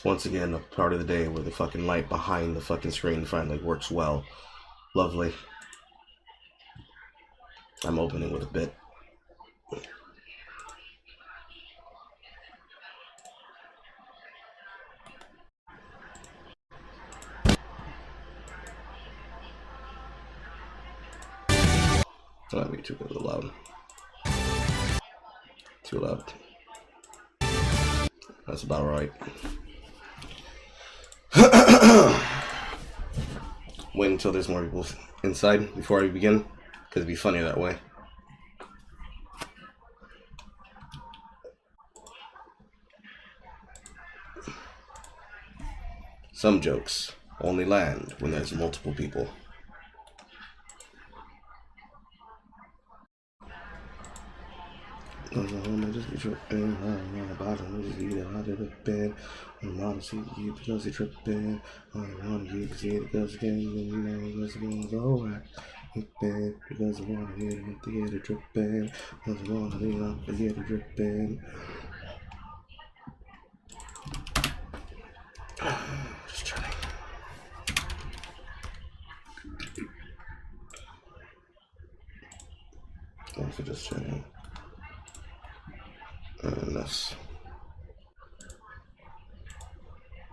Once again, a part of the day where the fucking light behind the fucking screen finally works well. Lovely. I'm opening with a bit. That might be too loud. Too loud. That's about right. Wait until there's more people inside before I begin, because it'd be funnier that way. Some jokes only land when there's multiple people. Just be tripping, on the bottom, just eat it out of the bed. When mama see you, because you're tripping. I want you to see it goes again, and you know it's gonna go right. Tripping, because I wanna hear it to get it tripping. Because I wanna lean up to get it dripping. Just chilling. Also just chilling. And this.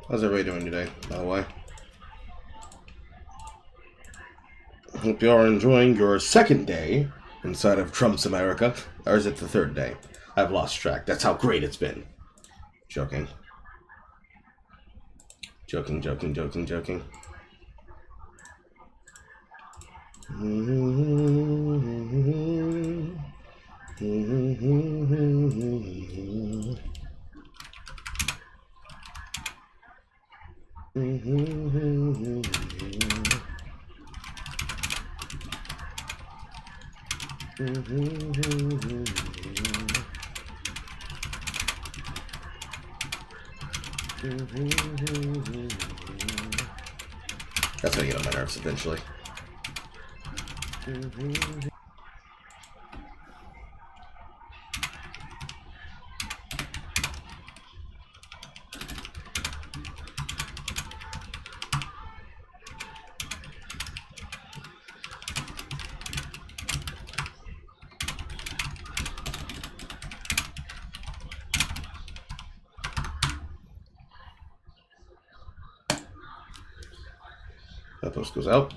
How's everybody doing today, by the way? I hope you are enjoying your second day inside of Trump's America. Or is it the third day? I've lost track. That's how great it's been. Joking. Joking, joking, joking, joking. That's gonna get on my nerves eventually. That post goes out.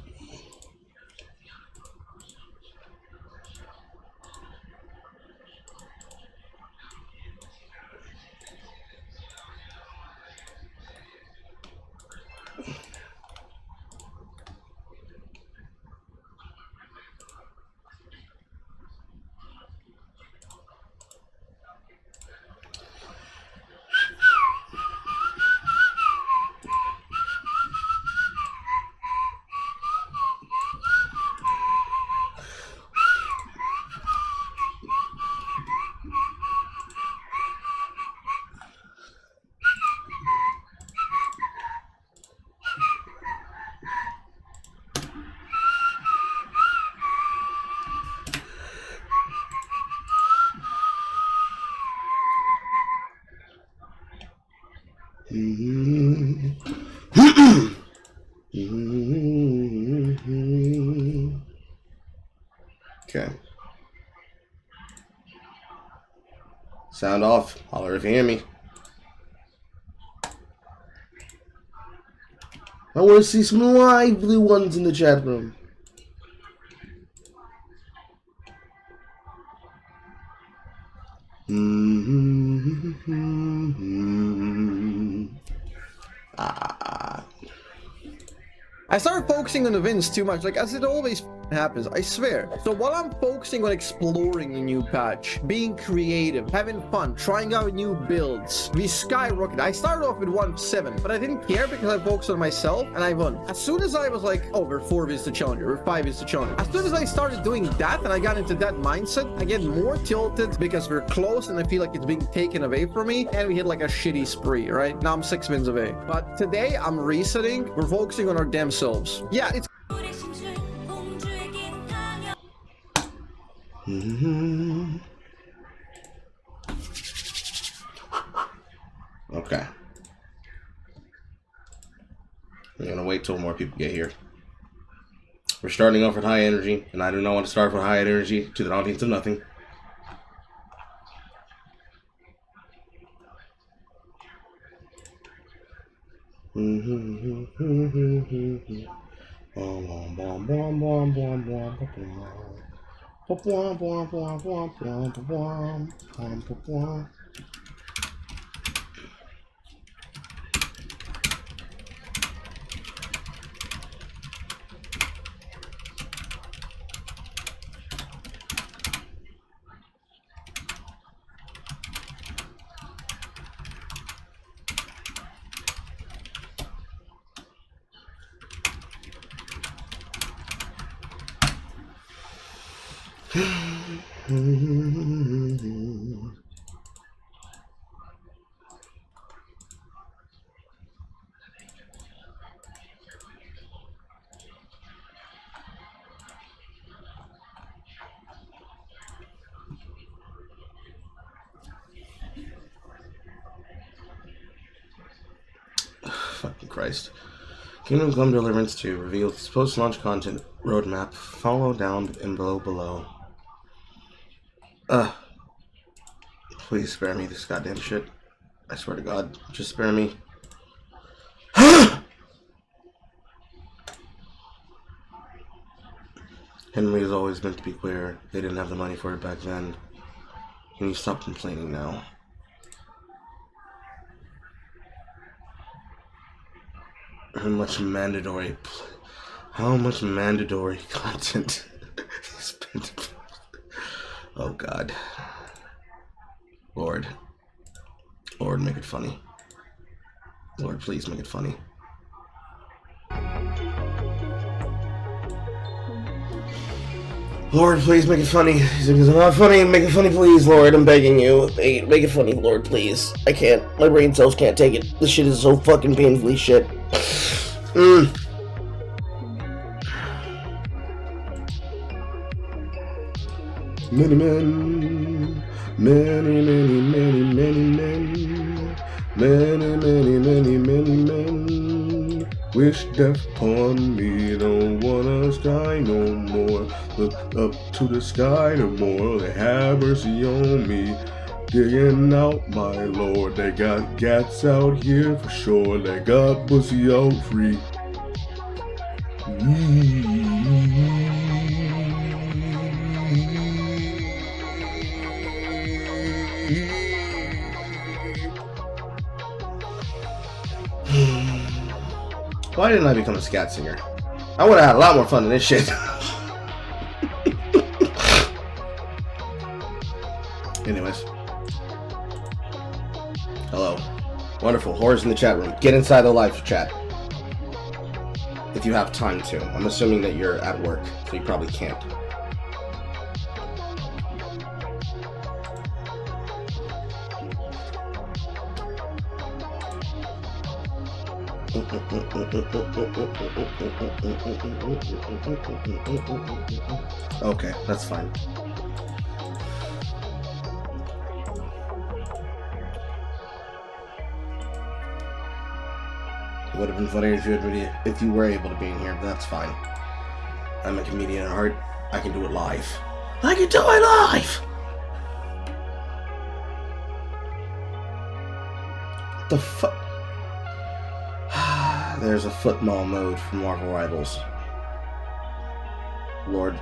Okay. Sound off. Holler if you hear me. I want to see some lively ones in the chat room. I started focusing on the wins too much. Like, as it always happens, I swear. So while I'm focusing on exploring the new patch, being creative, having fun, trying out new builds, we skyrocketed. I started off with 1-7, but I didn't care because I focused on myself and I won. As soon as I was like, oh, we're 4 is the challenger, we're 5 is the challenger. As soon as I started doing that and I got into that mindset, I get more tilted because we're close and I feel like it's being taken away from me, and we hit like a shitty spree, right? Now I'm 6 wins away. But today I'm resetting. We're focusing on our damn selves. Yeah, it's Okay. I'm gonna wait till more people get here. We're starting off with high energy, and I do not want to start with high energy to the audience of nothing. Fucking Christ. Kingdom Come Deliverance 2 reveals post-launch content roadmap. Follow down and below. Please spare me this goddamn shit. I swear to God, just spare me. Henry has always meant to be queer. They didn't have the money for it back then. Can you stop complaining now? How much mandatory content is been? Oh God. Lord, make it funny. Lord, please make it funny. Lord, please make it funny. It's not funny. Make it funny, please, Lord. I'm begging you. Make it funny, Lord, please. I can't. My brain cells can't take it. This shit is so fucking painfully shit. Many men, many men wish death upon me. Don't wanna sky no more. Look up to the sky no more. They have mercy on me. Digging out, my Lord. They got gats out here for sure. They got pussy out free. Why didn't I become a scat singer? I would have had a lot more fun than this shit. Anyways. Hello. Wonderful. Horrors in the chat room. Get inside the live chat. If you have time to. I'm assuming that you're at work, so you probably can't. Okay, that's fine. It would have been funnier if you were able to be in here, but that's fine. I'm a comedian at heart. I can do it live. I can do it live! What the fuck? There's a football mode for Marvel Rivals. Lord,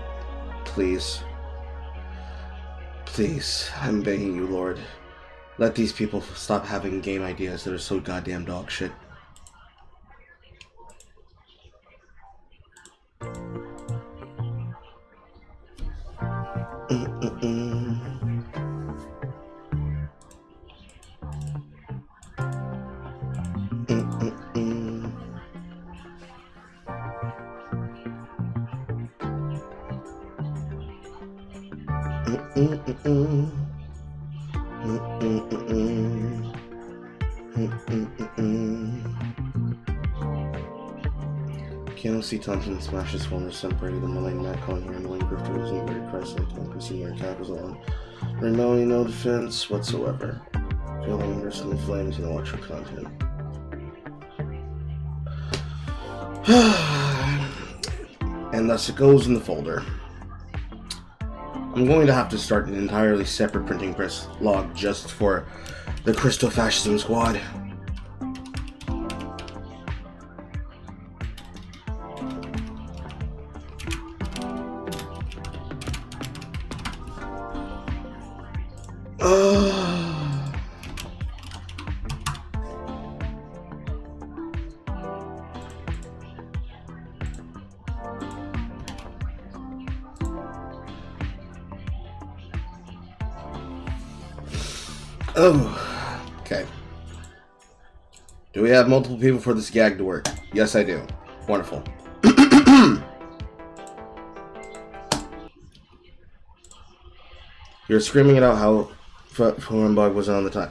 please. Please, I'm begging you, Lord. Let these people stop having game ideas that are so goddamn dog shit. Piano C. Thompson smashes former separated the Malay Mac calling her annoying grifters and very Christ-like democracy near capital on rebellion, no defense whatsoever. Feeling immersed in the flames and watch her content. And thus it goes in the folder. I'm going to have to start an entirely separate printing press log just for the Christo-Fascism Squad. Oh, okay. Do we have multiple people for this gag to work? Yes, I do. Wonderful. You're screaming it out how Bug wasn't on the time.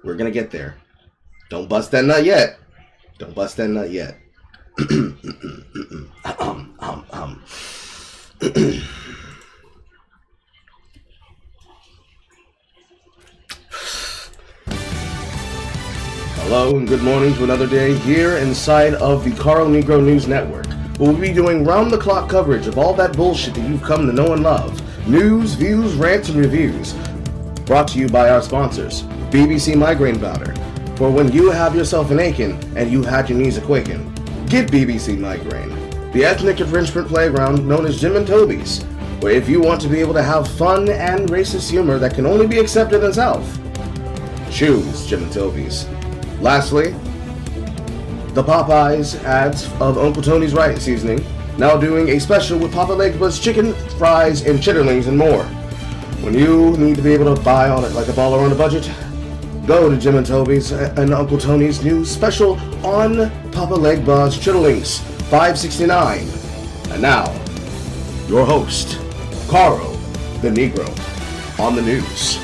We're gonna get there. Don't bust that nut yet. Don't bust that nut yet. Hello and good morning to another day here inside of the Carl Negro News Network. We'll be doing round-the-clock coverage of all that bullshit that you've come to know and love. News, views, rants, and reviews. Brought to you by our sponsors, BBC Migraine Powder. For when you have yourself an aching and you had your knees a-quaking, get BBC Migraine. The ethnic infringement playground known as Jim and Toby's, where if you want to be able to have fun and racist humor that can only be accepted in the South, choose Jim and Toby's. Lastly, the Popeyes ads of Uncle Tony's Rice Seasoning, now doing a special with Papa Legba's chicken, fries, and chitterlings and more. When you need to be able to buy on it like a baller on a budget, go to Jim and Toby's and Uncle Tony's new special on Papa Legba's chitterlings, $5.69. And now, your host, Carl the Negro, on the news.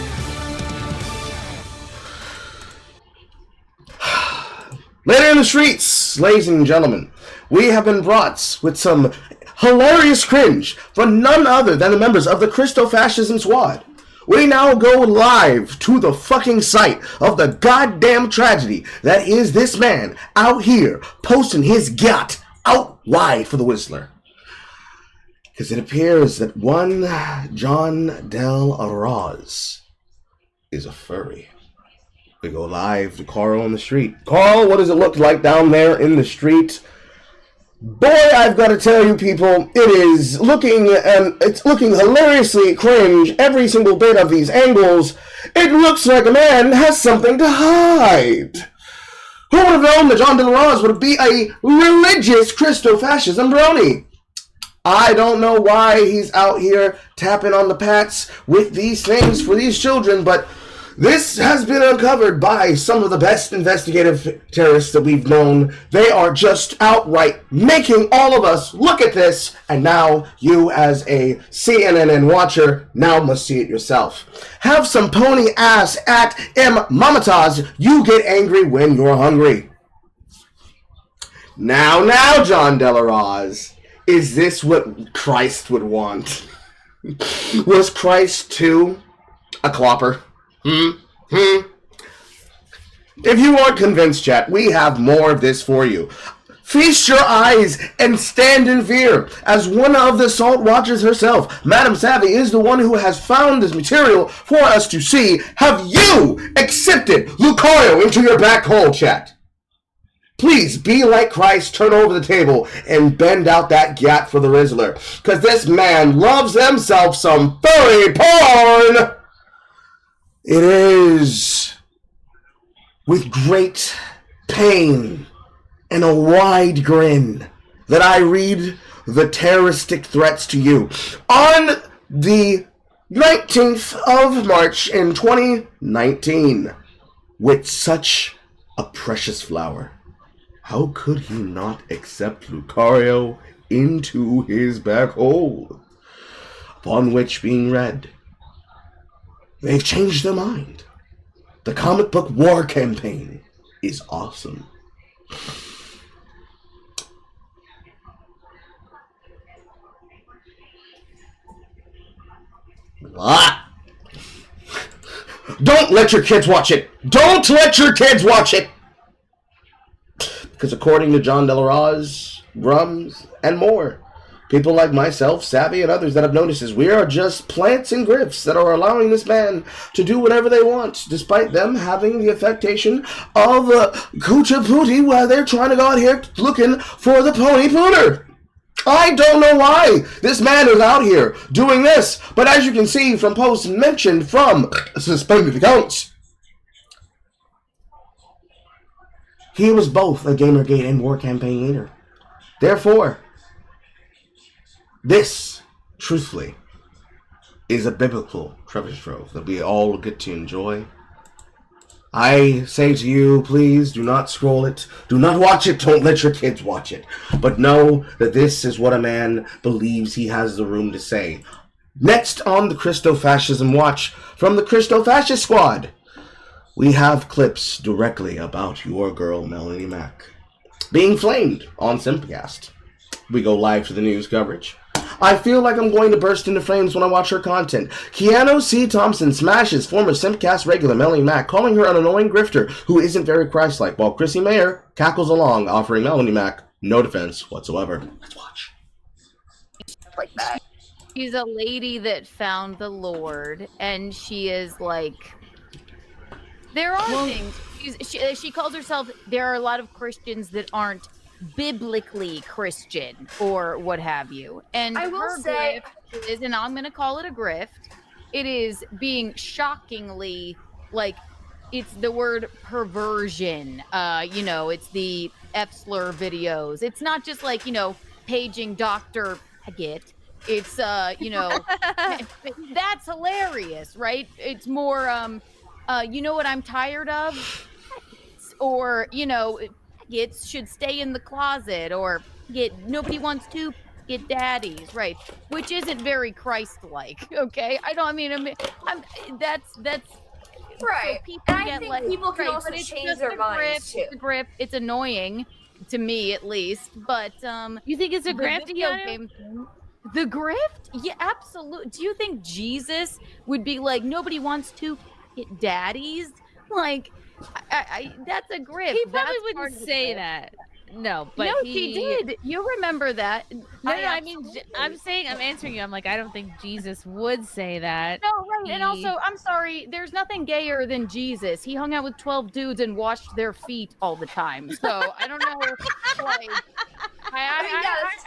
Later in the streets, ladies and gentlemen, we have been brought with some hilarious cringe from none other than the members of the Christo-Fascism Squad. We now go live to the fucking site of the goddamn tragedy that is this man out here posting his gut out wide for the Whistler. Because it appears that one John Del Arroz is a furry. We go live to Carl on the street. Carl, what does it look like down there in the street? Boy, I've got to tell you people, it's looking hilariously cringe every single bit of these angles. It looks like a man has something to hide. Who would have known that John Del Arroz would be a religious Christo-Fascism brony? I don't know why he's out here tapping on the pats with these things for these children, but this has been uncovered by some of the best investigative terrorists that we've known. They are just outright making all of us look at this, and now you as a CNN watcher now must see it yourself. Have some pony ass at mamatas. You get angry when you're hungry. Now, John Del Arroz, is this what Christ would want? Was Christ too a clopper? If you aren't convinced, chat, we have more of this for you. Feast your eyes and stand in fear. As one of the Salt Watchers herself, Madam Savvy is the one who has found this material for us to see. Have you accepted Lucario into your black hole, chat? Please be like Christ, turn over the table, and bend out that gat for the Rizzler. Because this man loves himself some furry porn! It is with great pain and a wide grin that I read the terroristic threats to you. On the 19th of March in 2019. With such a precious flower, how could he not accept Lucario into his black hole? Upon which, being read, they've changed their mind. The comic book war campaign is awesome. Ah! Don't let your kids watch it. Don't let your kids watch it. Because according to John Delaraz, Grums, and more, people like myself, Savvy, and others that have noticed is we are just plants and grifts that are allowing this man to do whatever they want, despite them having the affectation of Coochie Pootie while they're trying to go out here looking for the Pony Pooter. I don't know why this man is out here doing this, but as you can see from posts mentioned from suspended accounts, he was both a Gamergate and war campaign leader. Therefore, this, truthfully, is a biblical treasure trove that we all get to enjoy. I say to you, please do not scroll it. Do not watch it. Don't let your kids watch it. But know that this is what a man believes he has the room to say. Next on the Christo-Fascism Watch from the Christo-Fascist Squad, we have clips directly about your girl, Melanie Mack, being flamed on Simpcast. We go live to the news coverage. I feel like I'm going to burst into flames when I watch her content. Keanu C. Thompson smashes former Simpcast regular Melanie Mack, calling her an annoying grifter who isn't very Christ-like, while Chrissy Mayer cackles along, offering Melanie Mack no defense whatsoever. Let's watch. Like that. She's a lady that found the Lord, and she is like... There are things. She calls herself... There are a lot of Christians that aren't biblically Christian or what have you, and I will say is, and I'm going to call it a grift, it is being shockingly, like, it's the word perversion, you know, it's the F-slur videos, it's not just like, you know, paging Dr. Haggett, it's you know, that's hilarious, right? It's more you know what I'm tired of, or, you know, should stay in the closet, or nobody wants to get daddies, right? Which isn't very Christ-like, okay? That's right. So people and I get think like, people can right, also it's change just their a minds grip, too. It's a grip. It's annoying to me, at least. But you think it's a grift, the grift? Yeah, absolutely. Do you think Jesus would be like, nobody wants to get daddies? Like, I that's a grift. He probably wouldn't say that. No, but no, he did. You remember that? No, I mean, I'm answering you. I'm like, I don't think Jesus would say that. No, right. And also, I'm sorry, there's nothing gayer than Jesus. He hung out with 12 dudes and washed their feet all the time. So I don't know. Like,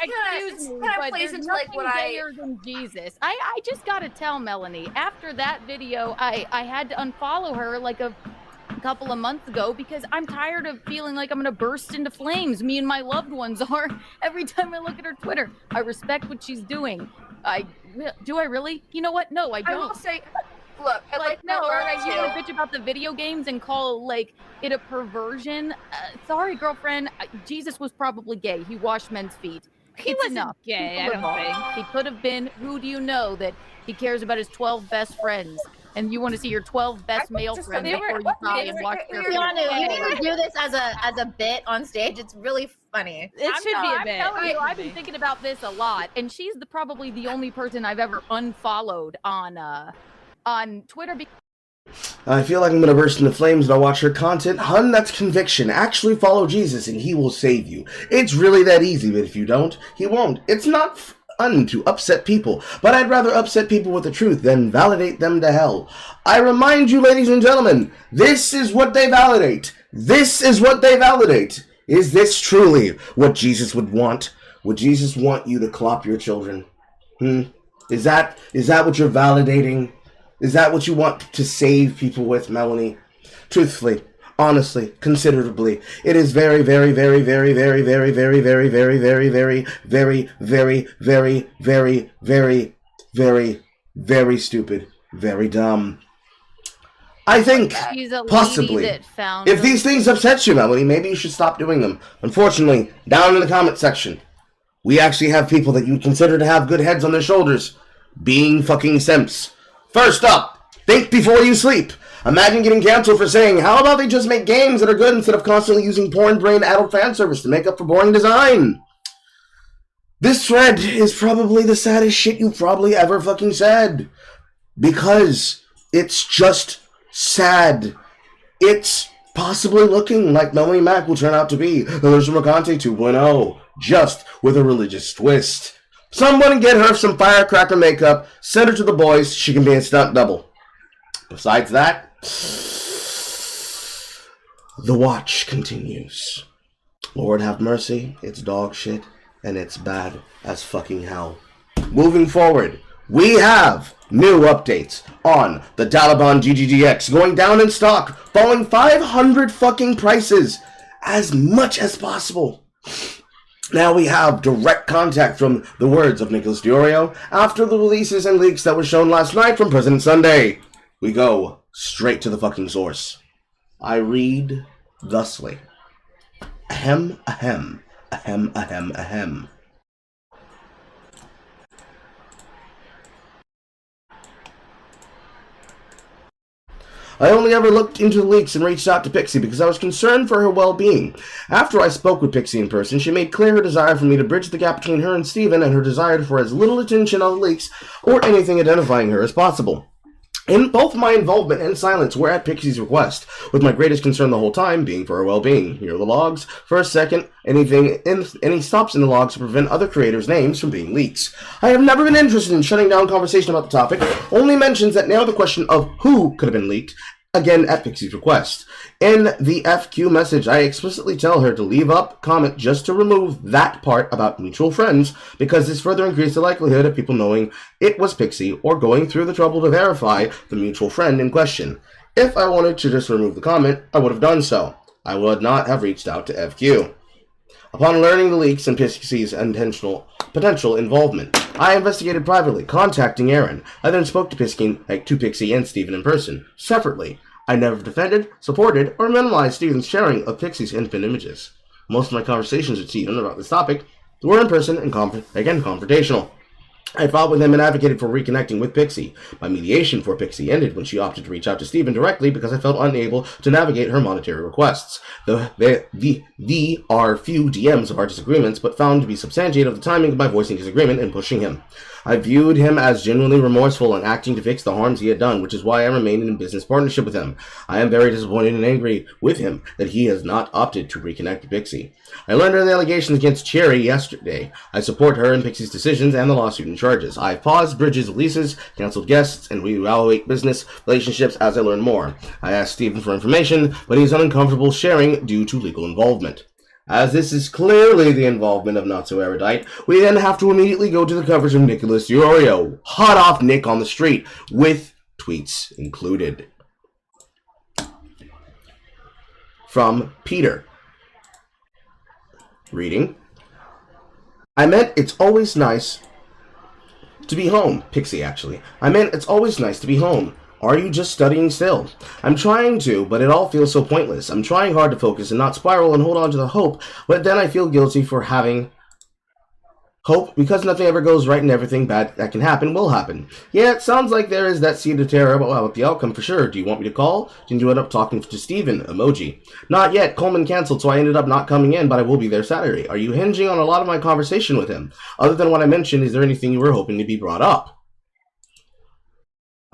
excuse me, but there's nothing gayer than Jesus. I just gotta tell Melanie. After that video, I had to unfollow her like a couple of months ago because I'm tired of feeling like I'm gonna burst into flames. Me and my loved ones are every time I look at her Twitter. I respect what she's doing. Do I really? You know what? No, I don't. I will say, look, like no, all right, you want to bitch about the video games and call like it a perversion? Sorry, girlfriend. Jesus was probably gay. He washed men's feet. He wasn't gay. I don't think he could have been. Who do you know that he cares about his 12 best friends? And you want to see your 12 best male friends before you try and watch their You want to do this as a bit on stage? It's really funny. It should be a bit. I'm telling you, I've been thinking about this a lot, and she's probably the only person I've ever unfollowed on Twitter. I feel like I'm going to burst into flames when I watch her content. Hun, that's conviction. Actually follow Jesus and he will save you. It's really that easy, but if you don't, he won't. It's not fun to upset people, but I'd rather upset people with the truth than validate them to hell. I remind you, ladies and gentlemen, this is what they validate. This is what they validate. Is this truly what Jesus would want? Would Jesus want you to clop your children? Is that what you're validating? Is that what you want to save people with, Melanie? Truthfully, honestly, considerably, it is very, very, very, very, very, very, very, very, very, very, very, very, very, very, very, very, very, very stupid, very dumb. I think, She's a lady possibly, that found if her- these things upset you, Melody, maybe you should stop doing them. Unfortunately, down in the comment section, we actually have people that you'd consider to have good heads on their shoulders being fucking simps. First up, think before you sleep. Imagine getting canceled for saying, how about they just make games that are good instead of constantly using porn brain adult fan service to make up for boring design? This thread is probably the saddest shit you've probably ever fucking said. Because it's just sad. It's possibly looking like Melanie Mac will turn out to be Alyssa Mercante 2.0, just with a religious twist. Someone get her some firecracker makeup, send her to the boys, she can be a stunt double. Besides that, the watch continues. Lord have mercy, it's dog shit, and it's bad as fucking hell. Moving forward, we have new updates on the Daliban DGGX going down in stock, falling 500 fucking prices as much as possible. Now we have direct contact from the words of Nicholas Diorio after the releases and leaks that were shown last night from President Sunday. We go straight to the fucking source. I read thusly. Ahem, ahem, ahem, ahem, ahem. I only ever looked into the leaks and reached out to Pixie because I was concerned for her well-being. After I spoke with Pixie in person, she made clear her desire for me to bridge the gap between her and Steven and her desire for as little attention on the leaks or anything identifying her as possible. In both my involvement and silence were at Pixie's request, with my greatest concern the whole time being for her well-being. Here are the logs. For a second, any stops in the logs to prevent other creators' names from being leaks. I have never been interested in shutting down conversation about the topic, only mentions that now the question of who could have been leaked, again at Pixie's request. In the FQ message, I explicitly tell her to leave up comment just to remove that part about mutual friends, because this further increased the likelihood of people knowing it was Pixie or going through the trouble to verify the mutual friend in question. If I wanted to just remove the comment, I would have done so. I would not have reached out to FQ. Upon learning the leaks and Pixie's potential involvement, I investigated privately, contacting Aaron. I then spoke to Pixie and Steven in person, separately. I never defended, supported, or minimized Steven's sharing of Pixie's infant images. Most of my conversations with Steven about this topic were in person and confrontational. I fought with him and advocated for reconnecting with Pixie. My mediation for Pixie ended when she opted to reach out to Steven directly because I felt unable to navigate her monetary requests. There are few DMs of our disagreements, but found to be substantiated of the timing of my voicing disagreement and pushing him. I viewed him as genuinely remorseful and acting to fix the harms he had done, which is why I remained in business partnership with him. I am very disappointed and angry with him that he has not opted to reconnect with Pixie. I learned of the allegations against Cherry yesterday. I support her and Pixie's decisions and the lawsuit and charges. I've paused Bridges' releases, canceled guests, and reevaluate business relationships as I learn more. I asked Steven for information, but he's uncomfortable sharing due to legal involvement. As this is clearly the involvement of Not So Erudite, we then have to immediately go to the coverage of Nicholas Diorio, hot off Nick on the street, with tweets included. From Peter. Reading. I meant it's always nice to be home. Pixie, actually. I meant it's always nice to be home. Are you just studying still? I'm trying to, but it all feels so pointless. I'm trying hard to focus and not spiral and hold on to the hope, but then I feel guilty for having hope because nothing ever goes right and everything bad that can happen will happen. Yeah, it sounds like there is that seed of terror about the outcome for sure. Do you want me to call? Didn't you end up talking to Steven? Emoji. Not yet. Coleman canceled, so I ended up not coming in, but I will be there Saturday. Are you hinging on a lot of my conversation with him? Other than what I mentioned, is there anything you were hoping to be brought up?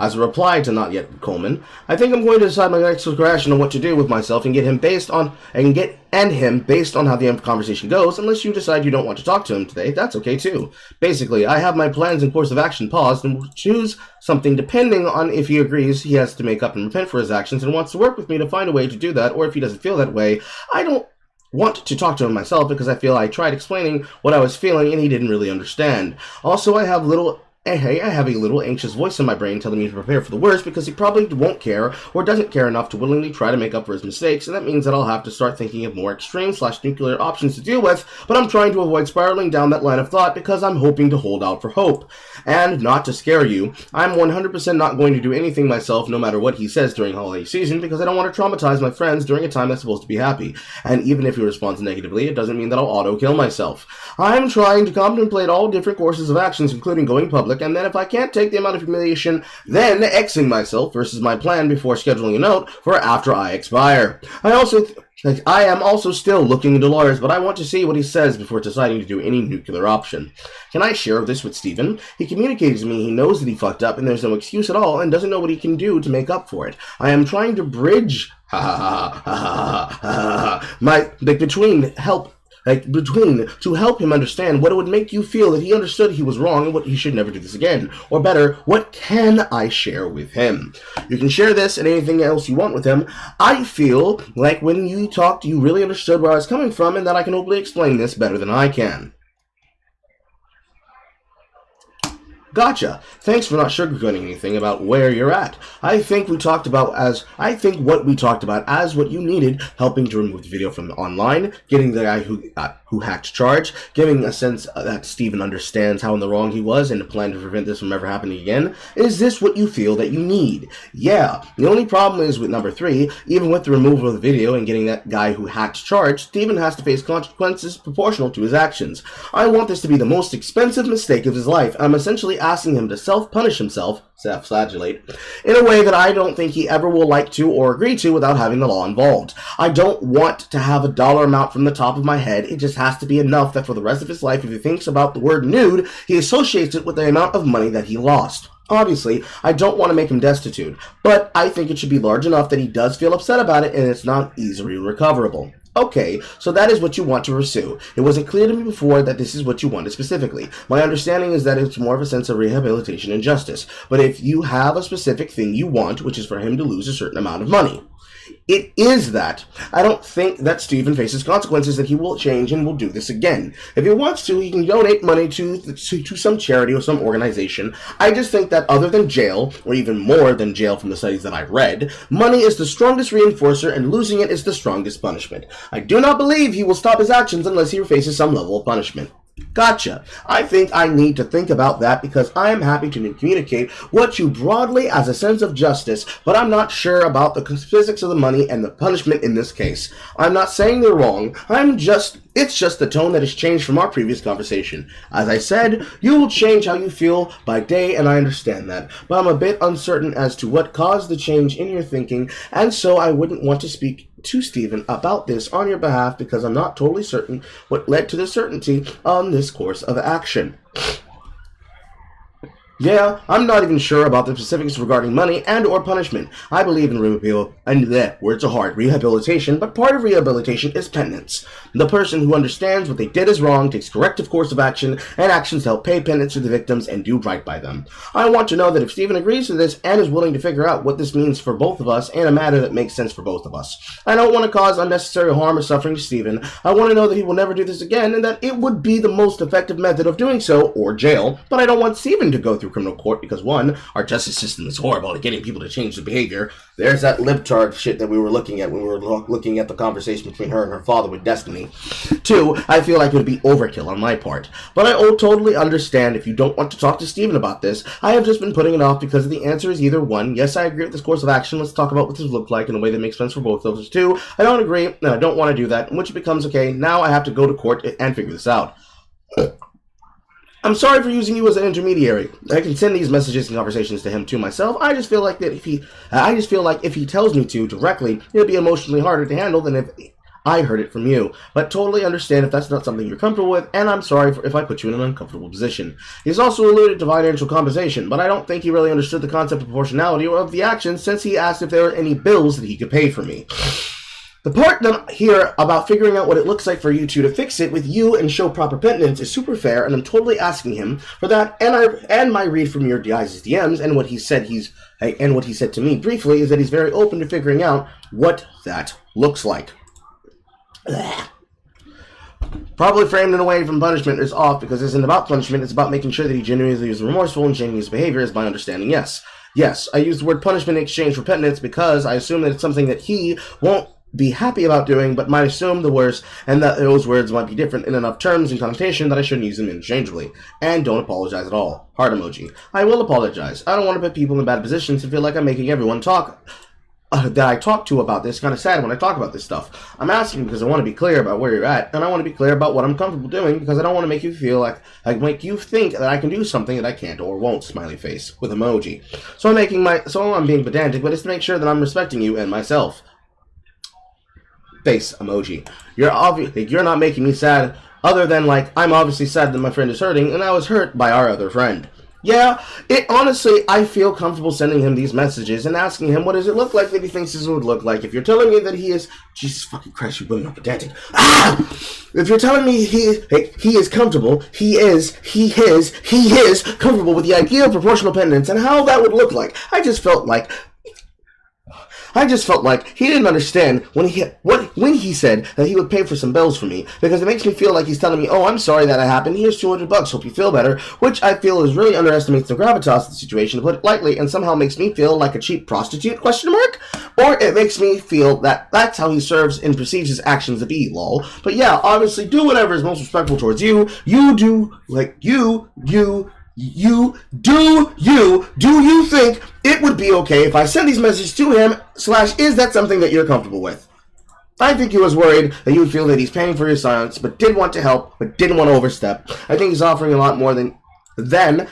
As a reply to Not Yet Coleman, I think I'm going to decide my next progression on what to do with myself and get him based on how the conversation goes. Unless you decide you don't want to talk to him today, that's okay too. Basically, I have my plans and course of action paused and will choose something depending on if he agrees he has to make up and repent for his actions and wants to work with me to find a way to do that, or if he doesn't feel that way. I don't want to talk to him myself because I feel I tried explaining what I was feeling and he didn't really understand. Also, I have little hey, I have a little anxious voice in my brain telling me to prepare for the worst because he probably won't care or doesn't care enough to willingly try to make up for his mistakes, and that means that I'll have to start thinking of more extreme/nuclear options to deal with, but I'm trying to avoid spiraling down that line of thought because I'm hoping to hold out for hope. And not to scare you, I'm 100% not going to do anything myself no matter what he says during holiday season because I don't want to traumatize my friends during a time that's supposed to be happy. And even if he responds negatively, it doesn't mean that I'll auto-kill myself. I'm trying to contemplate all different courses of actions, including going public, and then if I can't take the amount of humiliation, then Xing myself versus my plan before scheduling a note for after I expire. I am also still looking into lawyers, but I want to see what he says before deciding to do any nuclear option. Can I share this with Steven? He communicated to me he knows that he fucked up and there's no excuse at all and doesn't know what he can do to make up for it. I am trying to bridge to help him understand what it would make you feel that he understood he was wrong and what he should never do this again. Or better, what can I share with him? You can share this and anything else you want with him. I feel like when you talked, you really understood where I was coming from and that I can hopefully explain this better than I can. Gotcha. Thanks for not sugarcoating anything about where you're at. I think what we talked about as what you needed, helping to remove the video from online, getting the guy who hacked charge, giving a sense that Steven understands how in the wrong he was and a plan to prevent this from ever happening again. Is this what you feel that you need? Yeah. The only problem is with number 3, even with the removal of the video and getting that guy who hacked charge, Steven has to face consequences proportional to his actions. I want this to be the most expensive mistake of his life. I'm essentially asking him to self-punish himself, self-flagellate, in a way that I don't think he ever will like to or agree to without having the law involved. I don't want to have a dollar amount from the top of my head. It just has to be enough that for the rest of his life, if he thinks about the word nude, he associates it with the amount of money that he lost. Obviously, I don't want to make him destitute, but I think it should be large enough that he does feel upset about it and it's not easily recoverable. Okay, so that is what you want to pursue. It wasn't clear to me before that this is what you wanted specifically. My understanding is that it's more of a sense of rehabilitation and justice. But if you have a specific thing you want, which is for him to lose a certain amount of money, it is that. I don't think that Steven faces consequences that he will change and will do this again. If he wants to, he can donate money to some charity or some organization. I just think that other than jail, or even more than jail from the studies that I read, money is the strongest reinforcer and losing it is the strongest punishment. I do not believe he will stop his actions unless he faces some level of punishment. Gotcha. I think I need to think about that because I am happy to communicate what you broadly as a sense of justice, but I'm not sure about the physics of the money and the punishment in this case. I'm not saying they're wrong. It's just the tone that has changed from our previous conversation. As I said, you will change how you feel by day, and I understand that. But I'm a bit uncertain as to what caused the change in your thinking, and so I wouldn't want to speak to Steven about this on your behalf because I'm not totally certain what led to the certainty on this course of action. Yeah, I'm not even sure about the specifics regarding money and or punishment. I believe in rehabilitation, but part of rehabilitation is penance. The person who understands what they did is wrong takes corrective course of action and actions to help pay penance to the victims and do right by them. I want to know that if Steven agrees to this and is willing to figure out what this means for both of us in a manner that makes sense for both of us. I don't want to cause unnecessary harm or suffering to Steven. I want to know that he will never do this again and that it would be the most effective method of doing so, or jail, but I don't want Steven to go through criminal court because 1, our justice system is horrible at getting people to change their behavior. There's that libtard shit that we were looking at when we were looking at the conversation between her and her father with Destiny. 2, I feel like it would be overkill on my part. But I totally understand if you don't want to talk to Steven about this. I have just been putting it off because the answer is either 1, yes, I agree with this course of action, let's talk about what this would look like in a way that makes sense for both of us. 2, I don't agree, and I don't want to do that, in which it becomes, okay, now I have to go to court and figure this out. I'm sorry for using you as an intermediary. I can send these messages and conversations to him too myself. I just feel like if he tells me to directly, it'll be emotionally harder to handle than if I heard it from you. But totally understand if that's not something you're comfortable with, and I'm sorry if I put you in an uncomfortable position. He's also alluded to financial compensation, but I don't think he really understood the concept of proportionality or of the action since he asked if there were any bills that he could pay for me. The part that here about figuring out what it looks like for you two to fix it with you and show proper penitence is super fair, and I'm totally asking him for that. And my read from your guys' DMs and what he said to me briefly is that he's very open to figuring out what that looks like. Probably framed in a way from punishment is off because it isn't about punishment, it's about making sure that he genuinely is remorseful and changing his behavior is my understanding, yes. Yes, I use the word punishment in exchange for penitence because I assume that it's something that he won't be happy about doing, but might assume the worst, and that those words might be different in enough terms and connotation that I shouldn't use them interchangeably. And don't apologize at all. Heart emoji. I will apologize. I don't want to put people in bad positions and feel like I'm making everyone talk that I talk to about this kind of sad when I talk about this stuff. I'm asking because I want to be clear about where you're at, and I want to be clear about what I'm comfortable doing because I don't want to make you feel like I make you think that I can do something that I can't or won't. Smiley face with emoji. So I'm being pedantic, but it's to make sure that I'm respecting you and myself. Face emoji. You're not making me sad. Other than I'm obviously sad that my friend is hurting, and I was hurt by our other friend. Yeah, honestly, I feel comfortable sending him these messages and asking him what does it look like that he thinks this would look like. If you're telling me that he is... Jesus fucking Christ, you're really not pedantic. If you're telling me he is comfortable, he is comfortable with the idea of proportional penitence and how that would look like. I just felt like he didn't understand when he said that he would pay for some bills for me, because it makes me feel like he's telling me, oh, I'm sorry that happened, here's $200, hope you feel better, which I feel is really underestimates the gravitas of the situation, to put it lightly, and somehow makes me feel like a cheap prostitute, ? Or it makes me feel that that's how he serves and perceives his actions to be, lol. But yeah, obviously do whatever is most respectful towards you. You do you think it would be okay if I send these messages to him, / is that something that you're comfortable with? I think he was worried that you would feel that he's paying for your silence, but did want to help, but didn't want to overstep. I think he's offering a lot more than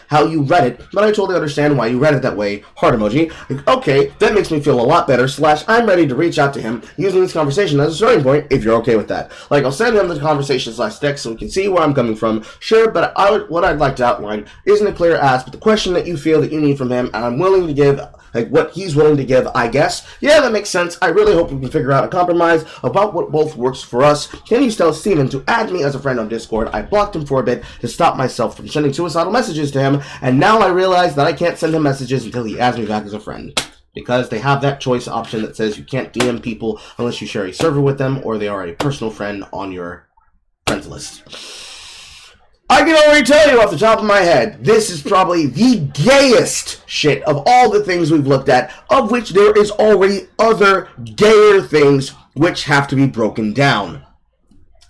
how you read it, but I totally understand why you read it that way. Heart emoji. Okay, that makes me feel a lot better, / I'm ready to reach out to him using this conversation as a starting point, if you're okay with that. I'll send him the conversation / text so we can see where I'm coming from. Sure, but what I'd like to outline isn't a clear ask, but the question that you feel that you need from him, and I'm willing to give what he's willing to give, I guess. Yeah, that makes sense. I really hope we can figure out a compromise about what both works for us. Can you tell Steven to add me as a friend on Discord? I blocked him for a bit to stop myself from sending suicidal messages to him, and now I realize that I can't send him messages until he adds me back as a friend. Because they have that choice option that says you can't DM people unless you share a server with them or they are a personal friend on your friends list. I can already tell you off the top of my head, this is probably the gayest shit of all the things we've looked at, of which there is already other gayer things which have to be broken down.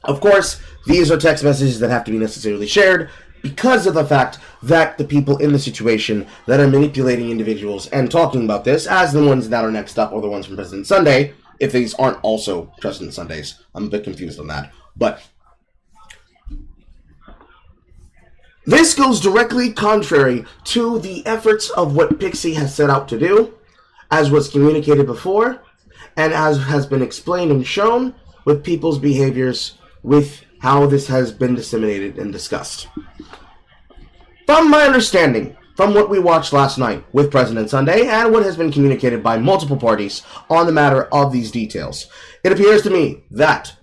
Of course, these are text messages that have to be necessarily shared because of the fact that the people in the situation that are manipulating individuals and talking about this as the ones that are next up or the ones from President Sunday, if these aren't also President Sundays. I'm a bit confused on that, but... this goes directly contrary to the efforts of what Pixie has set out to do, as was communicated before, and as has been explained and shown with people's behaviors with how this has been disseminated and discussed. From my understanding, from what we watched last night with President Sunday and what has been communicated by multiple parties on the matter of these details, it appears to me that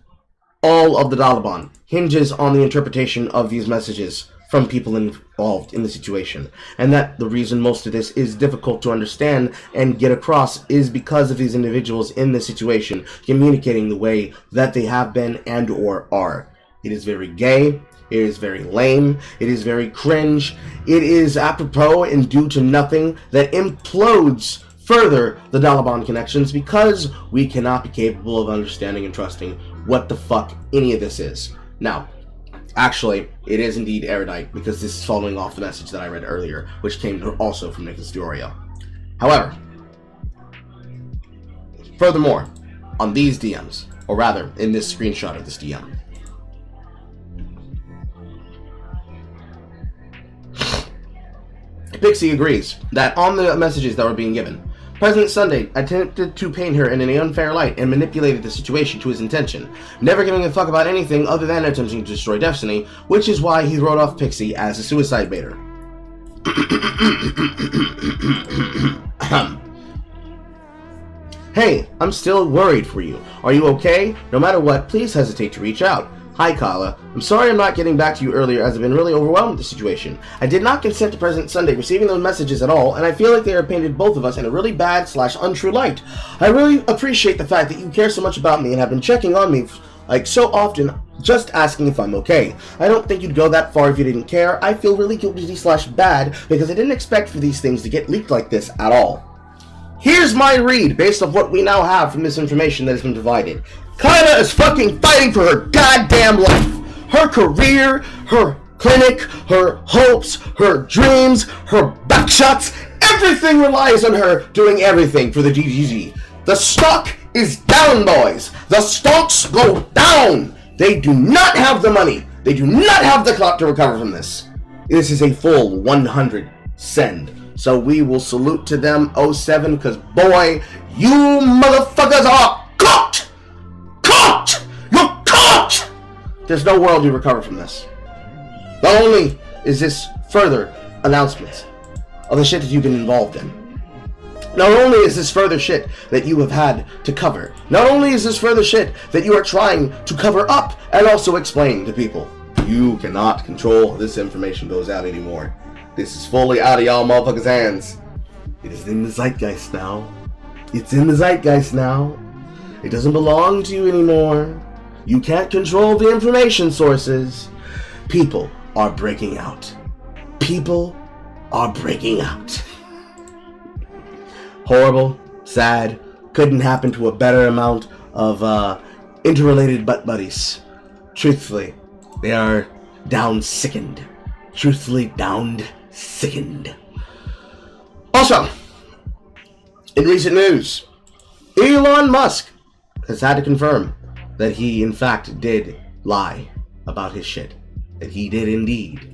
all of the Daliban hinges on the interpretation of these messages from people involved in the situation, and that the reason most of this is difficult to understand and get across is because of these individuals in the situation communicating the way that they have been and or are. It is very gay, it is very lame, it is very cringe, it is apropos and due to nothing that implodes further the Daliban connections because we cannot be capable of understanding and trusting what the fuck any of this is. Now, actually, it is indeed erudite, because this is following off the message that I read earlier, which came also from Nicholas Diorio. However, furthermore, on these DMs, or rather, in this screenshot of this DM, Pixie agrees that on the messages that were being given, President Sunday attempted to paint her in an unfair light and manipulated the situation to his intention, never giving a fuck about anything other than attempting to destroy Destiny, which is why he wrote off Pixie as a suicide baiter. Hey, I'm still worried for you. Are you okay? No matter what, please hesitate to reach out. Hi, Kala. I'm sorry I'm not getting back to you earlier as I've been really overwhelmed with the situation. I did not consent to President Sunday receiving those messages at all, and I feel like they have painted both of us in a really bad / untrue light. I really appreciate the fact that you care so much about me and have been checking on me Like, so often, just asking if I'm okay. I don't think you'd go that far if you didn't care. I feel really guilty/bad because I didn't expect for these things to get leaked like this at all. Here's my read based on what we now have from this information that has been provided. Kyla is fucking fighting for her goddamn life. Her career, her clinic, her hopes, her dreams, her backshots, everything relies on her doing everything for the DGG. The stock is down, boys. The stocks go down. They do not have the money. They do not have the clock to recover from this. This is a full 100 send. So we will salute to them, 07, because boy, you motherfuckers are caught! Caught! You're caught! There's no world you recover from this. Not only is this further announcements of the shit that you've been involved in. Not only is this further shit that you have had to cover. Not only is this further shit that you are trying to cover up and also explain to people. You cannot control how this information goes out anymore. This is fully out of y'all motherfuckers' hands. It is in the zeitgeist now. It's in the zeitgeist now. It doesn't belong to you anymore. You can't control the information sources. People are breaking out. People are breaking out. Horrible, sad, couldn't happen to a better amount of interrelated butt buddies. Truthfully, they are down sickened. Truthfully downed sickened. Also, in recent news, Elon Musk has had to confirm that he in fact did lie about his shit. That he did indeed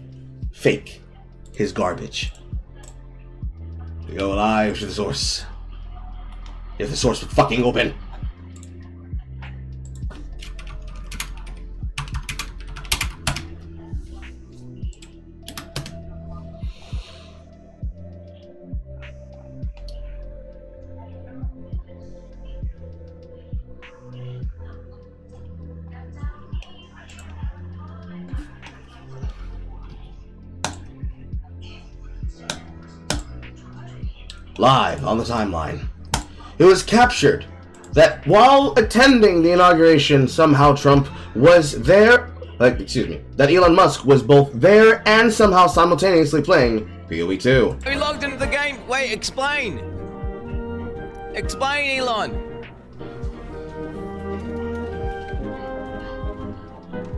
fake his garbage. You go live to the source. If the source would fucking open. Live on the timeline. It was captured that while attending the inauguration, somehow Trump was there, that Elon Musk was both there and somehow simultaneously playing PoE 2. We logged into the game. Wait, explain. Explain, Elon.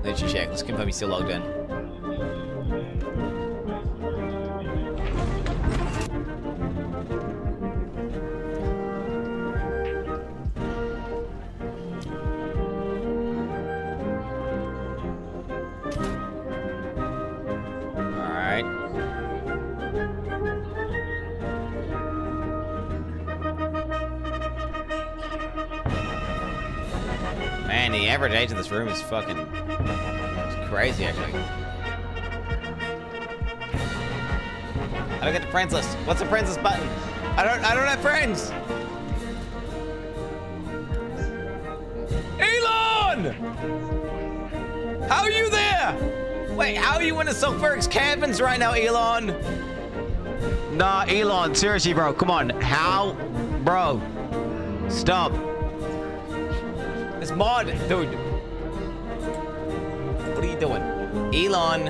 Let's check. Let's confirm he's still logged in. Man, the average age in this room is fucking... It's crazy, actually. How do I get the friends list? What's the friends list button? I don't have friends! Elon! How are you there? Wait, how are you in the Sulfurix cabins right now, Elon? Nah, Elon, seriously, bro, come on. How? Bro, stop. This mod, dude. What are you doing? Elon,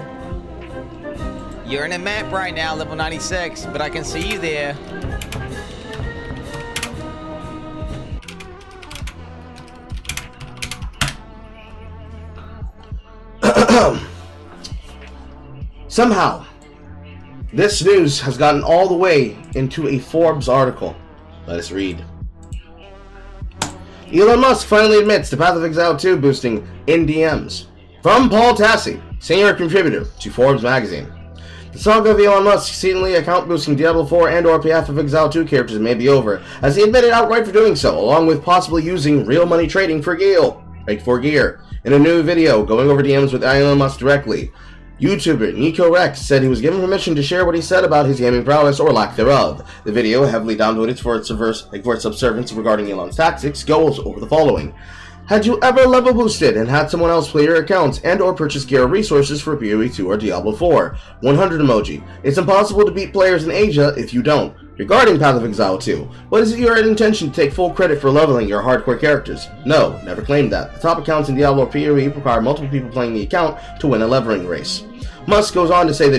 you're in a map right now, level 96, but I can see you there. Somehow, this news has gotten all the way into a Forbes article. Let us read. Elon Musk finally admits to Path of Exile 2 boosting in DMs. From Paul Tassi, senior contributor to Forbes magazine. The saga of Elon Musk seemingly account boosting Diablo 4 and or Path of Exile 2 characters may be over, as he admitted outright for doing so, along with possibly using real money trading for gear. In a new video going over DMs with Elon Musk directly, YouTuber Nico Rex said he was given permission to share what he said about his gaming prowess or lack thereof. The video, heavily downvoted for its observance regarding Elon's tactics, goes over the following. Had you ever level boosted and had someone else play your accounts and or purchase gear or resources for PoE 2 or Diablo 4? 100 emoji. It's impossible to beat players in Asia if you don't. Regarding Path of Exile 2, what is it your intention to take full credit for leveling your hardcore characters? No, never claimed that. The top accounts in Diablo PoE require multiple people playing the account to win a leveling race. Musk goes on to say that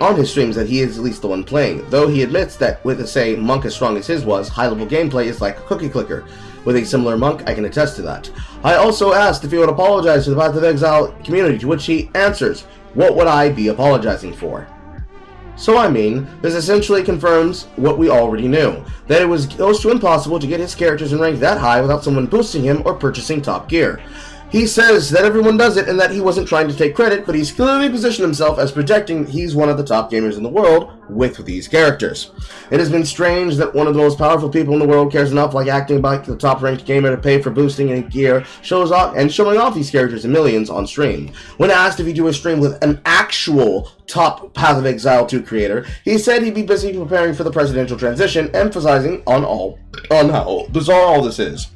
on his streams that he is at least the one playing, though he admits that with a, say, monk as strong as his was, high-level gameplay is like a cookie clicker. With a similar monk, I can attest to that. I also asked if he would apologize to the Path of Exile community, to which he answers, what would I be apologizing for? So I mean, this essentially confirms what we already knew, that it was close to impossible to get his characters in rank that high without someone boosting him or purchasing top gear. He says that everyone does it and that he wasn't trying to take credit, but he's clearly positioned himself as projecting he's one of the top gamers in the world with these characters. It has been strange that one of the most powerful people in the world cares enough like acting like the top ranked gamer to pay for boosting and gear, showing off these characters in millions on stream. When asked if he'd do a stream with an actual top Path of Exile 2 creator, he said he'd be busy preparing for the presidential transition, emphasizing on how bizarre all this is.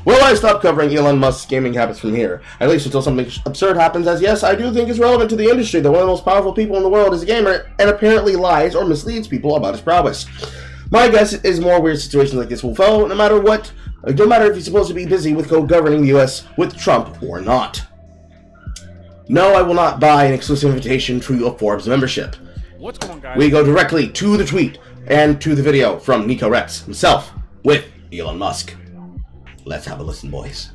Will I stop covering Elon Musk's gaming habits from here? At least until something absurd happens, as yes, I do think it's relevant to the industry that one of the most powerful people in the world is a gamer and apparently lies or misleads people about his prowess. My guess is more weird situations like this will follow, no matter if he's supposed to be busy with co-governing the US with Trump or not. No, I will not buy an exclusive invitation to a Forbes membership. What's going on, guys? We go directly to the tweet and to the video from Nico Rex himself with Elon Musk. Let's have a listen, boys.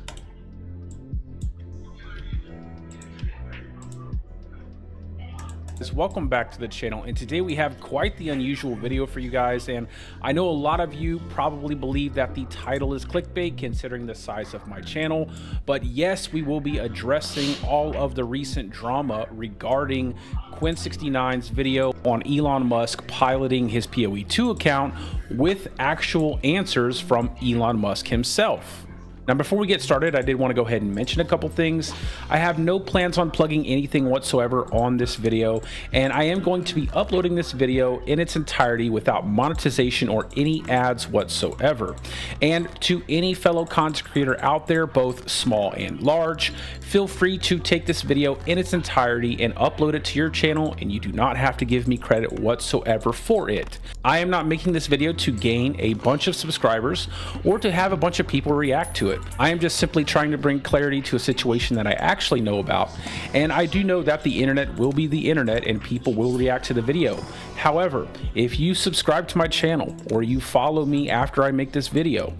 Welcome back to the channel, and today we have quite the unusual video for you guys, and I know a lot of you probably believe that the title is clickbait considering the size of my channel, but yes, we will be addressing all of the recent drama regarding Quinn69's video on Elon Musk piloting his PoE2 account with actual answers from Elon Musk himself. Now, before we get started, I did want to go ahead and mention a couple things. I have no plans on plugging anything whatsoever on this video, and I am going to be uploading this video in its entirety without monetization or any ads whatsoever. And to any fellow content creator out there, both small and large, feel free to take this video in its entirety and upload it to your channel, and you do not have to give me credit whatsoever for it. I am not making this video to gain a bunch of subscribers or to have a bunch of people react to it. I am just simply trying to bring clarity to a situation that I actually know about, and I do know that the internet will be the internet and people will react to the video. However, if you subscribe to my channel or you follow me after I make this video,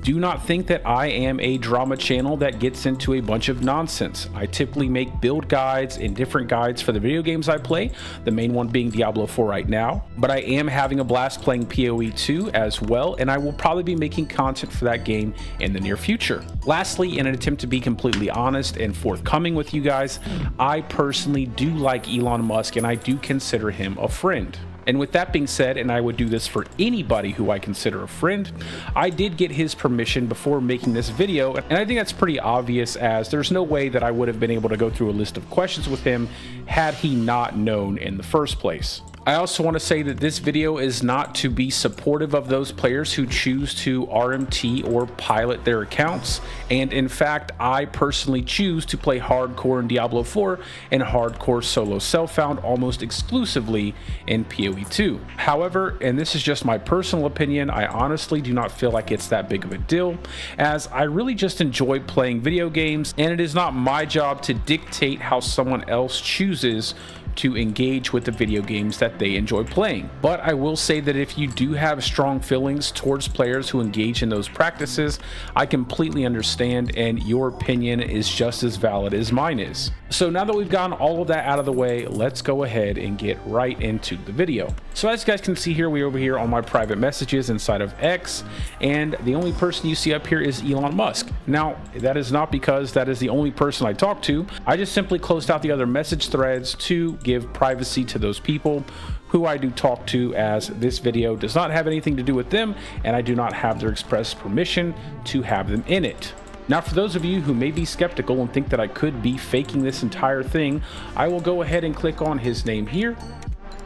do not think that I am a drama channel that gets into a bunch of nonsense. I typically make build guides and different guides for the video games I play, the main one being Diablo 4 right now, but I am having a blast playing PoE 2 as well, and I will probably be making content for that game in the near future. Lastly, in an attempt to be completely honest and forthcoming with you guys, I personally do like Elon Musk and I do consider him a friend. And with that being said, and I would do this for anybody who I consider a friend, I did get his permission before making this video, and I think that's pretty obvious, as there's no way that I would have been able to go through a list of questions with him had he not known in the first place. I also want to say that this video is not to be supportive of those players who choose to RMT or pilot their accounts, and in fact I personally choose to play hardcore in Diablo 4 and hardcore solo self-found almost exclusively in PoE 2. However, and this is just my personal opinion, I honestly do not feel like it's that big of a deal, as I really just enjoy playing video games, and it is not my job to dictate how someone else chooses to engage with the video games that they enjoy playing. But I will say that if you do have strong feelings towards players who engage in those practices, I completely understand, and your opinion is just as valid as mine is. So now that we've gotten all of that out of the way, let's go ahead and get right into the video. So as you guys can see here, we're over here on my private messages inside of X, and the only person you see up here is Elon Musk. Now, that is not because that is the only person I talk to. I just simply closed out the other message threads to give privacy to those people who I do talk to, as this video does not have anything to do with them and I do not have their express permission to have them in it. Now, for those of you who may be skeptical and think that I could be faking this entire thing, I will go ahead and click on his name here,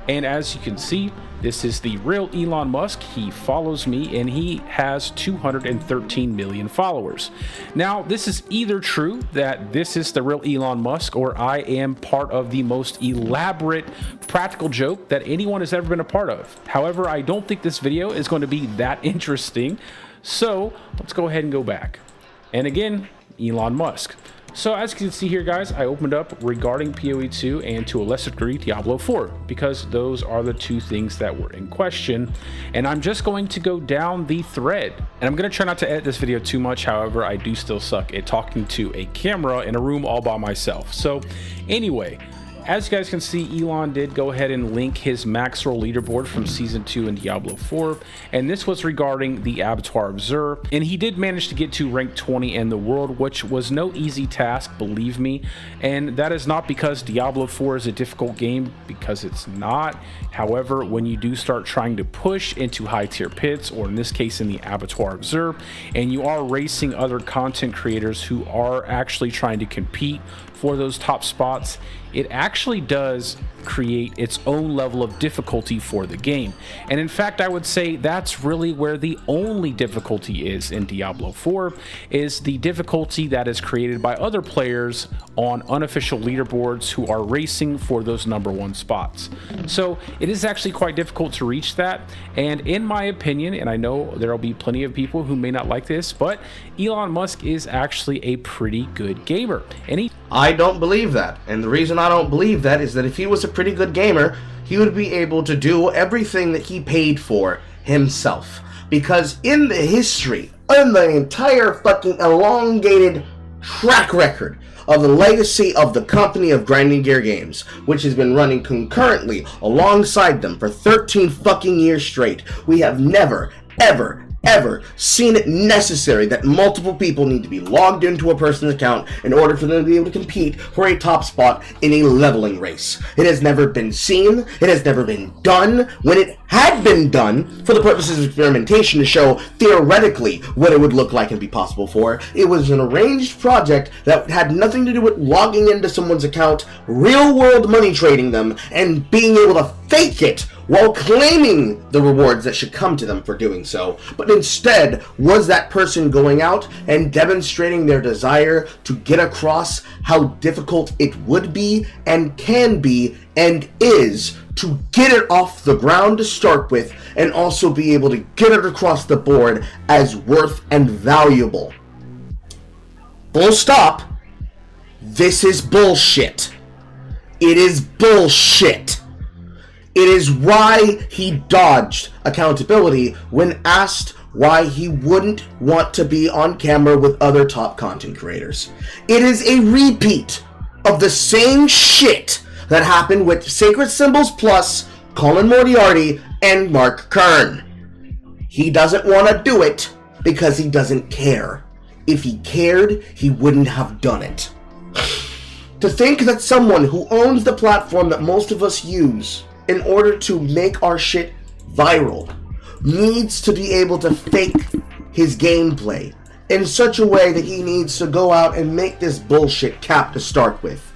And as you can see, this is the real Elon Musk. He follows me and he has 213 million followers. Now, this is either true that this is the real Elon Musk, or I am part of the most elaborate practical joke that anyone has ever been a part of. However, I don't think this video is going to be that interesting. So let's go ahead and go back. And again, Elon Musk. So as you can see here, guys, I opened up regarding PoE 2 and to a lesser degree Diablo 4, because those are the two things that were in question. And I'm just going to go down the thread, and I'm going to try not to edit this video too much. However, I do still suck at talking to a camera in a room all by myself. So anyway, as you guys can see, Elon did go ahead and link his max roll leaderboard from Season 2 in Diablo 4, and this was regarding the Abattoir Observer, and he did manage to get to rank 20 in the world, which was no easy task, believe me, and that is not because Diablo 4 is a difficult game, because it's not. However, when you do start trying to push into high tier pits, or in this case in the Abattoir Observer, and you are racing other content creators who are actually trying to compete for those top spots, it actually does create its own level of difficulty for the game. And in fact, I would say that's really where the only difficulty is in Diablo 4, is the difficulty that is created by other players on unofficial leaderboards who are racing for those #1 spots. So it is actually quite difficult to reach that. And in my opinion, and I know there'll be plenty of people who may not like this, but Elon Musk is actually a pretty good gamer. And I don't believe that. And the reason I don't believe that is that if he was a pretty good gamer, he would be able to do everything that he paid for himself. Because in the history, in the entire fucking elongated track record of the legacy of the company of Grinding Gear Games, which has been running concurrently alongside them for 13 fucking years straight, we have never, ever seen it necessary that multiple people need to be logged into a person's account in order for them to be able to compete for a top spot in a leveling race. It has never been seen, it has never been done. When it had been done for the purposes of experimentation to show theoretically what it would look like and be possible for, it was an arranged project that had nothing to do with logging into someone's account, real world money trading them, and being able to fake it while claiming the rewards that should come to them for doing so, but instead was that person going out and demonstrating their desire to get across how difficult it would be and can be and is to get it off the ground to start with, and also be able to get it across the board as worth and valuable. Full stop. This is bullshit. It is bullshit. It is why he dodged accountability when asked why he wouldn't want to be on camera with other top content creators. It is a repeat of the same shit that happened with Sacred Symbols Plus, Colin Moriarty, and Mark Kern. He doesn't want to do it because he doesn't care. If he cared, he wouldn't have done it. To think that someone who owns the platform that most of us use in order to make our shit viral needs to be able to fake his gameplay in such a way that he needs to go out and make this bullshit cap to start with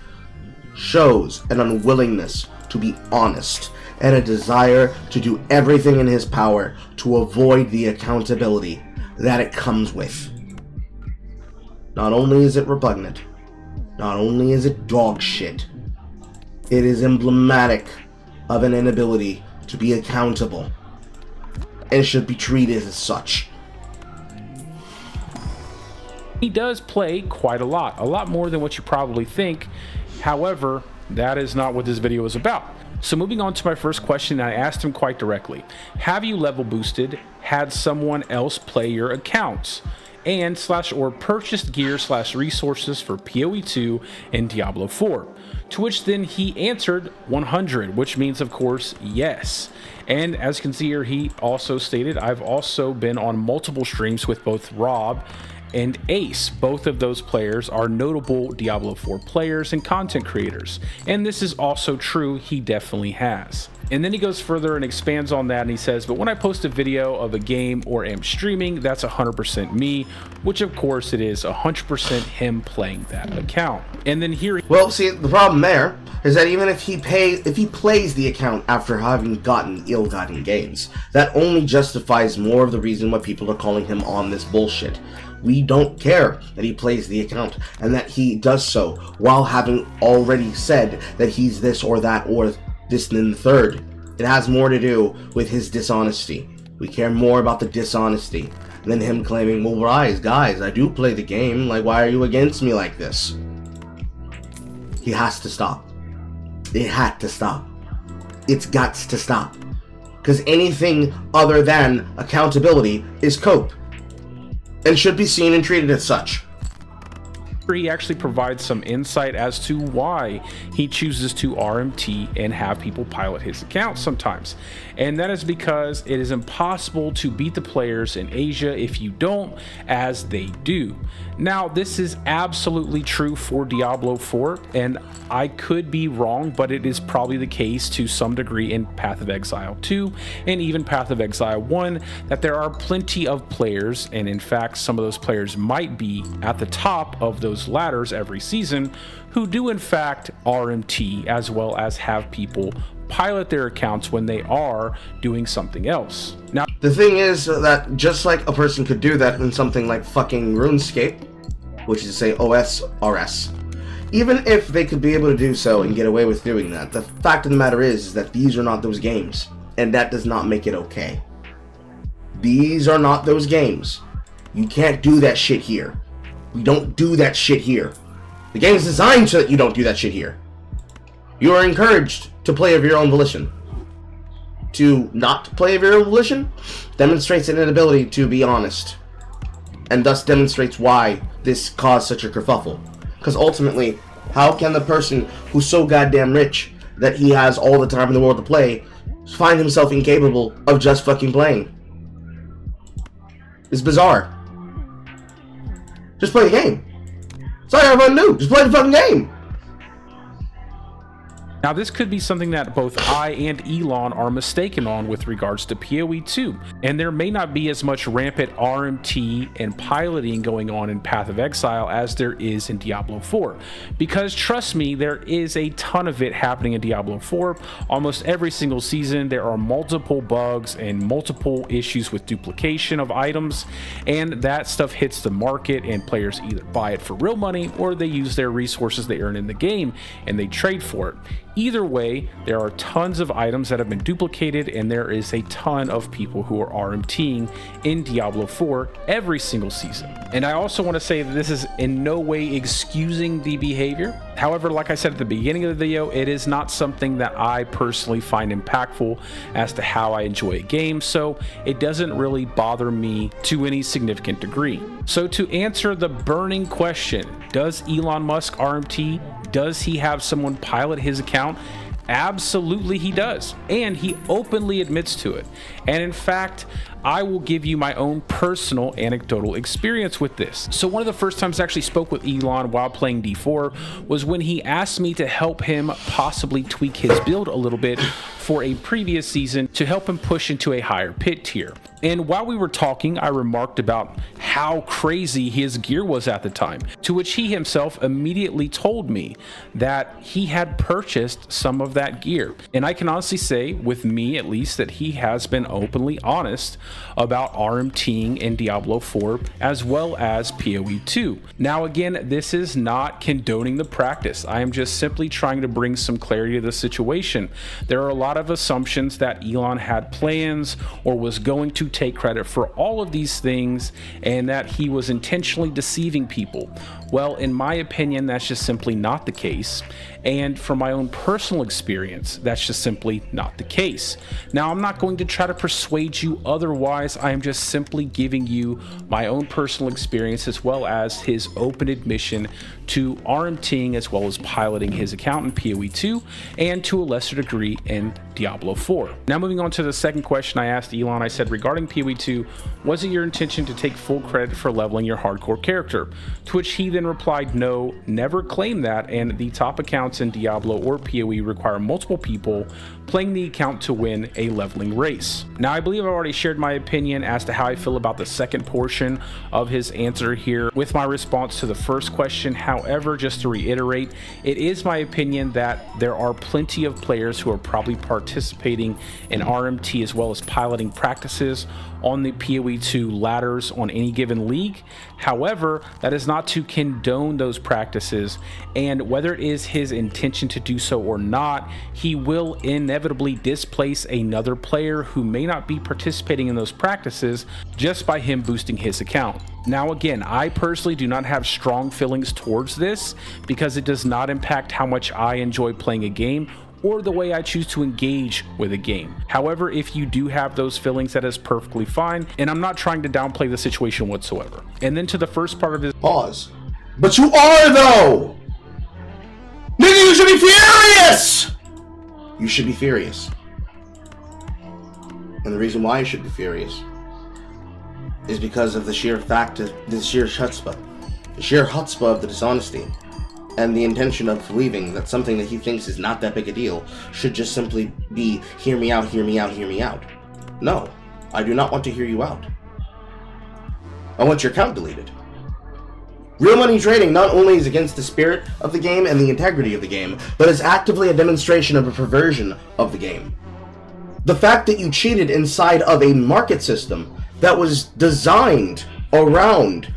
shows an unwillingness to be honest and a desire to do everything in his power to avoid the accountability that it comes with. Not only is it repugnant, not only is it dog shit, it is emblematic of an inability to be accountable and should be treated as such. he does play quite a lot more than what you probably think. However, that is not what this video is about. So moving on to my first question, I asked him quite directly, have you level boosted, had someone else play your accounts, and or purchased gear / resources for PoE 2 and Diablo 4? To which then he answered 100, which means of course yes. And as you can see here, he also stated, I've also been on multiple streams with both Rob and Ace. Both of those players are notable Diablo 4 players and content creators, and this is also true, he definitely has. And then he goes further and expands on that, and he says, but when I post a video of a game or am streaming, that's 100% me, which of course it is 100% him playing that account. And then here, Well, see, the problem there is that even if he plays the account after having gotten ill-gotten gains, that only justifies more of the reason why people are calling him on this bullshit. We don't care that he plays the account and that he does so while having already said that he's this or that or this and the third. It has more to do with his dishonesty. We care more about the dishonesty than him claiming, well, guys, I do play the game. Like, why are you against me like this? He has to stop. It had to stop. It's got to stop. Because anything other than accountability is cope. And should be seen and treated as such. he actually provides some insight as to why he chooses to RMT and have people pilot his account sometimes. And that is because it is impossible to beat the players in Asia if you don't, as they do. Now, this is absolutely true for Diablo 4, and I could be wrong, but it is probably the case to some degree in Path of Exile 2 and even Path of Exile 1, that there are plenty of players, and in fact some of those players might be at the top of those ladders every season, who do in fact RMT as well as have people pilot their accounts when they are doing something else. Now, the thing is that just like a person could do that in something like fucking RuneScape, which is to say OSRS, even if they could be able to do so and get away with doing that, the fact of the matter is that these are not those games, and that does not make it okay. These are not those games. You can't do that shit here. We don't do that shit here. The game is designed so that you don't do that shit here. You are encouraged to play of your own volition. To not play of your own volition demonstrates an inability to be honest, and thus demonstrates why this caused such a kerfuffle. Because ultimately, how can the person who's so goddamn rich that he has all the time in the world to play find himself incapable of just fucking playing? It's bizarre. Just play the game. That's all everyone do. Just play the fucking game. now, this could be something that both I and Elon are mistaken on with regards to PoE 2, and there may not be as much rampant RMT and piloting going on in Path of Exile as there is in Diablo 4, because trust me, there is a ton of it happening in Diablo 4. Almost every single season there are multiple bugs and multiple issues with duplication of items, and that stuff hits the market and players either buy it for real money or they use their resources they earn in the game and they trade for it. Either way, there are tons of items that have been duplicated, and there is a ton of people who are RMTing in Diablo 4 every single season. And I also want to say that this is in no way excusing the behavior. However, like I said at the beginning of the video, it is not something that I personally find impactful as to how I enjoy a game, so it doesn't really bother me to any significant degree. So to answer the burning question, does Elon Musk RMT? Does he have someone pilot his account? Absolutely he does, and he openly admits to it. And in fact, I will give you my own personal anecdotal experience with this. So one of the first times I actually spoke with Elon while playing D4 was when he asked me to help him possibly tweak his build a little bit for a previous season to help him push into a higher pit tier. And while we were talking, I remarked about how crazy his gear was at the time, to which he himself immediately told me that he had purchased some of that gear. And I can honestly say, with me at least, that he has been openly honest about RMTing in Diablo 4 as well as PoE 2. Now again, this is not condoning the practice. I am just simply trying to bring some clarity to the situation. There are a lot of assumptions that Elon had plans or was going to take credit for all of these things and that he was intentionally deceiving people. Well, in my opinion, that's just simply not the case. And from my own personal experience, that's just simply not the case. Now, I'm not going to try to persuade you otherwise. I am just simply giving you my own personal experience as well as his open admission to RMTing as well as piloting his account in PoE 2 and to a lesser degree in Diablo 4. Now, moving on to the second question I asked Elon, I said, regarding PoE 2, was it your intention to take full credit for leveling your hardcore character? To which he then replied, no, never claimed that, and the top accounts accounts in Diablo or PoE require multiple people playing the account to win a leveling race. Now, I believe I've already shared my opinion as to how I feel about the second portion of his answer here with my response to the first question. However, just to reiterate, it is my opinion that there are plenty of players who are probably participating in RMT as well as piloting practices on the PoE 2 ladders on any given league. However, that is not to condone those practices, and whether it is his intention to do so or not, he will inevitably displace another player who may not be participating in those practices just by him boosting his account. Now again, I personally do not have strong feelings towards this because it does not impact how much I enjoy playing a game or the way I choose to engage with a game. However, if you do have those feelings, that is perfectly fine, and I'm not trying to downplay the situation whatsoever. And then to the first part of his Pause. But you are, though! Nigga, you should be furious! You should be furious. And the reason why you should be furious is because of the sheer fact of the sheer chutzpah. The sheer chutzpah of the dishonesty. And the intention of believing that something that he thinks is not that big a deal should just simply be, hear me out, hear me out, hear me out. No, I do not want to hear you out. I want your account deleted. Real money trading not only is against the spirit of the game and the integrity of the game, but is actively a demonstration of a perversion of the game. The fact that you cheated inside of a market system that was designed around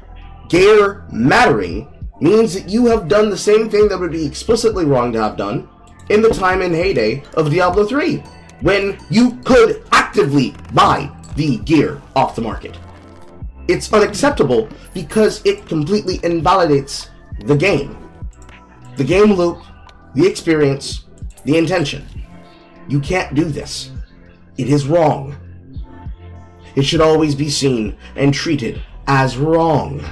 gear mattering means that you have done the same thing that would be explicitly wrong to have done in the time and heyday of Diablo 3, when you could actively buy the gear off the market. It's unacceptable because it completely invalidates the game loop, the experience, the intention. You can't do this. It is wrong. It should always be seen and treated as wrong.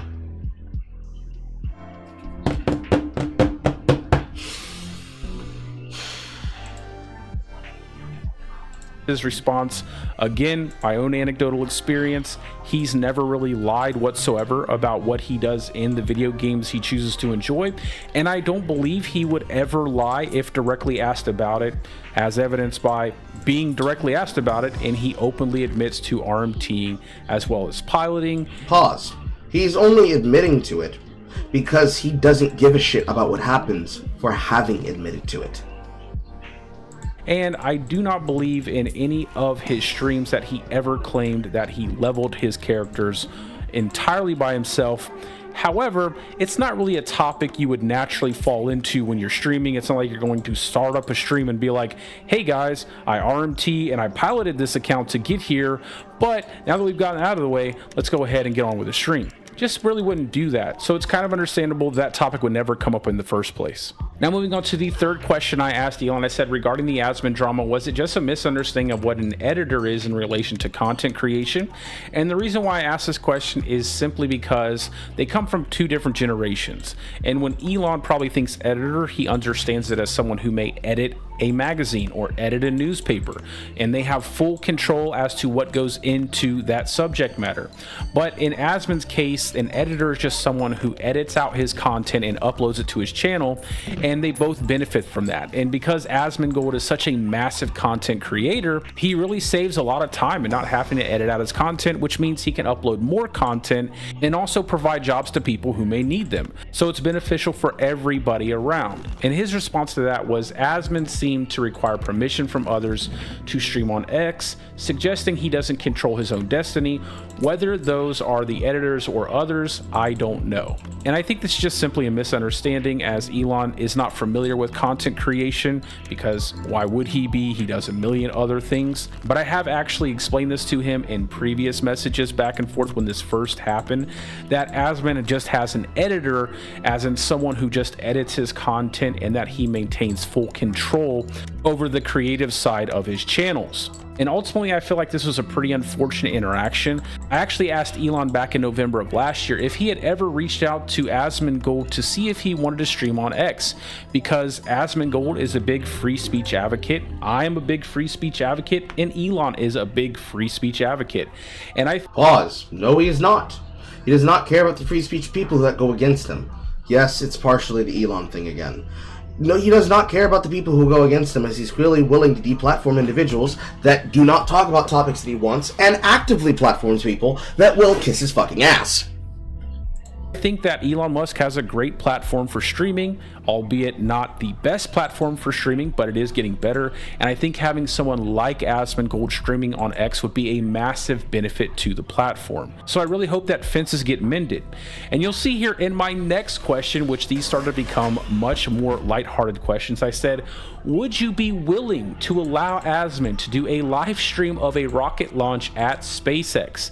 his response, again, my own anecdotal experience, he's never really lied whatsoever about what he does in the video games he chooses to enjoy, and I don't believe he would ever lie if directly asked about it, as evidenced by being directly asked about it, and he openly admits to RMTing as well as piloting. Pause. He's only admitting to it because he doesn't give a shit about what happens for having admitted to it. And I do not believe in any of his streams that he ever claimed that he leveled his characters entirely by himself. However, it's not really a topic you would naturally fall into when you're streaming. It's not like you're going to start up a stream and be like, hey guys, I RMT and I piloted this account to get here, but now that we've gotten out of the way, let's go ahead and get on with the stream. Just really wouldn't do that. So it's kind of understandable that topic would never come up in the first place. Now moving on to the third question I asked Elon, I said regarding the Asmon drama, was it just a misunderstanding of what an editor is in relation to content creation? And the reason why I asked this question is simply because they come from two different generations. And when Elon probably thinks editor, he understands it as someone who may edit a magazine or edit a newspaper, and they have full control as to what goes into that subject matter. But in Asmon's case, an editor is just someone who edits out his content and uploads it to his channel, and they both benefit from that. And because Asmongold is such a massive content creator, he really saves a lot of time in not having to edit out his content, which means he can upload more content and also provide jobs to people who may need them. So it's beneficial for everybody around. And his response to that was Asmon seemed to require permission from others to stream on X, suggesting he doesn't control his own destiny. Whether those are the editors or others, I don't know. And I think this is just simply a misunderstanding, as Elon is not familiar with content creation, because why would he be? He does a million other things. But I have actually explained this to him in previous messages back and forth when this first happened, that Asmon just has an editor, as in someone who just edits his content, and that he maintains full control over the creative side of his channels. And ultimately, I feel like this was a pretty unfortunate interaction. I actually asked Elon back in November of last year if he had ever reached out to Asmongold to see if he wanted to stream on X, because Asmongold is a big free speech advocate. I am a big free speech advocate, and Elon is a big free speech advocate. And I Pause. No, he is not. He does not care about the free speech people that go against him. Yes, it's partially the Elon thing again. No, he does not care about the people who go against him, as he's clearly willing to deplatform individuals that do not talk about topics that he wants, and actively platforms people that will kiss his fucking ass. I think that Elon Musk has a great platform for streaming, albeit not the best platform for streaming, but it is getting better. And I think having someone like Asmongold streaming on X would be a massive benefit to the platform. So I really hope that fences get mended. And you'll see here in my next question, which these started to become much more lighthearted questions, I said, would you be willing to allow Asmon to do a live stream of a rocket launch at SpaceX?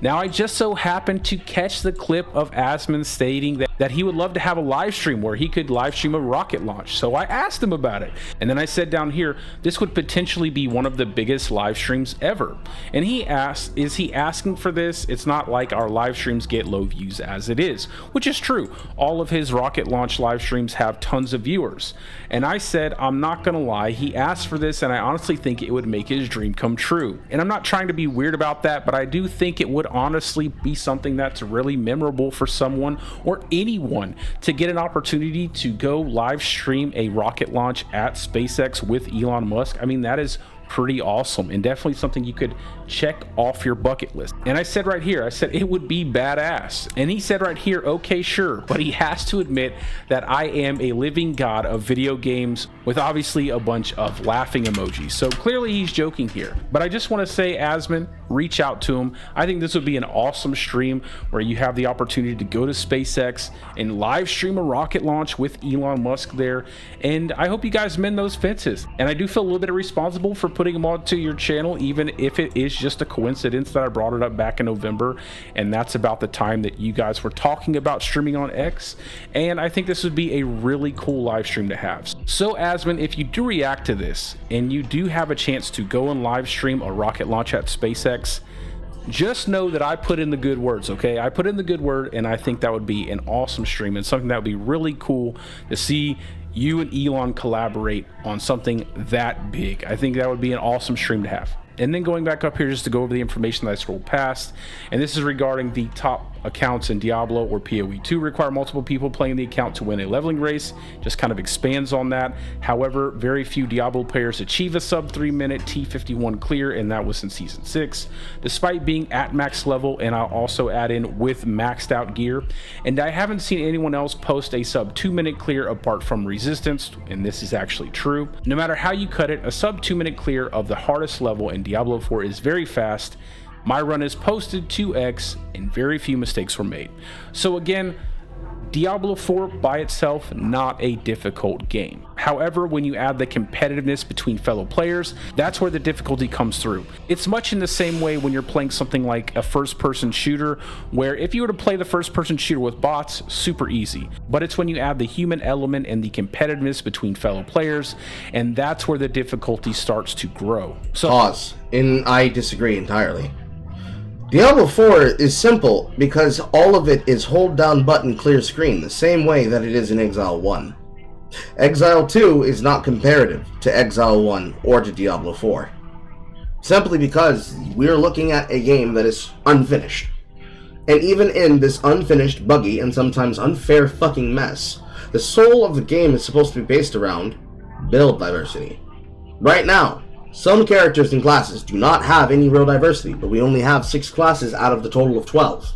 Now, I just so happened to catch the clip of Asmon stating that he would love to have a live stream where he could live stream a rocket launch. So I asked him about it. And then I said down here, this would potentially be one of the biggest live streams ever. And he asked, is he asking for this? It's not like our live streams get low views as it is, which is true. All of his rocket launch live streams have tons of viewers. And I said, I'm not gonna lie, he asked for this and I honestly think it would make his dream come true. And I'm not trying to be weird about that, but I do think it would honestly be something that's really memorable for someone or anyone to get an opportunity to go live stream a rocket launch at SpaceX with Elon Musk. I mean, that is pretty awesome and definitely something you could check off your bucket list. And I said right here, I said it would be badass. And he said right here, okay, sure, but he has to admit that I am a living god of video games, with obviously a bunch of laughing emojis. So clearly he's joking here. But I just want to say, Asmon, reach out to him. I think this would be an awesome stream where you have the opportunity to go to SpaceX and live stream a rocket launch with Elon Musk there. And I hope you guys mend those fences. And I do feel a little bit responsible for putting them onto your channel, even if it is just a coincidence that I brought it up back in November, and that's about the time that you guys were talking about streaming on X. And I think this would be a really cool live stream to have. So Asmon, if you do react to this and you do have a chance to go and live stream a rocket launch at SpaceX, just know that I put in the good words, okay? I put in the good word, and I think that would be an awesome stream and something that would be really cool to see you and Elon collaborate on something that big. I think that would be an awesome stream to have. And then going back up here just to go over the information that I scrolled past, and this is regarding the top accounts in Diablo or PoE 2 require multiple people playing the account to win a leveling race. Just kind of expands on that. However, very few Diablo players achieve a sub 3-minute T51 clear, and that was in season 6, despite being at max level. And I'll also add in with maxed out gear. And I haven't seen anyone else post a sub 2-minute clear apart from Resistance, and this is actually true. No matter how you cut it, a sub 2-minute clear of the hardest level in Diablo 4 is very fast. My run is posted to X and very few mistakes were made. So again, Diablo 4 by itself, not a difficult game. However, when you add the competitiveness between fellow players, that's where the difficulty comes through. It's much in the same way when you're playing something like a first-person shooter, where if you were to play the first-person shooter with bots, super easy. But it's when you add the human element and the competitiveness between fellow players, and that's where the difficulty starts to grow. So Pause. And I disagree entirely. Diablo 4 is simple because all of it is hold down button clear screen, the same way that it is in Exile 1. Exile 2 is not comparative to Exile 1 or to Diablo 4. Simply because we're looking at a game that is unfinished. And even in this unfinished, buggy, and sometimes unfair fucking mess, the soul of the game is supposed to be based around build diversity. Right now, some characters and classes do not have any real diversity, but we only have 6 classes out of the total of 12.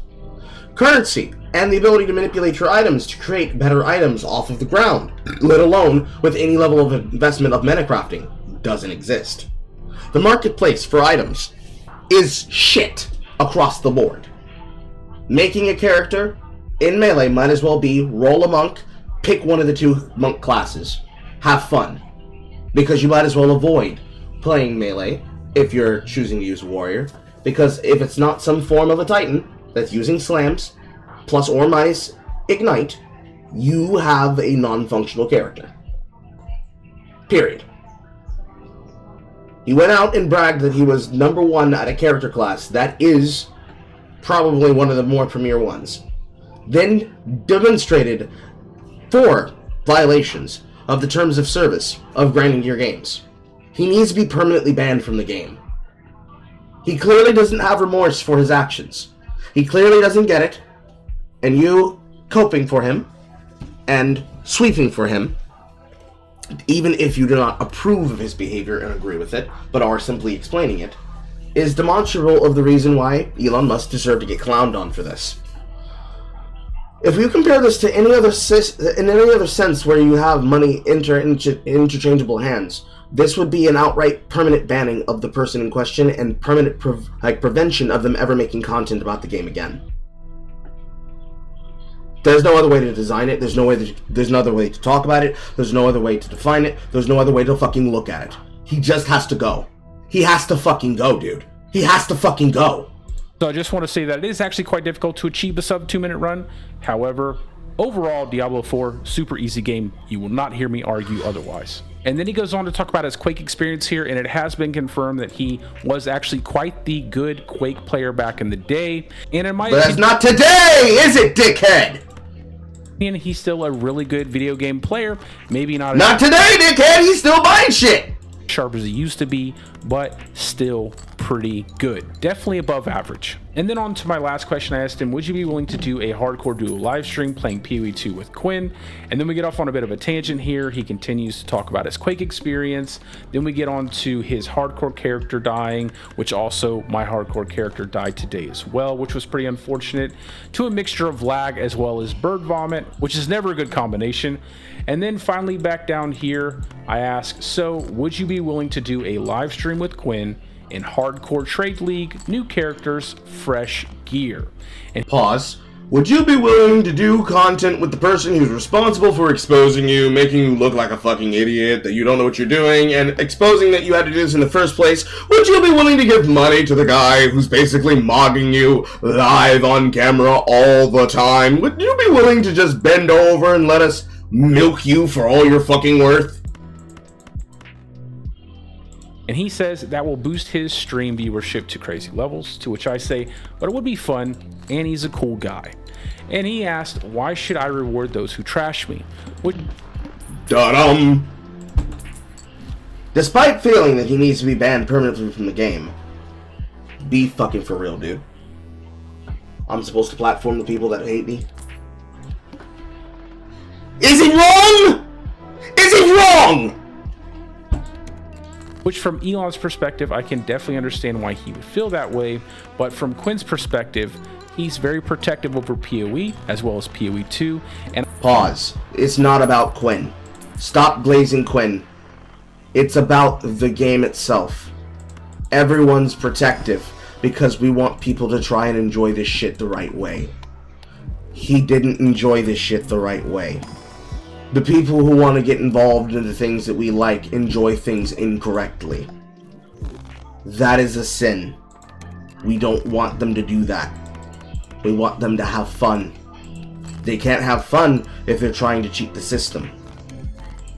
Currency, and the ability to manipulate your items to create better items off of the ground, let alone with any level of investment of meta crafting, doesn't exist. The marketplace for items is shit across the board. Making a character in Melee might as well be roll a monk, pick one of the 2 monk classes, have fun, because you might as well avoid playing Melee if you're choosing to use a warrior, because if it's not some form of a titan that's using slams plus or minus ignite, you have a non-functional character. Period. He went out and bragged that he was #1 at a character class that is probably one of the more premier ones, then demonstrated 4 violations of the terms of service of grinding your games. He needs to be permanently banned from the game. He clearly doesn't have remorse for his actions. He clearly doesn't get it, and you coping for him and sweeping for him even if you do not approve of his behavior and agree with it, but are simply explaining it, is demonstrable of the reason why Elon Musk deserved to get clowned on for this. If you compare this to any other in any other sense where you have money interchangeable hands, this would be an outright permanent banning of the person in question and permanent prevention of them ever making content about the game again. There's no other way to design it. There's no other way to talk about it. There's no other way to define it. There's no other way to fucking look at it. He just has to go. He has to fucking go, dude. He has to fucking go. So I just want to say that it is actually quite difficult to achieve a sub 2-minute run. However, overall, Diablo 4, super easy game. You will not hear me argue otherwise. And then he goes on to talk about his Quake experience here, and it has been confirmed that he was actually quite the good Quake player back in the day. And in my But that's not today, is it, dickhead? opinion, he's still a really good video game player. Maybe not today, dickhead. He's still buying shit. Sharp as he used to be, but still pretty good. Definitely above average. And then on to my last question, I asked him, would you be willing to do a hardcore duo live stream playing PoE 2 with Quinn? And then we get off on a bit of a tangent here. He continues to talk about his Quake experience. Then we get on to his hardcore character dying, which also my hardcore character died today as well, which was pretty unfortunate, to a mixture of lag as well as bird vomit, which is never a good combination. And then finally back down here, I ask, so would you be willing to do a live stream with Quinn in hardcore trade league, new characters, fresh gear? And pause. Would you be willing to do content with the person who's responsible for exposing you, making you look like a fucking idiot, that you don't know what you're doing, and exposing that you had to do this in the first place? Would you be willing to give money to the guy who's basically mogging you live on camera all the time? Would you be willing to just bend over and let us milk you for all you're fucking worth? And he says that will boost his stream viewership to crazy levels, to which I say, but it would be fun, and he's a cool guy. And he asked, why should I reward those who trash me? Da-dum! Despite feeling that he needs to be banned permanently from the game, be fucking for real, dude. I'm supposed to platform the people that hate me? Is he wrong? Is he wrong? Which from Elon's perspective, I can definitely understand why he would feel that way, but from Quinn's perspective, he's very protective over PoE as well as PoE 2. And pause. It's not about Quinn. Stop glazing Quinn. It's about the game itself. Everyone's protective because we want people to try and enjoy this shit the right way. He didn't enjoy this shit the right way. The people who want to get involved in the things that we like enjoy things incorrectly. That is a sin. We don't want them to do that. We want them to have fun. They can't have fun if they're trying to cheat the system.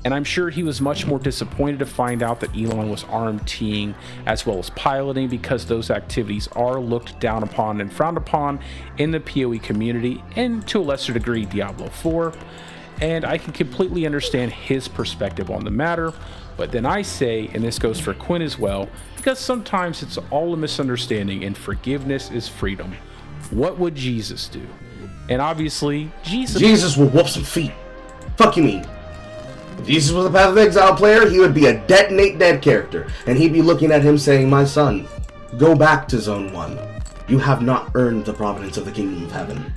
And I'm sure he was much more disappointed to find out that Elon was RMTing as well as piloting, because those activities are looked down upon and frowned upon in the PoE community, and to a lesser degree Diablo 4. And I can completely understand his perspective on the matter, but then I say, and this goes for Quinn as well, because sometimes it's all a misunderstanding and forgiveness is freedom. What would Jesus do? And obviously, Jesus will whoop some feet. Fuck you mean? If Jesus was a Path of Exile player, he would be a detonate dead character, and he'd be looking at him saying, my son, go back to Zone 1. You have not earned the providence of the Kingdom of Heaven.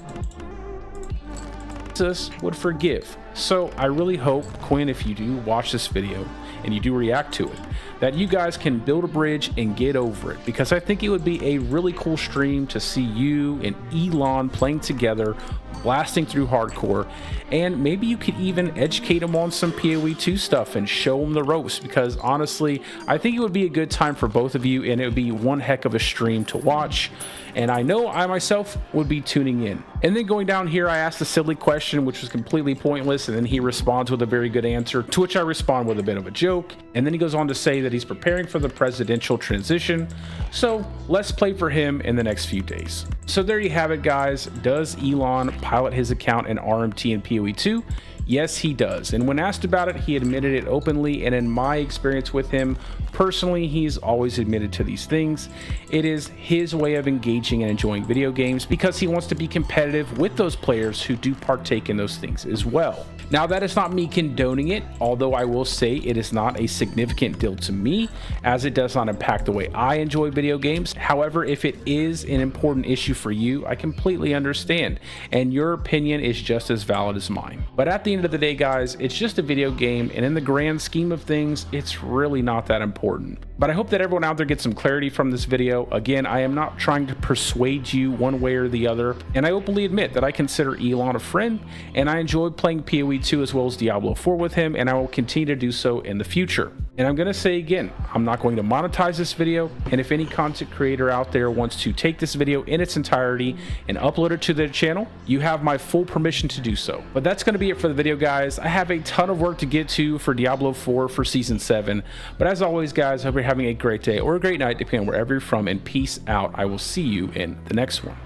Jesus would forgive. So I really hope, Quinn, if you do watch this video and you do react to it, that you guys can build a bridge and get over it, because I think it would be a really cool stream to see you and Elon playing together, blasting through hardcore, and maybe you could even educate him on some PoE 2 stuff and show him the ropes, because honestly, I think it would be a good time for both of you, and it would be one heck of a stream to watch. And I know I myself would be tuning in. And then going down here, I asked a silly question, which was completely pointless, and then he responds with a very good answer, to which I respond with a bit of a joke. And then he goes on to say that he's preparing for the presidential transition, so let's play for him in the next few days. So there you have it, guys. Does Elon pilot his account in RMT and PoE 2? Yes, he does. And when asked about it, he admitted it openly. And in my experience with him, personally, he's always admitted to these things. It is his way of engaging and enjoying video games because he wants to be competitive with those players who do partake in those things as well. Now, that is not me condoning it, although I will say it is not a significant deal to me, as it does not impact the way I enjoy video games. However, if it is an important issue for you, I completely understand, and your opinion is just as valid as mine. But at the end of the day, guys, it's just a video game, and in the grand scheme of things, it's really not that important. But I hope that everyone out there gets some clarity from this video. Again, I am not trying to persuade you one way or the other, and I openly admit that I consider Elon a friend, and I enjoy playing PoE 2 as well as Diablo 4 with him, and I will continue to do so in the future. And I'm going to say again, I'm not going to monetize this video, and if any content creator out there wants to take this video in its entirety and upload it to their channel, you have my full permission to do so. But that's going to be it for the video, guys. I have a ton of work to get to for Diablo 4 for Season 7, but as always, guys, I hope you're having a great day or a great night, depending on wherever you're from, and peace out. I will see you in the next one.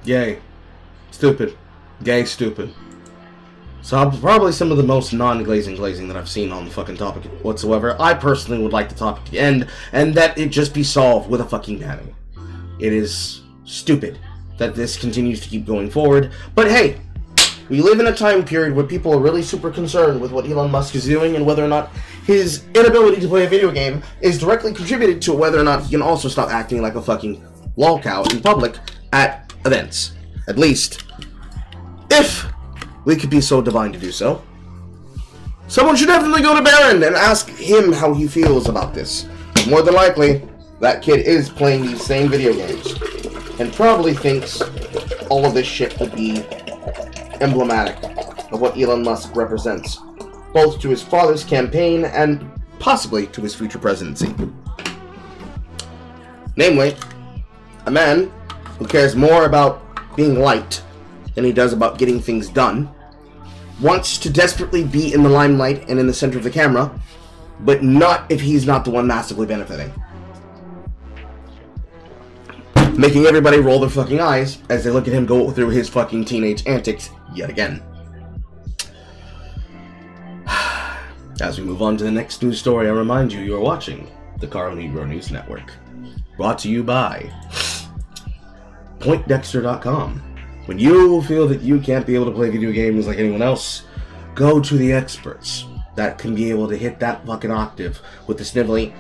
Yay. Stupid. Gay stupid. So probably some of the most non-glazing that I've seen on the fucking topic whatsoever. I personally would like the topic to end, and that it just be solved with a fucking banning. It is stupid that this continues to keep going forward, but hey, we live in a time period where people are really super concerned with what Elon Musk is doing and whether or not his inability to play a video game is directly contributed to whether or not he can also stop acting like a fucking lolcow in public at events. At least, if we could be so divine to do so, someone should definitely go to Baron and ask him how he feels about this. More than likely, that kid is playing these same video games and probably thinks all of this shit will be emblematic of what Elon Musk represents, both to his father's campaign and possibly to his future presidency. Namely, a man who cares more about being liked than he does about getting things done, wants to desperately be in the limelight and in the center of the camera, but not if he's not the one massively benefiting. Making everybody roll their fucking eyes as they look at him go through his fucking teenage antics yet again. As we move on to the next news story, I remind you are watching the Carl Negro News Network. Brought to you by PointDexter.com. When you feel that you can't be able to play video games like anyone else, go to the experts that can be able to hit that fucking octave with the sniveling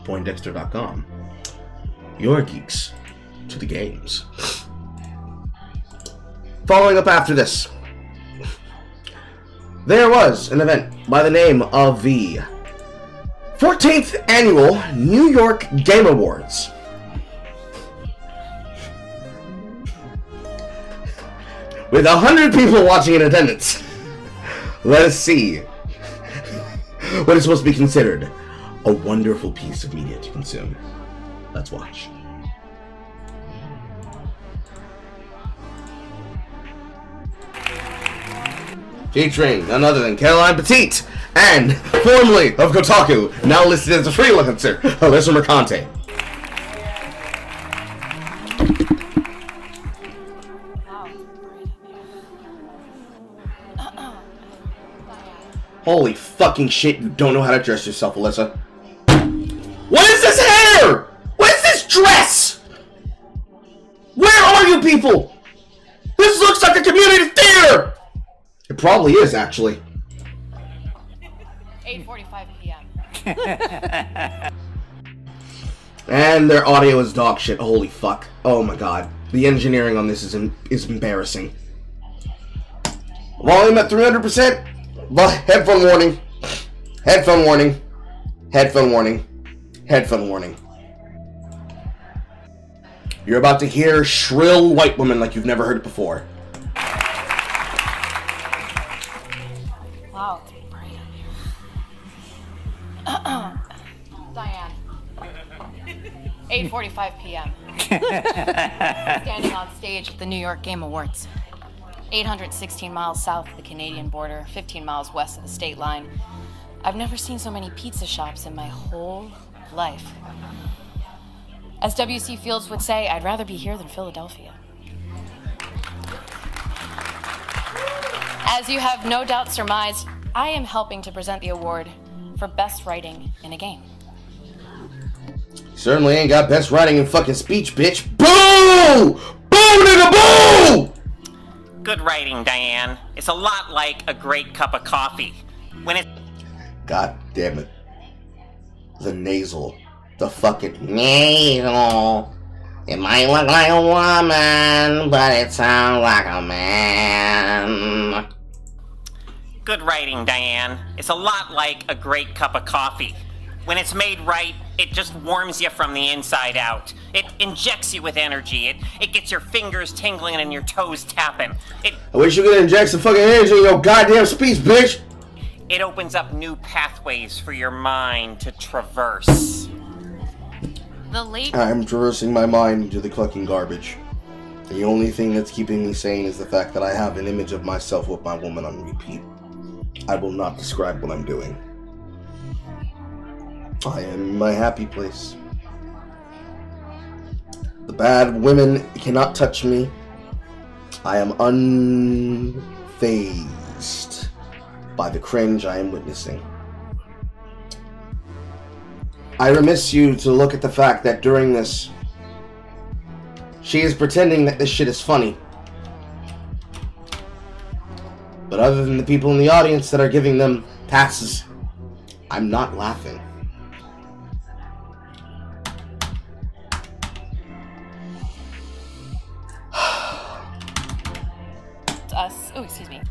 PointDexter.com. Your geeks to the games. Following up after this, there was an event by the name of the 14th Annual New York Game Awards. With 100 people watching in attendance, let us see what is supposed to be considered a wonderful piece of media to consume. Let's watch. Featuring none other than Caroline Petite, and formerly of Kotaku, now listed as a freelancer, Alyssa Mercante. Holy fucking shit, you don't know how to dress yourself, Alyssa. What is this hair? What is this dress? Where are you people? This looks like a community theater! It probably is, actually. 8:45 p.m. And their audio is dog shit. Holy fuck. Oh my god. The engineering on this is embarrassing. Volume at 300%. Headphone warning. Headphone warning. Headphone warning. Headphone warning. You're about to hear shrill white woman like you've never heard it before. Wow, it's bright up here. Diane. 8:45 p.m. Standing on stage at the New York Game Awards. 816 miles south of the Canadian border, 15 miles west of the state line. I've never seen so many pizza shops in my whole life. As W.C. Fields would say, I'd rather be here than Philadelphia. As you have no doubt surmised, I am helping to present the award for best writing in a game. Certainly ain't got best writing in fucking speech, bitch. Boo! Boo, nigga, boo! Good writing, Diane. It's a lot like a great cup of coffee. When it... God damn it. The nasal. The fucking nasal. It might look like a woman, but it sounds like a man. Good writing, Diane. It's a lot like a great cup of coffee. When it's made right, it just warms you from the inside out. It injects you with energy. It gets your fingers tingling and your toes tapping. I wish you could inject some fucking energy in your goddamn speech, bitch! It opens up new pathways for your mind to traverse. I'm traversing my mind into the fucking garbage. The only thing that's keeping me sane is the fact that I have an image of myself with my woman on repeat. I will not describe what I'm doing. I am in my happy place. The bad women cannot touch me. I am unfazed by the cringe I am witnessing. I remiss you to look at the fact that during this, she is pretending that this shit is funny. But other than the people in the audience that are giving them passes, I'm not laughing.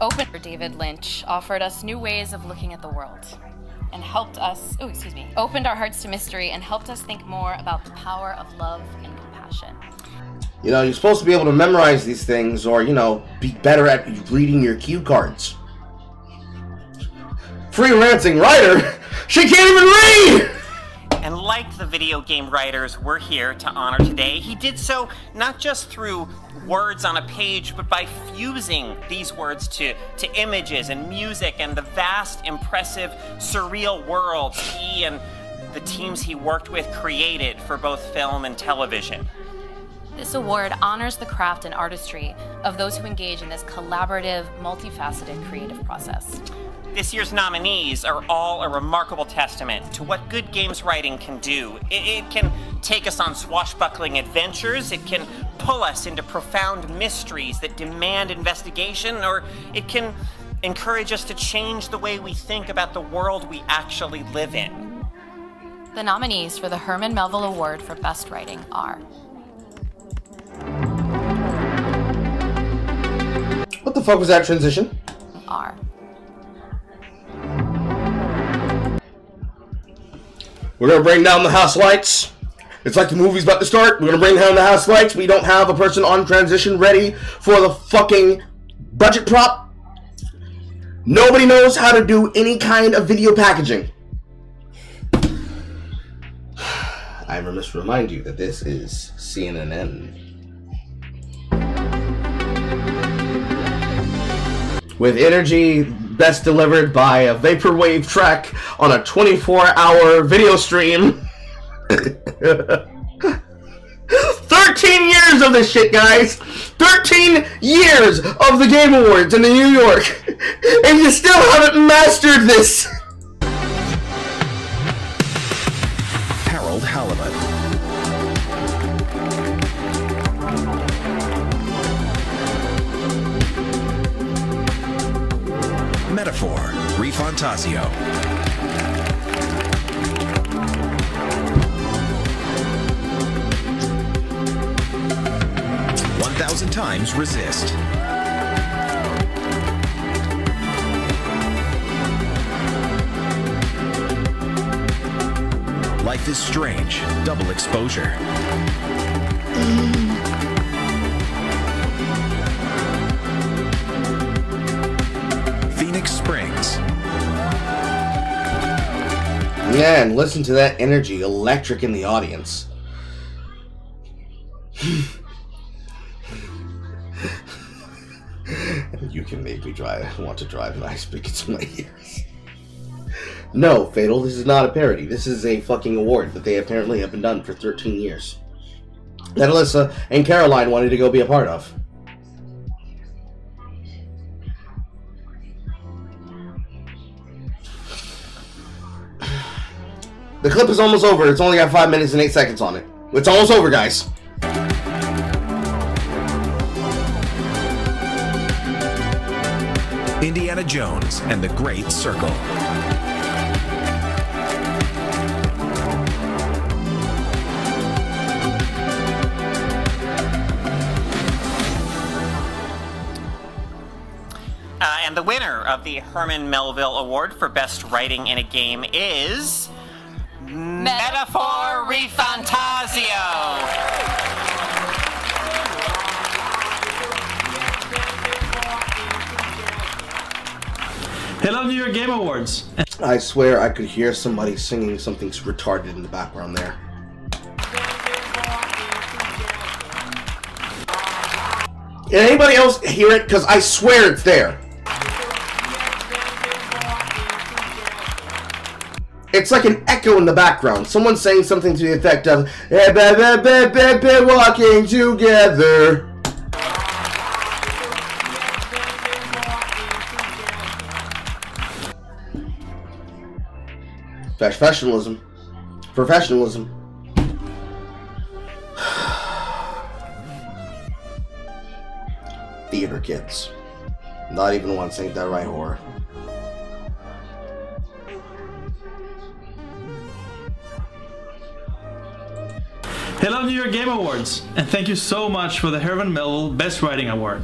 Open for David Lynch offered us new ways of looking at the world and helped us, opened our hearts to mystery and helped us think more about the power of love and compassion. You know, you're supposed to be able to memorize these things or, you know, be better at reading your cue cards. Freelancing writer? She can't even read! And like the video game writers we're here to honor today, he did so not just through words on a page, but by fusing these words to images and music and the vast, impressive, surreal worlds he and the teams he worked with created for both film and television. This award honors the craft and artistry of those who engage in this collaborative, multifaceted creative process. This year's nominees are all a remarkable testament to what good games writing can do. It can take us on swashbuckling adventures, it can pull us into profound mysteries that demand investigation, or it can encourage us to change the way we think about the world we actually live in. The nominees for the Herman Melville Award for Best Writing are... What the fuck was that transition? Are... We're gonna bring down the house lights. It's like the movie's about to start. We're gonna bring down the house lights. We don't have a person on transition ready for the fucking budget prop. Nobody knows how to do any kind of video packaging. I must remind you that this is CNN. With energy best delivered by a vaporwave track on a 24-hour video stream. 13 years of this shit, guys! 13 years of the Game Awards in New York! And you still haven't mastered this! Harold Halibut. Metaphor, Refantasio. Times resist. Life is strange. Double exposure. Phoenix Springs. Man, listen to that energy, electric in the audience. You can make me want to drive an ice pick into my ears. No, Fatal, this is not a parody. This is a fucking award that they apparently have been done for 13 years. That Alyssa and Caroline wanted to go be a part of. The clip is almost over. It's only got 5 minutes and 8 seconds on it. It's almost over, guys. Indiana Jones and the Great Circle. And the winner of the Herman Melville Award for Best Writing in a Game is... Metaphor Refantasio! Hello, New York Game Awards. I swear I could hear somebody singing something retarded in the background there. Can anybody else hear it? Because I swear it's there. It's like an echo in the background. Someone's saying something to the effect of walking together. Professionalism. Professionalism. Theater kids. Not even once, ain't that right, horror? Hello, New York Game Awards, and thank you so much for the Herman Melville Best Writing Award.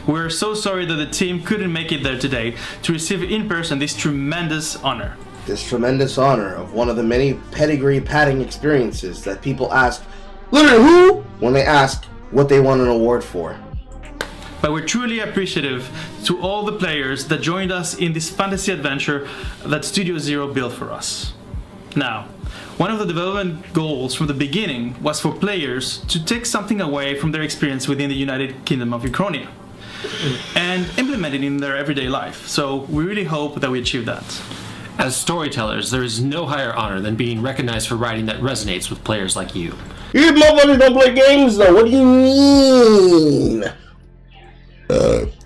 We're so sorry that the team couldn't make it there today to receive in person this tremendous honor. This tremendous honor of one of the many pedigree padding experiences that people ask, literally who? When they ask what they want an award for. But we're truly appreciative to all the players that joined us in this fantasy adventure that Studio Zero built for us. Now, one of the development goals from the beginning was for players to take something away from their experience within the United Kingdom of Uchronia and implement it in their everyday life. So we really hope that we achieve that. As storytellers, there is no higher honor than being recognized for writing that resonates with players like you. You motherfuckers don't play games though, what do you mean?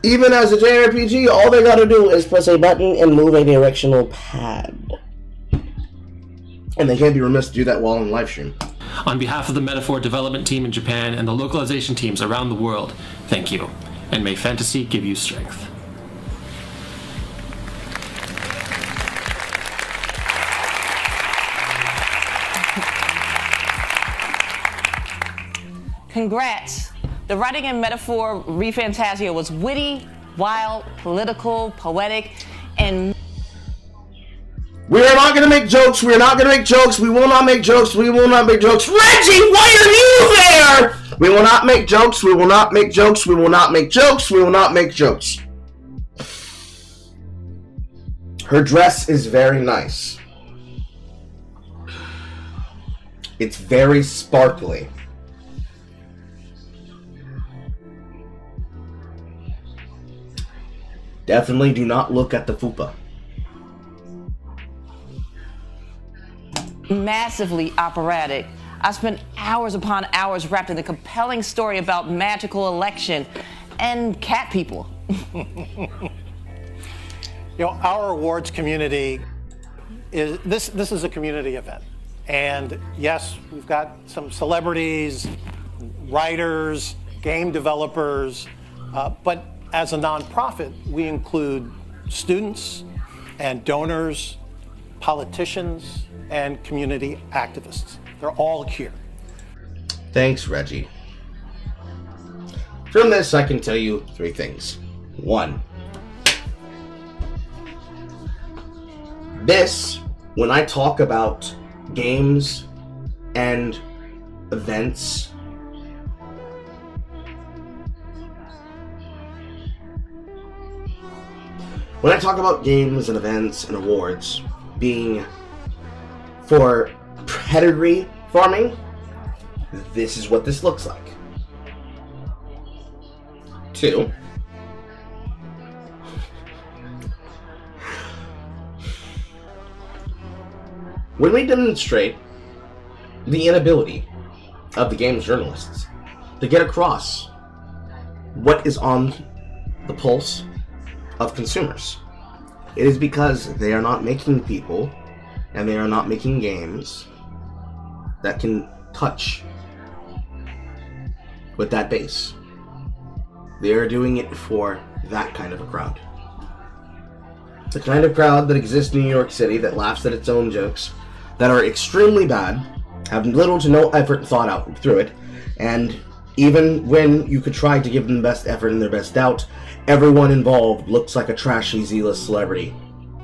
Even as a JRPG, all they gotta do is press a button and move a directional pad. And they can't be remiss to do that while on live stream. On behalf of the Metaphor development team in Japan and the localization teams around the world, thank you. And may fantasy give you strength. Congrats! The writing in Metaphor Refantasio was witty, wild, political, poetic, and... We are not going to make jokes. We are not going to make jokes. We will not make jokes. We will not make jokes. Reggie, why are you there? We will not make jokes. We will not make jokes. We will not make jokes. We will not make jokes. Her dress is very nice. It's very sparkly. Definitely do not look at the fupa. massively operatic. I spent hours upon hours wrapped in a compelling story about magical election and cat people. You know, our awards community is this is a community event. And yes, we've got some celebrities, writers, game developers, but as a nonprofit, we include students and donors, politicians, and community activists. They're all here. Thanks, Reggie. From this, I can tell you 3 things. 1, this, when I talk about games and events, when I talk about games and events and awards being for pedigree farming, this is what this looks like. 2, when we demonstrate the inability of the games journalists to get across what is on the pulse of consumers, it is because they are not making people and they are not making games that can touch with that base. They are doing it for that kind of a crowd. The kind of crowd that exists in New York City that laughs at its own jokes, that are extremely bad, have little to no effort thought out through it, and even when you could try to give them the best effort and their best doubt, everyone involved looks like a trashy Z-list celebrity,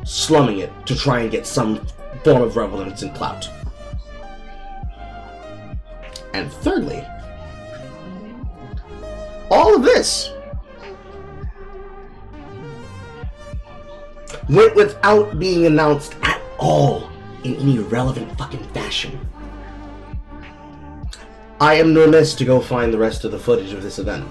slumming it to try and get some form of relevance and clout. And thirdly, all of this went without being announced at all in any relevant fucking fashion. I am remiss to go find the rest of the footage of this event.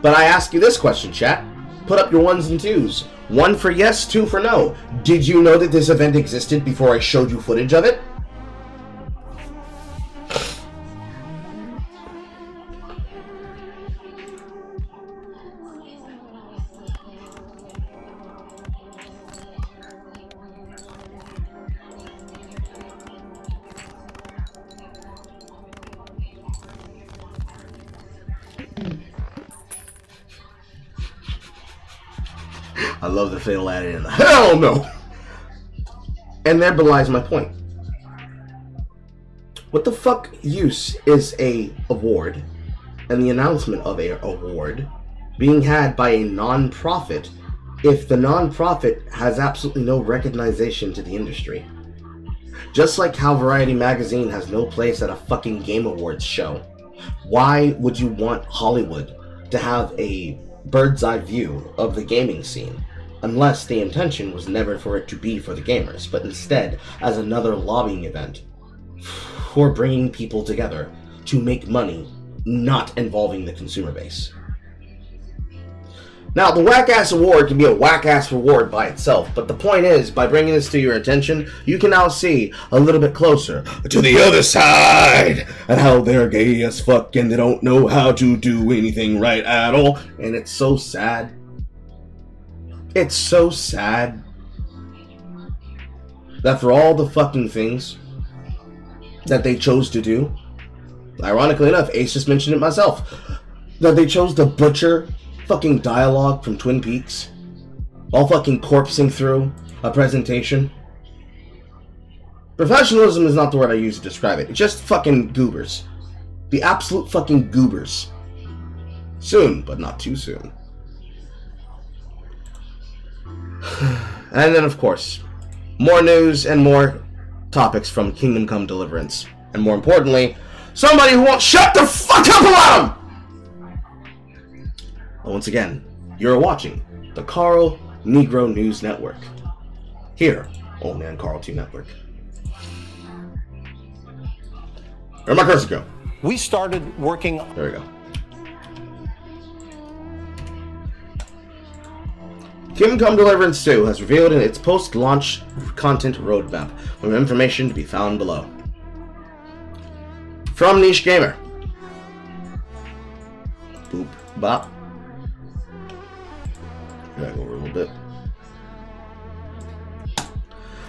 But I ask you this question, chat. Put up your ones and twos. 1 for yes, 2 for no. Did you know that this event existed before I showed you footage of it? I love the fatal added in. Hell no! And there belies my point. What the fuck use is a award and the announcement of a award being had by a non-profit if the non-profit has absolutely no recognition to the industry? Just like how Variety Magazine has no place at a fucking Game Awards show. Why would you want Hollywood to have a bird's eye view of the gaming scene? Unless the intention was never for it to be for the gamers, but instead as another lobbying event for bringing people together to make money, not involving the consumer base. Now, the whack-ass award can be a whack-ass reward by itself, but the point is, by bringing this to your attention, you can now see a little bit closer to the other side, and how they're gay as fuck and they don't know how to do anything right at all, and it's so sad. It's so sad that for all the fucking things that they chose to do, ironically enough, Ace just mentioned it myself, that they chose to butcher fucking dialogue from Twin Peaks while fucking corpsing through a presentation. Professionalism is not the word I use to describe it. It's just fucking goobers. The absolute fucking goobers. Soon, but not too soon. And then, of course, more news and more topics from Kingdom Come Deliverance. And more importantly, somebody who won't shut the fuck up about him! Once again, you're watching the Carl Negro News Network. Here, only on Carl 2 Network. Where'd my cursor go? We started working... There we go. Kingdom Come Deliverance 2 has revealed in its post-launch content roadmap, with information to be found below. From Niche Gamer. Boop, bop. Drag over a little bit.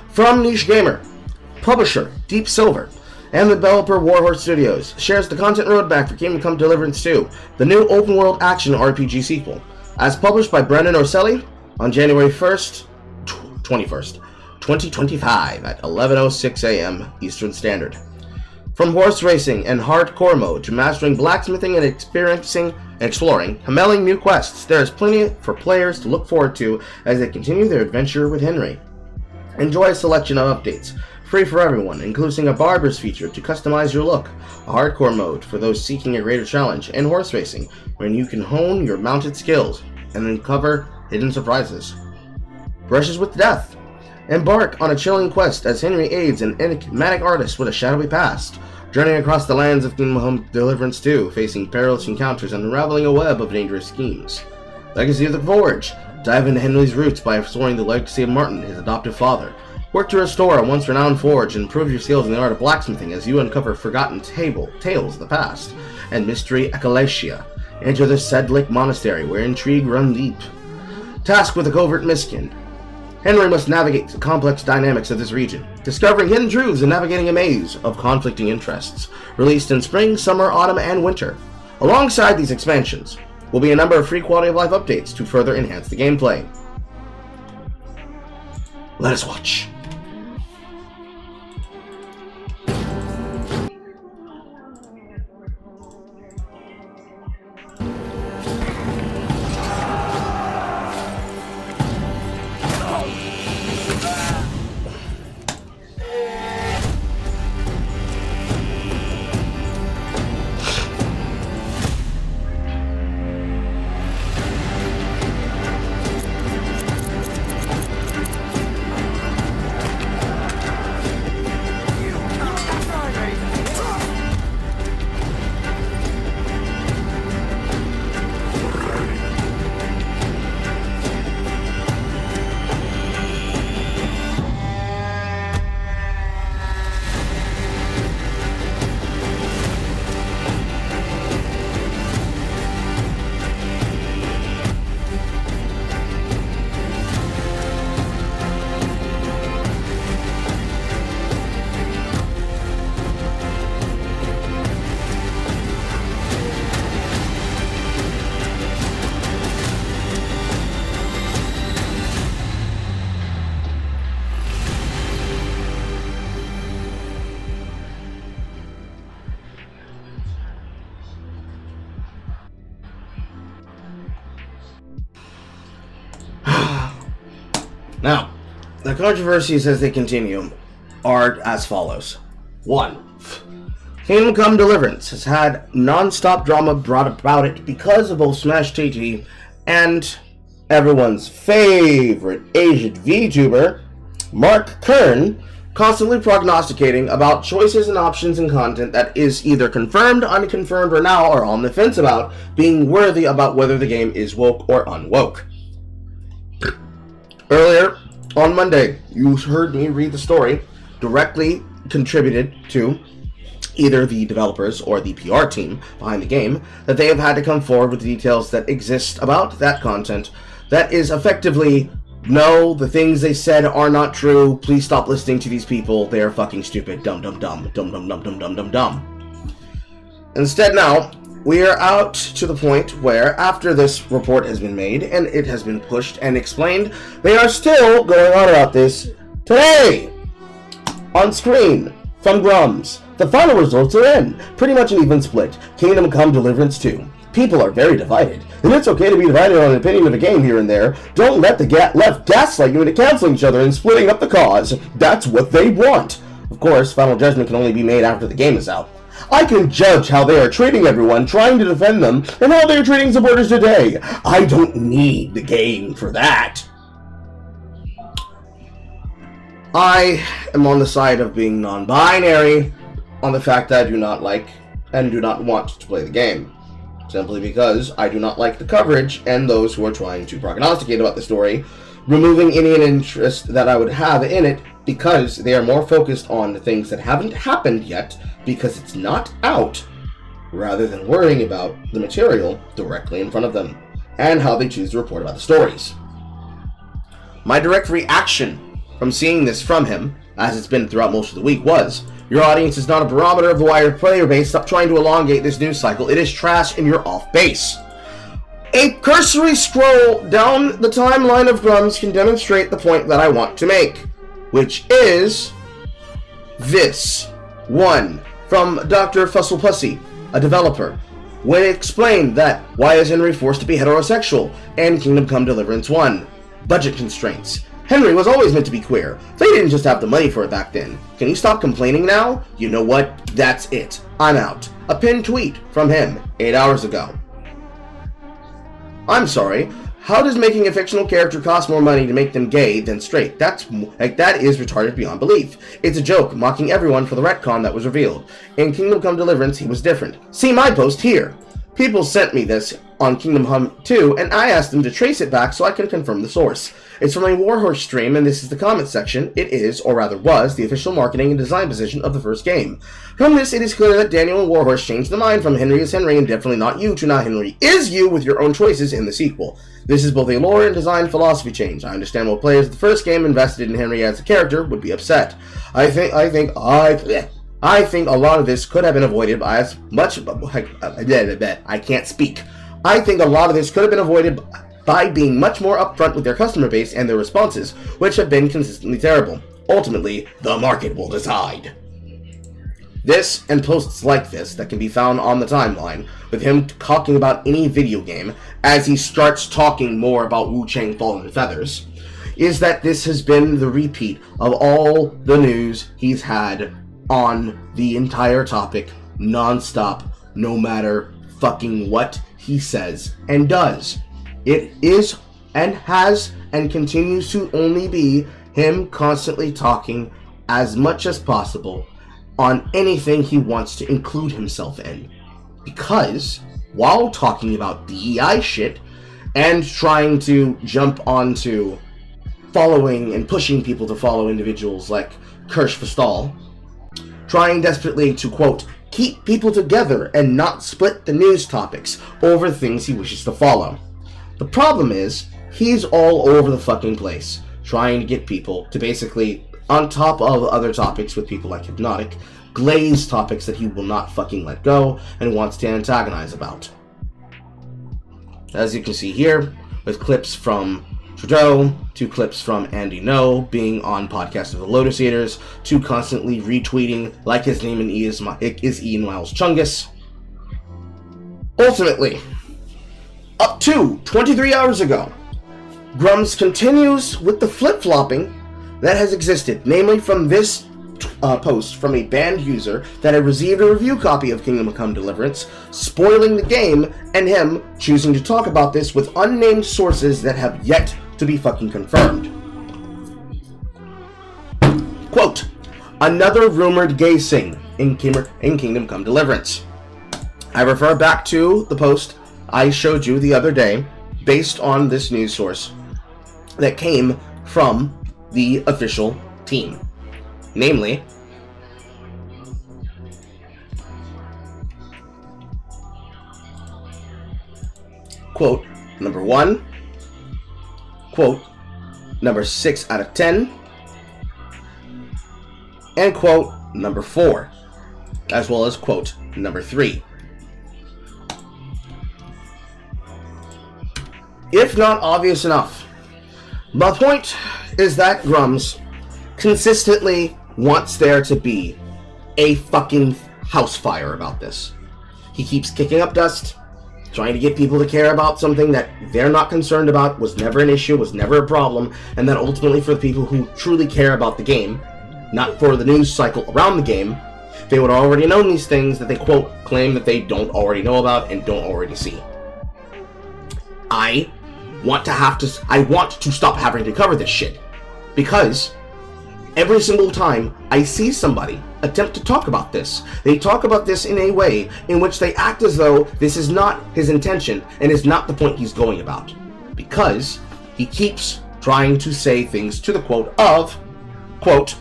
From Niche Gamer. Publisher, Deep Silver, and the developer Warhorse Studios shares the content roadmap for Kingdom Come Deliverance 2, the new open-world action RPG sequel. As published by Brendan Orselli, on January 1st, 2025 at 11:06 a.m. Eastern Standard. From horse racing and hardcore mode to mastering blacksmithing and exploring, compelling new quests, there is plenty for players to look forward to as they continue their adventure with Henry. Enjoy a selection of updates, free for everyone, including a barber's feature to customize your look, a hardcore mode for those seeking a greater challenge, and horse racing, wherein you can hone your mounted skills and uncover hidden surprises. Brushes with Death. Embark on a chilling quest as Henry aids an enigmatic artist with a shadowy past, journeying across the lands of Kingdom Come Deliverance 2, facing perilous encounters and unraveling a web of dangerous schemes. Legacy of the Forge. Dive into Henry's roots by exploring the legacy of Martin, his adoptive father. Work to restore a once renowned forge and improve your skills in the art of blacksmithing as you uncover forgotten tales of the past. And Mystery Ecolacia. Enter the Sedlic Monastery, where intrigue runs deep. Task with a covert mission. Henry must navigate the complex dynamics of this region, discovering hidden truths and navigating a maze of conflicting interests. Released in spring, summer, autumn, and winter. Alongside these expansions will be a number of free quality of life updates to further enhance the gameplay. Let us watch. Now, the controversies as they continue are as follows. 1. Kingdom Come Deliverance has had non-stop drama brought about it because of both Smash TT and everyone's favorite Asian VTuber, Mark Kern, constantly prognosticating about choices and options in content that is either confirmed, unconfirmed, or now are on the fence about being worthy about whether the game is woke or unwoke. Earlier, on Monday, you heard me read the story directly contributed to either the developers or the PR team behind the game, that they have had to come forward with the details that exist about that content that is effectively, no, the things they said are not true, please stop listening to these people, they are fucking stupid, dumb dumb dumb, dumb dumb dumb dumb dumb dumb dumb. Instead now, we are out to the point where, after this report has been made, and it has been pushed and explained, they are still going on about this today! On screen, from Grums, the final results are in. Pretty much an even split. Kingdom Come Deliverance 2. People are very divided, and it's okay to be divided on an opinion of a game here and there. Don't let the left gaslight you into canceling each other and splitting up the cause. That's what they want. Of course, final judgment can only be made after the game is out. I can judge how they are treating everyone, trying to defend them, and how they are treating supporters today. I don't need the game for that. I am on the side of being non-binary, on the fact that I do not like and do not want to play the game. Simply because I do not like the coverage and those who are trying to prognosticate about the story, removing any interest that I would have in it because they are more focused on the things that haven't happened yet because it's not out, rather than worrying about the material directly in front of them and how they choose to report about the stories. My direct reaction from seeing this from him, as it's been throughout most of the week, was, your audience is not a barometer of the wider player base. Stop trying to elongate this news cycle. It is trash and you're off base. A cursory scroll down the timeline of Grums can demonstrate the point that I want to make, which is this. 1. From Dr. Fusslepussy, a developer, when it explained that why is Henry forced to be heterosexual and Kingdom Come Deliverance 1? Budget constraints. Henry was always meant to be queer. They didn't just have the money for it back then. Can you stop complaining now? You know what? That's it. I'm out. A pinned tweet from him 8 hours ago. I'm sorry. How does making a fictional character cost more money to make them gay than straight? That is retarded beyond belief. It's a joke, mocking everyone for the retcon that was revealed. In Kingdom Come Deliverance, he was different. See my post here. People sent me this on Kingdom Come 2, and I asked them to trace it back so I can confirm the source. It's from a Warhorse stream, and this is the comment section. It is, or rather was, the official marketing and design position of the first game. From this, it is clear that Daniel and Warhorse changed the mind from Henry is Henry and definitely not you to now Henry is you with your own choices in the sequel. This is both a lore and design philosophy change. I understand what players of the first game invested in Henry as a character would be upset. I think a lot of this could have been avoided by as much... I can't speak. I think a lot of this could have been avoided by being much more upfront with their customer base and their responses, which have been consistently terrible. Ultimately, the market will decide. This, and posts like this that can be found on the timeline, with him talking about any video game, as he starts talking more about Wu-Chang Fallen Feathers, is that this has been the repeat of all the news he's had on the entire topic, non-stop, no matter fucking what he says and does. It is and has and continues to only be him constantly talking as much as possible on anything he wants to include himself in. Because while talking about DEI shit and trying to jump onto following and pushing people to follow individuals like Kirsch Vestal, trying desperately to, quote, keep people together and not split the news topics over things he wishes to follow. The problem is, he's all over the fucking place, trying to get people to basically, on top of other topics with people like Hypnotic, glaze topics that he will not fucking let go and wants to antagonize about. As you can see here, with clips from Trudeau, 2 clips from Andy No being on Podcast of the Lotus Eaters, 2 constantly retweeting like his name is Ian Miles Chungus. Ultimately, up to 23 hours ago, Grums continues with the flip-flopping that has existed, namely from this post from a banned user that had received a review copy of Kingdom Come Deliverance, spoiling the game, and him choosing to talk about this with unnamed sources that have yet to be fucking confirmed. Quote, another rumored gay scene in Kingdom Come Deliverance. I refer back to the post I showed you the other day, based on this news source that came from the official team. Namely, quote, number 1, quote, number 6 out of 10, and quote, number 4, as well as quote, number 3. If not obvious enough, my point is that Grums consistently wants there to be a fucking house fire about this. He keeps kicking up dust, trying to get people to care about something that they're not concerned about, was never an issue, was never a problem, and that ultimately for the people who truly care about the game, not for the news cycle around the game, they would have already known these things that they, quote, claim that they don't already know about and don't already see. I want to stop having to cover this shit, because every single time I see somebody attempt to talk about this, they talk about this in a way in which they act as though this is not his intention and is not the point he's going about. Because he keeps trying to say things to the quote of, quote,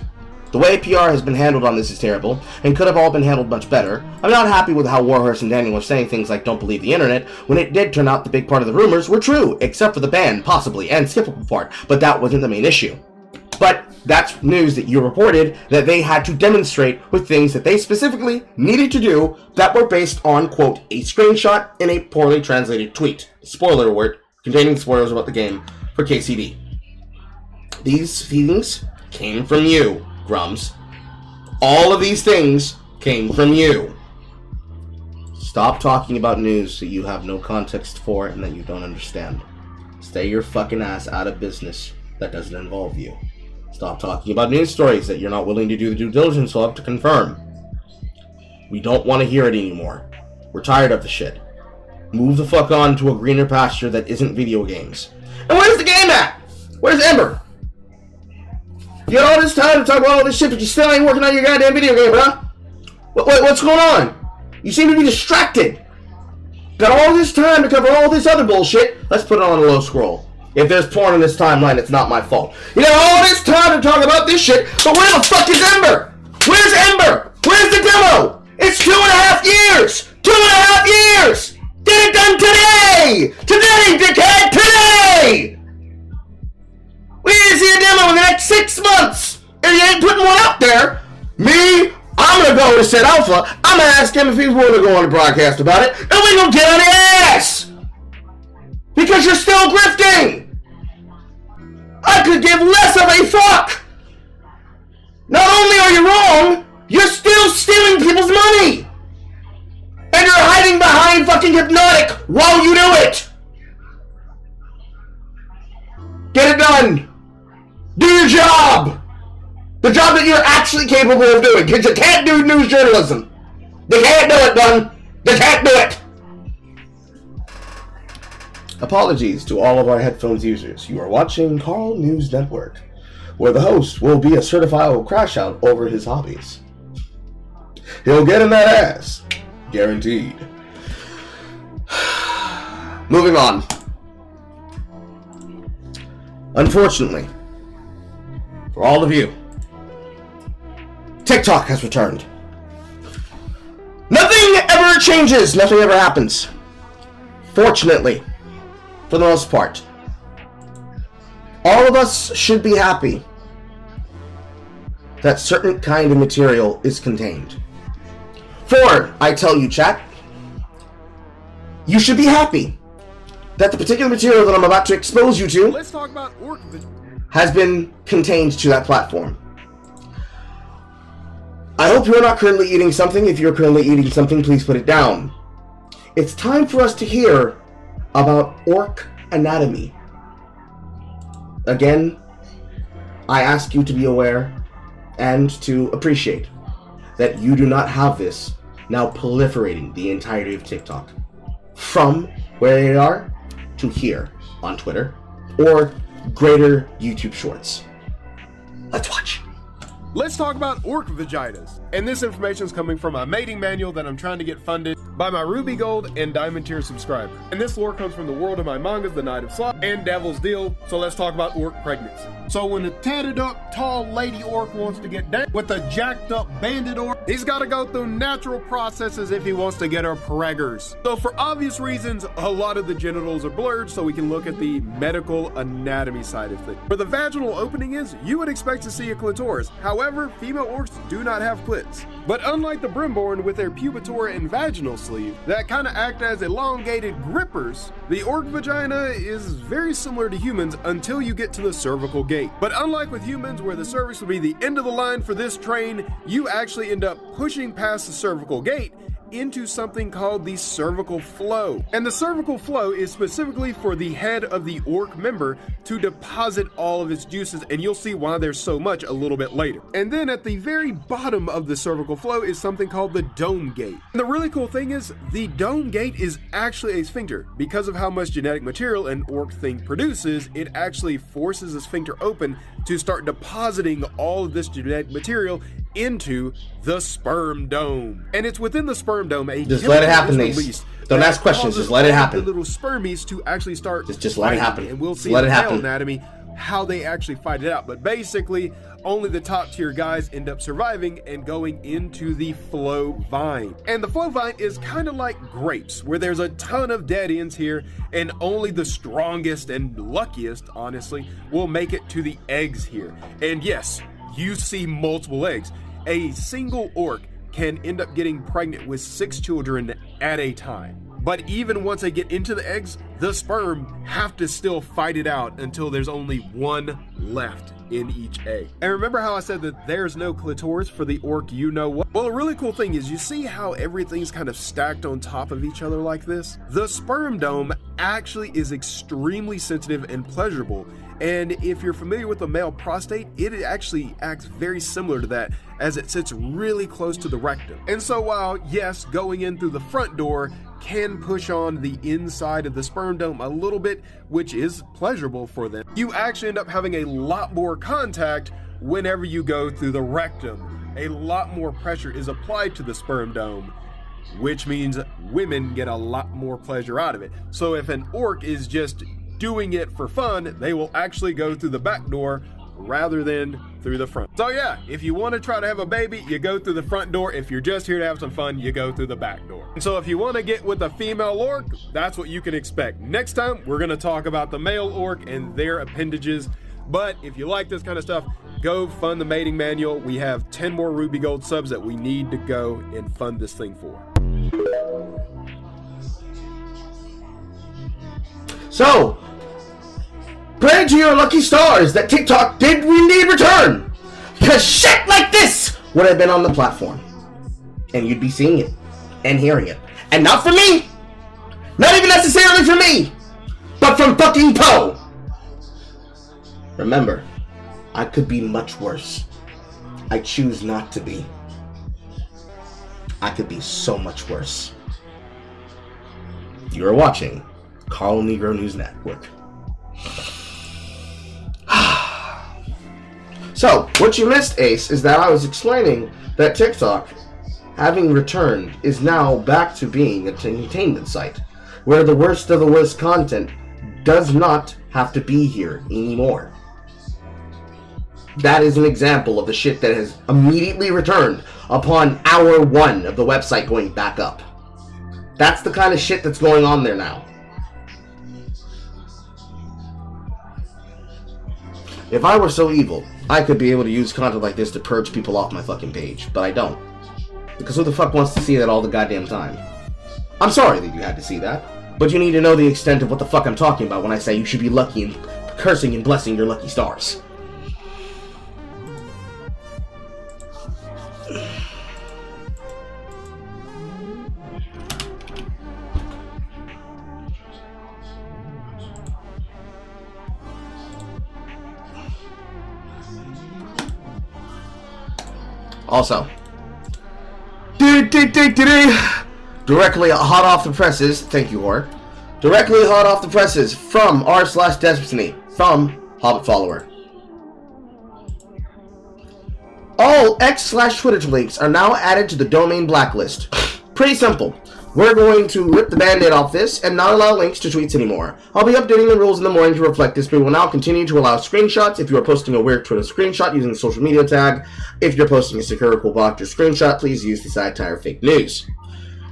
the way PR has been handled on this is terrible and could have all been handled much better. I'm not happy with how Warhorse and Daniel were saying things like don't believe the internet when it did turn out the big part of the rumors were true, except for the ban, possibly, and skippable part, but that wasn't the main issue. But that's news that you reported that they had to demonstrate with things that they specifically needed to do that were based on, quote, a screenshot in a poorly translated tweet. Spoiler alert, containing spoilers about the game for KCD. These things came from you, Grums. All of these things came from you. Stop talking about news that you have no context for and that you don't understand. Stay your fucking ass out of business that doesn't involve you. Stop talking about news stories that you're not willing to do the due diligence of to confirm. We don't want to hear it anymore. We're tired of the shit. Move the fuck on to a greener pasture that isn't video games. And where's the game at? Where's Ember? You got all this time to talk about all this shit, but you still ain't working on your goddamn video game, huh? What's going on? You seem to be distracted. Got all this time to cover all this other bullshit. Let's put it on a low scroll. If there's porn in this timeline, it's not my fault. You got all this time to talk about this shit, but where the fuck is Ember? Where's Ember? Where's the demo? It's 2.5 years! 2.5 years! Get it done today! Today, dickhead! Today! We need to see a demo in the next 6 months! If you ain't putting one out there, I'm gonna go to Set Alpha, I'm gonna ask him if he's willing to go on the broadcast about it, and we gonna get on the ass! Because you're still grifting! I could give less of a fuck! Not only are you wrong, you're still stealing people's money! And you're hiding behind fucking Hypnotic while you do it! Get it done! Do your job! The job that you're actually capable of doing, because you can't do news journalism! You can't do it, Dunn! You can't do it! Apologies to all of our headphones users. You are watching Carl News Network, where the host will be a certifiable crash out over his hobbies. He'll get in that ass. Guaranteed. Moving on. Unfortunately, for all of you, TikTok has returned. Nothing ever changes. Nothing ever happens. Fortunately, for the most part, all of us should be happy that certain kind of material is contained. For, I tell you, chat, you should be happy that the particular material that I'm about to expose you to Let's talk about has been contained to that platform. I hope you're not currently eating something. If you're currently eating something, please put it down. It's time for us to hear about orc anatomy. Again, I ask you to be aware and to appreciate that you do not have this now proliferating the entirety of TikTok. From where they are to here on Twitter or greater YouTube Shorts. Let's watch. Let's talk about orc vaginas. And this information is coming from a mating manual that I'm trying to get funded by my Ruby Gold and Diamond Tier subscriber. And this lore comes from the world of my mangas, The Knight of Sloth and Devil's Deal. So let's talk about orc pregnancy. So when a tatted up, tall lady orc wants to get down with a jacked up bandit orc, he's got to go through natural processes if he wants to get her preggers. So for obvious reasons, a lot of the genitals are blurred so we can look at the medical anatomy side of things. Where the vaginal opening is, you would expect to see a clitoris. However, female orcs do not have clits. But unlike the Brimborn with their pubitoria and vaginal sleeve that kind of act as elongated grippers, the orc vagina is very similar to humans until you get to the cervical gate. But unlike with humans where the cervix will be the end of the line for this train, you actually end up pushing past the cervical gate into something called the cervical flow. And the cervical flow is specifically for the head of the orc member to deposit all of its juices, and you'll see why there's so much a little bit later. And then at the very bottom of the cervical flow is something called the dome gate. And the really cool thing is the dome gate is actually a sphincter. Because of how much genetic material an orc thing produces, it actually forces the sphincter open to start depositing all of this genetic material into the sperm dome. And it's within the sperm dome just let it happen, Nace. Don't ask questions, just let it happen. The little spermies to actually start just let it happen. And we'll see let in it happen. Anatomy how they actually fight it out. But basically, only the top tier guys end up surviving and going into the flow vine. And the flow vine is kind of like grapes, where there's a ton of dead ends here, and only the strongest and luckiest, honestly, will make it to the eggs here. And yes, you see multiple eggs. A single orc can end up getting pregnant with 6 children at a time. But even once they get into the eggs, the sperm have to still fight it out until there's only one left in each egg. And remember how I said that there's no clitoris for the orc you know what? Well, a really cool thing is you see how everything's kind of stacked on top of each other like this? The sperm dome actually is extremely sensitive and pleasurable. And if you're familiar with the male prostate, it actually acts very similar to that as it sits really close to the rectum. And so while, yes, going in through the front door can push on the inside of the sperm dome a little bit, which is pleasurable for them, you actually end up having a lot more contact whenever you go through the rectum. A lot more pressure is applied to the sperm dome, which means women get a lot more pleasure out of it. So if an orc is just doing it for fun, they will actually go through the back door rather than through the front. So yeah, if you want to try to have a baby, you go through the front door. If you're just here to have some fun, you go through the back door. And so if you want to get with a female orc, that's what you can expect. Next time, we're going to talk about the male orc and their appendages. But if you like this kind of stuff, go fund the mating manual. We have 10 more Ruby Gold subs that we need to go and fund this thing for. So, pray to your lucky stars that TikTok did indeed return, because shit like this would have been on the platform, and you'd be seeing it and hearing it, and not from me, not even necessarily from me, but from fucking Poe. Remember, I could be much worse. I choose not to be. I could be so much worse. You are watching Carl Negro News Network. So, what you missed, Ace, is that I was explaining that TikTok, having returned, is now back to being a entertainment site, where the worst of the worst content does not have to be here anymore. That is an example of the shit that has immediately returned upon hour 1 of the website going back up. That's the kind of shit that's going on there now. If I were so evil, I could be able to use content like this to purge people off my fucking page, but I don't. Because who the fuck wants to see that all the goddamn time? I'm sorry that you had to see that, but you need to know the extent of what the fuck I'm talking about when I say you should be lucky and cursing and blessing your lucky stars. Also, directly hot off the presses, thank you, Hor. Directly hot off the presses from r/Destiny, from Hobbit Follower. All X/Twitter links are now added to the domain blacklist. Pretty simple. We're going to rip the band-aid off this and not allow links to tweets anymore. I'll be updating the rules in the morning to reflect this, but we will now continue to allow screenshots if you are posting a weird Twitter screenshot using the social media tag. If you're posting a satirical Doctor screenshot, please use the satire fake news.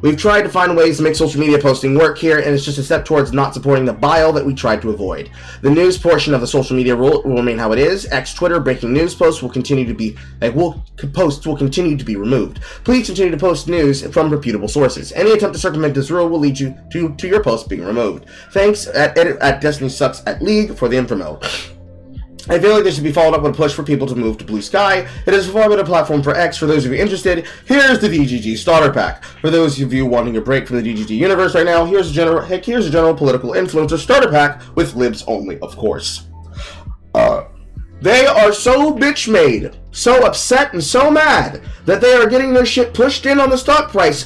We've tried to find ways to make social media posting work here, and it's just a step towards not supporting the bile that we tried to avoid. The news portion of the social media rule will remain how it is. Twitter breaking news posts will continue to be will continue to be removed. Please continue to post news from reputable sources. Any attempt to circumvent this rule will lead you to your post being removed. Thanks at Destiny Sucks at League for the info. I feel like this should be followed up with a push for people to move to Blue Sky. It is a far better platform for X. For those of you interested, here's the DGG Starter Pack. For those of you wanting a break from the DGG universe right now, here's a general political influencer starter pack with libs only, of course. They are so bitch made, so upset and so mad that they are getting their shit pushed in on the stock price,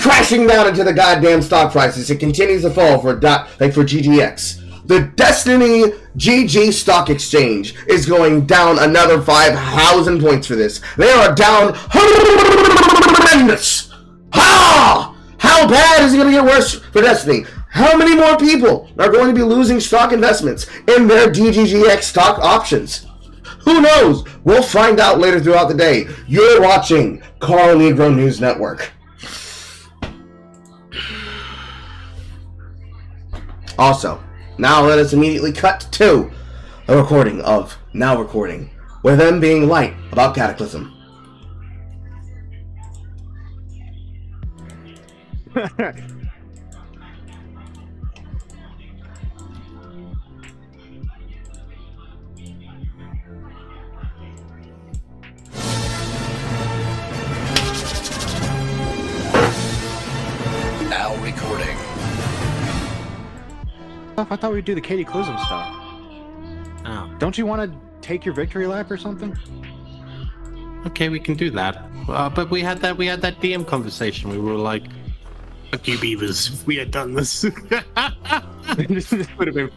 crashing down into the goddamn stock price as it continues to fall for GGX. The Destiny GG Stock Exchange is going down another 5,000 points for this. They are down horrendous. How bad is it going to get worse for Destiny? How many more people are going to be losing stock investments in their DGGX stock options? Who knows? We'll find out later throughout the day. You're watching Carl Negro News Network. Also, now let us immediately cut to a recording of Now Recording, with them being light about Cataclysm. Now recording. I thought we'd do the Cataclysm stuff. Oh. Don't you want to take your victory lap or something? Okay, we can do that. But we had that DM conversation. We were like, "Fuck you, beavers! If we had done this, this would have been."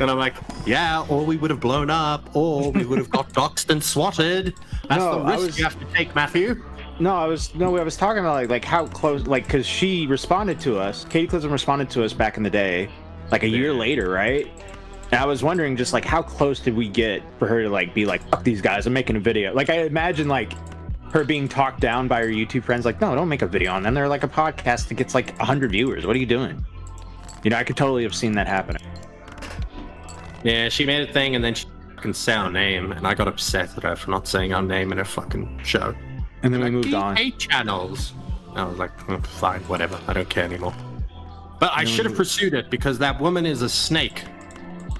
And I'm like, "Yeah, or we would have blown up, or we would have got doxed and swatted. That's the risk you have to take, Matthew." I was talking about like how close, like, because she responded to us. Katie Clism responded to us back in the day, like a year later, right? And I was wondering just like how close did we get for her to like be like, fuck these guys, I'm making a video. Like I imagine like her being talked down by her YouTube friends, like, no, don't make a video on them. They're like a podcast that gets like 100 viewers. What are you doing? You know, I could totally have seen that happen. Yeah, she made a thing and then she fucking said our name, and I got upset at her for not saying our name in her fucking show. And then we moved on. 8 channels. I was like, fine, whatever. I don't care anymore. But I should have pursued it because that woman is a snake.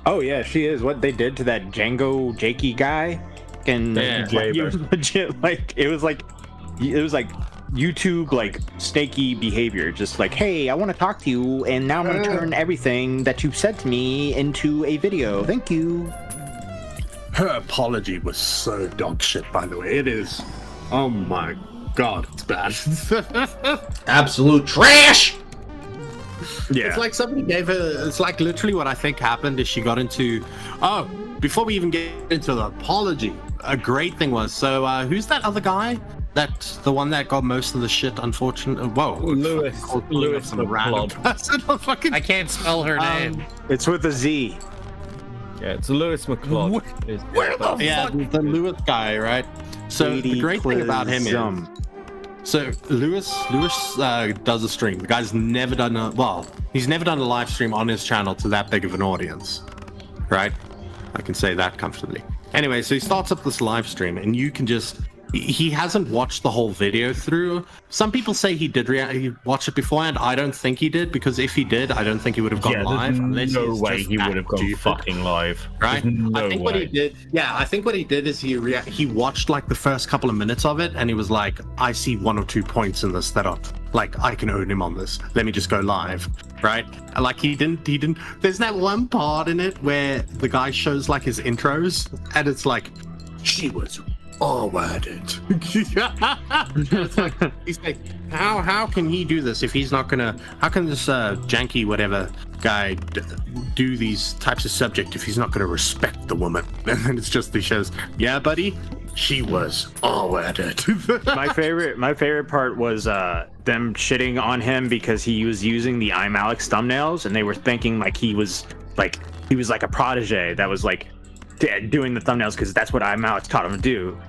Oh yeah, she is. What they did to that Django Jakey guy, and he was legit. Like it was like YouTube like snaky behavior. Just like, hey, I want to talk to you, and now I'm gonna turn everything that you said to me into a video. Thank you. Her apology was so dog shit, by the way. It is. Oh my god, it's bad. Absolute trash. Yeah. It's like somebody gave her. It's like literally what I think happened is she got into. Oh, before we even get into the apology, a great thing was. So who's that other guy? That's the one that got most of the shit. Unfortunately, whoa, Lewis some random person. I can't spell her name. It's with a Z. Yeah, it's Lewis McClung. Where the fuck? The Lewis guy, right? So the great thing about him is. So Lewis does a stream. The guy's never done he's never done a live stream on his channel to that big of an audience, right? I can say that comfortably. Anyway, so he starts up this live stream, and you can just. He hasn't watched the whole video through. Some people say he did watch it beforehand. I don't think he did, because if he did, I don't think he would have gone live. No way he would have gone fucking live. Right? No I think way. what he did, I think what he did is he watched like the first couple of minutes of it, and he was like, I see 1 or 2 points in this that are like, I can own him on this. Let me just go live. Right? And like he didn't. There's that one part in it where the guy shows like his intros, and it's like, she was R-worded. It's like, he's like, how can he do this if he's not gonna? How can this janky whatever guy do these types of subject if he's not gonna respect the woman? And then it's just he shows, yeah, buddy, she was R-worded. my favorite part was them shitting on him because he was using the I'm Alex thumbnails, and they were thinking like he was like a protege that was like doing the thumbnails because that's what I'm Alex taught him to do.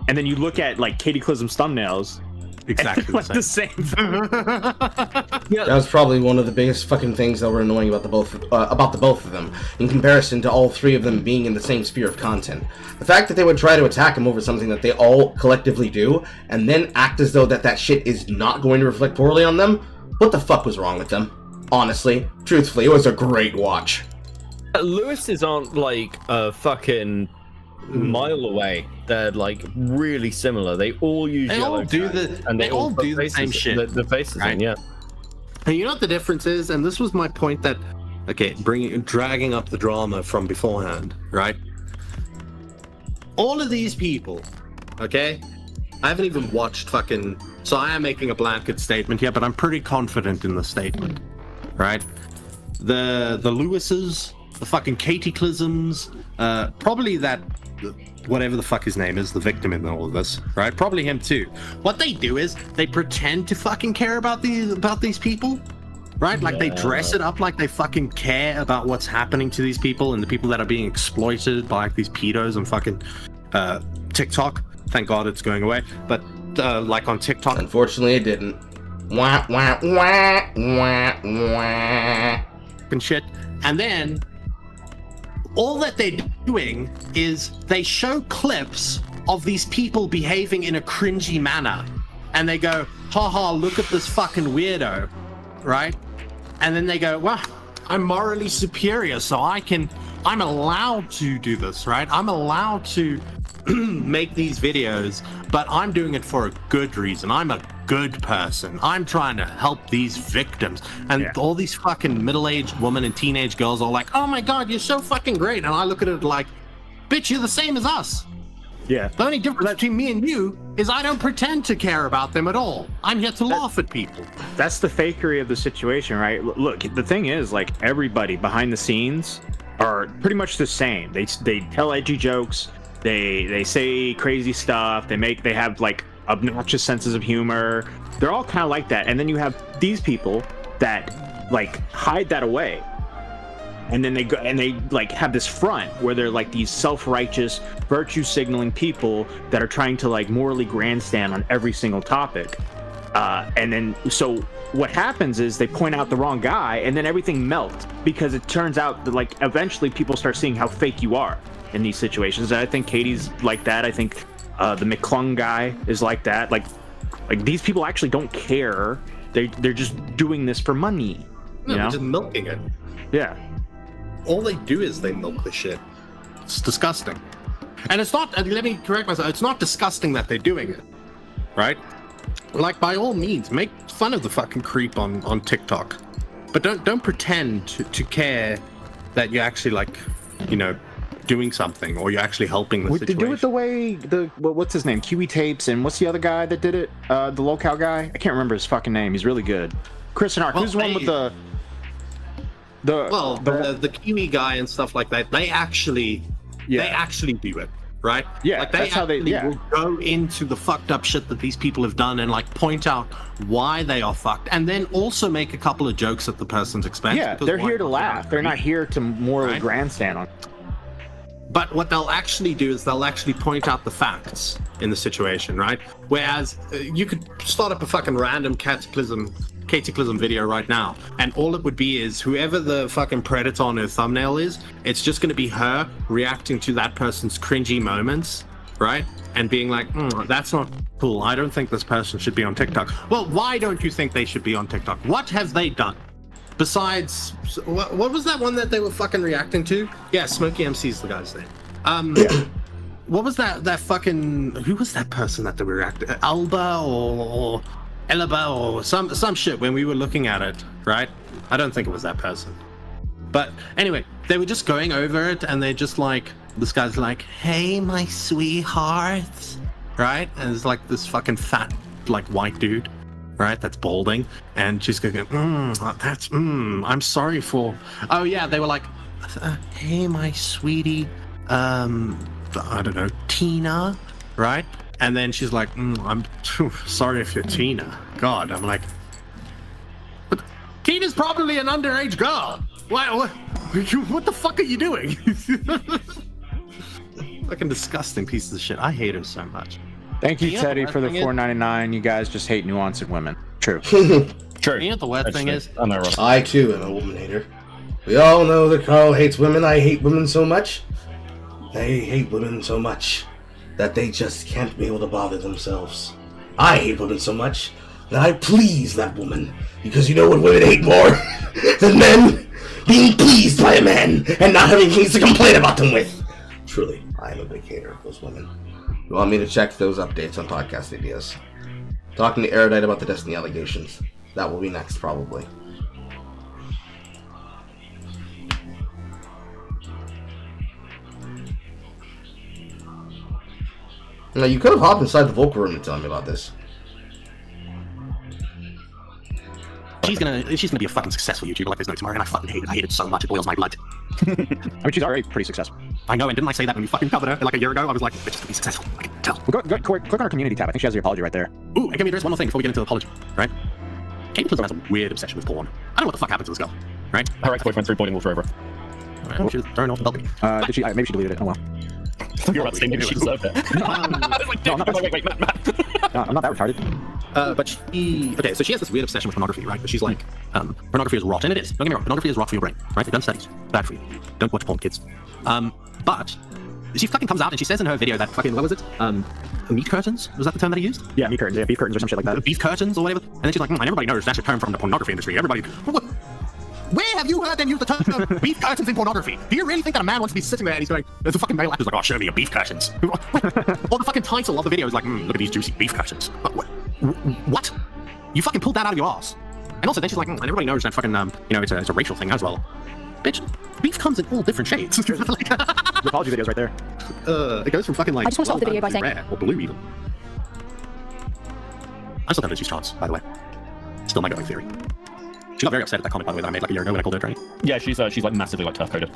And then you look at like Katie Clism's thumbnails, exactly like the same. That was probably one of the biggest fucking things that were annoying about the both of them, in comparison to all 3 of them being in the same sphere of content. The fact that they would try to attack him over something that they all collectively do, and then act as though that shit is not going to reflect poorly on them. What the fuck was wrong with them? Honestly, truthfully, it was a great watch. Lewis's aren't like a fucking mile away. They're like really similar. They all use yellow tags, and they all do the same shit. The faces, right? Yeah. And you know what the difference is? And this was my point that, okay, dragging up the drama from beforehand, right? All of these people, okay? I haven't even watched fucking. So I am making a blanket statement here, but I'm pretty confident in the statement, right? The Lewises. The fucking Katie Clisms, probably that, whatever the fuck his name is, the victim in all of this, right? Probably him too. What they do is they pretend to fucking care about these people, right? Like they dress it up like they fucking care about what's happening to these people and the people that are being exploited by like these pedos and fucking TikTok. Thank God it's going away. But like on TikTok, unfortunately, it didn't. Wah wah wah wah wah. And shit, and then. All that they're doing is they show clips of these people behaving in a cringy manner. And they go, haha, look at this fucking weirdo, right? And then they go, well, I'm morally superior, so I'm allowed to do this, right? I'm allowed to make these videos, but I'm doing it for a good reason. I'm a good person. I'm trying to help these victims. And all these fucking middle-aged women and teenage girls are like, oh my god, you're so fucking great. And I look at it like, bitch, you're the same as us. Yeah. The only difference between me and you is I don't pretend to care about them at all. I'm here to laugh at people. That's the fakery of the situation, right? Look, the thing is, like, everybody behind the scenes are pretty much the same. They tell edgy jokes. They say crazy stuff. They have like obnoxious senses of humor. They're all kind of like that. And then you have these people that like hide that away. And then they go and they like have this front where they're like these self-righteous, virtue signaling people that are trying to like morally grandstand on every single topic. And then so what happens is they point out the wrong guy and then everything melts because it turns out that like eventually people start seeing how fake you are in these situations. And I think Katie's like that. I think the McClung guy is like that. Like these people actually don't care. They're just doing this for money. No, You know? they're just milking it. Yeah. All they do is they milk the shit. It's disgusting. And it's not, let me correct myself, it's not disgusting that they're doing it. Right? Like, by all means, make fun of the fucking creep on TikTok. But don't pretend to care that you're actually, like, you know, doing something or you're actually helping the They situation. do it the way what's his name? Kiwi Tapes, and what's the other guy that did it? The locale guy? I can't remember his fucking name. He's really good. Chris and Ark. Who's the one with the Kiwi guy and stuff like that, they actually do it, right? Yeah, like they that's how they will go into the fucked up shit that these people have done and like point out why they are fucked, and then also make a couple of jokes at the person's expense. Yeah, because they're why here to not? laugh. They're not here to morally grandstand on. But what they'll actually do is they'll actually point out the facts in the situation, right? Whereas you could start up a fucking random cataclysm video right now, and all it would be is whoever the fucking predator on her thumbnail is, it's just going to be her reacting to that person's cringy moments, right? And being like, that's not cool. I don't think this person should be on TikTok. Well, why don't you think they should be on TikTok? What have they done? Besides, what was that one that they were fucking reacting to? Yeah, Smokey MC's the guy's name. What was that fucking, who was that person that they were reacting? Alba or Elaba or some shit when we were looking at it, right? I don't think it was that person. But anyway, they were just going over it and they're just like, this guy's like, hey, my sweethearts, right? And it's like this fucking fat, like white dude, right? That's balding. And she's going, I'm sorry for, oh yeah, they were like, hey, my sweetie, I don't know, Tina, right? And then she's like, I'm sorry if you're Tina. God, I'm like, but Tina's probably an underage girl. What the fuck are you doing? Fucking disgusting pieces of shit. I hate her so much. Thank you, Teddy, for the $4.99. You guys just hate nuance in women. True. True. You know what the worst thing is? I too am a woman hater. We all know that Carl hates women. I hate women so much. They hate women so much that they just can't be able to bother themselves. I hate women so much that I please that woman. Because you know what women hate more than men? Being pleased by a man and not having things to complain about them with. Truly, I am a big hater of those women. You want me to check those updates on podcast ideas? Talking to Erudite about the Destiny allegations. That will be next, probably. Now, you could have hopped inside the vocal room to tell me about this. She's gonna be a fucking successful YouTuber like there's no tomorrow, and I fucking hate it. I hate it so much, it boils my blood. I mean, she's already pretty successful. I know, and didn't I say that when we fucking covered her like a year ago? I was like, bitch, is gonna be successful. I can tell. Well, click on our community tab. I think she has your apology right there. Ooh, and can we address one more thing before we get into the apology, right? Katie Plizzle has a weird obsession with porn. I don't know what the fuck happened to this girl, right? Her ex-boyfriend's reporting will forever. Well, she was thrown off the balcony. Did she? Maybe she deleted it. Oh well. You're about to say maybe she deserved it. I was like, no, I'm not wait, Matt. No, I'm not that retarded. But so she has this weird obsession with pornography, right? But she's like, pornography is rot, and it is. Don't get me wrong, pornography is rot for your brain, right? They've done studies. Bad for you. Don't watch porn, kids. But she fucking comes out and she says in her video that fucking, what was it? Meat curtains? Was that the term that he used? Yeah, meat curtains. Yeah, beef curtains or some shit like that. Beef curtains or whatever. And then she's like, and everybody knows that's a term from the pornography industry. Everybody. Where have you heard them use the term beef curtains in pornography? Do you really think that a man wants to be sitting there and he's going, there's a fucking male actor's like, oh, show me your beef curtains. Or the fucking title of the video is like, look at these juicy beef curtains. What? You fucking pulled that out of your ass. And also then she's like, and everybody knows that fucking, it's a racial thing as well. Bitch, beef comes in all different shades. The apology video's right there. It goes from fucking like, I just want to start the video by saying, rare or blue even. I still don't know she's trans, by the way. Still my going theory. She got very upset at that comment, by the way, that I made like a year ago when I called her a tranny. Yeah, she's like massively like turf coded.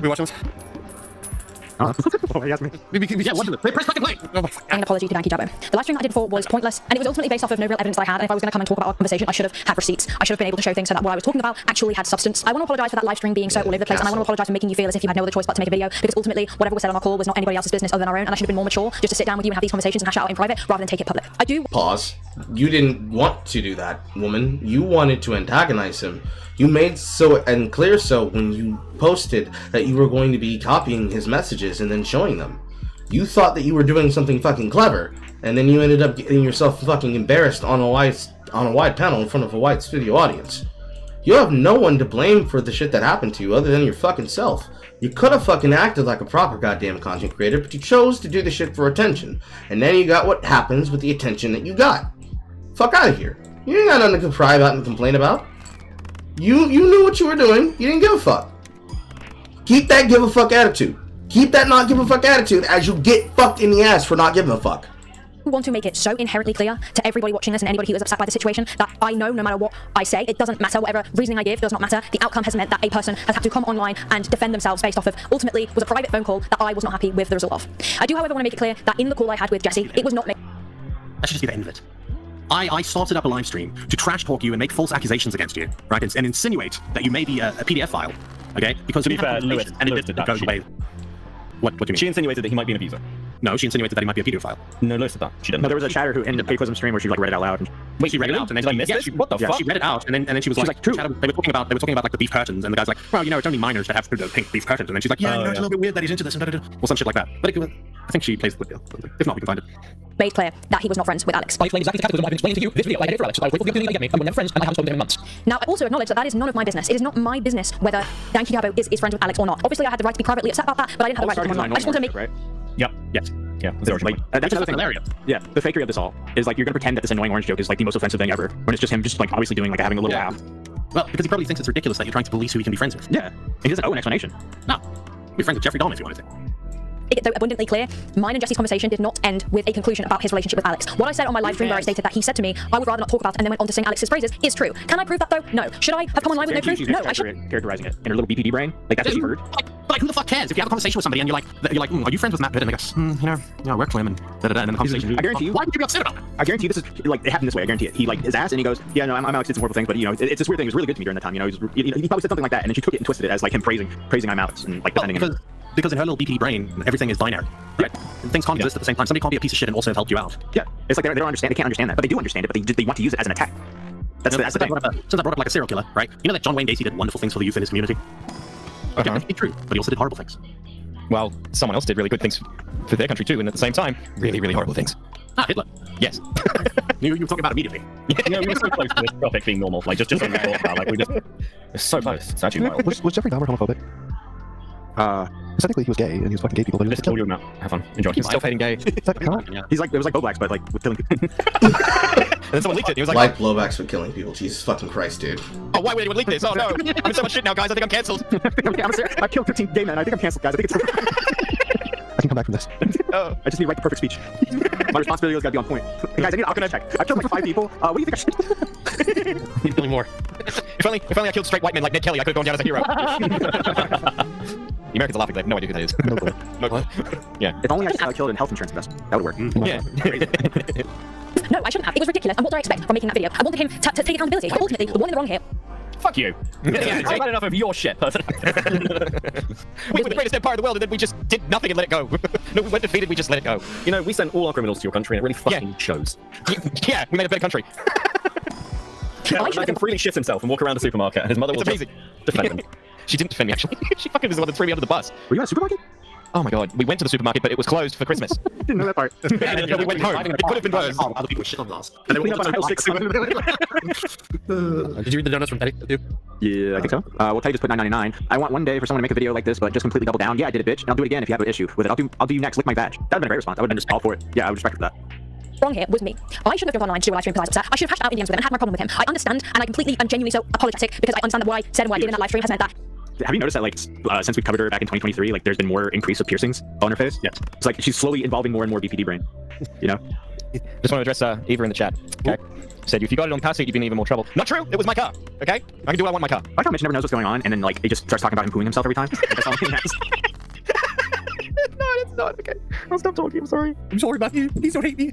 We watch this. Yeah, what is it? Press fucking play. An apology to Danky Jabbo. The live stream that I did before was pointless, and it was ultimately based off of no real evidence that I had. And if I was going to come and talk about our conversation, I should have had receipts. I should have been able to show things so that what I was talking about actually had substance. I want to apologize for that live stream being so all over the place, and I want to apologize for making you feel as if you had no other choice but to make a video, because ultimately, whatever was said on our call was not anybody else's business other than our own, and I should have been more mature just to sit down with you and have these conversations and hash it out in private rather than take it public. I do. Pause. You didn't want to do that, woman. You wanted to antagonize him. You made so and clear so when you posted that you were going to be copying his messages and then showing them. You thought that you were doing something fucking clever, and then you ended up getting yourself fucking embarrassed on a wide panel in front of a wide studio audience. You have no one to blame for the shit that happened to you other than your fucking self. You could have fucking acted like a proper goddamn content creator, but you chose to do the shit for attention, and then you got what happens with the attention that you got. Fuck out of here. You ain't got nothing to cry about and complain about. You knew what you were doing. You didn't give a fuck. Keep that give a fuck attitude. Keep that not give a fuck attitude as you get fucked in the ass for not giving a fuck. I want to make it so inherently clear to everybody watching this and anybody who is upset by the situation that I know no matter what I say, it doesn't matter. Whatever reasoning I give does not matter. The outcome has meant that a person has had to come online and defend themselves based off of ultimately was a private phone call that I was not happy with the result of. I do, however, want to make it clear that in the call I had with Jesse, it was not me. That should just be the end of it. I started up a live stream to trash talk you and make false accusations against you, right? And insinuate that you may be a PDF file, okay? Because to be fair, Lewis did that. Goes away. What do you mean? She insinuated that he might be an abuser. No, she insinuated that he might be a pedophile. No, Lewis did that. She didn't. No, there was a chatter who ended up Cataclysm stream where she like read it out loud. Wait, she read it out, and then I missed this? What the fuck? She read it out, and then she was like, true. They were talking about like the beef curtains, and the guy's like, well, you know, it's only minors to have the pink beef curtains, and then she's like, yeah, it's a little bit weird that he's into this, or some shit like that. But I think she plays with it. If not, we can find it. Made clear that he was not friends with Alex. I explained exactly the cataclysm I've been explaining to you this video like I did for Alex. I was waiting for you to get me, and we're never friends, and I haven't spoken to him in months. Now, I also acknowledge that that is none of my business. It is not my business whether Danky Jabbo is friends with Alex or not. Obviously, I had the right to be privately upset about that, but I didn't have the right to come online. I just want to make... Right? Yep. Yes. Yeah. Like, that's another thing. Hilarious. Yeah. The fakery of this all is like you're gonna pretend that this annoying orange joke is like the most offensive thing ever, when it's just him just like obviously doing like having a little laugh. Well, because he probably thinks it's ridiculous that you're trying to police who he can be friends with. Yeah. And he doesn't owe an explanation. No. Be friends with Jeffrey Dahmer if you wanted to. Make it so abundantly clear, mine and Jesse's conversation did not end with a conclusion about his relationship with Alex. What I said on my live stream where I stated that he said to me, I would rather not talk about, and then went on to sing Alex's phrases, is true. Can I prove that though? No. Should I have come online with no proof? No, I should. Characterizing it in her little BPD brain, like that's what she heard. Like who the fuck cares? If you have a conversation with somebody and you're like, are you friends with Matt Pitt? And they go, I work for him, and da-da-da, and then the conversation. I guarantee you. Why would you be upset about it? I guarantee you this is like it happened this way. I guarantee it. He like his ass and he goes, yeah, no, I'm Alex did some horrible things, but you know, it's this weird thing. It was really good to me during that time. You know, he probably said something like that, and then she took it and twisted it as like him praising I'm Alex and like defending him. Because in her little BPD brain, everything is binary. Right? Things can't exist at the same time. Somebody can't be a piece of shit and also have helped you out. Yeah, it's like they don't understand. They can't understand that, but they do understand it. But they want to use it as an attack. That's the thing. Since I brought up like a serial killer, right? You know that John Wayne Gacy did wonderful things for the youth in his community. Okay, that's true, but he also did horrible things. Well, someone else did really good things for their country too, and at the same time, really, really horrible things. Ah, Hitler. Yes. you were talking about immediately. Yeah, we were so close to this topic being normal. Like just something we thought about. Like we're so close. It's actually wild. Was Jeffrey Dahmer homophobic? Technically he was gay and he was fucking gay people. But just kill you now. Have fun. Enjoy. He's still fading gay. He's like it was like Boblax, but like with killing people. And then someone leaked it. He was like blowbacks for killing people. Jesus fucking Christ, dude. Oh, why would anyone leak this? Oh no! I'm in so much shit now, guys. I think I'm cancelled. I've killed 15 gay men. I think I'm cancelled, guys. I think it's. I can come back from this. I just need to write the perfect speech. My responsibility has got to be on point. Hey guys, I need an alcohol check. I've killed like 5 people. What do you think I should? Need killing more. If only I killed straight white men like Ned Kelly, I could have gone down as a hero. The Americans are laughing. They have no idea who that is. No clue. Yeah. If only I killed in health insurance investment. That would work. Yeah. No, I shouldn't have. It was ridiculous. And what did I expect from making that video? I wanted him to take accountability. But ultimately, the one in the wrong here. Fuck you. I've had enough of your shit, person. We were the greatest empire in the world, and then we just did nothing and let it go. No, we went defeated, we just let it go. You know, we sent all our criminals to your country, and it really fucking shows. Yeah, we made a better country. I can freely shit himself and walk around the supermarket, and his mother will just defend him. She didn't defend me, actually. She fucking was the one that threw me under the bus. Were you at a supermarket? Oh my god, we went to the supermarket, but it was closed for Christmas. Didn't know that part. And then we went home. It could have been worse. Other people shit on glass. And then we went on hill 6. Did you read the donuts from Teddy? Yeah, I think so. Well, Teddy just put $9.99. I want one day for someone to make a video like this, but just completely double down. Yeah, I did it, bitch. And I'll do it again if you have an issue with it. I'll do you next. Lick my badge. That would have been a great response. I would have been just all for it. Yeah, I would respect her for that. Wrong here was me. I shouldn't have gone online to do a live stream because I was upset. I should have hashed out in DMs with him and had my problem with him. I understand, and I completely am genuinely so apologetic because I understand that what I said and what I did in that live stream has meant that. Have you noticed that, like, since we covered her back in 2023, like, there's been more increase of piercings on her face? Yes. It's like she's slowly involving more and more BPD brain, you know? Just want to address Eva in the chat, okay? Said, if you got it on the car seat, you'd be in even more trouble. Not true! It was my car, okay? I can do what I want in my car. I like how Mitch never knows what's going on, and then, like, he just starts talking about him pooing himself every time. Like, that's all he has. not. Okay. I'll stop talking. I'm sorry. I'm sorry about you. Please don't hate me.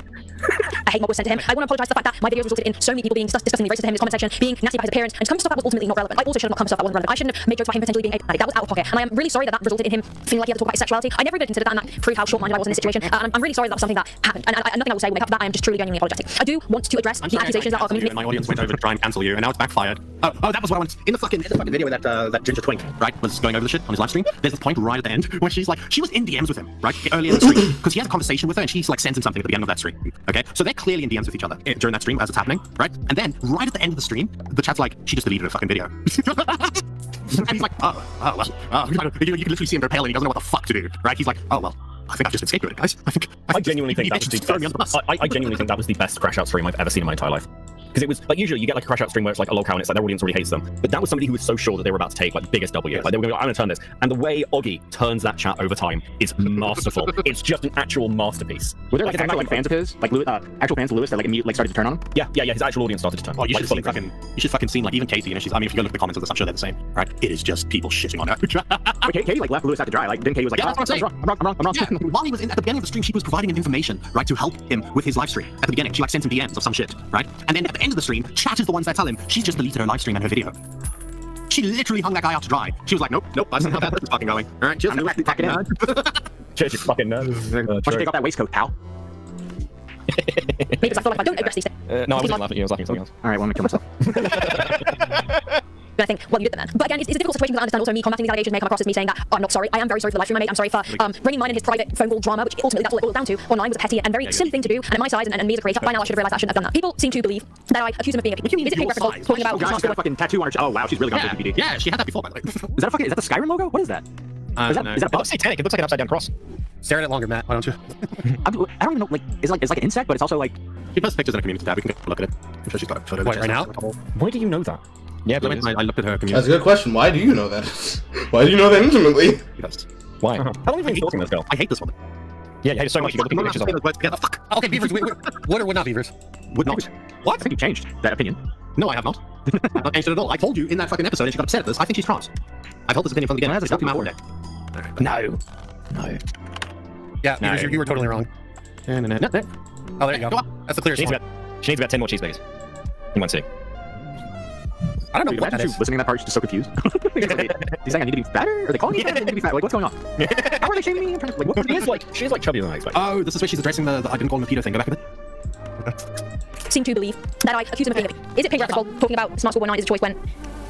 A hate mob was sent to him. I want to apologise for the fact that my videos resulted in so many people being disgustingly racist to him in his comment section, being nasty about his appearance, and coming to stuff that was ultimately not relevant. I also should have not come to stuff that wasn't relevant. I shouldn't have made jokes about him potentially being a that was out of pocket, and I am really sorry that resulted in him feeling like he had to talk about his sexuality. I never even considered that, and that proved how short-minded I was in this situation. And I'm really sorry that was something that happened, and nothing I will say will make up for that. I am just truly genuinely apologetic. I do want to address the accusations that are coming to me. My audience went over to try and cancel you, and now it's backfired. Oh, that was what I wanted. In the fucking video where that ginger twink, right, was going over the shit on his live stream. There's this point right at the end where she's like, she was in DMs with him, right, earlier in the stream, because he has a conversation with her, and she's like sends him something at the beginning of that stream. Okay, so they're clearly in DMs with each other during that stream as it's happening, right? And then right at the end of the stream, the chat's like, she just deleted a fucking video. And he's like, you can literally see him repel, and he doesn't know what the fuck to do, right? He's like, oh well, I think I've just been scapegoated, guys. I genuinely think that was the best. I genuinely think that was the best crash out stream I've ever seen in my entire life. Because it was like usually you get like a crash out stream where it's like a lolcow and it's like their audience already hates them. But that was somebody who was so sure that they were about to take like the biggest W. Yes. Like they were going, I'm going to turn this. And the way Oggy turns that chat over time is masterful. It's just an actual masterpiece. Were there like actual fans of his, like actual fans of Lewis that like immediately started to turn on him? Yeah. His actual audience started to turn. Oh, you should fucking seen like even Katie, and she's. I mean, if you go look at the comments of this, I'm sure they're the same, right? It is just people shitting on her. Wait, Katie like left Lewis out to dry. Like then Katie was like, yeah, I'm wrong. Yeah. While he was at the beginning of the stream, she was providing him information, right, to help him with his live stream. At the beginning, she like sent him DMs of some shit, right? And then at the end of the stream, chat is the ones that tell him she's just deleted her live stream and her video. She literally hung that guy out to dry. She was like, nope, that's not how that's fucking going. All right, just fucking nerd. Cheers, you fucking nerd. Why don't you take off that waistcoat, pal? Maybe because I feel like I don't address these things. No, I wasn't laughing at you. I was laughing at something else. All right, well, I'm gonna kill myself. I think, well, you did the man. But again, it's a difficult situation because I understand also me combating these allegations may come across as me saying that I'm not sorry. I am very sorry for the live stream I made. I'm sorry for bringing mine in his private phone call drama, which ultimately that's all it boiled down to. Online was a petty and very silly thing to do. And at my size and me as a creator, by now I should have realised I shouldn't have done that. People seem to believe that I accuse him of being a PvP. Is it hypocritical talking about? Oh gosh, she's got a fucking tattoo on her. Oh wow, she's really gone for PvP. Yeah, she had that before, by the way. Is that the Skyrim logo? What is that? Is that a bug? It looks satanic. It looks like an upside down cross. Stare at it longer, Matt. Why don't you? I don't even know. Like, it's like an insect, but it's also like. She posts pictures in a community tab. We can take a look at it. I'm sure she's got a photo. Wait, right now? Why do you know that? Yeah, I looked at her community. That's a good question. Why do you know that? Why do you know that intimately? Why? How long have you been stalking this girl? I hate this woman. Yeah, you hate it so much you got looking at pictures of her. Get the fuck. Okay, beavers. Would or would not beavers? Would not. What? I think you changed that opinion. No, I have not. I've not changed it at all. I told you in that fucking episode, and she got upset at this. I think she's trans. I've held this opinion from the beginning. It's not come out one day. No. Yeah, beavers, you were totally wrong. No. Oh, there you go. That's the clearest one. She needs about 10 more cheeseburgers in one sitting. I don't know what that is. Listening to that part, she's just so confused. He's saying I need to be fatter? Are they calling me fat? I need to be fat? Like, what's going on? How are they shaming me? Like, what? She is like chubbier than I expected. Oh, this is where she's addressing the I didn't call him a pedo thing. Go back a bit. Seem to believe that I accuse him of being a... Is it hypocritical talking about Smart School 19 is a choice when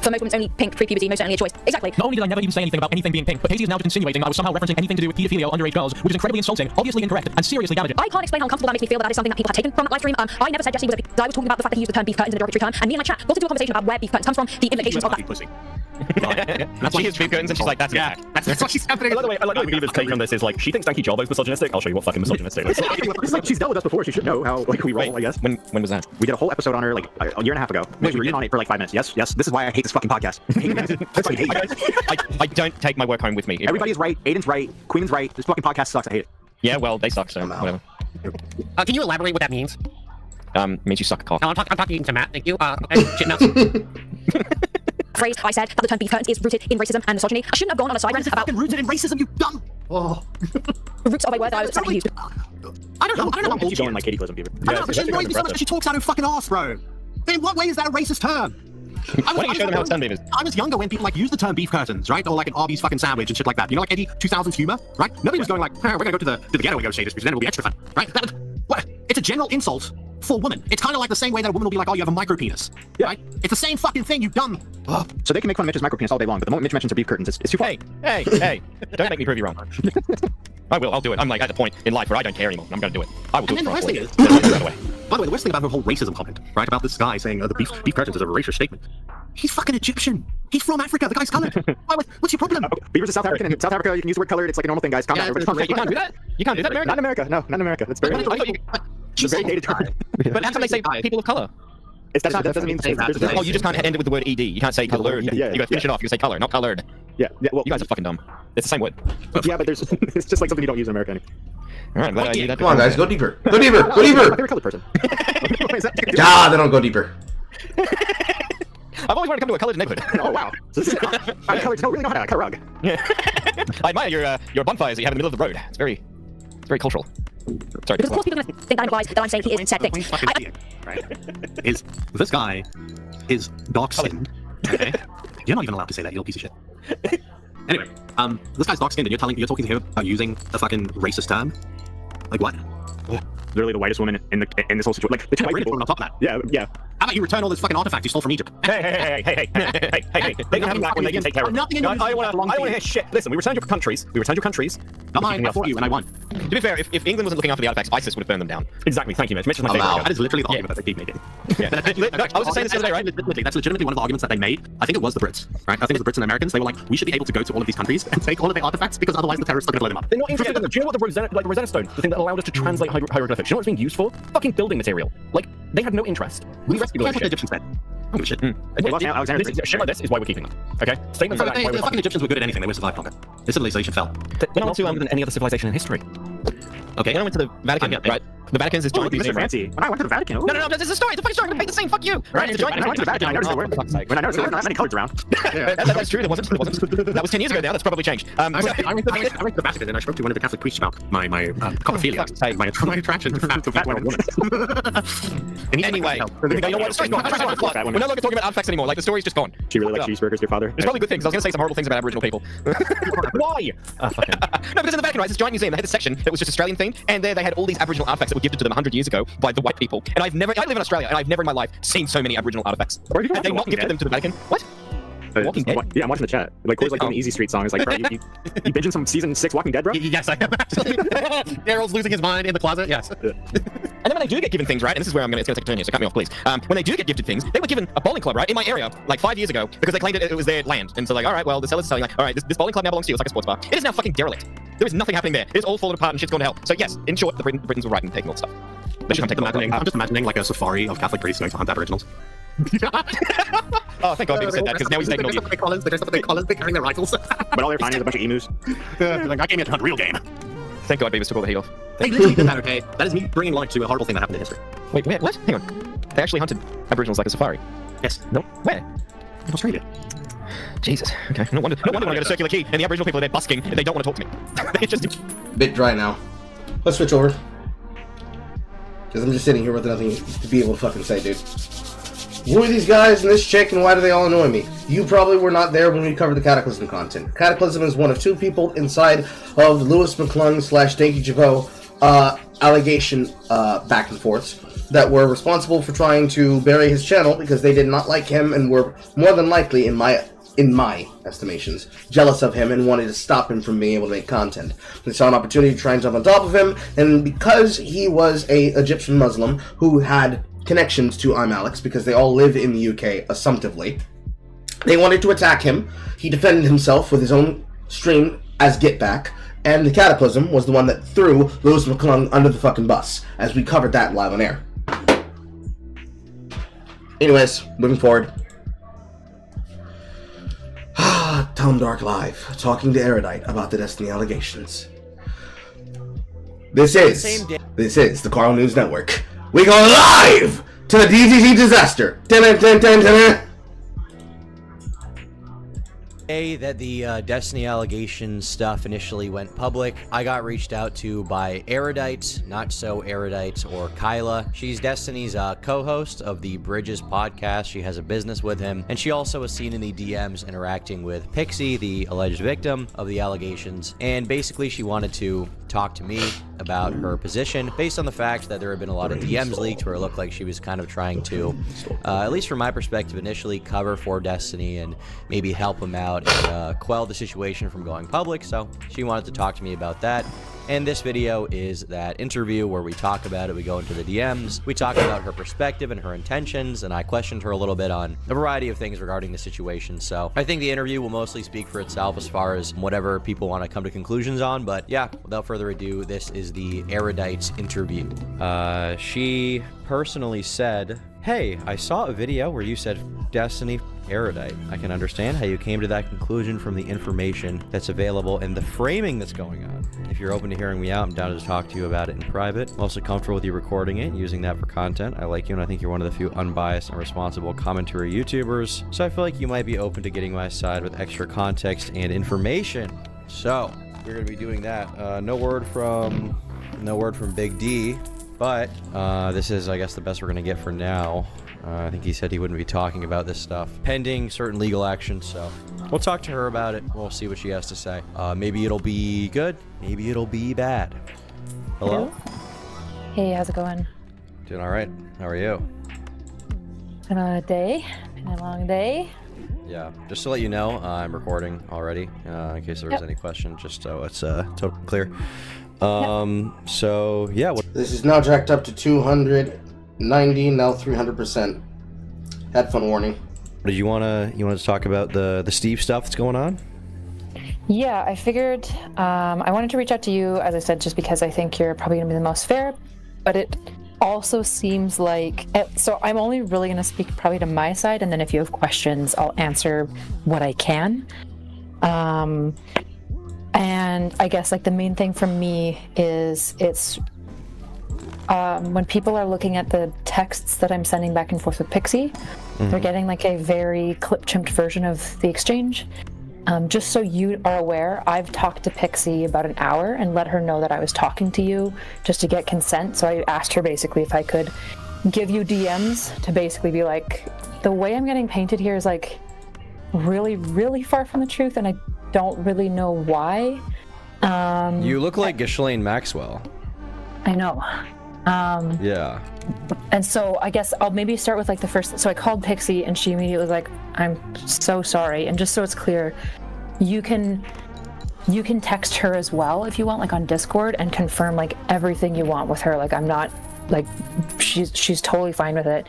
for most women it's only pink pre-puberty, most certainly a choice? Exactly. Not only did I never even say anything about anything being pink, but Katie is now just insinuating that I was somehow referencing anything to do with paedophilia or underage girls, which is incredibly insulting, obviously incorrect, and seriously damaging. I can't explain how uncomfortable that makes me feel that is something that people have taken from that live stream. I never said Jesse was a... I was talking about the fact that he used the term beef curtains in a derogatory term, and me and my chat got into a conversation about where beef curtains comes from, the implications of that. That's why she hears beef curtains and she's like, that's that's what she's happening. By the way, I like the Beaver's take on this is like, she thinks Danky Jawbo's misogynistic. I'll show you what fucking misogynistic is. It's like she's dealt with us before. She should know how like we roll, I guess. When was that? We did a whole episode on her like a year and a half ago. We were in on it for like 5 minutes. Yes. This is why I hate this fucking podcast. I don't take my work home with me. Everybody's right. Aiden's right. Queen's right. This fucking podcast sucks. I hate it. Yeah, well, they suck, so whatever. Can you elaborate what that means? Means you suck a cock. No, I'm talking to Matt. Thank you. Shit nuts. Phrase I said that the term beef curtains is rooted in racism and misogyny. I shouldn't have gone on a side rant about rooted in racism, you dumb. The roots of a word that I was accidentally used. I don't know how she's going like Katie Clism, Beaver. I know, but she annoys me so much that she talks out her fucking arse, bro. In what way is that a racist term? Why don't you show them how it's done, Beavers? I was younger when people like used the term beef curtains, right? Or like an Arby's fucking sandwich and shit like that. You know, like Eddie 2000s humor, right? Nobody was going like, we're gonna go to the ghetto and go say this because then it'll be extra fun, right? What? It's a general insult for a woman. It's kind of like the same way that a woman will be like, oh, you have a micro penis, right? It's the same fucking thing, you dumb. So they can make fun of Mitch's micro penis all day long, but the moment Mitch mentions her beef curtains, it's too far. Hey, don't make me prove you wrong. I will, I'll do it. I'm like at the point in life where I don't care anymore. I'm gonna do it. I will do it. And then the worst thing is, by the way, the worst thing about her whole racism comment, right, about this guy saying the beef curtains is a racist statement. He's fucking Egyptian. He's from Africa. The guy's colored. What's your problem? Beavers is South African, and in South Africa you can use the word colored. It's like a normal thing, guys. Calm down. You can't do that. You can't do that, America. Not in America. No, not in America. That's very. She's very dated term. But how come they say people of color? That doesn't mean. Oh, you just can't end it with the word ed. You can't say colored. You gotta finish it off. You say color, not colored. Yeah. Well, you guys are fucking dumb. It's the same word. Yeah, but it's just like something you don't use in America anymore. All right, glad I knew that. Come on, guys, go deeper. Go deeper. Go deeper. My favorite colored person. They don't go deeper. I've always wanted to come to a colored neighborhood. Oh wow! Coloreds don't really know how to cut a rug. Yeah. I admire your bonfires that you have in the middle of the road. It's very very cultural. Sorry. Because of course people are going to think that implies that I'm saying he is said thing. Right? Is this guy is dark skinned? Okay. You're not even allowed to say that, you little piece of shit. Anyway, this guy's dark skinned and you're talking to him about using a fucking racist term? Like what? Literally the whitest woman in this whole situation. Like the two white people on top of that. Yeah. How about you return all those fucking artifacts you stole from Egypt? Hey. They can have them back when they can take care of them. I don't want to hear shit. Listen, we returned your countries. Not mine, I fought you and I won. To be fair, if England wasn't looking after the artifacts, ISIS would have burned them down. Exactly, thank you, Mitch. Mitch is my favorite. That is literally the argument that they keep making. I was just saying this the other day, right? That's legitimately one of the arguments that they made. I think it was the Brits, right? I think it was the Brits and the Americans. They were like, we should be able to go to all of these countries and take all of their artifacts because otherwise the terrorists are going to blow them up. They're not interested in them. Do you know what the Rosetta Stone, the thing that allowed us to translate hieroglyphics, you know what it's being used for? Fucking building material. Like, they had no interest. We rescued all this shit. Egyptians said. I don't give a shit. Shit like this is why we're keeping them. Okay? Statements like that. The fucking Egyptians were good at anything. They would have survived longer. Their civilization fell. They're not than any other civilization in history. Okay, then I went to the Vatican, right? The Vatican is this giant museum. Fancy. When I went to the Vatican. No, this is a story. It's a fucking story. I'm gonna make the same. Fuck you. Right? I went to the Vatican. I noticed there weren't that many colors around. That's true. There wasn't. That was 10 years ago now. That's probably changed. I went to the Vatican and I spoke to one of the Catholic priests about my coprophilia, my attraction to fat women. Anyway, you know what? The story's gone. We're no longer talking about artifacts anymore. Like the story's just gone. She really liked cheeseburgers, your father. There's probably good things. I was gonna say some horrible things about Aboriginal people. Why? No, because in the Vatican, right, this giant museum, they had a section that was just Australian themed, and there they had all these Aboriginal artifacts that were gifted to them 100 years ago by the white people. And I live in Australia, and I've never in my life seen so many Aboriginal artifacts. And they not gifted them to the Vatican. What? Walking Dead? Yeah, I'm watching the chat. Like, Corey's like doing Easy Street songs. Like, bro, you binging some season 6 Walking Dead, bro? Yes, I am actually. Daryl's losing his mind in the closet. Yes. And then when they do get given things, right, and this is where it's gonna take a turn here, so cut me off, please. When they do get gifted things, they were given a bowling club, right, in my area, like 5 years ago, because they claimed it was their land. And so like, all right, well, the seller's telling like, all right, this bowling club now belongs to you. It's like a sports bar. It is now fucking derelict. There is nothing happening there. It is all fallen apart and shit's gone to hell. So yes, in short, the Britons were right in taking all the stuff. They should come take them. I'm just imagining like a safari of Catholic priests going to hunt Aboriginals. Oh, thank God you said that, because now he's taking all the... They dress up in their collars, they're carrying their rifles. But all they're finding is a bunch of emus. Like, I came here to hunt real game. Thank God Beavis took all the heat off. They literally did that, okay? That is me bringing light to a horrible thing that happened in history. Wait, what? Hang on. They actually hunted Aboriginals like a safari? Yes. No? Where? In Australia. Jesus. Okay. No wonder when I get a circular key and the Aboriginal people are there busking and they don't want to talk to me. They just... Bit dry now. Let's switch over. Because I'm just sitting here with nothing to be able to fucking say, dude. Who are these guys and this chick, and why do they all annoy me? You probably were not there when we covered the Cataclysm content. Cataclysm is one of 2 people inside of the Lewis McClung / Danky Javo allegation back and forth that were responsible for trying to bury his channel because they did not like him and were more than likely, in my estimations, jealous of him and wanted to stop him from being able to make content. They saw an opportunity to try and jump on top of him, and because he was a Egyptian Muslim who had connections to I'm Alex, because they all live in the UK assumptively, they wanted to attack him. He defended himself with his own stream as Get Back, and the Cataclysm was the one that threw Lewis McClung under the fucking bus, as we covered that live on air. Anyways, moving forward. Tom Dark Live, talking to Erudite about the Destiny allegations. This is the Carl News Network. We go live to the DGG disaster. Day that the Destiny allegations stuff initially went public, I got reached out to by Erudite, Not So Erudite, or Kyla. She's Destiny's co-host of the Bridges podcast. She has a business with him, and she also was seen in the DMs interacting with Pixie, the alleged victim of the allegations, and basically she wanted to talk to me about her position based on the fact that there had been a lot of DMs leaked where it looked like she was kind of trying to, at least from my perspective, initially cover for Destiny and maybe help him out and quell the situation from going public. So she wanted to talk to me about that. And this video is that interview where we talk about it. We go into the DMs, we talk about her perspective and her intentions, and I questioned her a little bit on a variety of things regarding the situation. So I think the interview will mostly speak for itself as far as whatever people want to come to conclusions on. But yeah, without further ado, this is the Erudite's interview. She personally said, "Hey, I saw a video where you said Destiny Erudite. I can understand how you came to that conclusion from the information that's available and the framing that's going on. If you're open to hearing me out, I'm down to talk to you about it in private. I'm also comfortable with you recording it, using that for content. I like you, and I think you're one of the few unbiased and responsible commentary YouTubers. So I feel like you might be open to getting my side with extra context and information. So we're going to be doing that. No word from no word from Big D, but this is, I guess, the best we're gonna get for now. I think he said he wouldn't be talking about this stuff pending certain legal action, so we'll talk to her about it. We'll see what she has to say. Maybe it'll be good, maybe it'll be bad. Hello? Hey, how's it going? Doing all right. How are you? Been a day, been a long day. Yeah, just to let you know, I'm recording already, in case there was any question, just so it's totally clear. So, yeah. This is now jacked up to 290, now 300%. Headphone warning. Did you wanna talk about the Steve stuff that's going on? Yeah, I figured I wanted to reach out to you, as I said, just because I think you're probably going to be the most fair, but it also seems like, so I'm only really going to speak probably to my side, and then if you have questions, I'll answer what I can. And I guess like the main thing for me is it's when people are looking at the texts that I'm sending back and forth with Pixie, they're getting like a very clip-chimped version of the exchange. Just so you are aware, I've talked to Pixie about an hour and let her know that I was talking to you just to get consent. So I asked her basically if I could give you DMs to basically be like, the way I'm getting painted here is like really, really far from the truth, and I don't really know why. You look like Ghislaine Maxwell. I know. Yeah. And so I guess I'll maybe start with like the first. So I called Pixie and she immediately was like, I'm so sorry. And just so it's clear, you can text her as well if you want, like on Discord, and confirm like everything you want with her. Like I'm not like, she's totally fine with it.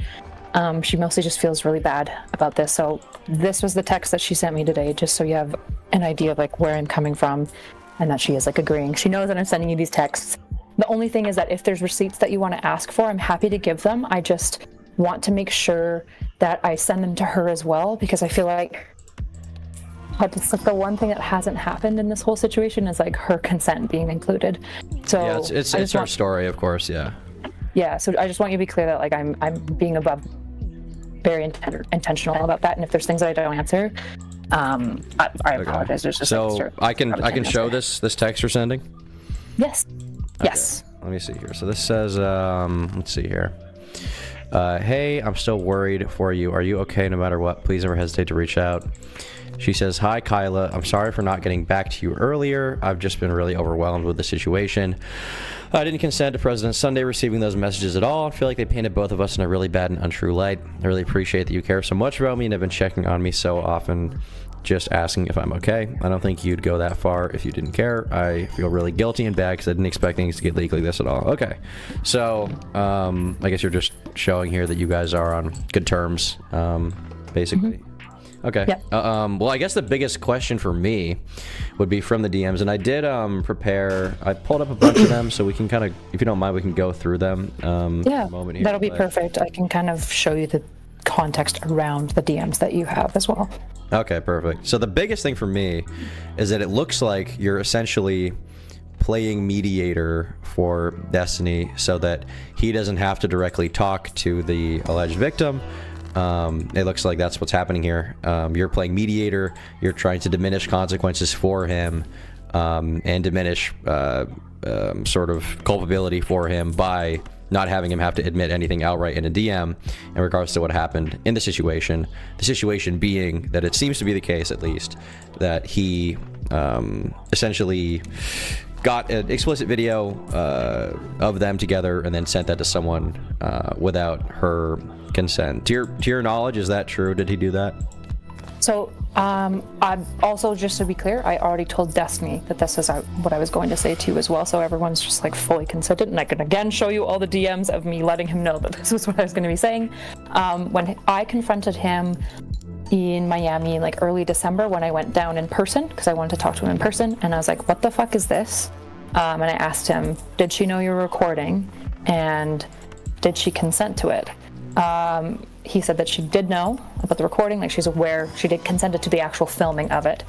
She mostly just feels really bad about this. So this was the text that she sent me today, just so you have an idea of like where I'm coming from and that she is like agreeing. She knows that I'm sending you these texts. The only thing is that if there's receipts that you want to ask for, I'm happy to give them. I just want to make sure that I send them to her as well, because I feel like it's like the one thing that hasn't happened in this whole situation is like her consent being included. So yeah, it's her story, of course. Yeah. Yeah. So I just want you to be clear that like I'm being very intentional about that, and if there's things that I don't answer, I apologize. There's just so I can show this text you're sending. Yes. Okay. Yes. Let me see here. So this says, let's see here. Hey, I'm still worried for you. Are you okay no matter what? Please never hesitate to reach out. She says, hi, Kyla. I'm sorry for not getting back to you earlier. I've just been really overwhelmed with the situation. I didn't consent to President Sunday receiving those messages at all. I feel like they painted both of us in a really bad and untrue light. I really appreciate that you care so much about me and have been checking on me so often, just asking if I'm okay. I don't think you'd go that far if you didn't care. I feel really guilty and bad because I didn't expect things to get leaked like this at all. Okay. So, I guess you're just showing here that you guys are on good terms, basically. Okay. Yep. Well, I guess the biggest question for me would be from the DMs, and I did prepare. I pulled up a bunch of them, so we can kind of, if you don't mind, we can go through them. Yeah, in a moment here, that'll be perfect. I can kind of show you the context around the DMs that you have as well. Okay, perfect. So the biggest thing for me is that it looks like you're essentially playing mediator for Destiny so that he doesn't have to directly talk to the alleged victim. It looks like that's what's happening here. You're playing mediator, you're trying to diminish consequences for him, and diminish sort of culpability for him by not having him have to admit anything outright in a DM in regards to what happened in the situation. The situation being that it seems to be the case, at least, that he essentially got an explicit video of them together and then sent that to someone without her consent. To your knowledge, is that true? Did he do that? So, I'm also, just to be clear, I already told Destiny that this is what I was going to say to you as well, so everyone's just like fully consented, and I can again show you all the DMs of me letting him know that this was what I was going to be saying. When I confronted him in Miami in like early December, when I went down in person, because I wanted to talk to him in person, and I was like, what the fuck is this? And I asked him, did she know you were recording, and did she consent to it? He said that she did know about the recording, like she's aware, she did consented to the actual filming of it,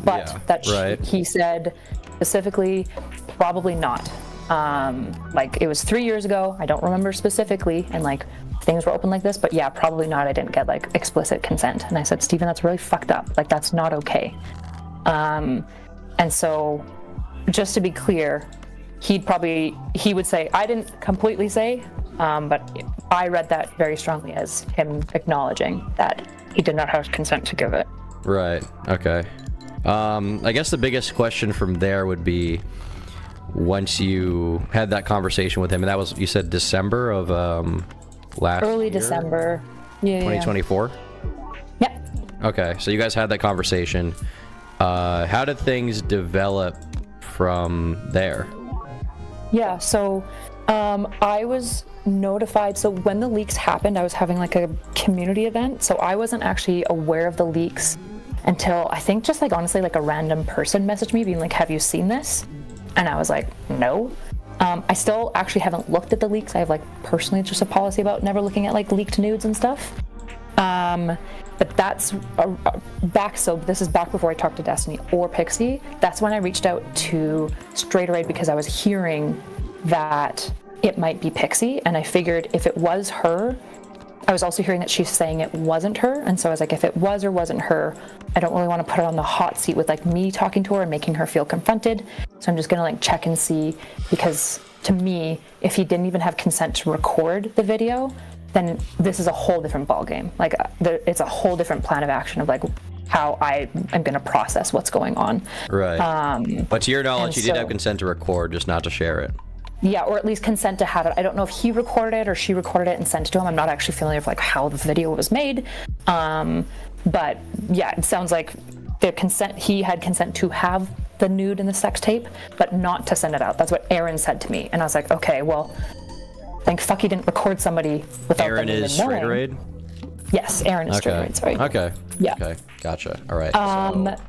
but he said specifically, probably not. Like it was 3 years ago, I don't remember specifically, and like things were open like this, but yeah, probably not. I didn't get like explicit consent. And I said, Steven, that's really fucked up. Like that's not okay. And so just to be clear, he would say, I didn't completely say, but I read that very strongly as him acknowledging that he did not have consent to give it. Right. Okay. I guess the biggest question from there would be, once you had that conversation with him, and that was, you said December of Early year? December. Yeah. 2024? Yeah. Okay, so you guys had that conversation. How did things develop from there? Yeah, so I was notified. So when the leaks happened, I was having like a community event. So I wasn't actually aware of the leaks until I think just like honestly like a random person messaged me being like, have you seen this? And I was like, no. I still actually haven't looked at the leaks. I have like personally just a policy about never looking at like leaked nudes and stuff. But that's back, so this is back before I talked to Destiny or Pixie. That's when I reached out to Straight Raid because I was hearing that it might be Pixie, and I figured if it was her, I was also hearing that she's saying it wasn't her, and so I was like, if it was or wasn't her, I don't really want to put her on the hot seat with like me talking to her and making her feel confronted. So I'm just gonna like check and see, because to me, if he didn't even have consent to record the video, then this is a whole different ballgame. Like it's a whole different plan of action of like how I am gonna process what's going on. Right. But to your knowledge, he did have consent to record, just not to share it. Yeah, or at least consent to have it. I don't know if he recorded it or she recorded it and sent it to him. I'm not actually familiar with like how the video was made. But yeah, it sounds like he had consent to have the nude in the sex tape, but not to send it out. That's what Aaron said to me. And I was like, okay, well, thank fuck he didn't record somebody without Aaron them even is knowing. Straight Raid? Yes, Aaron is Straight Raid, sorry. Okay. Yeah. Okay, gotcha. All right.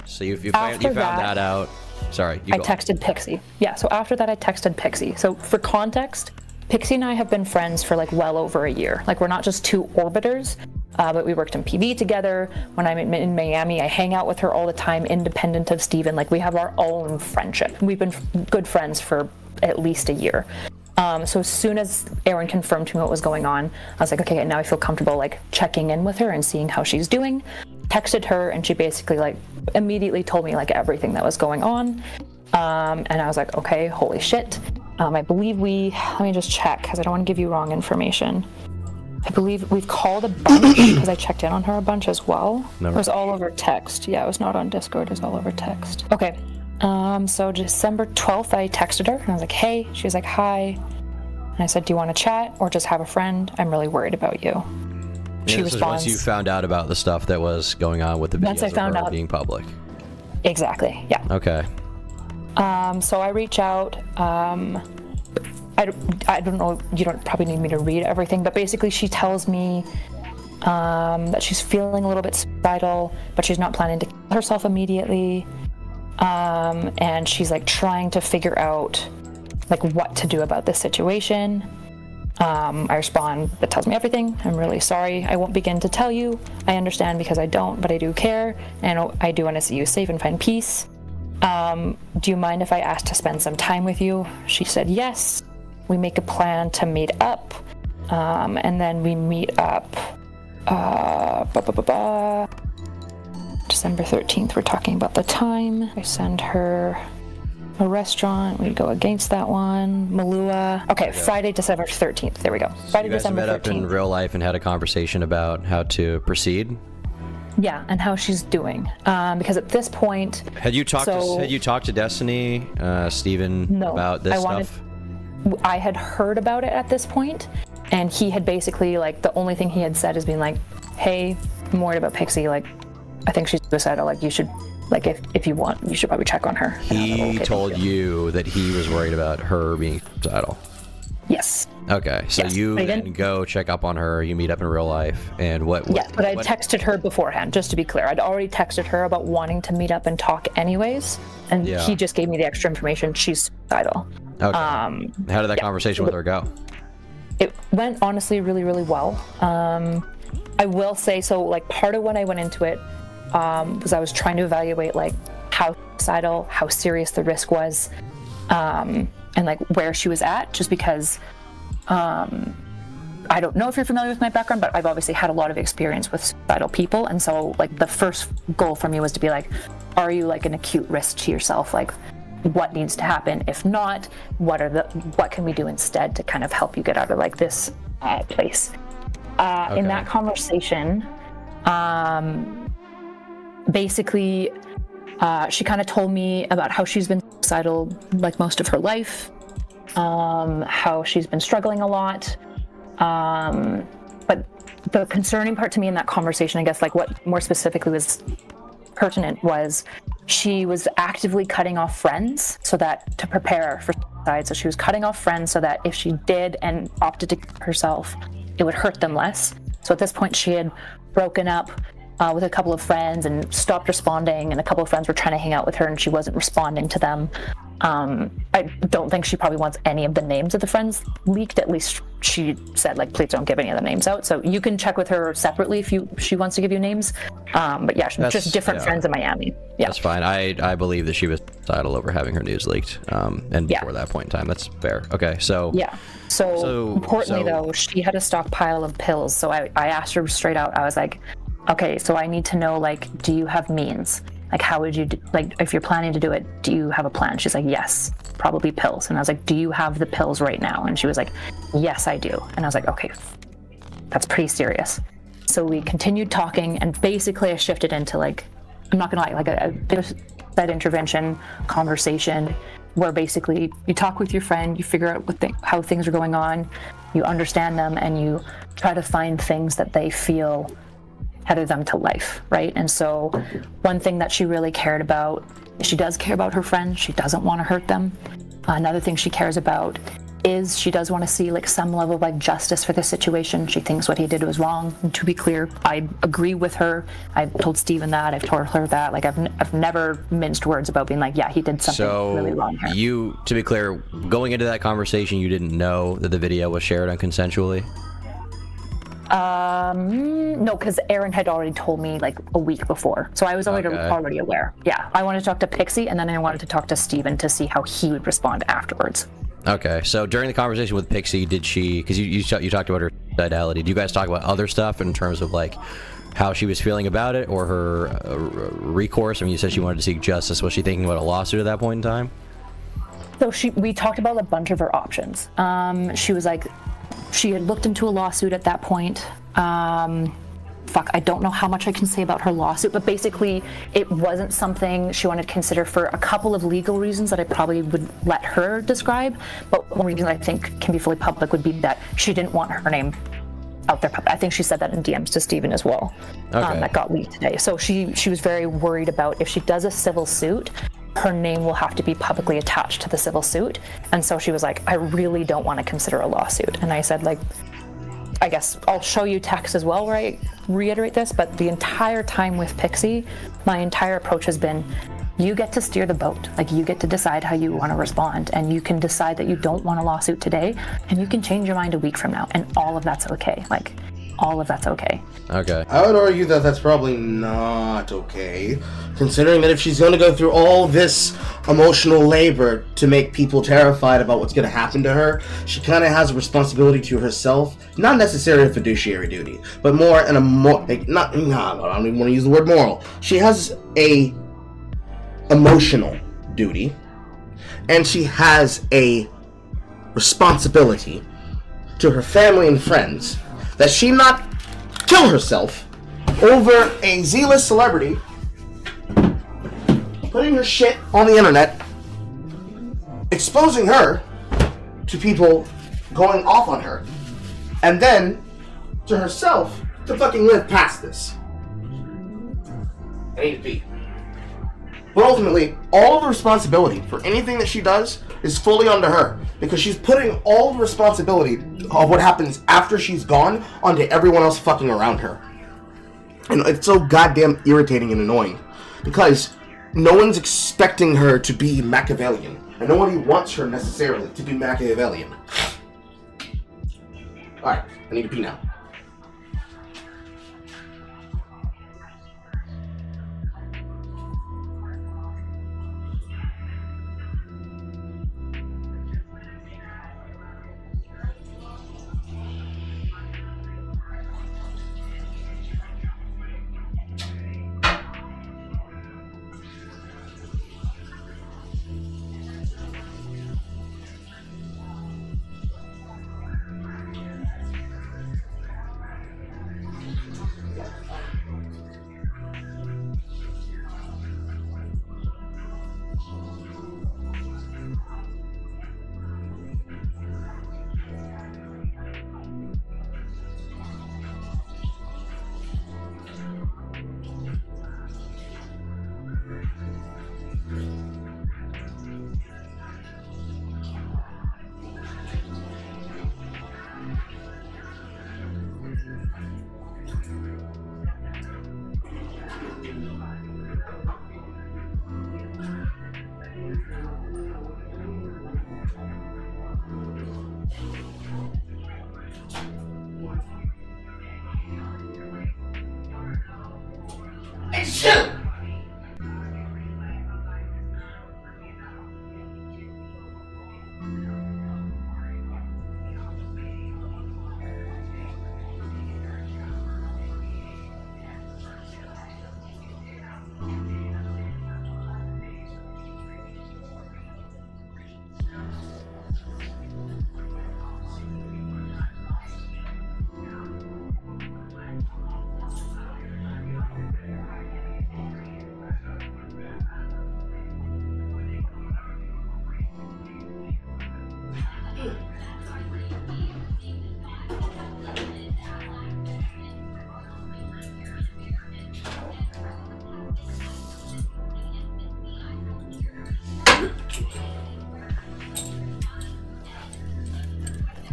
So you found that out. Sorry, I texted Pixie. Yeah, so after that I texted Pixie. So for context, Pixie and I have been friends for like well over a year. Like we're not just two orbiters, but we worked in PB together. When I'm in Miami, I hang out with her all the time, independent of Steven. Like we have our own friendship. We've been good friends for at least a year. So as soon as Aaron confirmed to me what was going on, I was like, okay, now I feel comfortable like checking in with her and seeing how she's doing. Texted her and she basically like immediately told me like everything that was going on. And I was like, okay, holy shit. I believe let me just check because I don't want to give you wrong information. I believe we've called a bunch because I checked in on her a bunch as well. It was all over text. Yeah, it was not on Discord, it was all over text. Okay. So December 12th, I texted her and I was like, hey. She was like, hi. And I said, do you want to chat or just have a friend? I'm really worried about you. She responds, once you found out about the stuff that was going on with the videos I found of her out. being public. Exactly, yeah. Okay. So I reach out. I don't know, you don't probably need me to read everything, but basically she tells me that she's feeling a little bit suicidal, but she's not planning to kill herself immediately. And she's like trying to figure out like what to do about this situation. I respond, that tells me everything. I'm really sorry. I won't begin to tell you. I understand because I don't, but I do care. And I do want to see you safe and find peace. Do you mind if I ask to spend some time with you? She said yes. We make a plan to meet up. And then we meet up December 13th. We're talking about the time. I send her a restaurant. We'd go against that one. Malua. Okay, Friday, December 13th. There we go. Friday, You guys December met 13th. up in real life and had a conversation about how to proceed? Yeah, and how she's doing. Because at this point, Had you talked to Destiny, Steven, about this stuff? I had heard about it at this point, and he had basically like the only thing he had said is being like, "Hey, I'm worried about Pixie. Like, I think she's suicidal. Like, you should, like, if you want, you should probably check on her." He told you that he was worried about her being suicidal. Yes. Okay, so Yes, you but I then didn't- go check up on her. You meet up in real life, and what? Yeah, but I texted her beforehand, just to be clear. I'd already texted her about wanting to meet up and talk anyways, and Yeah. he just gave me the extra information. She's suicidal. Okay. How did that conversation with her go? It went honestly really, really well. I will say, so like part of when I went into it was I was trying to evaluate like how suicidal, how serious the risk was, and like where she was at, just because I don't know if you're familiar with my background, but I've obviously had a lot of experience with suicidal people, and so like the first goal for me was to be like, are you like an acute risk to yourself? Like, what needs to happen. If not, what can we do instead to kind of help you get out of like this place. In that conversation, basically she kind of told me about how she's been suicidal like most of her life, how she's been struggling a lot, but the concerning part to me in that conversation, I guess, like what more specifically was pertinent, was she was actively cutting off friends so that to prepare for suicide. So she was cutting off friends so that if she did and opted to kill herself, it would hurt them less. So at this point she had broken up with a couple of friends and stopped responding, and a couple of friends were trying to hang out with her and she wasn't responding to them. I don't think she probably wants any of the names of the friends leaked. At least she said, like, please don't give any of the names out. So you can check with her separately if she wants to give you names. But yeah, just different friends in Miami. Yeah, that's fine. I believe that she was suicidal over having her news leaked. And before that point in time, that's fair. Okay, so yeah. So importantly though, she had a stockpile of pills. So I asked her straight out. I was like, okay, so I need to know, like, do you have means? Like, how would you do, like, if you're planning to do it, do you have a plan? She's like, yes, probably pills. And I was like, do you have the pills right now? And she was like, yes, I do. And I was like, okay, that's pretty serious. So we continued talking, and basically I shifted into, like, I'm not gonna lie, like a bit of that intervention conversation where basically you talk with your friend, you figure out how things are going on, you understand them, and you try to find things that they feel tether them to life, right? And so one thing that she really cared about, she does care about her friends. She doesn't want to hurt them. Another thing she cares about is she does want to see, like, some level of, like, justice for the situation. She thinks what he did was wrong. And to be clear, I agree with her. I've told Steven that. I've told her that. Like, I've never minced words about being like, yeah, he did something really wrong here. To be clear, going into that conversation, you didn't know that the video was shared unconsensually? No, because Aaron had already told me like a week before, so I was already aware. Yeah, I wanted to talk to Pixie, and then I wanted to talk to Steven to see how he would respond afterwards. Okay, so during the conversation with Pixie, did she, because you talked about her suicidality, did you guys talk about other stuff in terms of, like, how she was feeling about it, or her recourse? I mean, you said she wanted to seek justice. Was she thinking about a lawsuit at that point in time? So we talked about a bunch of her options. She was like, she had looked into a lawsuit at that point. I don't know how much I can say about her lawsuit, but basically it wasn't something she wanted to consider for a couple of legal reasons that I probably would let her describe. But one reason I think can be fully public would be that she didn't want her name out there. I think she said that in DMs to Steven as well. Okay. That got leaked today. So she was very worried about if she does a civil suit, her name will have to be publicly attached to the civil suit. And so she was like, I really don't want to consider a lawsuit. And I said, like, I guess I'll show you text as well where I reiterate this, but the entire time with Pixie, my entire approach has been, you get to steer the boat. Like, you get to decide how you want to respond, and you can decide that you don't want a lawsuit today, and you can change your mind a week from now, and all of that's okay. Like, all of that's okay. Okay. I would argue that that's probably not okay, considering that if she's going to go through all this emotional labor to make people terrified about what's going to happen to her, she kind of has a responsibility to herself, not necessarily a fiduciary duty, but more an I don't even want to use the word moral. She has a emotional duty, and she has a responsibility to her family and friends that she not kill herself over a zealous celebrity putting her shit on the internet, exposing her to people going off on her, and then to herself to fucking live past this. I need to pee. But ultimately, all of the responsibility for anything that she does is fully onto her, because she's putting all the responsibility of what happens after she's gone onto everyone else fucking around her. And it's so goddamn irritating and annoying, because no one's expecting her to be Machiavellian, and nobody wants her necessarily to be Machiavellian. Alright, I need to pee now. Hey, shit!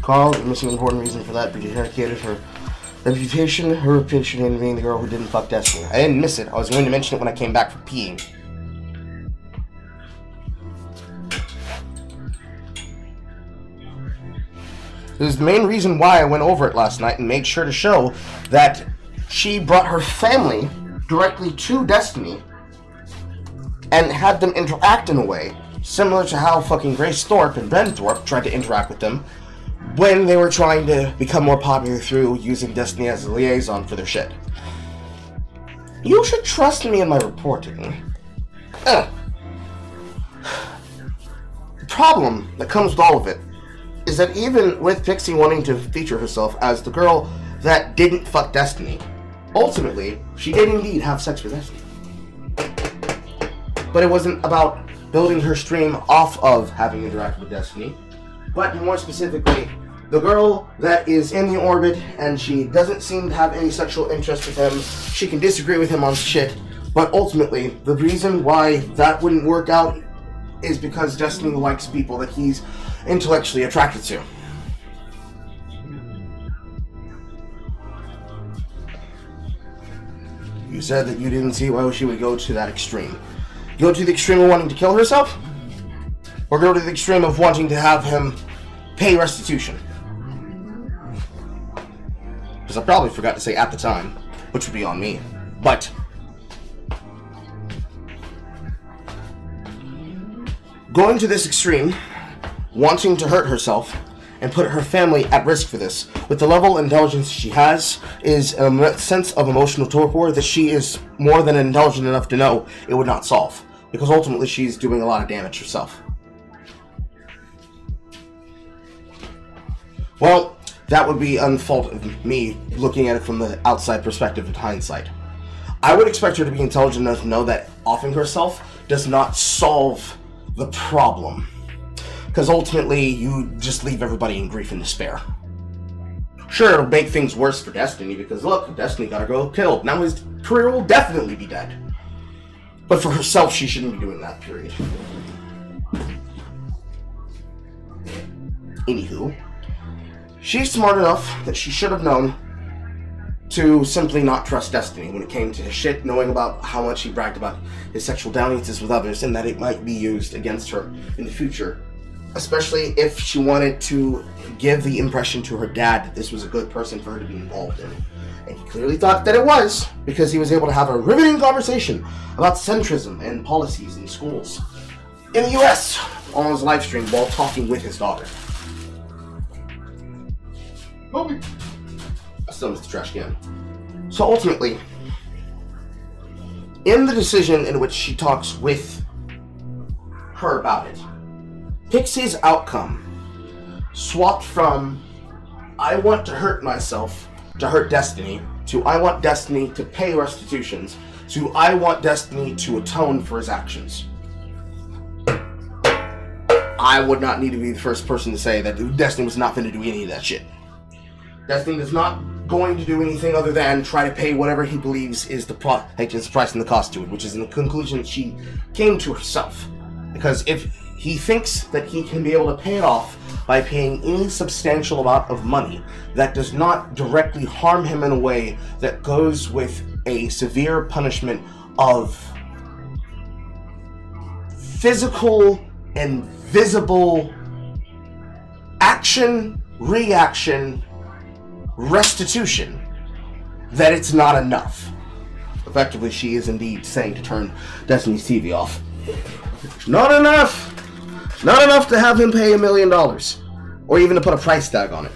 Carl, the missing important reason for that because her reputation in being the girl who didn't fuck Destiny. I didn't miss it. I was going to mention it when I came back from peeing. It was the main reason why I went over it last night and made sure to show that she brought her family directly to Destiny and had them interact in a way similar to how fucking Grace Thorpe and Ben Thorpe tried to interact with them when they were trying to become more popular through using Destiny as a liaison for their shit. You should trust me in my reporting. The problem that comes with all of it is that even with Pixie wanting to feature herself as the girl that didn't fuck Destiny, ultimately, she did indeed have sex with Destiny. But it wasn't about building her stream off of having interacted with Destiny, but more specifically, the girl that is in the orbit and she doesn't seem to have any sexual interest with him. She can disagree with him on shit, but ultimately, the reason why that wouldn't work out is because Destiny likes people that he's intellectually attracted to. You said that you didn't see why she would go to that extreme. Go to the extreme of wanting to kill herself? Or go to the extreme of wanting to have him pay restitution? Because I probably forgot to say at the time, which would be on me. But going to this extreme, wanting to hurt herself, and put her family at risk for this, with the level of intelligence she has, is a sense of emotional torpor that she is more than intelligent enough to know it would not solve. Because ultimately she's doing a lot of damage herself. Well, that would be unfault of me looking at it from the outside perspective of hindsight. I would expect her to be intelligent enough to know that offing herself does not solve the problem. Because ultimately, you just leave everybody in grief and despair. Sure, it'll make things worse for Destiny, because look, Destiny got a girl killed. Now his career will definitely be dead. But for herself, she shouldn't be doing that, period. Anywho, she's smart enough that she should have known to simply not trust Destiny when it came to his shit, knowing about how much he bragged about his sexual dalliances with others, and that it might be used against her in the future. Especially if she wanted to give the impression to her dad that this was a good person for her to be involved in. And he clearly thought that it was, because he was able to have a riveting conversation about centrism and policies in schools in the US on his live stream while talking with his daughter. I still missed the trash can. So ultimately, in the decision in which she talks with her about it, Pixie's outcome swapped from I want to hurt myself to hurt Destiny to I want Destiny to pay restitutions to I want Destiny to atone for his actions. I would not need to be the first person to say that Destiny was not going to do any of that shit. Destiny is not going to do anything other than try to pay whatever he believes is the price and the cost to it, which is in the conclusion that she came to herself. Because if he thinks that he can be able to pay it off by paying any substantial amount of money that does not directly harm him in a way that goes with a severe punishment of physical and visible action, reaction, restitution, that it's not enough. Effectively, she is indeed saying to turn Destiny's TV off. It's not enough! It's not enough to have him pay $1 million. Or even to put a price tag on it.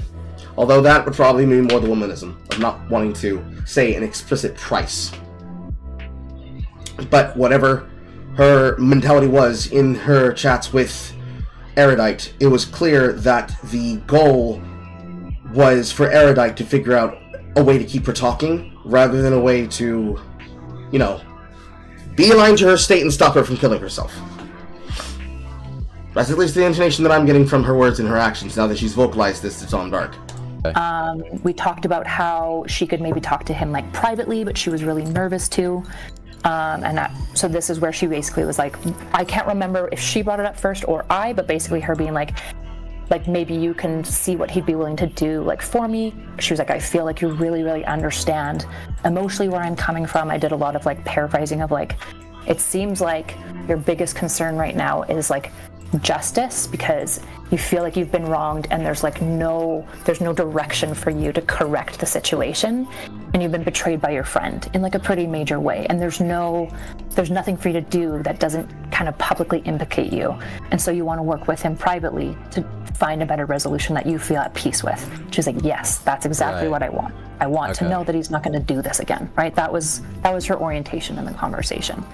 Although that would probably mean more the womanism of not wanting to say an explicit price. But whatever her mentality was in her chats with Erudite, it was clear that the goal was for Erudite to figure out a way to keep her talking, rather than a way to, you know, beeline to her state and stop her from killing herself. That's at least the intonation that I'm getting from her words and her actions now that she's vocalized this to Tom Dark. We talked about how she could maybe talk to him like privately, but she was really nervous to. So this is where she basically was like, I can't remember if she brought it up first or I, but basically her being like maybe you can see what he'd be willing to do like for me. She was like, I feel like you really, really understand emotionally where I'm coming from. I did a lot of like paraphrasing of like, it seems like your biggest concern right now is like justice, because you feel like you've been wronged and there's no direction for you to correct the situation, and you've been betrayed by your friend in like a pretty major way, and there's nothing for you to do that doesn't kind of publicly implicate you, and so you want to work with him privately to find a better resolution that you feel at peace with. She's like, yes, that's exactly what I want. I want to know that he's not going to do this again, right? That was her orientation in the conversation.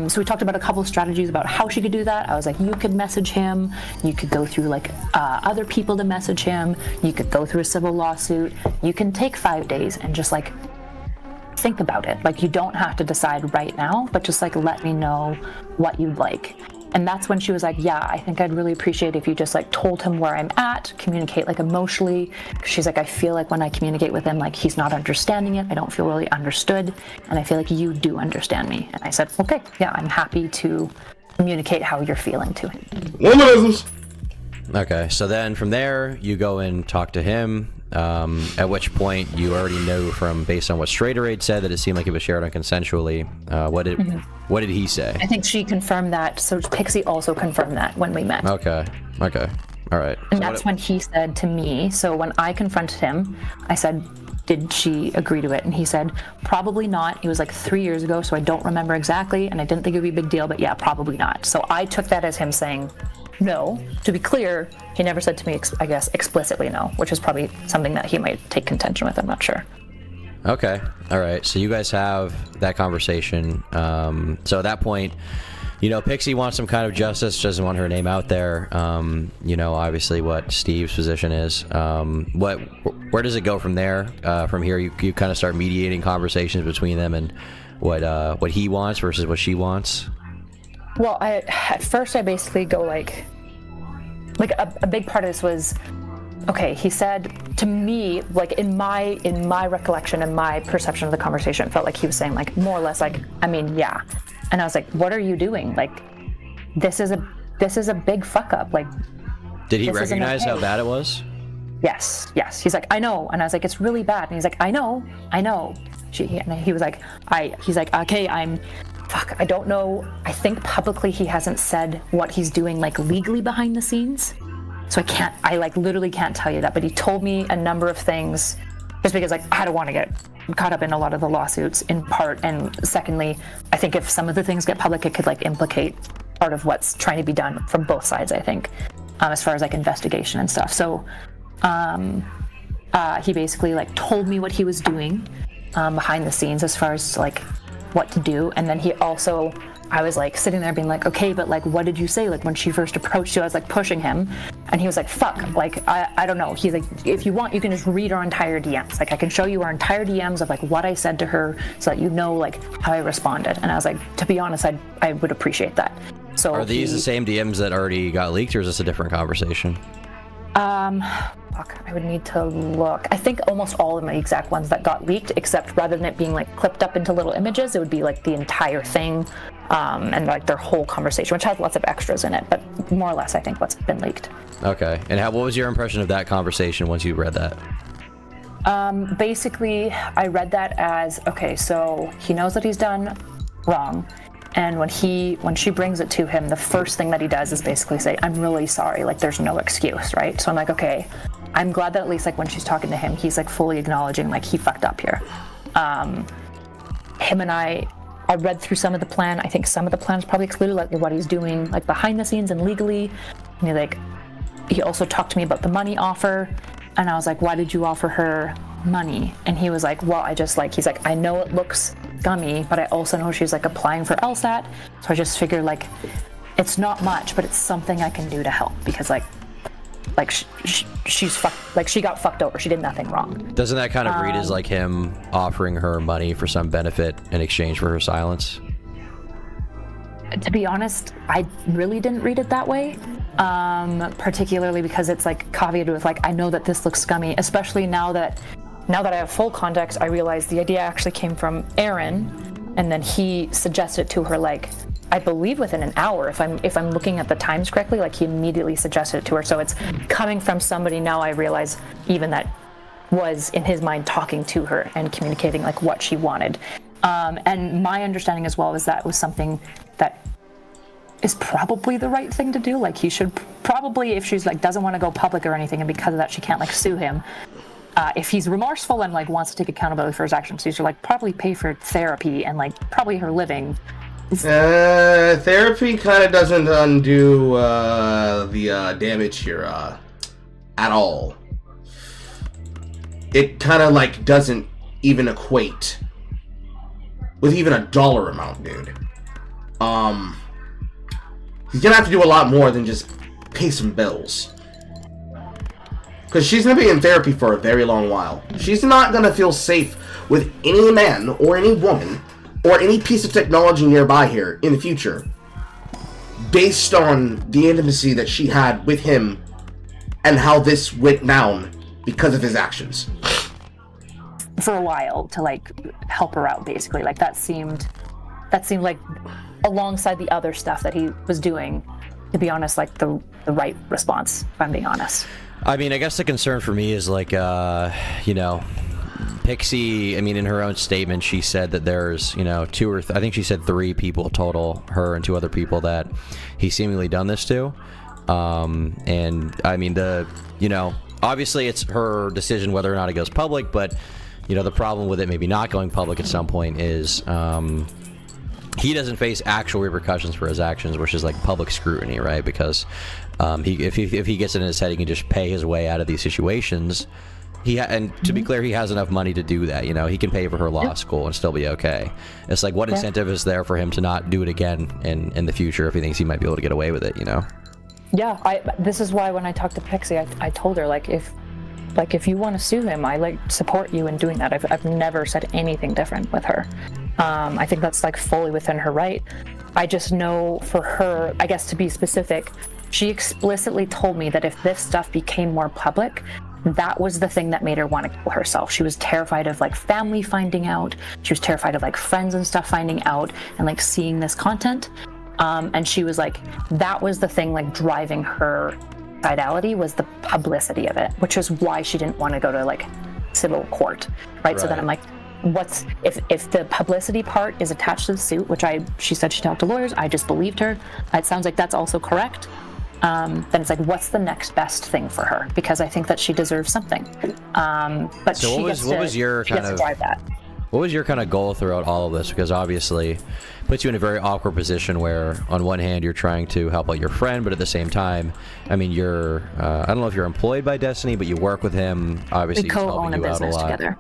So we talked about a couple of strategies about how she could do that. I was like, you could message him, you could go through like other people to message him, you could go through a civil lawsuit, you can take 5 days and just like think about it. Like, you don't have to decide right now, but just like let me know what you'd like. And that's when she was like, yeah, I think I'd really appreciate if you just like told him where I'm at, communicate like emotionally. She's like, I feel like when I communicate with him, like he's not understanding it. I don't feel really understood. And I feel like you do understand me. And I said, okay, yeah, I'm happy to communicate how you're feeling to him. Womanisms. Okay, so then from there, you go and talk to him. At which point you already know from based on what Strader Raid said that it seemed like it was shared unconsensually. What did he say? I think she confirmed that. So Pixie also confirmed that when we met. Okay. All right. And that's when he said to me, so when I confronted him, I said, did she agree to it? And he said, probably not. It was like 3 years ago, so I don't remember exactly, and I didn't think it would be a big deal, but yeah, probably not. So I took that as him saying no. To be clear, he never said to me, I guess, explicitly no, which is probably something that he might take contention with. I'm not sure. Okay. All right. So you guys have that conversation. So at that point, you know, Pixie wants some kind of justice, doesn't want her name out there. You know, obviously what Steve's position is. Where does it go from there? From here, you kind of start mediating conversations between them and what he wants versus what she wants. Well, at first I basically go like a big part of this was, okay, he said to me, like in my recollection and my perception of the conversation, it felt like he was saying like more or less like, I mean, yeah. And I was like, what are you doing? Like, this is a big fuck up. Like, did he recognize how bad it was? Yes. He's like, I know. And I was like, it's really bad. And he's like, I know. And he was like, he's like, okay, I don't know. I think publicly he hasn't said what he's doing like legally behind the scenes. So I like literally can't tell you that, but he told me a number of things just because like I don't want to get caught up in a lot of the lawsuits in part. And secondly, I think if some of the things get public, it could like implicate part of what's trying to be done from both sides, I think, as far as like investigation and stuff. So he basically like told me what he was doing behind the scenes as far as like what to do. And then he also, I was like sitting there being like, okay, but like what did you say? Like when she first approached you, I was like pushing him and he was like, fuck, like I don't know. He's like, if you want, you can just read our entire DMs. Like I can show you our entire DMs of like what I said to her so that you know like how I responded. And I was like, to be honest, I would appreciate that. So are these the same DMs that already got leaked, or is this a different conversation? Fuck, I would need to look. I think almost all of my exact ones that got leaked, except rather than it being like clipped up into little images, it would be like the entire thing and like their whole conversation, which has lots of extras in it, but more or less I think what's been leaked. Okay, and what was your impression of that conversation once you read that? Basically, I read that as, okay, so he knows that he's done wrong, and when she brings it to him, the first thing that he does is basically say, I'm really sorry, like there's no excuse, right? So I'm like, okay, I'm glad that at least like when she's talking to him, he's like fully acknowledging like he fucked up here. Him and I read through some of the plan. I think some of the plan is probably excluded, like what he's doing like behind the scenes and legally. And he also talked to me about the money offer, and I was like, why did you offer her money? And he was like, well, he's like, I know it looks scummy, but I also know she's like applying for LSAT, so I just figured like it's not much, but it's something I can do to help, because she's fucked, like she got fucked over, she did nothing wrong. Doesn't that kind of read as like him offering her money for some benefit in exchange for her silence? To be honest, I really didn't read it that way, particularly because it's like caveated with like, I know that this looks scummy, especially now that I have full context. I realized the idea actually came from Aaron, and then he suggested to her like, I believe within an hour, if I'm looking at the times correctly, like he immediately suggested it to her. So it's coming from somebody now I realize even that was in his mind talking to her and communicating like what she wanted. And my understanding as well is that was something that is probably the right thing to do. Like he should probably, if she's like doesn't want to go public or anything, and because of that she can't like sue him, if he's remorseful and like wants to take accountability for his actions, he should like probably pay for therapy and like probably her living. Therapy kind of doesn't undo the damage here at all. It kind of like doesn't even equate with even a dollar amount, dude. He's gonna have to do a lot more than just pay some bills. Because she's gonna be in therapy for a very long while. She's not gonna feel safe with any man or any woman or any piece of technology nearby here in the future, based on the intimacy that she had with him and how this went down because of his actions. For a while to like help her out, basically. Like that seemed like alongside the other stuff that he was doing, to be honest, like the right response, if I'm being honest. I mean, I guess the concern for me is like, Pixie, I mean, in her own statement, she said that there's, I think she said 3 people total, her and 2 other people that he's seemingly done this to. And I mean, obviously it's her decision whether or not it goes public, but, the problem with it maybe not going public at some point is, he doesn't face actual repercussions for his actions, which is like public scrutiny, right? Because, if he gets it in his head, he can just pay his way out of these situations. And to be clear, he has enough money to do that. He can pay for her law school and still be okay. It's like, what incentive is there for him to not do it again in the future if he thinks he might be able to get away with it? Yeah, this is why when I talked to Pixie, I told her like if you want to sue him, I like support you in doing that. I've never said anything different with her. I think that's like fully within her right. I just know for her, I guess to be specific, she explicitly told me that if this stuff became more public, that was the thing that made her want to kill herself. She was terrified of like family finding out. She was terrified of like friends and stuff finding out and like seeing this content. And she was like, that was the thing like driving her suicidality, was the publicity of it, which is why she didn't want to go to like civil court, right? So then I'm like, what's if the publicity part is attached to the suit, which she said she talked to lawyers, I just believed her. It sounds like that's also correct. Then it's like, what's the next best thing for her? Because I think that she deserves something. But so she what was your kind of drive that. What was your kind of goal throughout all of this? Because obviously it puts you in a very awkward position where on one hand you're trying to help out your friend, but at the same time, I mean, you're I don't know if you're employed by Destiny, but you work with him. Obviously, we co-own a business together.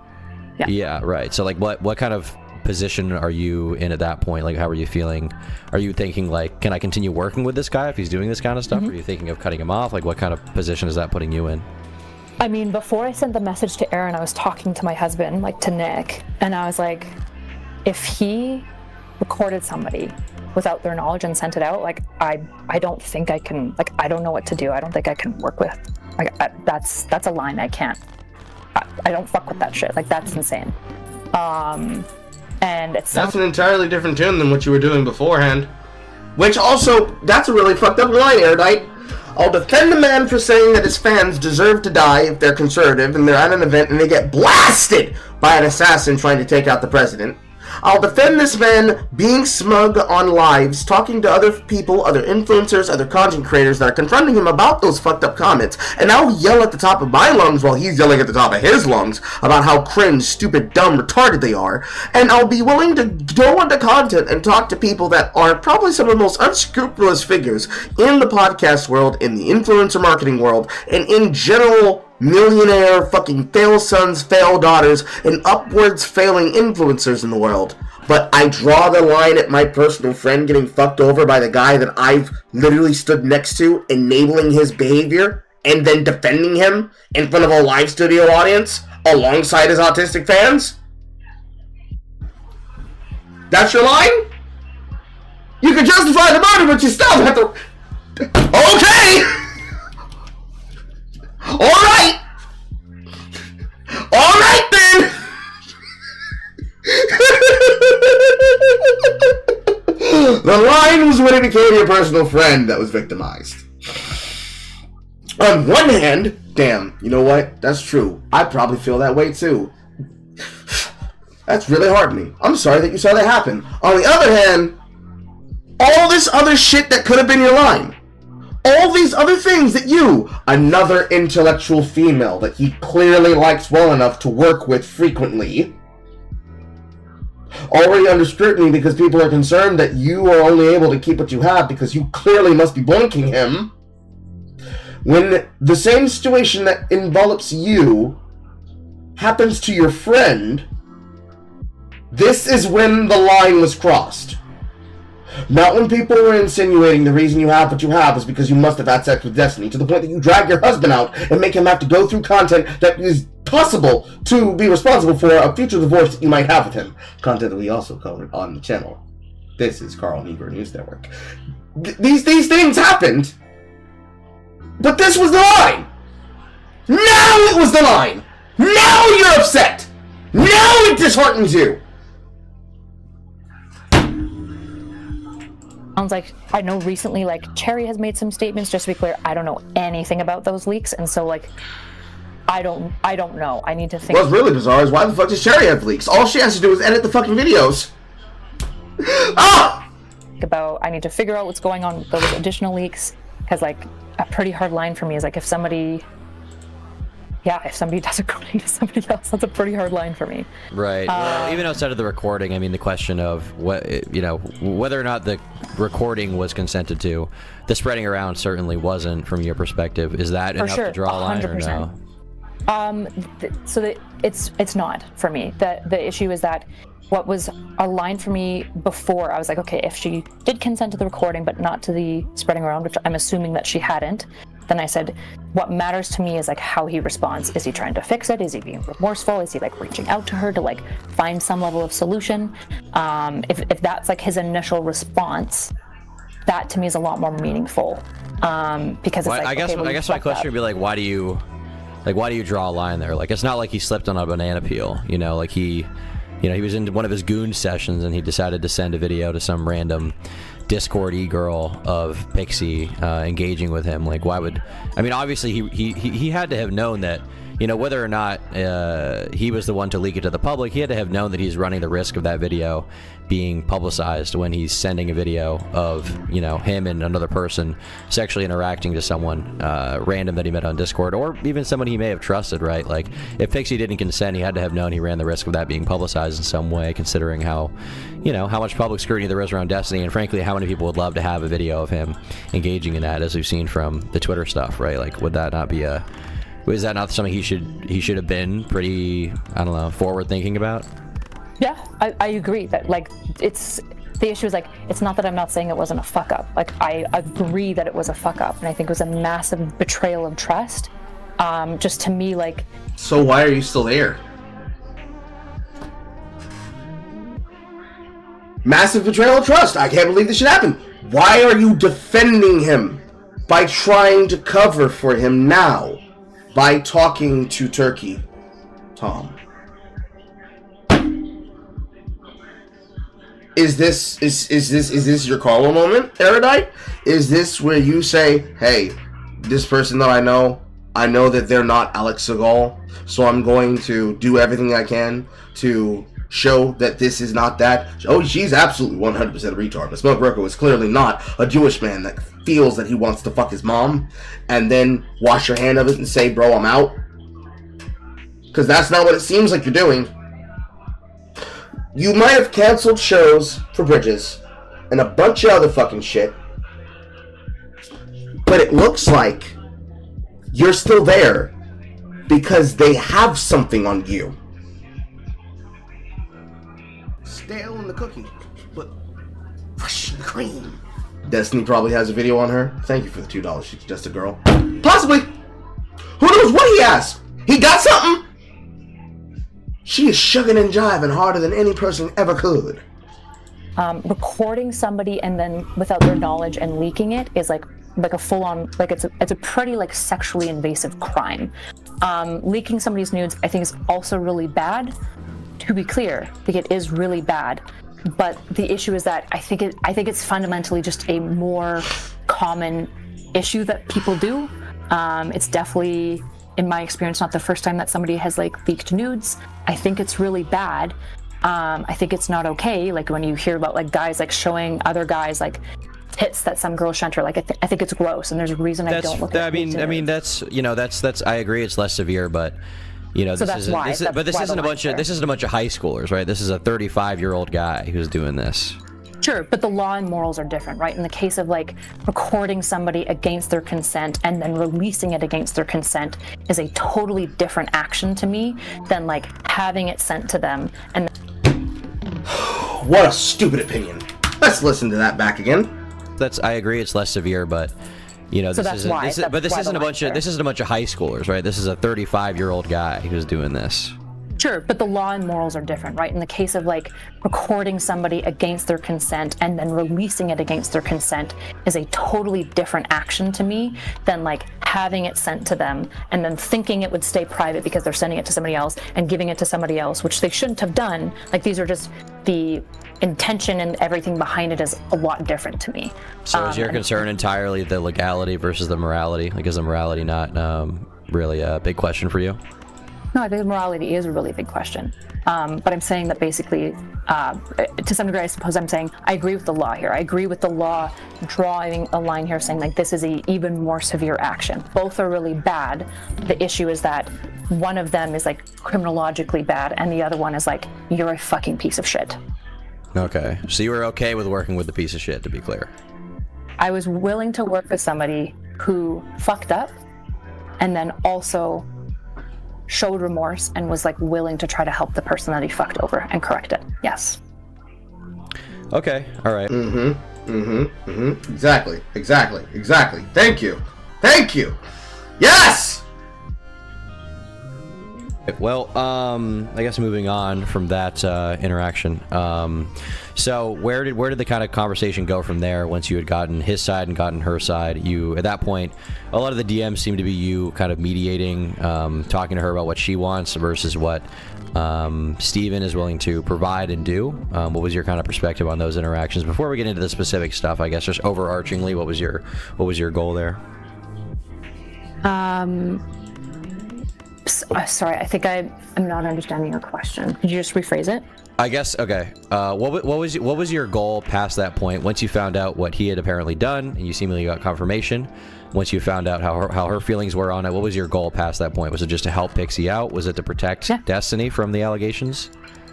Yeah, right. So like what kind of position are you in at that point? Like, how are you feeling? Are you thinking like, can I continue working with this guy if he's doing this kind of stuff? Are you thinking of cutting him off? Like, what kind of position is that putting you in? I mean, before I sent the message to Aaron, I was talking to my husband, like to Nick, and I was like, if he recorded somebody without their knowledge and sent it out, like I don't think I can, like I don't know what to do. I don't think I can work with. Like that's a line I can't. I don't fuck with that shit. Like that's insane. And it's that's an entirely different tune than what you were doing beforehand. Which also, that's a really fucked up line, Erudite. I'll defend the man for saying that his fans deserve to die if they're conservative and they're at an event and they get blasted by an assassin trying to take out the president. I'll defend this man being smug on lives, talking to other people, other influencers, other content creators that are confronting him about those fucked up comments. And I'll yell at the top of my lungs while he's yelling at the top of his lungs about how cringe, stupid, dumb, retarded they are. And I'll be willing to go onto content and talk to people that are probably some of the most unscrupulous figures in the podcast world, in the influencer marketing world, and in general millionaire fucking fail sons, fail daughters, and upwards failing influencers in the world. But I draw the line at my personal friend getting fucked over by the guy that I've literally stood next to, enabling his behavior, and then defending him in front of a live studio audience alongside his autistic fans? That's your line? You can justify the murder, but you still have to... Okay! Alright! Alright then! The line was when it became your personal friend that was victimized. On one hand, damn, you know what? That's true. I probably feel that way too. That's really hardening. I'm sorry that you saw that happen. On the other hand, all this other shit that could have been your line. All these other things that you, another intellectual female that he clearly likes well enough to work with frequently, already under scrutiny because people are concerned that you are only able to keep what you have because you clearly must be blanking him, when the same situation that envelops you happens to your friend, this is when the line was crossed. Not when people were insinuating the reason you have what you have is because you must have had sex with Destiny, to the point that you drag your husband out and make him have to go through content that is possible to be responsible for a future divorce that you might have with him. Content that we also covered on the channel. This is Carl Negro News Network. These things happened, but this was the line. Now it was the line. Now you're upset. Now it disheartens you. Sounds like, I know recently, like, Cherry has made some statements. Just to be clear, I don't know anything about those leaks, and so, like, I don't know. I need to think. What's really bizarre is why the fuck does Cherry have leaks? All she has to do is edit the fucking videos. I need to figure out what's going on with those additional leaks, because, like, a pretty hard line for me is, like, if somebody does agree to somebody else, that's a pretty hard line for me. Right. Well, even outside of the recording, I mean, the question of whether or not the recording was consented to, the spreading around certainly wasn't, from your perspective. Is that enough to draw a line, or no? It's not for me. The issue is that what was a line for me before, I was like, okay, if she did consent to the recording but not to the spreading around, which I'm assuming that she hadn't, then I said, what matters to me is, like, how he responds. Is he trying to fix it? Is he being remorseful? Is he, like, reaching out to her to, like, find some level of solution? If that's, like, his initial response, that to me is a lot more meaningful. Because it's like, I guess my question would be, like, why do you draw a line there? Like, it's not like he slipped on a banana peel, like he was in one of his goon sessions and he decided to send a video to some random Discord e-girl of Pixie engaging with him. Like, why would... I mean, obviously he had to have known that, whether or not he was the one to leak it to the public, he had to have known that he's running the risk of that video being publicized when he's sending a video of, him and another person sexually interacting to someone random that he met on Discord, or even someone he may have trusted, right? Like, if Pixie didn't consent, he had to have known he ran the risk of that being publicized in some way, considering how, how much public scrutiny there is around Destiny, and frankly, how many people would love to have a video of him engaging in that, as we've seen from the Twitter stuff, right? Like, would that not be is that not something he should have been pretty, I don't know, forward thinking about? Yeah, I agree that, like, the issue is, like, it's not that I'm not saying it wasn't a fuck up. Like, I agree that it was a fuck up, and I think it was a massive betrayal of trust. Just to me, like... So why are you still there? Massive betrayal of trust. I can't believe this shit happened. Why are you defending him by trying to cover for him now? By talking to Turkey, Tom. Is this your Carlo moment, Erudite? Is this where you say, hey, this person that I know that they're not Alex Segal, so I'm going to do everything I can to show that this is not that. Oh, she's absolutely 100% a retard, but Smoke Rocco is clearly not a Jewish man that feels that he wants to fuck his mom, and then wash your hand of it and say, bro, I'm out. Because that's not what it seems like you're doing. You might have canceled shows for Bridges and a bunch of other fucking shit, but it looks like you're still there because they have something on you. Stale in the cookie, but fresh in the cream. Destiny probably has a video on her. Thank you for the $2. She's just a girl. Possibly. Who knows what he has? He got something. She is shugging and jiving harder than any person ever could. Recording somebody and then without their knowledge and leaking it is like a full-on, like it's a pretty like sexually invasive crime. Leaking somebody's nudes I think is also really bad. To be clear, I think it is really bad. But the issue is that I think it's fundamentally just a more common issue that people do. It's definitely, in my experience, not the first time that somebody has like leaked nudes. I think it's really bad. I think it's not okay. Like when you hear about like guys like showing other guys like tits that some girls shunter, like I think it's gross, and there's a reason I don't look at it. I mean that's I agree it's less severe, but this isn't a bunch of high schoolers, right? This is a 35-year-old guy who's doing this. Sure, but the law and morals are different, right? In the case of like recording somebody against their consent and then releasing it against their consent is a totally different action to me than like having it sent to them. And what a stupid opinion. Let's listen to that back again. I agree it's less severe, but this isn't a bunch of high schoolers, right? This is a 35-year-old guy who's doing this. Sure, but the law and morals are different, right? In the case of like recording somebody against their consent and then releasing it against their consent is a totally different action to me than like having it sent to them and then thinking it would stay private because they're sending it to somebody else and giving it to somebody else, which they shouldn't have done. Like these are just the intention and everything behind it is a lot different to me. So is your concern entirely the legality versus the morality? Like is the morality not really a big question for you? No, I think morality is a really big question. But I'm saying that basically, to some degree, I suppose I'm saying I agree with the law here. I agree with the law drawing a line here saying like this is a even more severe action. Both are really bad. The issue is that one of them is like criminologically bad and the other one is like, you're a fucking piece of shit. Okay, so you were okay with working with the piece of shit, to be clear. I was willing to work with somebody who fucked up and then also showed remorse and was like willing to try to help the person that he fucked over and correct it. Yes. Okay. All right. Exactly. Thank you. Yes. Well, I guess moving on from that interaction. So where did the kind of conversation go from there once you had gotten his side and gotten her side? You, at that point, a lot of the DMs seem to be you kind of mediating, talking to her about what she wants versus what Steven is willing to provide and do. What was your kind of perspective on those interactions? Before we get into the specific stuff, I guess just overarchingly, what was your goal there? Sorry, I think I'm not understanding your question. Could you just rephrase it? I guess, okay. What was your goal past that point once you found out what he had apparently done and you seemingly got confirmation? Once you found out how her feelings were on it, what was your goal past that point? Was it just to help Pixie out? Was it to protect Destiny from the allegations?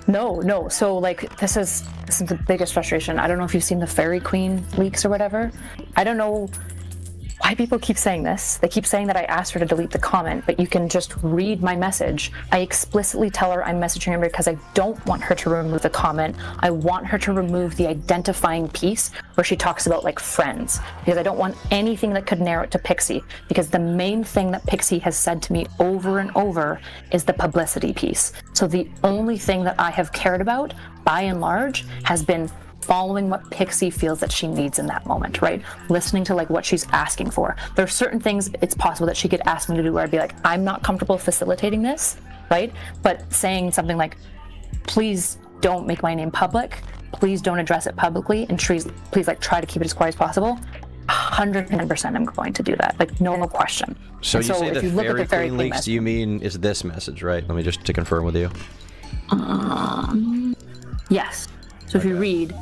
No. So like this is the biggest frustration. I don't know if you've seen the Fairy Queen leaks or whatever. I don't know why people keep saying this. They keep saying that I asked her to delete the comment, but you can just read my message. I explicitly tell her I'm messaging her because I don't want her to remove the comment. I want her to remove the identifying piece where she talks about like friends, because I don't want anything that could narrow it to Pixie, because the main thing that Pixie has said to me over and over is the publicity piece. So the only thing that I have cared about, by and large, has been following what Pixie feels that she needs in that moment, right? Listening to like what she's asking for. There are certain things it's possible that she could ask me to do where I'd be like, I'm not comfortable facilitating this, right? But saying something like, please don't make my name public, please don't address it publicly, and please like try to keep it as quiet as possible, 110% I'm going to do that, like no question. So And you say if the you look at Fairy the Fairy Queen Queen leaks, you mean is this message, right? Let me just to confirm with you. Yes. So if you read,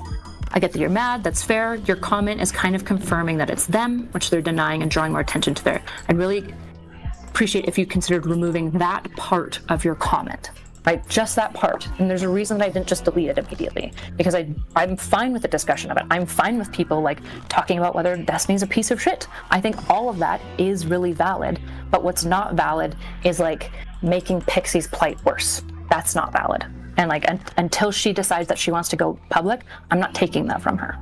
I get that you're mad, that's fair. Your comment is kind of confirming that it's them, which they're denying and drawing more attention to their. I'd really appreciate if you considered removing that part of your comment, right? Just that part. And there's a reason that I didn't just delete it immediately, because I'm fine with the discussion of it. I'm fine with people like talking about whether Destiny's a piece of shit. I think all of that is really valid, but what's not valid is like making Pixie's plight worse. That's not valid. And like until she decides that she wants to go public, I'm not taking that from her.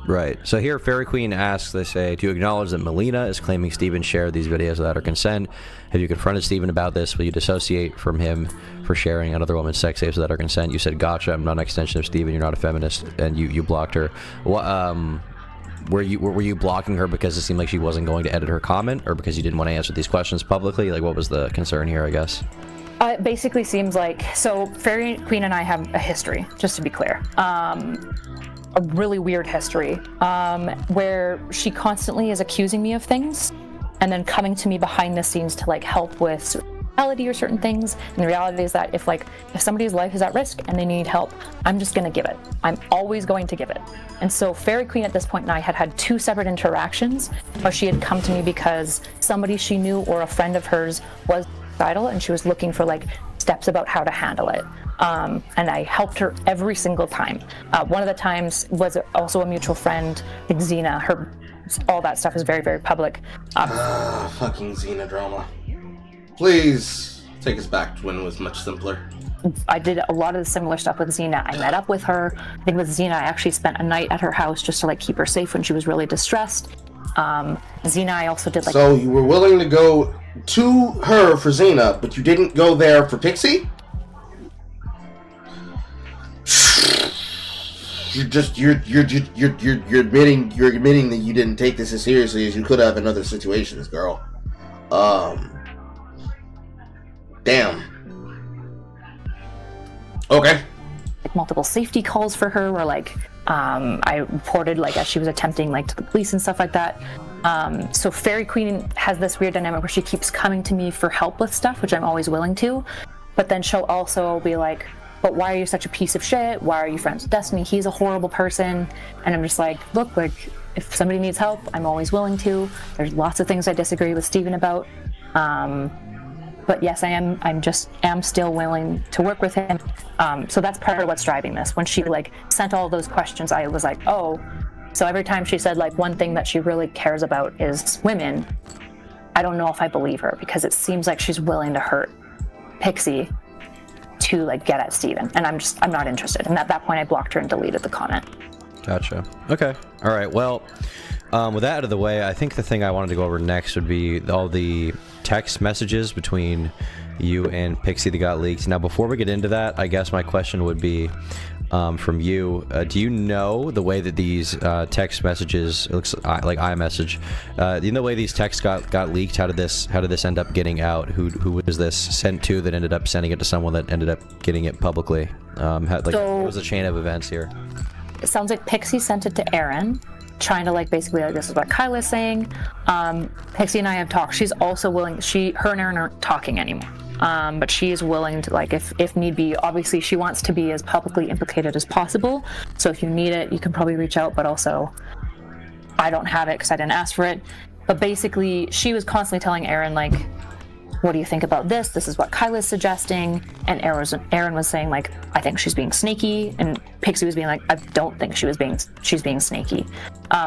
Right. So here, Fairy Queen asks, they say, do you acknowledge that Melina is claiming Steven shared these videos without her consent? Have you confronted Steven about this? Will you dissociate from him for sharing another woman's sex tapes without her consent? You said, gotcha, I'm not an extension of Steven, you're not a feminist, and you blocked her. What, were you blocking her because it seemed like she wasn't going to edit her comment, or because you didn't want to answer these questions publicly? Like, what was the concern here, I guess? It basically seems like, so Fairy Queen and I have a history, just to be clear. A really weird history, where she constantly is accusing me of things and then coming to me behind the scenes to like help with reality or certain things. And the reality is that if somebody's life is at risk and they need help, I'm just gonna give it. I'm always going to give it. And so Fairy Queen at this point and I had two separate interactions where she had come to me because somebody she knew or a friend of hers was suicidal and she was looking for like steps about how to handle it. And I helped her every single time. One of the times was also a mutual friend, like Xena. All that stuff is very, very public. Fucking Xena drama. Please take us back to when it was much simpler. I did a lot of the similar stuff with Xena. I met up with her. I think with Xena, I actually spent a night at her house just to like keep her safe when she was really distressed. Xena, I also did like. So you were willing to go to her for Xena, but you didn't go there for Pixie? You're admitting that you didn't take this as seriously as you could have in other situations, girl. Damn. Okay. Multiple safety calls for her, where like I reported like as she was attempting like to the police and stuff like that. So Fairy Queen has this weird dynamic where she keeps coming to me for help with stuff, which I'm always willing to, but then she'll also be like, but why are you such a piece of shit? Why are you friends with Destiny? He's a horrible person. And I'm just like, look, like if somebody needs help, I'm always willing to. There's lots of things I disagree with Steven about. But yes, I am still willing to work with him. So that's part of what's driving this. When she like sent all those questions, I was like, oh, so every time she said like one thing that she really cares about is women, I don't know if I believe her, because it seems like she's willing to hurt Pixie to like get at Steven, and I'm not interested. And at that point I blocked her and deleted the comment. Gotcha. Okay. All right. Well, with that out of the way, I think the thing I wanted to go over next would be all the text messages between you and Pixie that got leaked. Now, before we get into that, I guess my question would be from you. Do you know the way that these text messages, it looks like iMessage, do you know the way these texts got leaked? How did this end up getting out? Who was this sent to that ended up sending it to someone that ended up getting it publicly? What was the chain of events here? It sounds like Pixie sent it to Aaron, trying to like basically like, this is what Kyla's saying. Pixie and I have talked. She's also willing. Her and Aaron aren't talking anymore. But she is willing to, like, if need be, obviously she wants to be as publicly implicated as possible. So if you need it, you can probably reach out, but also I don't have it because I didn't ask for it. But basically she was constantly telling Aaron, like, what do you think about this? This is what Kyla's suggesting. And Aaron was saying, like, I think she's being sneaky. And Pixie was being like, I don't think she's being sneaky.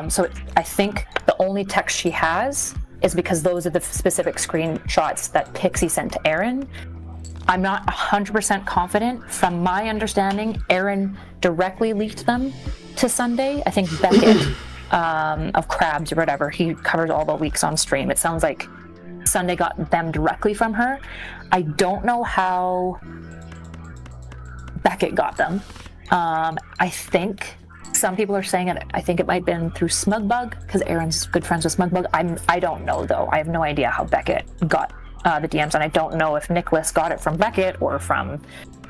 So I think the only text she has is because those are the specific screenshots that Pixie sent to Aaron. I'm not 100% confident. From my understanding, Aaron directly leaked them to Sunday. I think Beckett of Crabs or whatever, he covers all the leaks on stream. It sounds like Sunday got them directly from her. I don't know how Beckett got them. I think some people are saying it. I think it might have been through Smugbug because Aaron's good friends with Smugbug. I don't know though. I have no idea how Beckett got the DMs, and I don't know if Nicholas got it from Beckett or from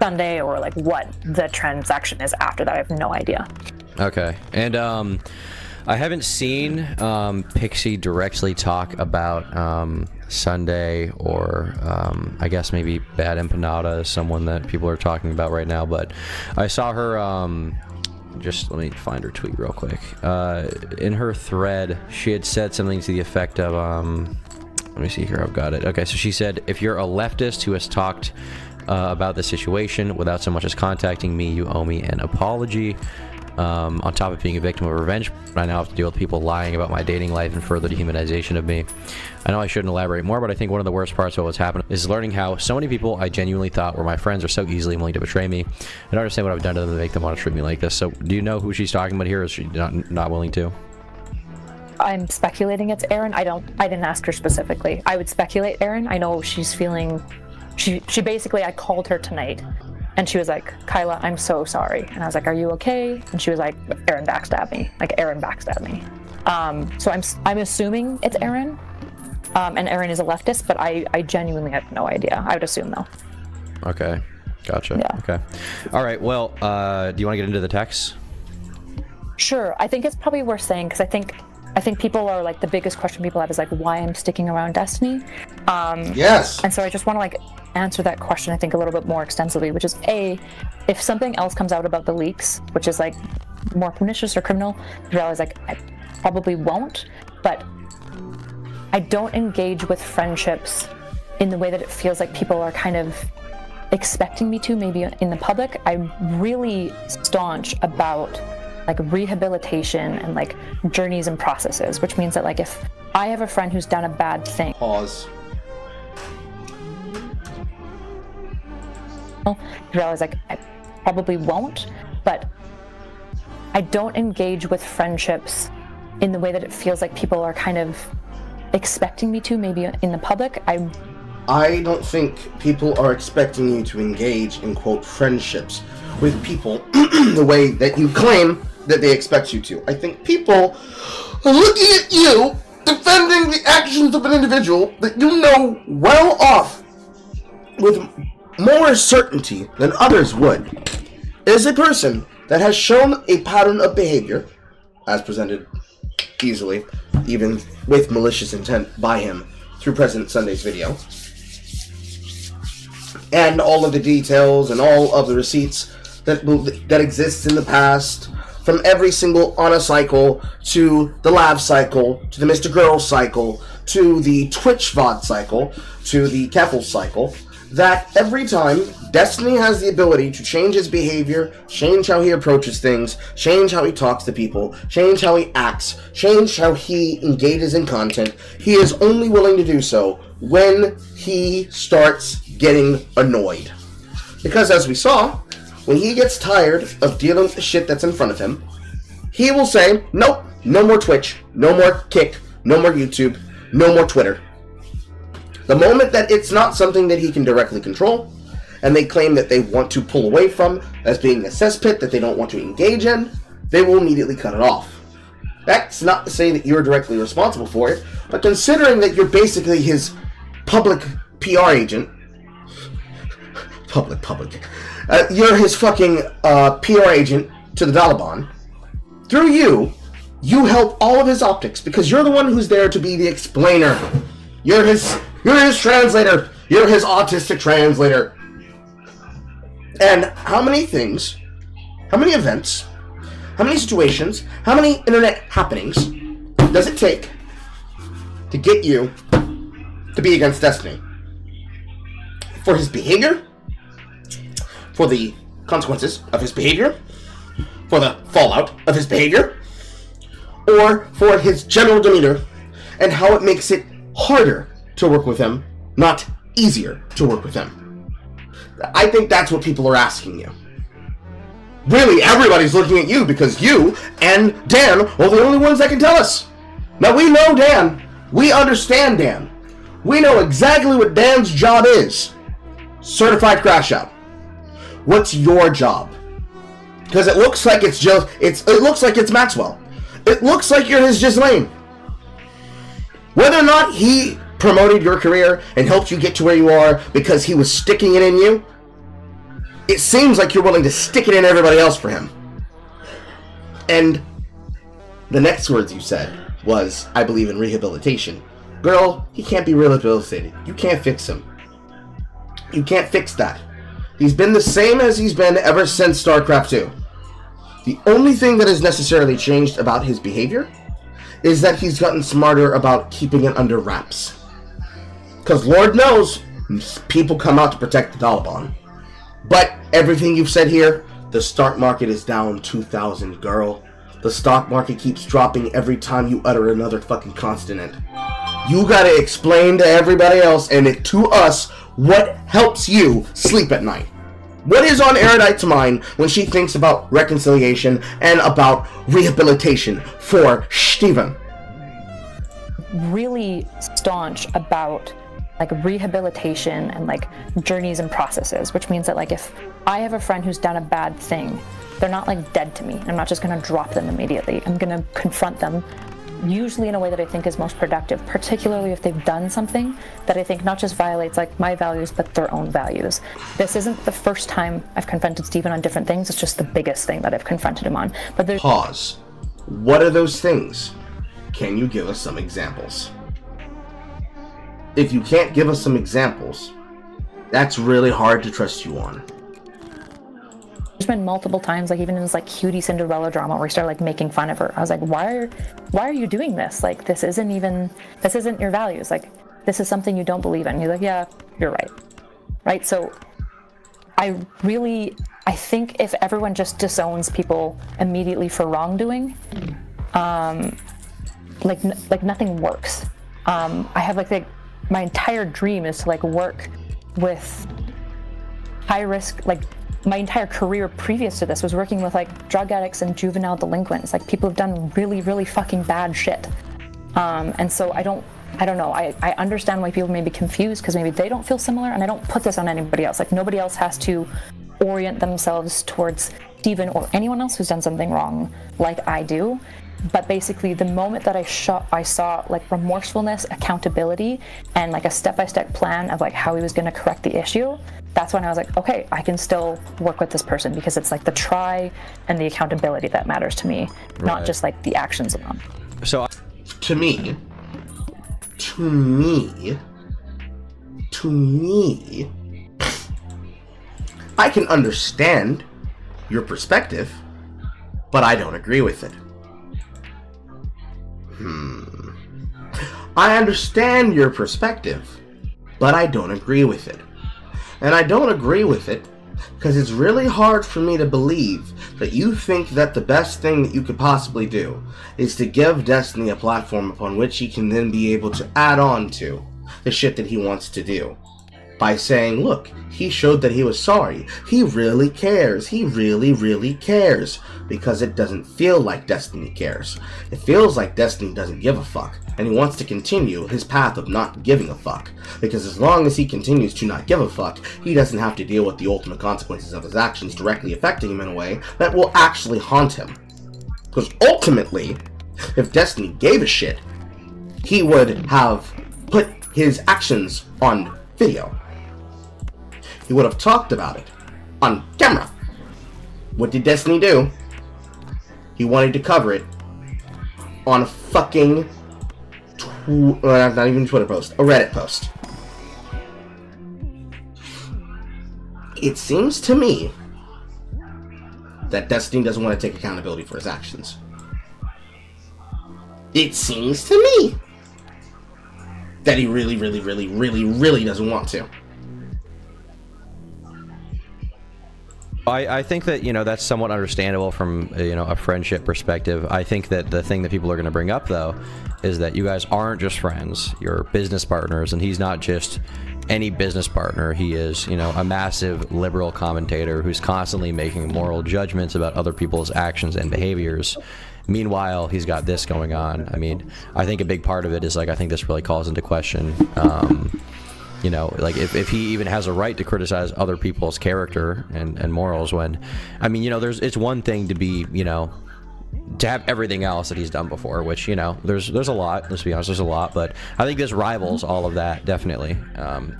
Sunday or like what the transaction is after that. I have no idea. Okay, and I haven't seen Pixie directly talk about Sunday or I guess maybe Bad Empanada is someone that people are talking about right now, but I saw her just let me find her tweet real quick. In her thread, she had said something to the effect of let me see here, I've got it. Okay, so she said, if you're a leftist who has talked about the situation without so much as contacting me, you owe me an apology. On top of being a victim of revenge, I now have to deal with people lying about my dating life and further dehumanization of me. I know I shouldn't elaborate more, but I think one of the worst parts of what's happened is learning how so many people I genuinely thought were my friends are so easily willing to betray me. I don't understand what I've done to them to make them want to treat me like this. So do you know who she's talking about here, or is she not willing to? I'm speculating it's Erin. I didn't ask her specifically. I would speculate Erin. I know she's feeling, she basically, I called her tonight and she was like, Kyla, I'm so sorry. And I was like, are you okay? And she was like, Erin backstabbed me. Like, Erin backstabbed me. So I'm assuming it's Erin. And Erin is a leftist, but I genuinely have no idea. I would assume though. Okay. Gotcha. Yeah. Okay. All right. Well, do you want to get into the text? Sure. I think it's probably worth saying, because I think people are like, the biggest question people have is like, why I'm sticking around Destiny. Yes. And so I just want to like answer that question, I think, a little bit more extensively, which is A, if something else comes out about the leaks, which is like more pernicious or criminal, I realize like I probably won't, but I don't engage with friendships in the way that it feels like people are kind of expecting me to, maybe in the public. I'm really staunch about like rehabilitation and like journeys and processes, which means that like if I have a friend who's done a bad thing, pause. I realize like I probably won't, but I don't engage with friendships in the way that it feels like people are kind of expecting me to, maybe in the public. I don't think people are expecting you to engage in, quote, friendships with people the way that you claim that they expect you to. I think people are looking at you defending the actions of an individual that you know well off with more certainty than others would. Is a person that has shown a pattern of behavior, as presented easily, even with malicious intent by him through President Sunday's video, and all of the details and all of the receipts that exists in the past, from every single Honor cycle to the Lav cycle to the Mr. Girl cycle to the Twitch VOD cycle to the Keffel cycle, that every time Destiny has the ability to change his behavior, change how he approaches things, change how he talks to people, change how he acts, change how he engages in content, he is only willing to do so when he starts getting annoyed. Because as we saw, when he gets tired of dealing with the shit that's in front of him, he will say, nope, no more Twitch, no more Kick, no more YouTube, no more Twitter. The moment that it's not something that he can directly control, and they claim that they want to pull away from as being a cesspit that they don't want to engage in, they will immediately cut it off. That's not to say that you're directly responsible for it, but considering that you're basically his public PR agent, you're his fucking PR agent to the Daliban, through you help all of his optics, because you're the one who's there to be the explainer. You're his translator. You're his autistic translator. And how many things, how many events, how many situations, how many internet happenings does it take to get you to be against Destiny? For his behavior? For the consequences of his behavior? For the fallout of his behavior? Or for his general demeanor and how it makes it harder to work with him, not easier to work with him? I think that's what people are asking you. Really, everybody's looking at you because you and Dan are the only ones that can tell us. Now, we know Dan. We understand Dan. We know exactly what Dan's job is. Certified crash out. What's your job? Because it looks like it looks like it's Maxwell. It looks like you're his Ghislaine. Whether or not he promoted your career and helped you get to where you are because he was sticking it in you, it seems like you're willing to stick it in everybody else for him. And the next words you said was, I believe in rehabilitation. Girl, he can't be rehabilitated. You can't fix him. You can't fix that. He's been the same as he's been ever since StarCraft 2. The only thing that has necessarily changed about his behavior is that he's gotten smarter about keeping it under wraps. Because Lord knows, people come out to protect the Daliban. But everything you've said here, the stock market is down 2,000, girl. The stock market keeps dropping every time you utter another fucking consonant. You gotta explain to everybody else and to us what helps you sleep at night. What is on Erudite's mind when she thinks about reconciliation and about rehabilitation for Steven? Really staunch about like rehabilitation and like journeys and processes, which means that like if I have a friend who's done a bad thing, they're not like dead to me. I'm not just gonna drop them immediately. I'm gonna confront them, usually in a way that I think is most productive, particularly if they've done something that I think not just violates like my values, but their own values. This isn't the first time I've confronted Steven on different things. It's just the biggest thing that I've confronted him on. But there's Pause. What are those things? Can you give us some examples? If you can't give us some examples, that's really hard to trust you on. There's been multiple times, like even in this like cutie Cinderella drama where we started like making fun of her. I was like, why are you doing this? Like this isn't your values. Like this is something you don't believe in. He's like, yeah, you're right. Right? So I think if everyone just disowns people immediately for wrongdoing, like nothing works. I have like my entire dream is to like work with high risk, like my entire career previous to this was working with like drug addicts and juvenile delinquents, like people who've done really, really fucking bad shit. And so I don't know. I understand why people may be confused because maybe they don't feel similar, and I don't put this on anybody else. Like nobody else has to orient themselves towards Steven or anyone else who's done something wrong like I do. But basically the moment that I saw like remorsefulness, accountability, and like a step-by-step plan of like how he was going to correct the issue, that's when I was like, okay, I can still work with this person because it's like the try and the accountability that matters to me, not just like the actions alone. So to me, I can understand your perspective, but I don't agree with it. I understand your perspective, but I don't agree with it. And I don't agree with it because it's really hard for me to believe that you think that the best thing that you could possibly do is to give Destiny a platform upon which he can then be able to add on to the shit that he wants to do. By saying, look, he showed that he was sorry. He really cares. He really, really cares. Because it doesn't feel like Destiny cares. It feels like Destiny doesn't give a fuck. And he wants to continue his path of not giving a fuck. Because as long as he continues to not give a fuck, he doesn't have to deal with the ultimate consequences of his actions directly affecting him in a way that will actually haunt him. Because ultimately, if Destiny gave a shit, he would have put his actions on video. He would have talked about it on camera. What did Destiny do? He wanted to cover it on a fucking not even Twitter post, a Reddit post. It seems to me that Destiny doesn't want to take accountability for his actions. It seems to me that he really, really, really, really, really doesn't want to. I think that, that's somewhat understandable from, a friendship perspective. I think that the thing that people are going to bring up, though, is that you guys aren't just friends. You're business partners, and he's not just any business partner. He is, a massive liberal commentator who's constantly making moral judgments about other people's actions and behaviors. Meanwhile, he's got this going on. I mean, I think a big part of it is, I think this really calls into question, if he even has a right to criticize other people's character and morals when, it's one thing to be, to have everything else that he's done before, which, you know, there's a lot, let's be honest, there's a lot, but I think this rivals all of that, definitely,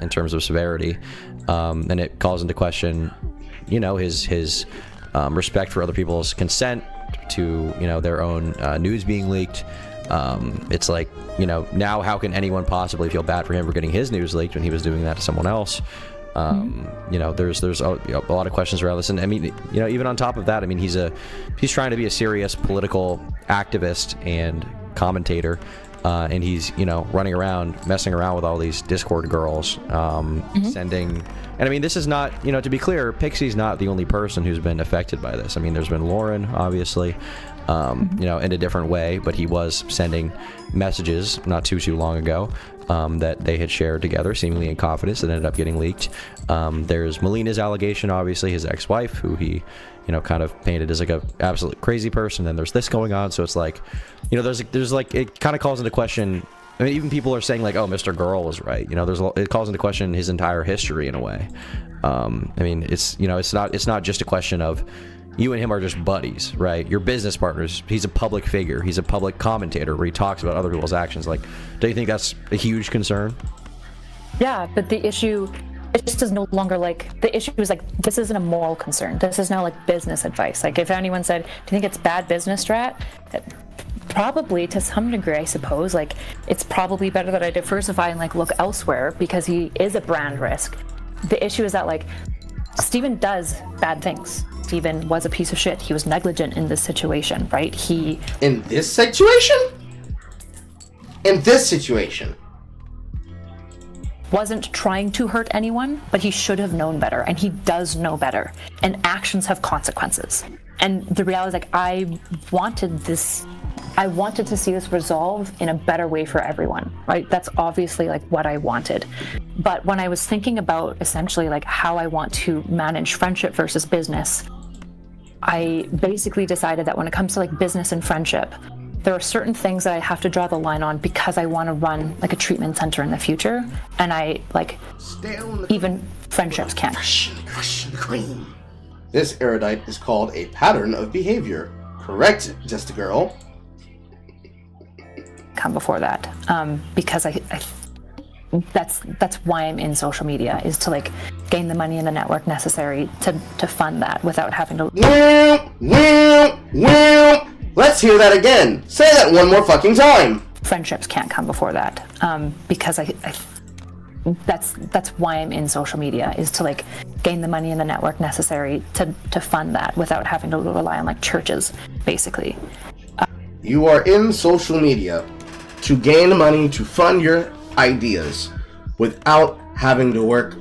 in terms of severity, and it calls into question, you know, his respect for other people's consent to, you know, their own news being leaked. It's like, you know, now how can anyone possibly feel bad for him for getting his news leaked when he was doing that to someone else? You know, there's a lot of questions around this, and I mean, you know, even on top of that, I mean, he's trying to be a serious political activist and commentator, and he's, you know, running around messing around with all these Discord girls, sending, and I mean, this is not, you know, to be clear, Pixie's not the only person who's been affected by this. I mean, there's been Lauren, obviously, you know, in a different way, but he was sending messages not too long ago that they had shared together, seemingly in confidence, that ended up getting leaked. There's Melina's allegation, obviously, his ex-wife, who he, you know, kind of painted as like a absolute crazy person. And there's this going on, so it's like, you know, there's like, it kind of calls into question. I mean, even people are saying like, oh, Mr. Girl was right. You know, it calls into question his entire history in a way. I mean, it's, you know, it's not just a question of you and him are just buddies, right? You're business partners. He's a public figure. He's a public commentator where he talks about other people's actions. Like, do you think that's a huge concern? Yeah, but the issue, it just is no longer like, the issue is like, this isn't a moral concern. This is now like business advice. Like, if anyone said, do you think it's bad business strat? Probably, to some degree, I suppose. Like, it's probably better that I diversify and like look elsewhere because he is a brand risk. The issue is that like, Steven does bad things. Steven was a piece of shit. He was negligent in this situation, right? In this situation? In this situation. Wasn't trying to hurt anyone, but he should have known better, and he does know better. And actions have consequences. And the reality is, like, I wanted to see this resolved in a better way for everyone, right? That's obviously like what I wanted. But when I was thinking about essentially like how I want to manage friendship versus business, I basically decided that when it comes to like business and friendship, there are certain things that I have to draw the line on because I want to run like a treatment center in the future. And I like, even friendships can't. This erudite is called a pattern of behavior. Correct, just a girl. Come before that, because that's why I'm in social media, is to like gain the money and the network necessary to fund that without having to. Let's hear that again. Say that one more fucking time. Friendships can't come before that, because that's why I'm in social media, is to like gain the money and the network necessary to fund that without having to rely on like churches, basically. You are in social media to gain money to fund your ideas without having to work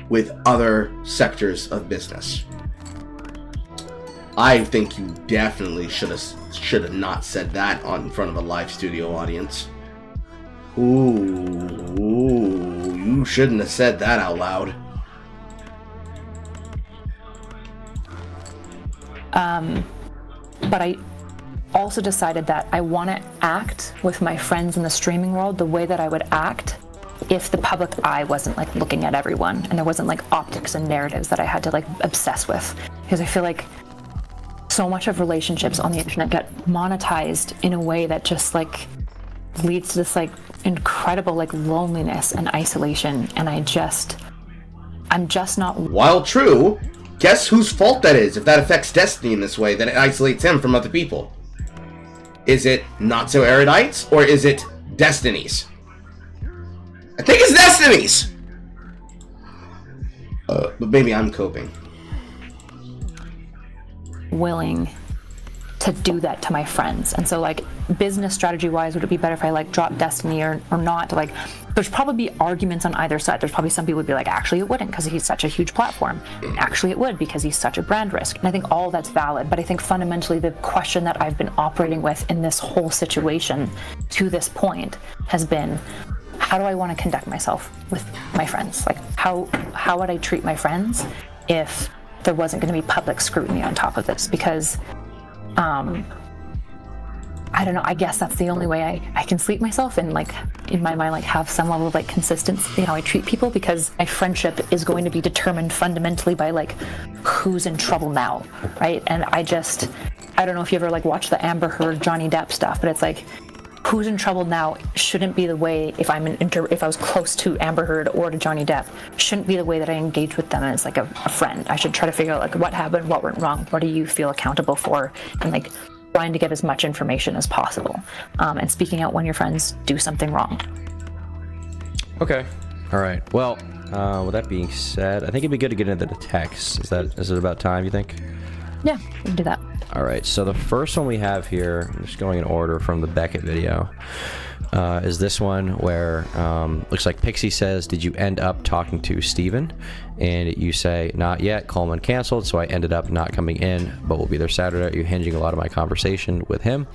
with other sectors of business. I think you definitely should have not said that in front of a live studio audience. Ooh, you shouldn't have said that out loud. But I also decided that I want to act with my friends in the streaming world the way that I would act if the public eye wasn't like looking at everyone and there wasn't like optics and narratives that I had to like obsess with, because I feel like so much of relationships on the internet get monetized in a way that just like leads to this like incredible like loneliness and isolation, and I'm just not. While true, guess whose fault that is if that affects Destiny in this way, that it isolates him from other people? Is it not so erudites, or is it Destiny's? I think it's Destiny's! But maybe I'm coping. Willing to do that to my friends. And so like business strategy wise, would it be better if I like dropped Destiny or not? Like, there's probably be arguments on either side. There's probably some people would be like, actually it wouldn't because he's such a huge platform. Actually it would because he's such a brand risk. And I think all that's valid, but I think fundamentally the question that I've been operating with in this whole situation to this point has been, how do I want to conduct myself with my friends? Like how would I treat my friends if there wasn't going to be public scrutiny on top of this? Because I don't know, I guess that's the only way I can sleep myself and like in my mind like have some level of like consistency in how I treat people, because my friendship is going to be determined fundamentally by like who's in trouble now, right? And I just I don't know if you ever like watched the Amber Heard Johnny Depp stuff, but it's like, who's in trouble now shouldn't be the way, if I was close to Amber Heard or to Johnny Depp, shouldn't be the way that I engage with them as like a friend. I should try to figure out like what happened, what went wrong, what do you feel accountable for, and like trying to get as much information as possible, and speaking out when your friends do something wrong. Okay. All right. Well, with that being said, I think it'd be good to get into the text. Is it about time, you think? Yeah, we can do that. All right, so the first one we have here, I'm just going in order from the Beckett video, is this one where looks like Pixie says, did you end up talking to Steven? And you say, not yet, Coleman canceled, so I ended up not coming in, but we'll be there Saturday. You're hinging a lot of my conversation with him.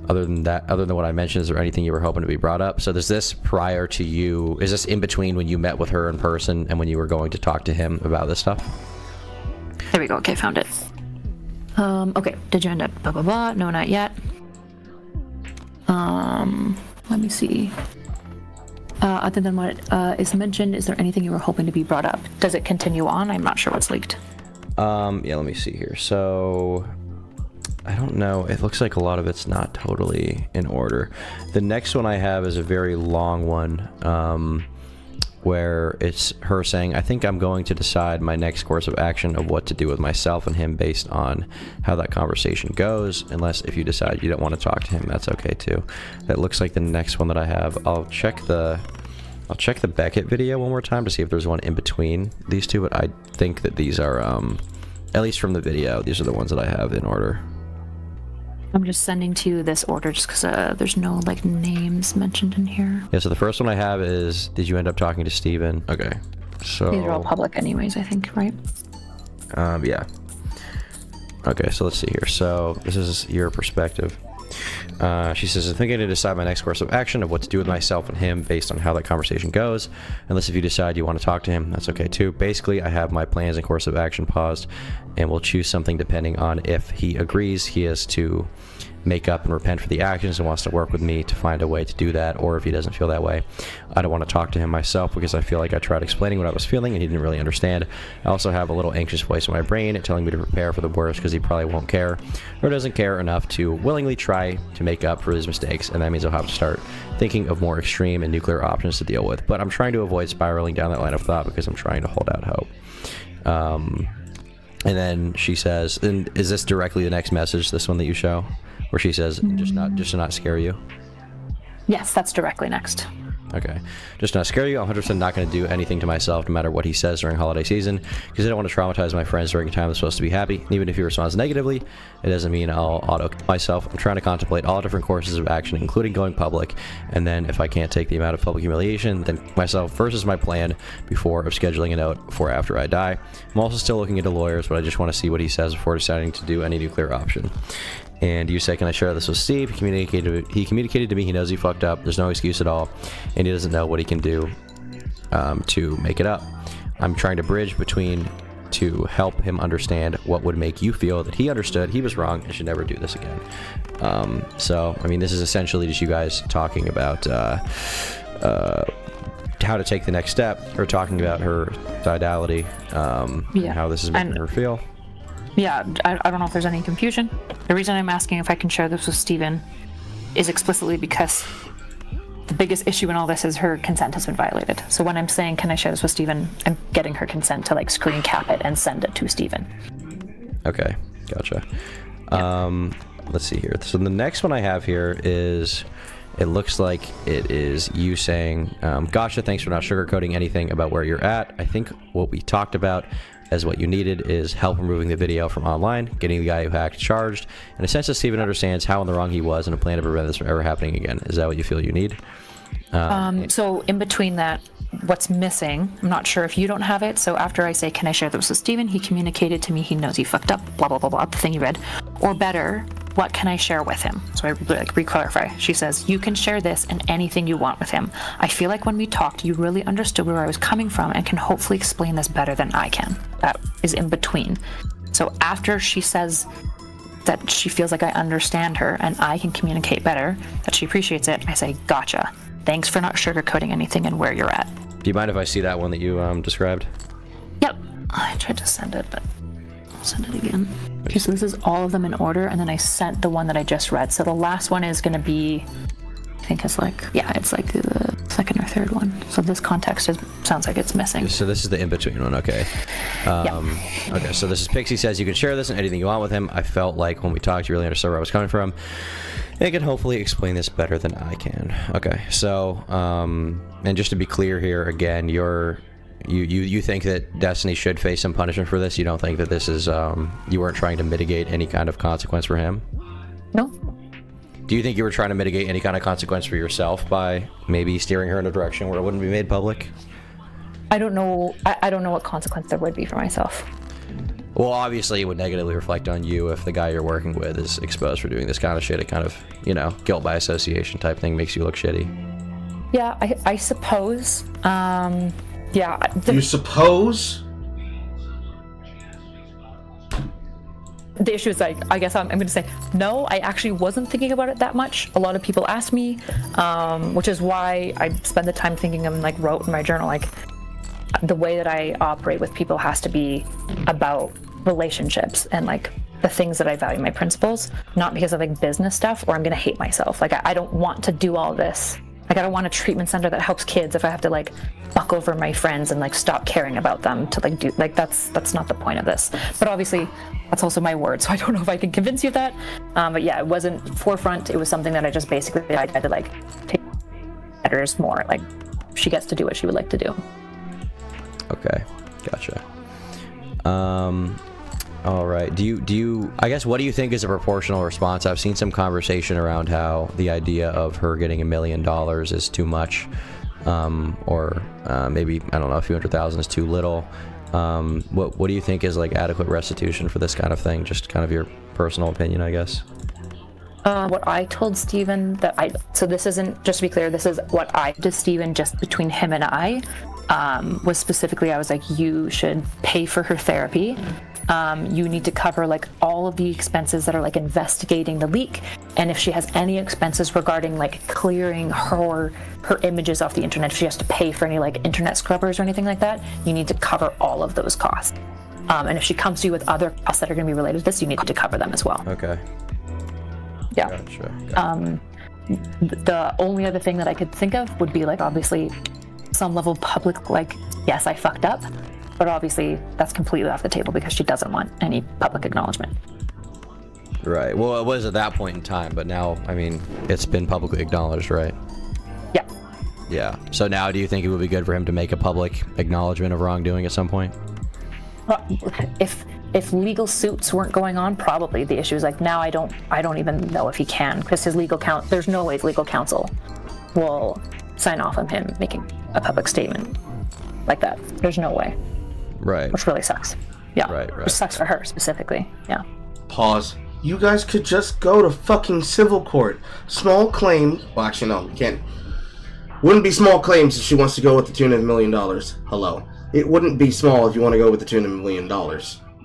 Other than what I mentioned, is there anything you were hoping to be brought up? So is this prior to you, is this in between when you met with her in person and when you were going to talk to him about this stuff? There we go, okay, found it. Okay, did you end up blah blah blah? No, not yet. Let me see. Other than what is mentioned, is there anything you were hoping to be brought up? Does it continue on? I'm not sure what's leaked. Yeah, let me see here. So I don't know. It looks like a lot of it's not totally in order. The next one I have is a very long one, where it's her saying, I think I'm going to decide my next course of action of what to do with myself and him based on how that conversation goes, unless if you decide you don't want to talk to him, that's okay too. That looks like the next one that I have. I'll check the Beckett video one more time to see if there's one in between these two, but I think that these are, at least from the video, these are the ones that I have in order. I'm just sending to you this order just because there's no like names mentioned in here. Yeah, so the first one I have is, did you end up talking to Steven? Okay, so... These are all public anyways, I think, right? Yeah. Okay, so let's see here. So this is your perspective. She says, I'm thinking to decide my next course of action of what to do with myself and him based on how that conversation goes. Unless if you decide you want to talk to him, that's okay too. Basically, I have my plans and course of action paused, and we'll choose something depending on if he agrees he has to make up and repent for the actions and wants to work with me to find a way to do that, or if he doesn't feel that way. I don't want to talk to him myself because I feel like I tried explaining what I was feeling and he didn't really understand. I also have a little anxious voice in my brain telling me to prepare for the worst because he probably won't care or doesn't care enough to willingly try to make up for his mistakes, and that means I'll have to start thinking of more extreme and nuclear options to deal with. But I'm trying to avoid spiraling down that line of thought because I'm trying to hold out hope. And then she says, and is this directly the next message, this one that you show? Where she says, just to not scare you? Yes, that's directly next. Okay. Just to not scare you, I'm 100% not going to do anything to myself no matter what he says during holiday season, because I don't want to traumatize my friends during a time that's supposed to be happy. And even if he responds negatively, it doesn't mean I'll auto-kill myself. I'm trying to contemplate all different courses of action, including going public, and then if I can't take the amount of public humiliation, then myself versus my plan before of scheduling a note for after I die. I'm also still looking into lawyers, but I just want to see what he says before deciding to do any nuclear option. And you say, can I share this with Steve? He communicated to me he knows he fucked up. There's no excuse at all. And he doesn't know what he can do to make it up. I'm trying to bridge between to help him understand what would make you feel that he understood he was wrong and should never do this again. So, I mean, this is essentially just you guys talking about how to take the next step, or talking about her suicidality, and how this is making her feel. Yeah, I don't know if there's any confusion. The reason I'm asking if I can share this with Steven is explicitly because the biggest issue in all this is her consent has been violated. So when I'm saying, can I share this with Steven, I'm getting her consent to like screen cap it and send it to Steven. Okay, gotcha. Yeah. Let's see here. So the next one I have here is, it looks like it is you saying, gotcha, thanks for not sugarcoating anything about where you're at. I think what we talked about as what you needed is help removing the video from online, getting the guy who hacked charged, and a sense that Steven understands how in the wrong he was, and a plan to prevent this from ever happening again. Is that what you feel you need? So in between that, what's missing, I'm not sure if you don't have it, so after I say, can I share this with Steven, he communicated to me he knows he fucked up, blah, blah, blah, blah, the thing you read. Or better, what can I share with him? So I re-clarify. She says, you can share this and anything you want with him. I feel like when we talked, you really understood where I was coming from and can hopefully explain this better than I can. That is in between. So after she says that she feels like I understand her and I can communicate better, that she appreciates it, I say, gotcha. Thanks for not sugarcoating anything and where you're at. Do you mind if I see that one that you described? Yep. I tried to send it, but... I'll send it again. Okay, so this is all of them in order, and then I sent the one that I just read. So the last one is going to be, I think it's like, yeah, it's like the second or third one. So this context sounds like it's missing. So this is the in-between one, okay. Okay, so this is Pixie says, you can share this and anything you want with him. I felt like when we talked, you really understood where I was coming from. They can hopefully explain this better than I can. Okay, so, and just to be clear here, again, you think that Destiny should face some punishment for this? You don't think that this is, you weren't trying to mitigate any kind of consequence for him? No. Do you think you were trying to mitigate any kind of consequence for yourself by maybe steering her in a direction where it wouldn't be made public? I don't know. I don't know what consequence there would be for myself. Well, obviously it would negatively reflect on you if the guy you're working with is exposed for doing this kind of shit. It kind of, you know, guilt by association type thing makes you look shitty. Yeah, I suppose. Yeah. You suppose? The issue is, like, I guess I'm going to say, no, I actually wasn't thinking about it that much. A lot of people asked me, which is why I spend the time thinking and, like, wrote in my journal, like, the way that I operate with people has to be about relationships and, like, the things that I value, my principles, not because of, like, business stuff, or I'm going to hate myself. Like, I don't want to do all this. Like, I don't want a treatment center that helps kids if I have to, like, buck over my friends and, like, stop caring about them to, like, do, like, that's not the point of this. But obviously, that's also my word, so I don't know if I can convince you of that. But yeah, it wasn't forefront. It was something that I just basically, I had to, like, take matters more. Like, she gets to do what she would like to do. Okay, gotcha. All right. Do you? I guess, what do you think is a proportional response? I've seen some conversation around how the idea of her getting $1 million is too much, or maybe, I don't know, a few $100,000 is too little. What do you think is, like, adequate restitution for this kind of thing? Just kind of your personal opinion, I guess. What I told Steven so this isn't, just to be clear, this is what I did Steven just between him and I, was specifically, I was like, you should pay for her therapy. You need to cover, like, all of the expenses that are, like, investigating the leak, and if she has any expenses regarding, like, clearing her images off the internet, if she has to pay for any, like, internet scrubbers or anything like that, you need to cover all of those costs. And if she comes to you with other costs that are going to be related to this, you need to cover them as well. Okay. Yeah. Gotcha. The only other thing that I could think of would be, like, obviously some level of public, like, yes, I fucked up, but obviously that's completely off the table because she doesn't want any public acknowledgement. Right. Well, it was at that point in time, but now, I mean, it's been publicly acknowledged, right? Yeah. Yeah. So now, do you think it would be good for him to make a public acknowledgement of wrongdoing at some point? If legal suits weren't going on, probably. The issue is, like, now I don't even know if he can, because his legal counsel, there's no way his legal counsel will sign off on him making a public statement like that. There's no way. Right. Which really sucks. Yeah. Right. Which sucks for her specifically. Yeah. Pause. You guys could just go to fucking civil court. Small claim. Well, actually, no, you can't. Wouldn't be small claims if she wants to go with the tune of $1 million. Hello. It wouldn't be small if you want to go with the tune of $1 million,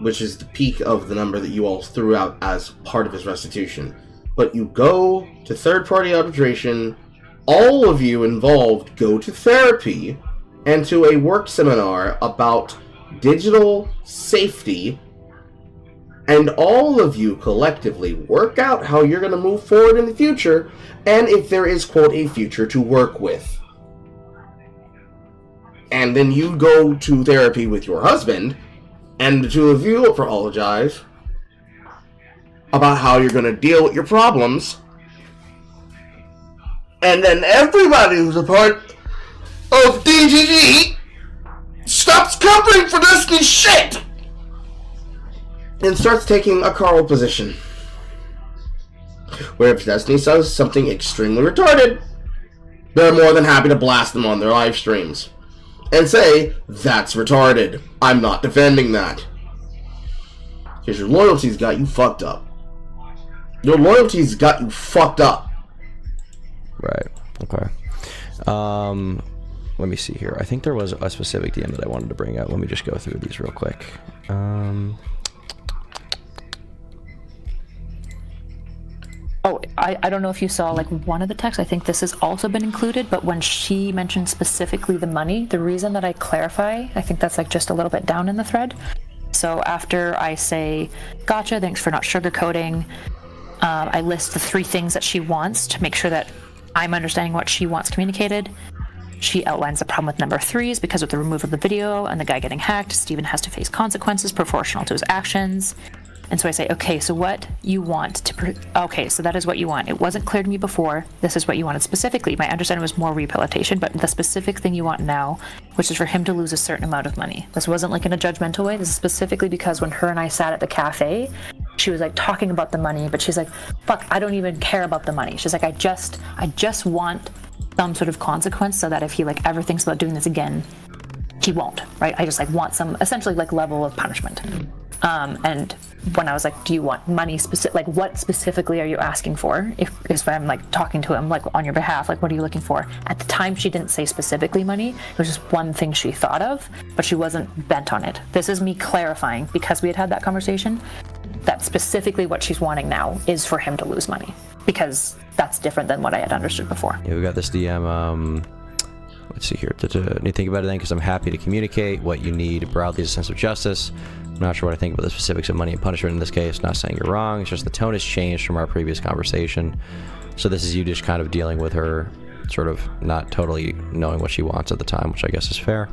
which is the peak of the number that you all threw out as part of his restitution. But you go to third-party arbitration. All of you involved go to therapy and to a work seminar about digital safety, and all of you collectively work out how you're going to move forward in the future, and if there is, quote, a future to work with. And then you go to therapy with your husband, and the two of you apologize about how you're going to deal with your problems, and then everybody who's a part of DGG stops covering for Destiny's shit and starts taking a Carl position. Where if Destiny says something extremely retarded, they're more than happy to blast them on their live streams and say, that's retarded. I'm not defending that. Because your loyalty's got you fucked up. Your loyalty's got you fucked up. Right. Okay. Let me see here. I think there was a specific DM that I wanted to bring up. Let me just go through these real quick. Oh, I don't know if you saw, like, one of the texts. I think this has also been included, but when she mentioned specifically the money, the reason that I clarify, I think that's, like, just a little bit down in the thread. So after I say, gotcha, thanks for not sugarcoating, I list the 3 things that she wants to make sure that I'm understanding what she wants communicated. She outlines the problem with number 3 is because of the removal of the video and the guy getting hacked, Steven has to face consequences proportional to his actions. And so I say, okay, so what you want to... okay, so that is what you want. It wasn't clear to me before. This is what you wanted specifically. My understanding was more rehabilitation, but the specific thing you want now, which is for him to lose a certain amount of money. This wasn't like in a judgmental way. This is specifically because when her and I sat at the cafe, she was like talking about the money, but she's like, fuck, I don't even care about the money. She's like, I just want some sort of consequence so that if he like ever thinks about doing this again, he won't, right? I just like want some essentially like level of punishment. And when I was like, do you want money specific, like what specifically are you asking for? If I'm like talking to him like on your behalf, like what are you looking for? At the time she didn't say specifically money. It was just one thing she thought of, but she wasn't bent on it. This is me clarifying because we had that conversation that specifically what she's wanting now is for him to lose money because that's different than what I had understood before. Yeah, we got this DM, let's see here. Need to think about it then because I'm happy to communicate what you need broadly is a sense of justice. I'm not sure what I think about the specifics of money and punishment in this case. Not saying you're wrong. It's just the tone has changed from our previous conversation. So this is you just kind of dealing with her, sort of not totally knowing what she wants at the time, which I guess is fair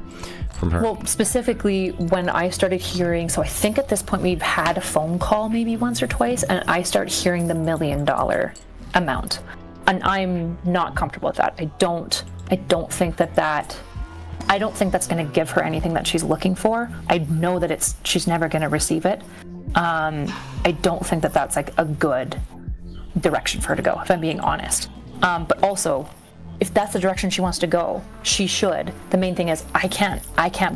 from her. Well, specifically when I started hearing, so I think at this point we've had a phone call maybe once or twice, and I start hearing the $1 million amount, and I'm not comfortable with that. I don't think I don't think that's going to give her anything that she's looking for. I know that she's never going to receive it. I don't think that that's like a good direction for her to go, if I'm being honest. But also, if that's the direction she wants to go, she should. The main thing is I can't be I can't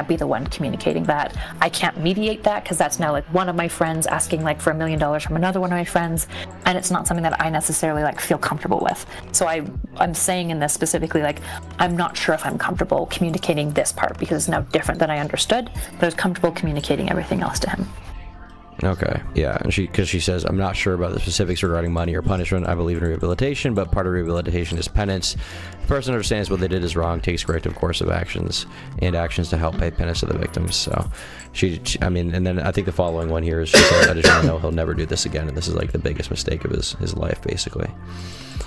be the one communicating that. I can't mediate that because that's now like one of my friends asking like for $1 million from another one of my friends, and it's not something that I necessarily like feel comfortable with. So I'm saying in this specifically, like I'm not sure if I'm comfortable communicating this part because it's now different than I understood, but I was comfortable communicating everything else to him. Okay, yeah, and because she says, I'm not sure about the specifics regarding money or punishment. I believe in rehabilitation, but part of rehabilitation is penance. The person understands what they did is wrong, takes corrective course of actions, and actions to help pay penance to the victims. So, I mean, and then I think the following one here is she says, I just want to know he'll never do this again, and this is like the biggest mistake of his life, basically.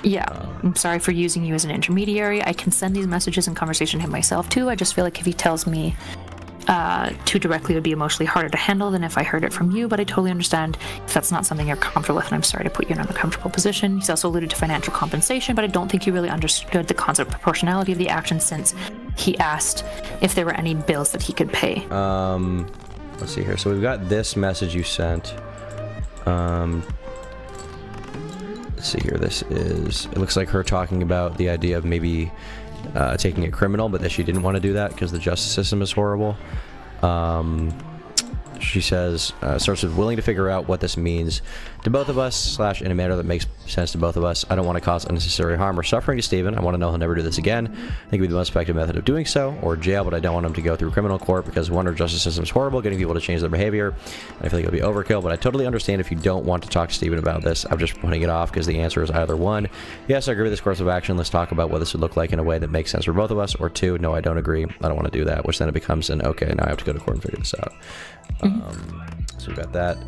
Yeah, I'm sorry for using you as an intermediary. I can send these messages and conversation to him myself too. I just feel like if he tells me too directly, it would be emotionally harder to handle than if I heard it from you, but I totally understand if that's not something you're comfortable with, and I'm sorry to put you in an uncomfortable position. He's also alluded to financial compensation, but I don't think he really understood the concept of proportionality of the action since he asked if there were any bills that he could pay. Let's see here. So we've got this message you sent. Let's see here. It looks like her talking about the idea of maybe taking a criminal, but that she didn't want to do that because the justice system is horrible. She says, starts with willing to figure out what this means to both of us / in a manner that makes sense to both of us. I don't want to cause unnecessary harm or suffering to Steven. I want to know he'll never do this again. I think it would be the most effective method of doing so, or jail, but I don't want him to go through criminal court because one, our justice system is horrible, getting people to change their behavior. And I feel like it would be overkill, but I totally understand if you don't want to talk to Steven about this. I'm just putting it off because the answer is either 1, yes, I agree with this course of action. Let's talk about what this would look like in a way that makes sense for both of us, or 2, no, I don't agree. I don't want to do that, which then it becomes an okay, now I have to go to court and figure this out. So we got that.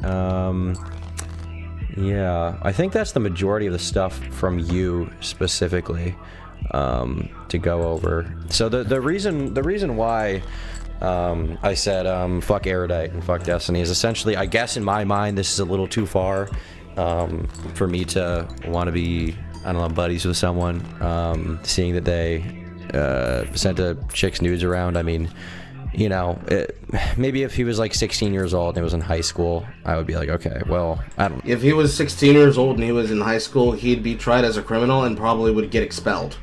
Yeah, I think that's the majority of the stuff from you specifically to go over. So the reason why I said fuck Erudite and fuck Destiny is essentially, I guess in my mind, this is a little too far for me to want to be, I don't know, buddies with someone. Seeing that they sent a chick's nudes around, I mean, you know, maybe if he was like 16 years old and he was in high school, I would be like, okay, well, I don't know. If he was 16 years old and he was in high school, he'd be tried as a criminal and probably would get expelled.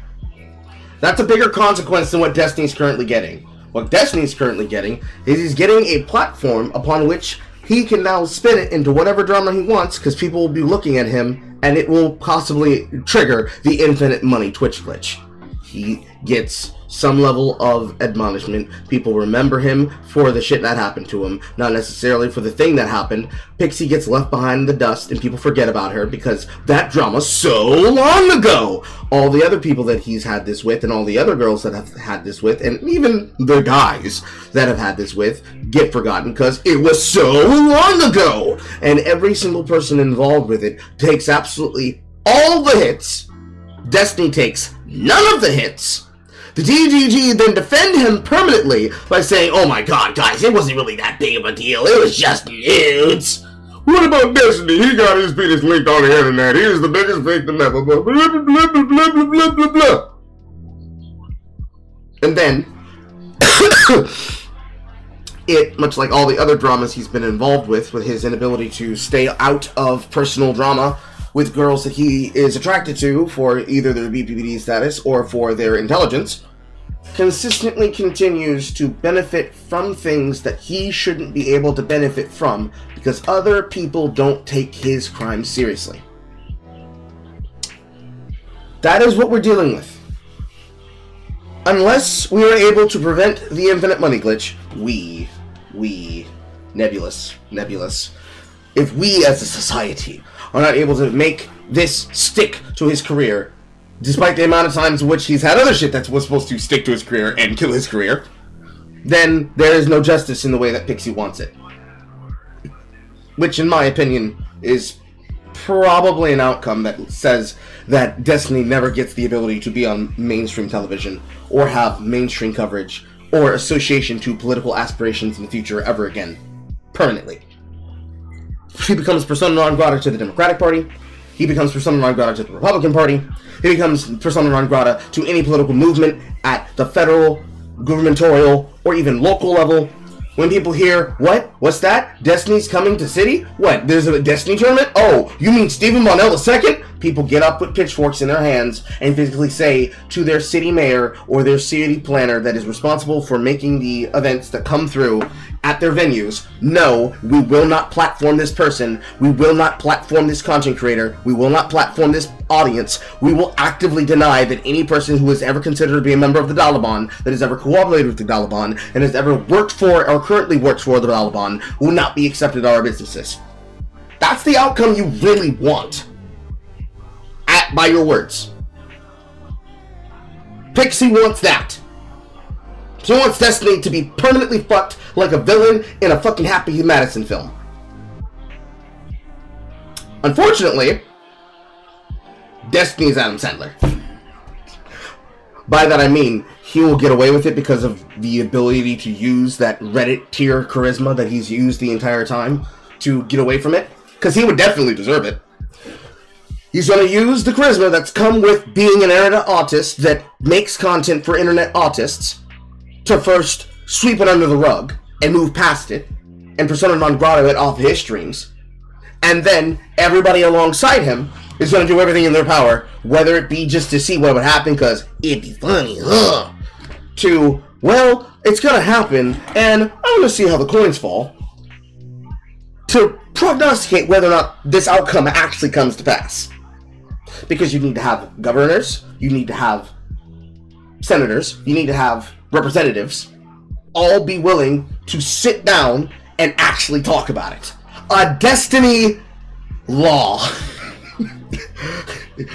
That's a bigger consequence than what Destiny's currently getting. What Destiny's currently getting is he's getting a platform upon which he can now spin it into whatever drama he wants because people will be looking at him and it will possibly trigger the infinite money Twitch glitch. He gets some level of admonishment. People remember him for the shit that happened to him, not necessarily for the thing that happened. Pixie gets left behind in the dust and people forget about her because that drama's so long ago. All the other people that he's had this with and all the other girls that have had this with and even the guys that have had this with get forgotten because it was so long ago. And every single person involved with it takes absolutely all the hits. Destiny takes none of the hits. The DGG then defend him permanently by saying, oh my god, guys, it wasn't really that big of a deal. It was just nudes. What about Destiny? He got his penis leaked on the internet. He is the biggest victim ever. Blah, blah, blah, blah, blah, blah, blah, blah, blah. And then, it, much like all the other dramas he's been involved with his inability to stay out of personal drama with girls that he is attracted to for either their BPPD status or for their intelligence, consistently continues to benefit from things that he shouldn't be able to benefit from because other people don't take his crimes seriously. That is what we're dealing with. Unless we are able to prevent the infinite money glitch, nebulous. If we as a society are not able to make this stick to his career, despite the amount of times in which he's had other shit that was supposed to stick to his career and kill his career, then there is no justice in the way that Pixie wants it. Which, in my opinion, is probably an outcome that says that Destiny never gets the ability to be on mainstream television or have mainstream coverage or association to political aspirations in the future ever again, permanently. He becomes persona non grata to the Democratic Party. He becomes persona non grata to the Republican Party. He becomes persona non grata to any political movement at the federal, gubernatorial, or even local level. When people hear, what? What's that? Destiny's coming to city? What? There's a Destiny tournament? Oh, you mean Stephen Monell II? People get up with pitchforks in their hands and physically say to their city mayor or their city planner that is responsible for making the events that come through at their venues, no, we will not platform this person. We will not platform this content creator. We will not platform this audience. We will actively deny that any person who has ever considered to be a member of the Daliban, that has ever cooperated with the Daliban, and has ever worked for or currently works for the Daliban, will not be accepted at our businesses. That's the outcome you really want. By your words. Pixie wants that. She wants Destiny to be permanently fucked like a villain in a fucking Happy Madison film. Unfortunately, Destiny's Adam Sandler. By that I mean, he will get away with it because of the ability to use that Reddit tier charisma that he's used the entire time to get away from it. Because he would definitely deserve it. He's going to use the charisma that's come with being an internet autist that makes content for internet autists to first sweep it under the rug and move past it and persona non grata it off his streams. And then everybody alongside him is going to do everything in their power, whether it be just to see what would happen because it'd be funny, to, well, it's going to happen and I'm going to see how the coins fall, to prognosticate whether or not this outcome actually comes to pass. Because you need to have governors, you need to have senators, you need to have representatives all be willing to sit down and actually talk about it. A Destiny law.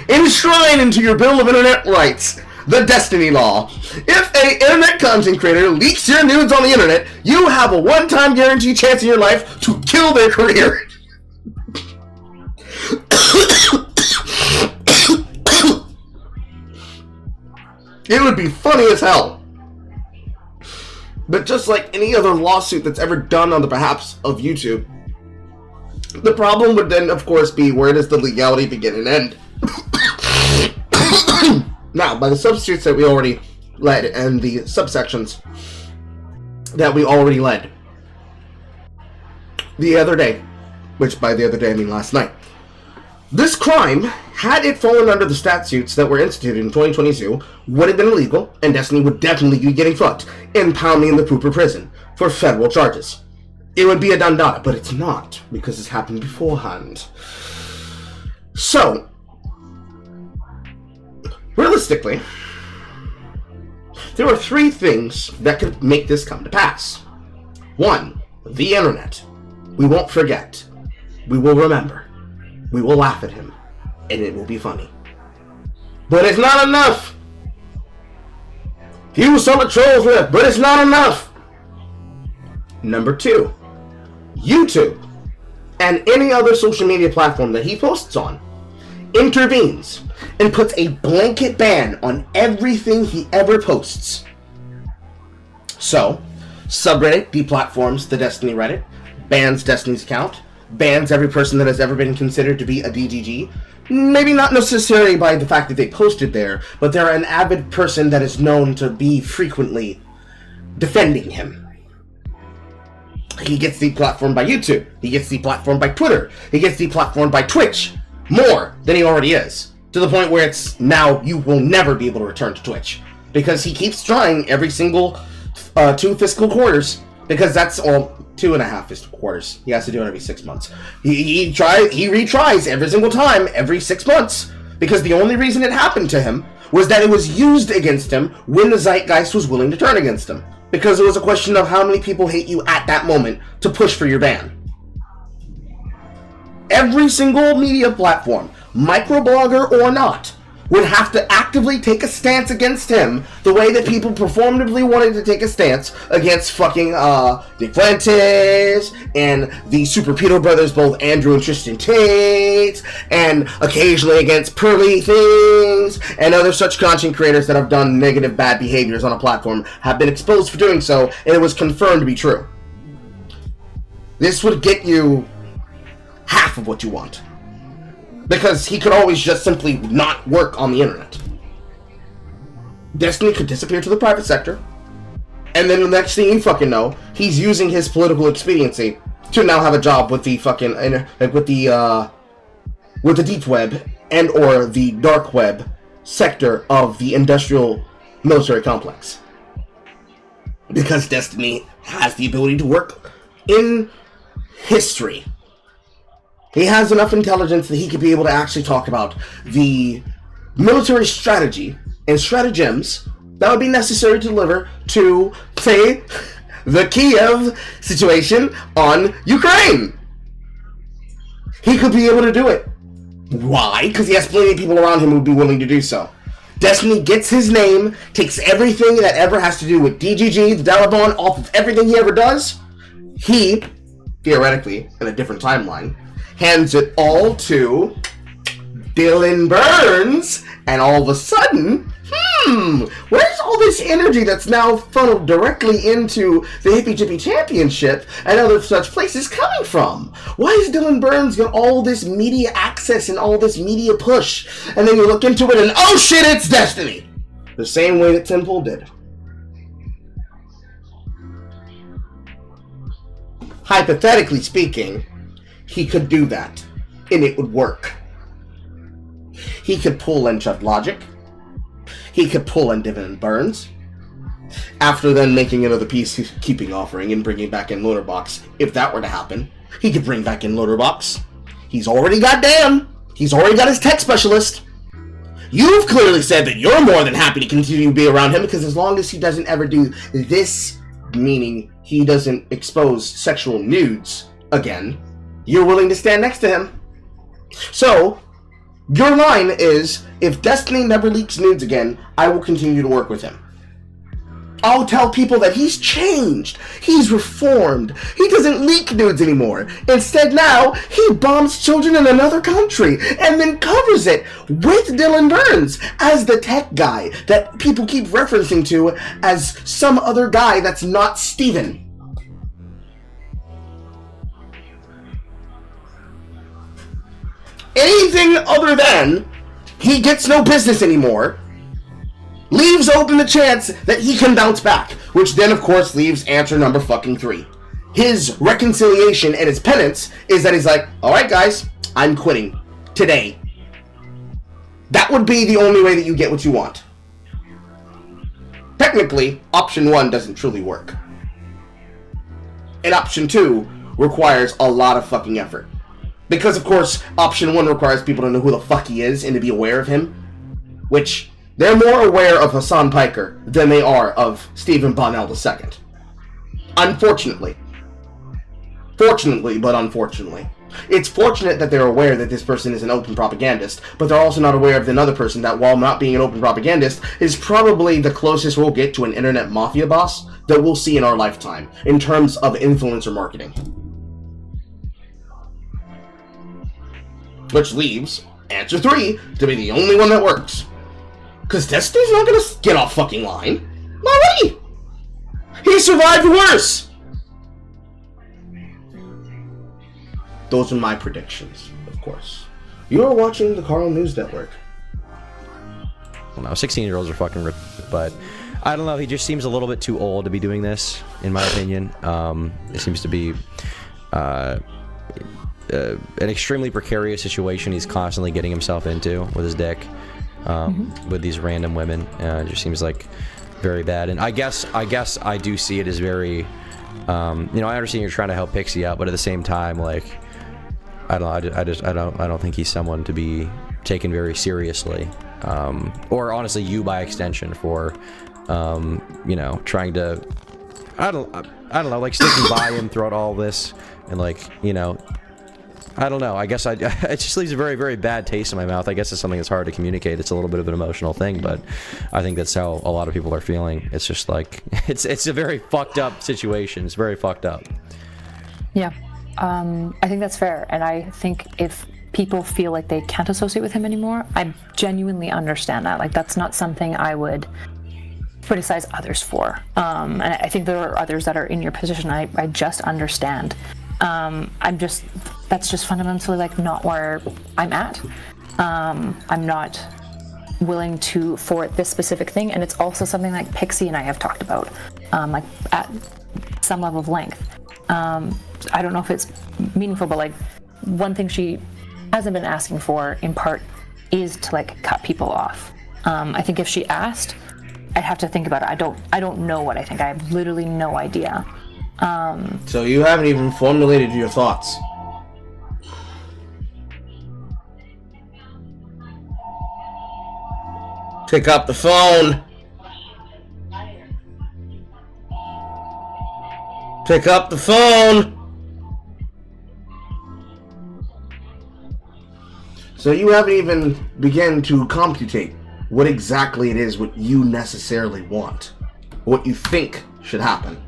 Enshrine into your Bill of Internet Rights the Destiny law. If a internet content creator leaks your nudes on the internet, you have a one-time guaranteed chance in your life to kill their career. It would be funny as hell. But just like any other lawsuit that's ever done on the behalf of YouTube, the problem would then, of course, be where does the legality begin and end? Now, by the substitutes that we already led and the subsections that we already led the other day, which by the other day I mean last night, this crime, had it fallen under the statutes that were instituted in 2022, would have been illegal, and Destiny would definitely be getting fucked, impounding in the pooper prison for federal charges. It would be a done-data, but it's not, because it's happened beforehand. So, realistically, There are three things that could make this come to pass. One, the internet. We won't forget. We will remember. We will laugh at him. And it will be funny. But it's not enough. He was selling trolls with, but it's not enough. Number two, YouTube and any other social media platform that he posts on intervenes and puts a blanket ban on everything he ever posts. So, subreddit deplatforms the Destiny Reddit, bans Destiny's account, bans every person that has ever been considered to be a DGG. Maybe not necessarily by the fact that they posted there, but they're an avid person that is known to be frequently defending him. He gets deplatformed by YouTube. He gets deplatformed by Twitter. He gets deplatformed by Twitch. More than he already is. To the point where it's now you will never be able to return to Twitch. Because he keeps trying every single 2 fiscal quarters. Because that's all 2.5 fiscal quarters. He has to do it every 6 months. He retries every single time, every 6 months. Because the only reason it happened to him was that it was used against him when the zeitgeist was willing to turn against him. Because it was a question of how many people hate you at that moment to push for your ban. Every single media platform, microblogger or not, would have to actively take a stance against him the way that people performatively wanted to take a stance against fucking Nick Fuentes and the Super Pedo brothers, both Andrew and Tristan Tate, and occasionally against Pearly Things and other such content creators that have done negative bad behaviors on a platform have been exposed for doing so, and it was confirmed to be true. This would get you half of what you want. Because he could always just simply not work on the internet. Destiny could disappear to the private sector, and then the next thing you fucking know, he's using his political expediency to now have a job with the fucking with the deep web and or the dark web sector of the industrial military complex. Because Destiny has the ability to work in history. He has enough intelligence that he could be able to actually talk about the military strategy and stratagems that would be necessary to deliver to, say, the Kiev situation on Ukraine. He could be able to do it. Why? Because he has plenty of people around him who would be willing to do so. Destiny gets his name, takes everything that ever has to do with DGG, the Daliban, off of everything he ever does. He, theoretically, in a different timeline, hands it all to Dylan Burns, and all of a sudden, where's all this energy that's now funneled directly into the Hippie Jippy Championship and other such places coming from? Why is Dylan Burns got all this media access and all this media push? And then you look into it and, oh shit, it's Destiny! The same way that Tim Pool did. Hypothetically speaking, he could do that, and it would work. He could pull in Chuck Logic. He could pull in Dylan Burns. After then making another peacekeeping offering and bringing back in Loaderbox, if that were to happen, he could bring back in Loaderbox. He's already got Dan. He's already got his tech specialist. You've clearly said that you're more than happy to continue to be around him, because as long as he doesn't ever do this, meaning he doesn't expose sexual nudes again, you're willing to stand next to him. So, your line is, if Destiny never leaks nudes again, I will continue to work with him. I'll tell people that he's changed. He's reformed. He doesn't leak nudes anymore. Instead now, he bombs children in another country and then covers it with Dylan Burns as the tech guy that people keep referencing to as some other guy that's not Steven. Anything other than he gets no business anymore leaves open the chance that he can bounce back, which then of course leaves answer number fucking 3. His reconciliation and his penance is that he's like, alright guys, I'm quitting today. That would be the only way that you get what you want. Technically, option 1 doesn't truly work. And option 2 requires a lot of fucking effort. Because, of course, option 1 requires people to know who the fuck he is and to be aware of him. Which, They're more aware of Hassan Piker than they are of Stephen Bonnell II. Unfortunately. Fortunately, but unfortunately. It's fortunate that they're aware that this person is an open propagandist, but they're also not aware of another person that, while not being an open propagandist, is probably the closest we'll get to an internet mafia boss that we'll see in our lifetime, in terms of influencer marketing. Which leaves answer 3 to be the only one that works. Because Destiny's not gonna get off fucking line. Why would he? He survived worse! Those are my predictions, of course. You are watching the Carl News Network. Well, no, 16-year-olds are fucking but I don't know, he just seems a little bit too old to be doing this, in my opinion. It seems to be an extremely precarious situation he's constantly getting himself into with his dick, with these random women. It just seems like very bad. And I guess I do see it as very, you know, I understand you're trying to help Pixie out, but at the same time, like, I don't think he's someone to be taken very seriously, or honestly, you by extension for, you know, trying to, I don't know, like sticking by him throughout all this, and like, you know, I don't know. I guess it just leaves a very, very bad taste in my mouth. I guess it's something that's hard to communicate. It's a little bit of an emotional thing, but I think that's how a lot of people are feeling. It's just like, it's a very fucked up situation. It's very fucked up. Yeah. I think that's fair, and I think if people feel like they can't associate with him anymore, I genuinely understand that. Like, that's not something I would criticize others for. And I think there are others that are in your position. I just understand. That's just fundamentally like not where I'm at. I'm not willing to for this specific thing, and it's also something like Pixie and I have talked about, like at some level of length. I don't know if it's meaningful, but like one thing she hasn't been asking for in part is to like cut people off. I think if she asked, I'd have to think about it. I don't know what I think. I have literally no idea. So you haven't even formulated your thoughts. Pick up the phone. Pick up the phone. So you haven't even begun to computate what exactly it is what you necessarily want, what you think should happen.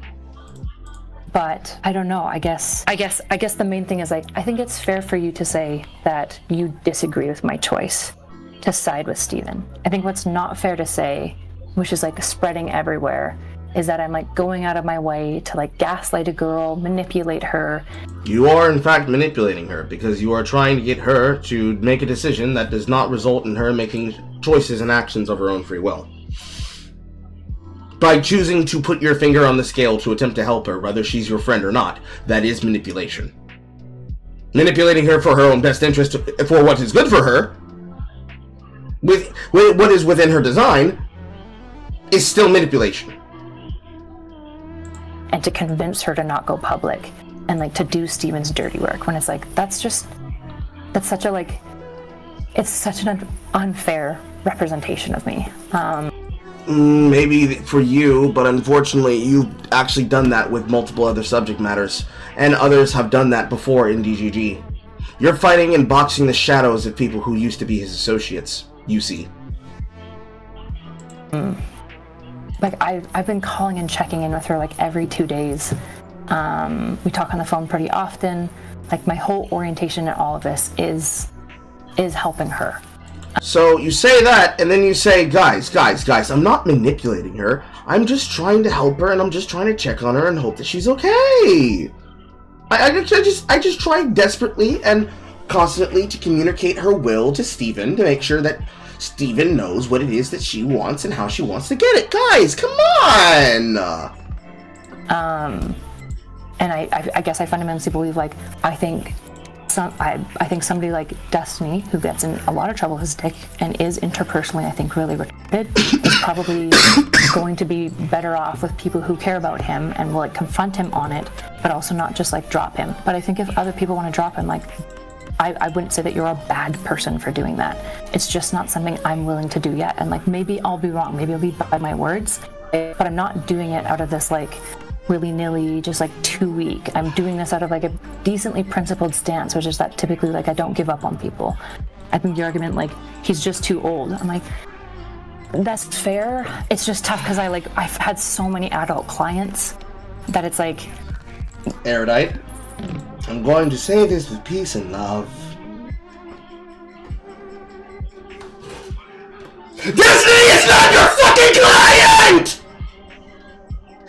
But I don't know. I guess the main thing is like, I think it's fair for you to say that you disagree with my choice to side with Steven. I think what's not fair to say, which is like spreading everywhere, is that I'm like going out of my way to like gaslight a girl, manipulate her. You are in fact manipulating her because you are trying to get her to make a decision that does not result in her making choices and actions of her own free will. By choosing to put your finger on the scale to attempt to help her, whether she's your friend or not, that is manipulation. Manipulating her for her own best interest, for what is good for her, with what is within her design, is still manipulation. And to convince her to not go public and like to do Steven's dirty work, when it's like, that's such a like, it's such an unfair representation of me. Maybe for you, but unfortunately you've actually done that with multiple other subject matters, and others have done that before in DGG. You're fighting and boxing the shadows of people who used to be his associates, you see. Like, I've been calling and checking in with her like every 2 days. We talk on the phone pretty often. Like, my whole orientation in all of this is helping her. So you say that, and then you say, guys, I'm not manipulating her. I'm just trying to help her, and I'm just trying to check on her and hope that she's okay. I just try desperately and constantly to communicate her will to Steven to make sure that Steven knows what it is that she wants and how she wants to get it. Guys, come on! And I guess I fundamentally believe, like, I think somebody like Destiny, who gets in a lot of trouble with his dick and is interpersonally, I think, really retarded, is probably going to be better off with people who care about him and will like confront him on it, but also not just like drop him. But I think if other people want to drop him, like, I wouldn't say that you're a bad person for doing that. It's just not something I'm willing to do yet. And like, maybe I'll be wrong. Maybe I'll be by my words, but I'm not doing it out of this like willy-nilly, just like too weak. I'm doing this out of like a decently principled stance, which is that typically like I don't give up on people. I think the argument like he's just too old. I'm like, that's fair. It's just tough because I've had so many adult clients that it's like, Erudite, I'm going to say this with peace and love. Destiny is not your fucking client!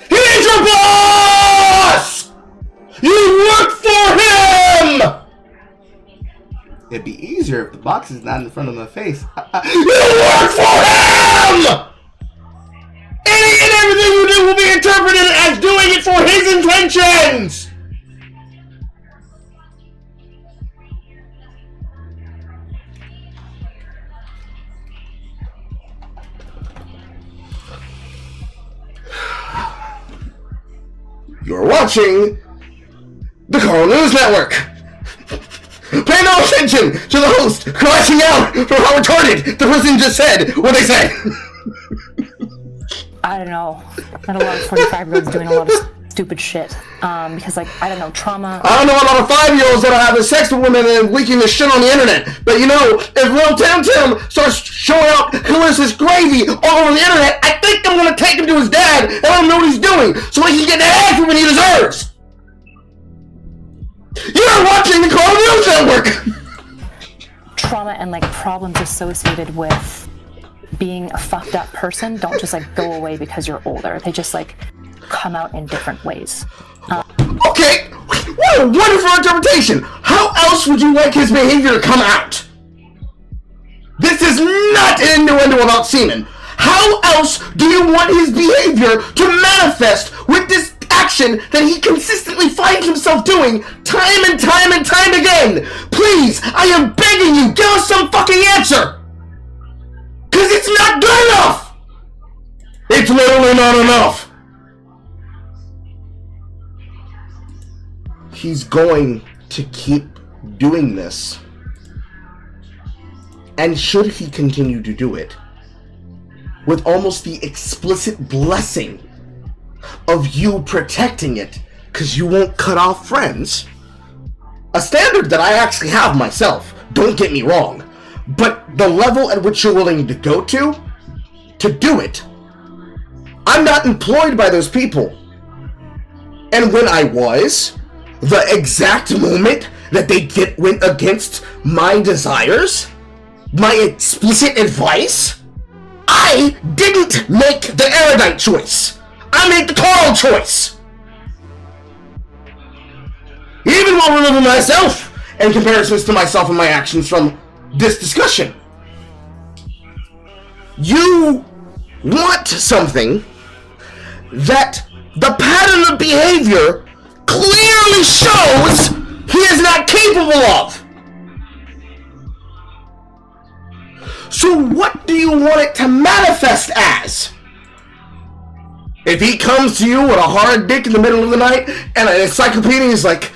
He is your boss! You work for him! It'd be easier if the box is not in front of my face. You work for him! Any and everything you do will be interpreted as doing it for his intentions! You're watching the Carl News Network. Pay no attention to the host crashing out for how retarded the person just said what they said. I don't know. Not a lot of 45-year-olds doing a lot of stupid shit. Because like, I don't know, trauma. I don't know a lot of 5-year-olds that are having sex with women and leaking this shit on the internet. But you know, if Lil Tim starts showing out Clarissa's gravy all over the internet, I think I'm gonna take him to his dad and let him know what he's doing so he can get the ass when he deserves. You're watching the Carl News Network! Trauma and like problems associated with being a fucked up person don't just like go away because you're older. They just like come out in different ways. Okay, what a wonderful interpretation! How else would you like his behavior to come out? This is not an innuendo about semen. How else do you want his behavior to manifest with this action that he consistently finds himself doing time and time and time again? Please, I am begging you, give us some fucking answer! Cause it's not good enough! It's literally not enough! He's going to keep doing this. And should he continue to do it, with almost the explicit blessing of you protecting it, because you won't cut off friends. A standard that I actually have myself, don't get me wrong, but the level at which you're willing to go to do it, I'm not employed by those people. And when I was, the exact moment that they went against my desires, my explicit advice, I didn't make the Erudite choice. I made the Carl choice. Even while removing myself and comparisons to myself and my actions from this discussion. You want something that the pattern of behavior clearly shows he is not capable of. So what do you want it to manifest as? If he comes to you with a hard dick in the middle of the night and an encyclopedia is like,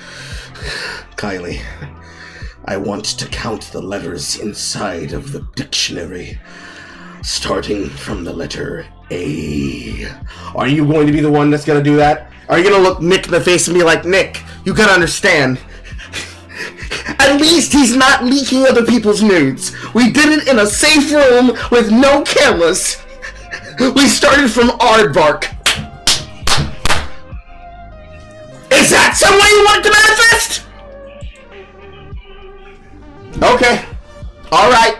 Kylie, I want to count the letters inside of the dictionary, starting from the letter A. Are you going to be the one that's going to do that? Are you going to look Nick in the face and be like, Nick, you got to understand. At least he's not leaking other people's nudes. We did it in a safe room with no cameras. We started from aardvark. Is that some way you want it to manifest? Okay. Alright.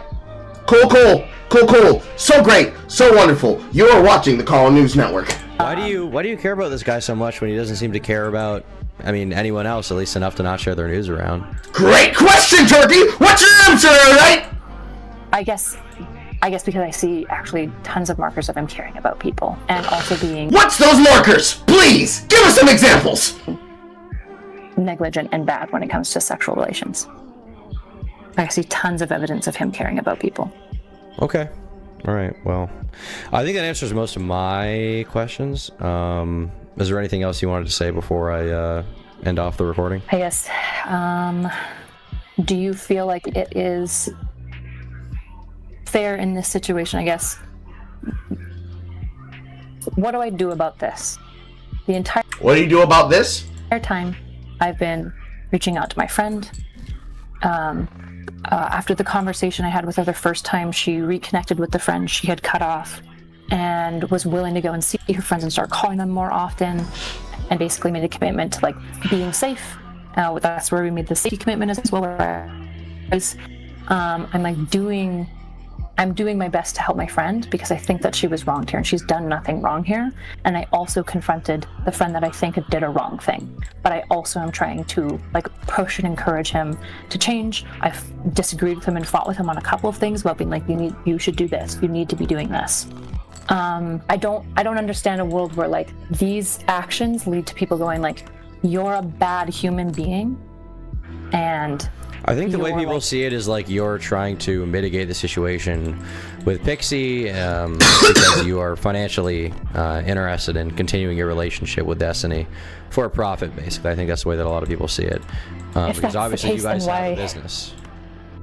Cool. So great. So wonderful. You are watching the Carl News Network. Why do you care about this guy so much when he doesn't seem to care about, I mean, anyone else, at least enough to not share their news around? Great question, Turkey! What's your answer, right? I guess because I see actually tons of markers of him caring about people and also being... What's those markers? Please, give us some examples! Negligent and bad when it comes to sexual relations. I see tons of evidence of him caring about people. Okay. All right. Well, I think that answers most of my questions. Is there anything else you wanted to say before I end off the recording? I guess, do you feel like it is fair in this situation, I guess? What do I do about this? What do you do about this? Time I've been reaching out to my friend. After the conversation I had with her the first time, she reconnected with the friend she had cut off and was willing to go and see her friends and start calling them more often, and basically made a commitment to like being safe. That's where we made the safety commitment as well. I'm doing my best to help my friend because I think that she was wronged here and she's done nothing wrong here. And I also confronted the friend that I think did a wrong thing. But I also am trying to like push and encourage him to change. I've disagreed with him and fought with him on a couple of things about being like, you should do this. You need to be doing this. I don't understand a world where like these actions lead to people going like, you're a bad human being, and I think the way people see it is like you're trying to mitigate the situation with Pixie because you are financially interested in continuing your relationship with Destiny for a profit, basically. I think that's the way that a lot of people see it. Because obviously you guys have a business.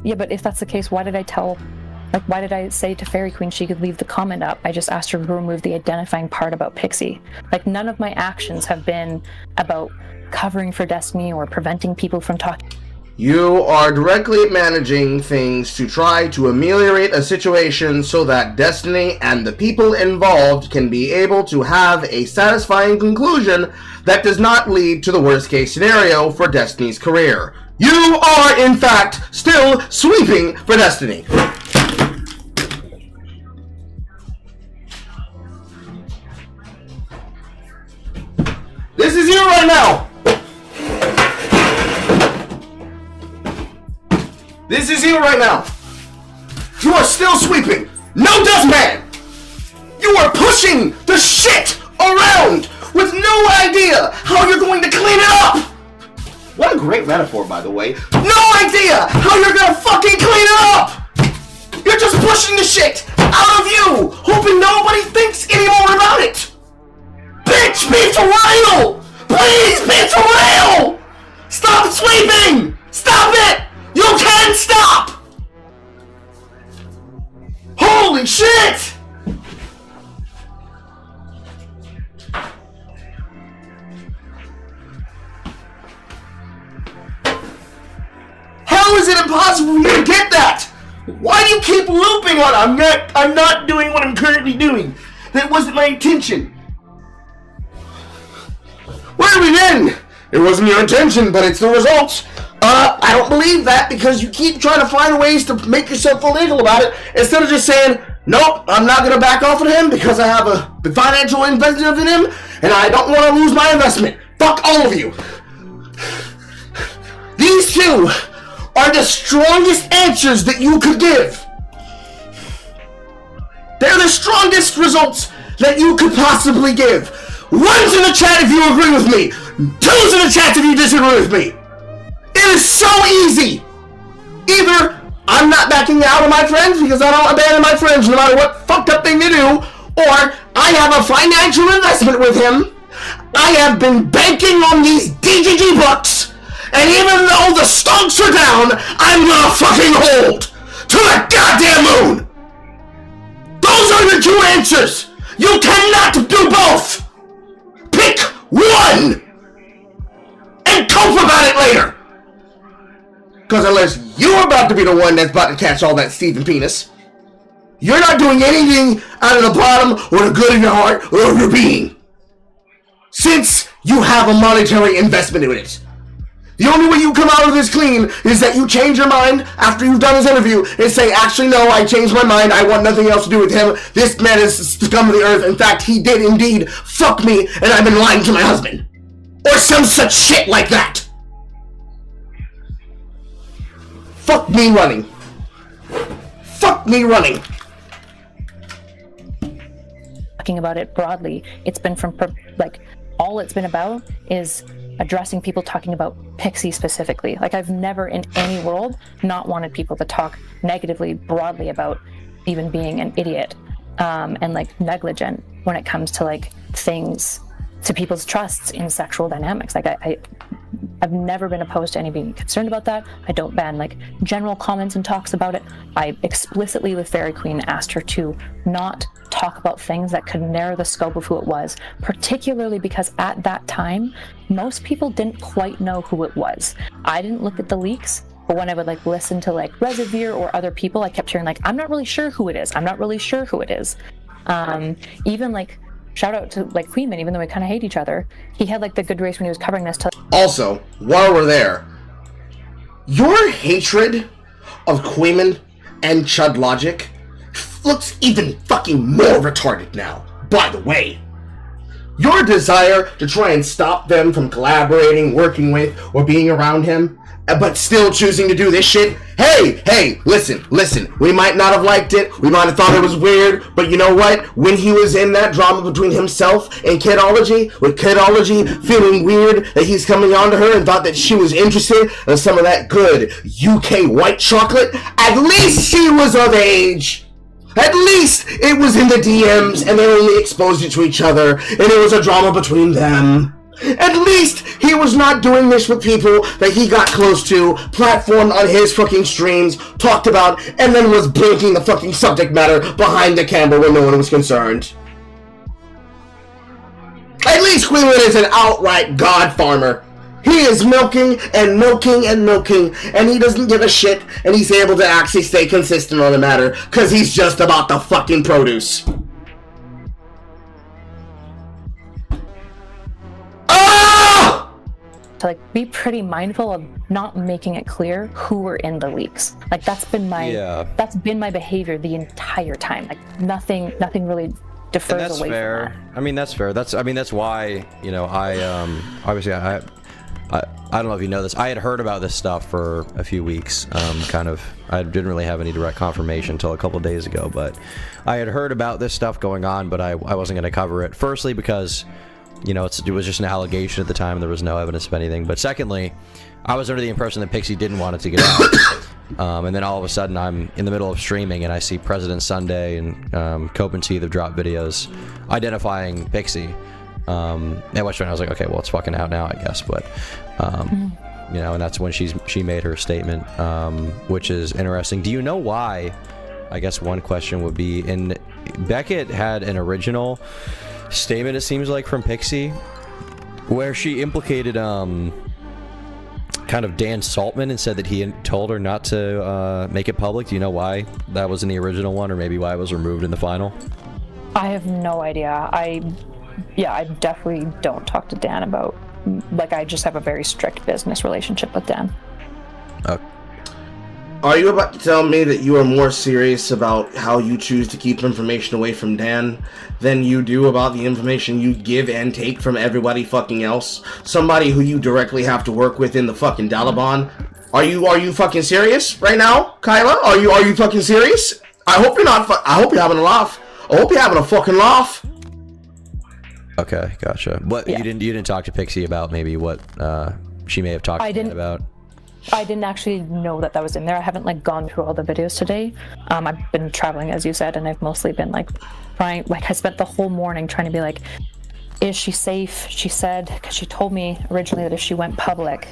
Yeah, but if that's the case, why did I say to Fairy Queen she could leave the comment up? I just asked her to remove the identifying part about Pixie. Like, none of my actions have been about covering for Destiny or preventing people from talking. You are directly managing things to try to ameliorate a situation so that Destiny and the people involved can be able to have a satisfying conclusion that does not lead to the worst case scenario for Destiny's career. You are, in fact, still sweeping for Destiny. This is you right now! This is you right now. You are still sweeping. No dustpan. You are pushing the shit around with no idea how you're going to clean it up. What a great metaphor, by the way. No idea how you're going to fucking clean it up. You're just pushing the shit out of you, hoping nobody thinks anymore about it. Bitch, be for real. Please be for real. Stop sweeping. Stop it. You can stop! Holy shit! How is it impossible for you to get that? Why do you keep looping on I'm not doing what I'm currently doing? That wasn't my intention. Where are we then? It wasn't your intention, but it's the results. I don't believe that because you keep trying to find ways to make yourself illegal about it instead of just saying, nope, I'm not going to back off of him because I have a financial investment in him and I don't want to lose my investment. Fuck all of you. These two are the strongest answers that you could give. They're the strongest results that you could possibly give. One's in the chat if you agree with me. Two's in the chat if you disagree with me. It is so easy. Either I'm not backing out of my friends because I don't abandon my friends no matter what fucked up thing they do, or I have a financial investment with him. I have been banking on these DGG books, and even though the stocks are down, I'm gonna fucking hold to the goddamn moon. Those are your two answers. You cannot do both. Pick one and cope about it later. Because unless you're about to be the one that's about to catch all that Stephen penis, you're not doing anything out of the bottom or the good in your heart or of your being. Since you have a monetary investment in it. The only way you come out of this clean is that you change your mind after you've done this interview and say, actually, no, I changed my mind. I want nothing else to do with him. This man is scum of the earth. In fact, he did indeed fuck me and I've been lying to my husband. Or some such shit like that. Fuck me running. Fuck me running. Talking about it broadly, it's been from like all it's been about is addressing people talking about Pixie specifically. Like I've never in any world not wanted people to talk negatively broadly about even being an idiot and like negligent when it comes to like things to people's trusts in sexual dynamics. Like I've never been opposed to any being concerned about that. I don't ban like general comments and talks about it. I explicitly with Fairy Queen asked her to not talk about things that could narrow the scope of who it was, particularly because at that time most people didn't quite know who it was. I didn't look at the leaks, but when I would like listen to like Reservoir or other people, I kept hearing like, I'm not really sure who it is. I'm not really sure who it is. Even like shout out to like Queenman, even though we kind of hate each other, he had like the good grace when he was covering this. Also, while we're there, your hatred of Queeman and Chud Logic looks even fucking more retarded now. By the way, your desire to try and stop them from collaborating, working with, or being around him, but still choosing to do this shit. Hey, listen. We might not have liked it. We might have thought it was weird. But you know what? When he was in that drama between himself and Kidology, with Kidology feeling weird that he's coming on to her and thought that she was interested in some of that good UK white chocolate, at least she was of age. At least it was in the DMs and they only exposed it to each other and it was a drama between them. At least he was not doing this with people that he got close to, platformed on his fucking streams, talked about, and then was blinking the fucking subject matter behind the camera when no one was concerned. At least Queenland is an outright god farmer. He is milking and milking and milking, and he doesn't give a shit, and he's able to actually stay consistent on the matter, because he's just about the fucking produce. To like be pretty mindful of not making it clear who were in the leaks. Like that's been my behavior the entire time. Like nothing really differs away from that. I mean that's fair. That's why, you know, I obviously I don't know if you know this. I had heard about this stuff for a few weeks. I didn't really have any direct confirmation until a couple of days ago, but I had heard about this stuff going on, but I wasn't going to cover it. Firstly, because, you know, it was just an allegation at the time. There was no evidence of anything. But secondly, I was under the impression that Pixie didn't want it to get out. And then all of a sudden, I'm in the middle of streaming, and I see President Sunday and Cope and Teeth have dropped videos identifying Pixie. At which point I was like, okay, well, it's fucking out now, I guess. But, you know, and that's when she made her statement, which is interesting. Do you know why? I guess one question would be, Beckett had an original statement, it seems like, from Pixie, where she implicated kind of Dan Saltman and said that he had told her not to make it public. Do you know why that was in the original one, or maybe why it was removed in the final? I have no idea. I definitely don't talk to Dan about, like, I just have a very strict business relationship with Dan. Are you about to tell me that you are more serious about how you choose to keep information away from Dan than you do about the information you give and take from everybody fucking else? Somebody who you directly have to work with in the fucking Daliban? Are you fucking serious right now, Kyla? Are you fucking serious? I hope you're not. I hope you're having a laugh. I hope you're having a fucking laugh. Okay, gotcha. What you didn't talk to Pixie about maybe what she may have talked to Dan about? I didn't actually know that was in there. I haven't like gone through all the videos today. I've been traveling, as you said, and I've mostly been like trying. Like I spent the whole morning trying to be like, is she safe? She said, because she told me originally that if she went public,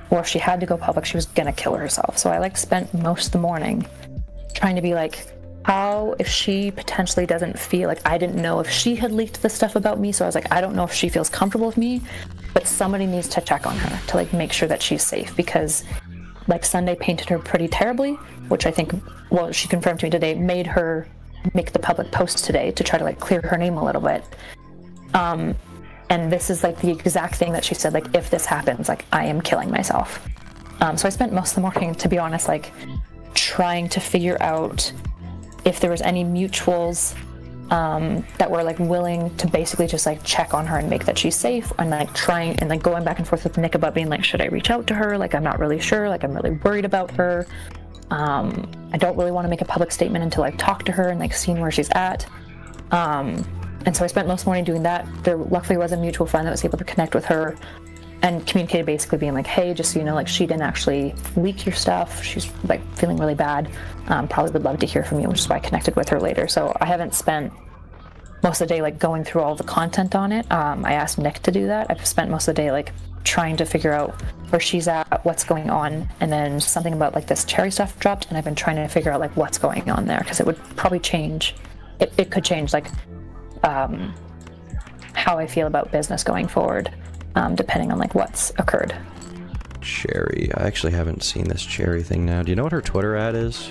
or if she had to go public, she was gonna kill herself. So I like spent most of the morning trying to be like, how if she potentially doesn't feel like, I didn't know if she had leaked the stuff about me, so I was like, I don't know if she feels comfortable with me, but somebody needs to check on her to like make sure that she's safe, because like Sunday painted her pretty terribly, which I think, well, she confirmed to me today, made her make the public post today to try to like clear her name a little bit. And this is like the exact thing that she said, like, if this happens, like, I am killing myself. So I spent most of the morning, to be honest, like trying to figure out if there was any mutuals that were like willing to basically just like check on her and make that she's safe, and like trying and like going back and forth with Nick about being like, should I reach out to her? Like, I'm not really sure. Like, I'm really worried about her. I don't really want to make a public statement until I've talked to her and like seen where she's at. And so I spent most of the morning doing that. There luckily was a mutual friend that was able to connect with her and communicated, basically being like, hey, just so you know, like, she didn't actually leak your stuff. She's like feeling really bad. Probably would love to hear from you, which is why I connected with her later. So I haven't spent most of the day like going through all the content on it. I asked Nick to do that. I've spent most of the day like trying to figure out where she's at, what's going on, and then something about like this cherry stuff dropped, and I've been trying to figure out like what's going on there, because it would probably change. It could change like how I feel about business going forward, depending on like what's occurred. Cherry. I actually haven't seen this Cherry thing now. Do you know what her Twitter ad is?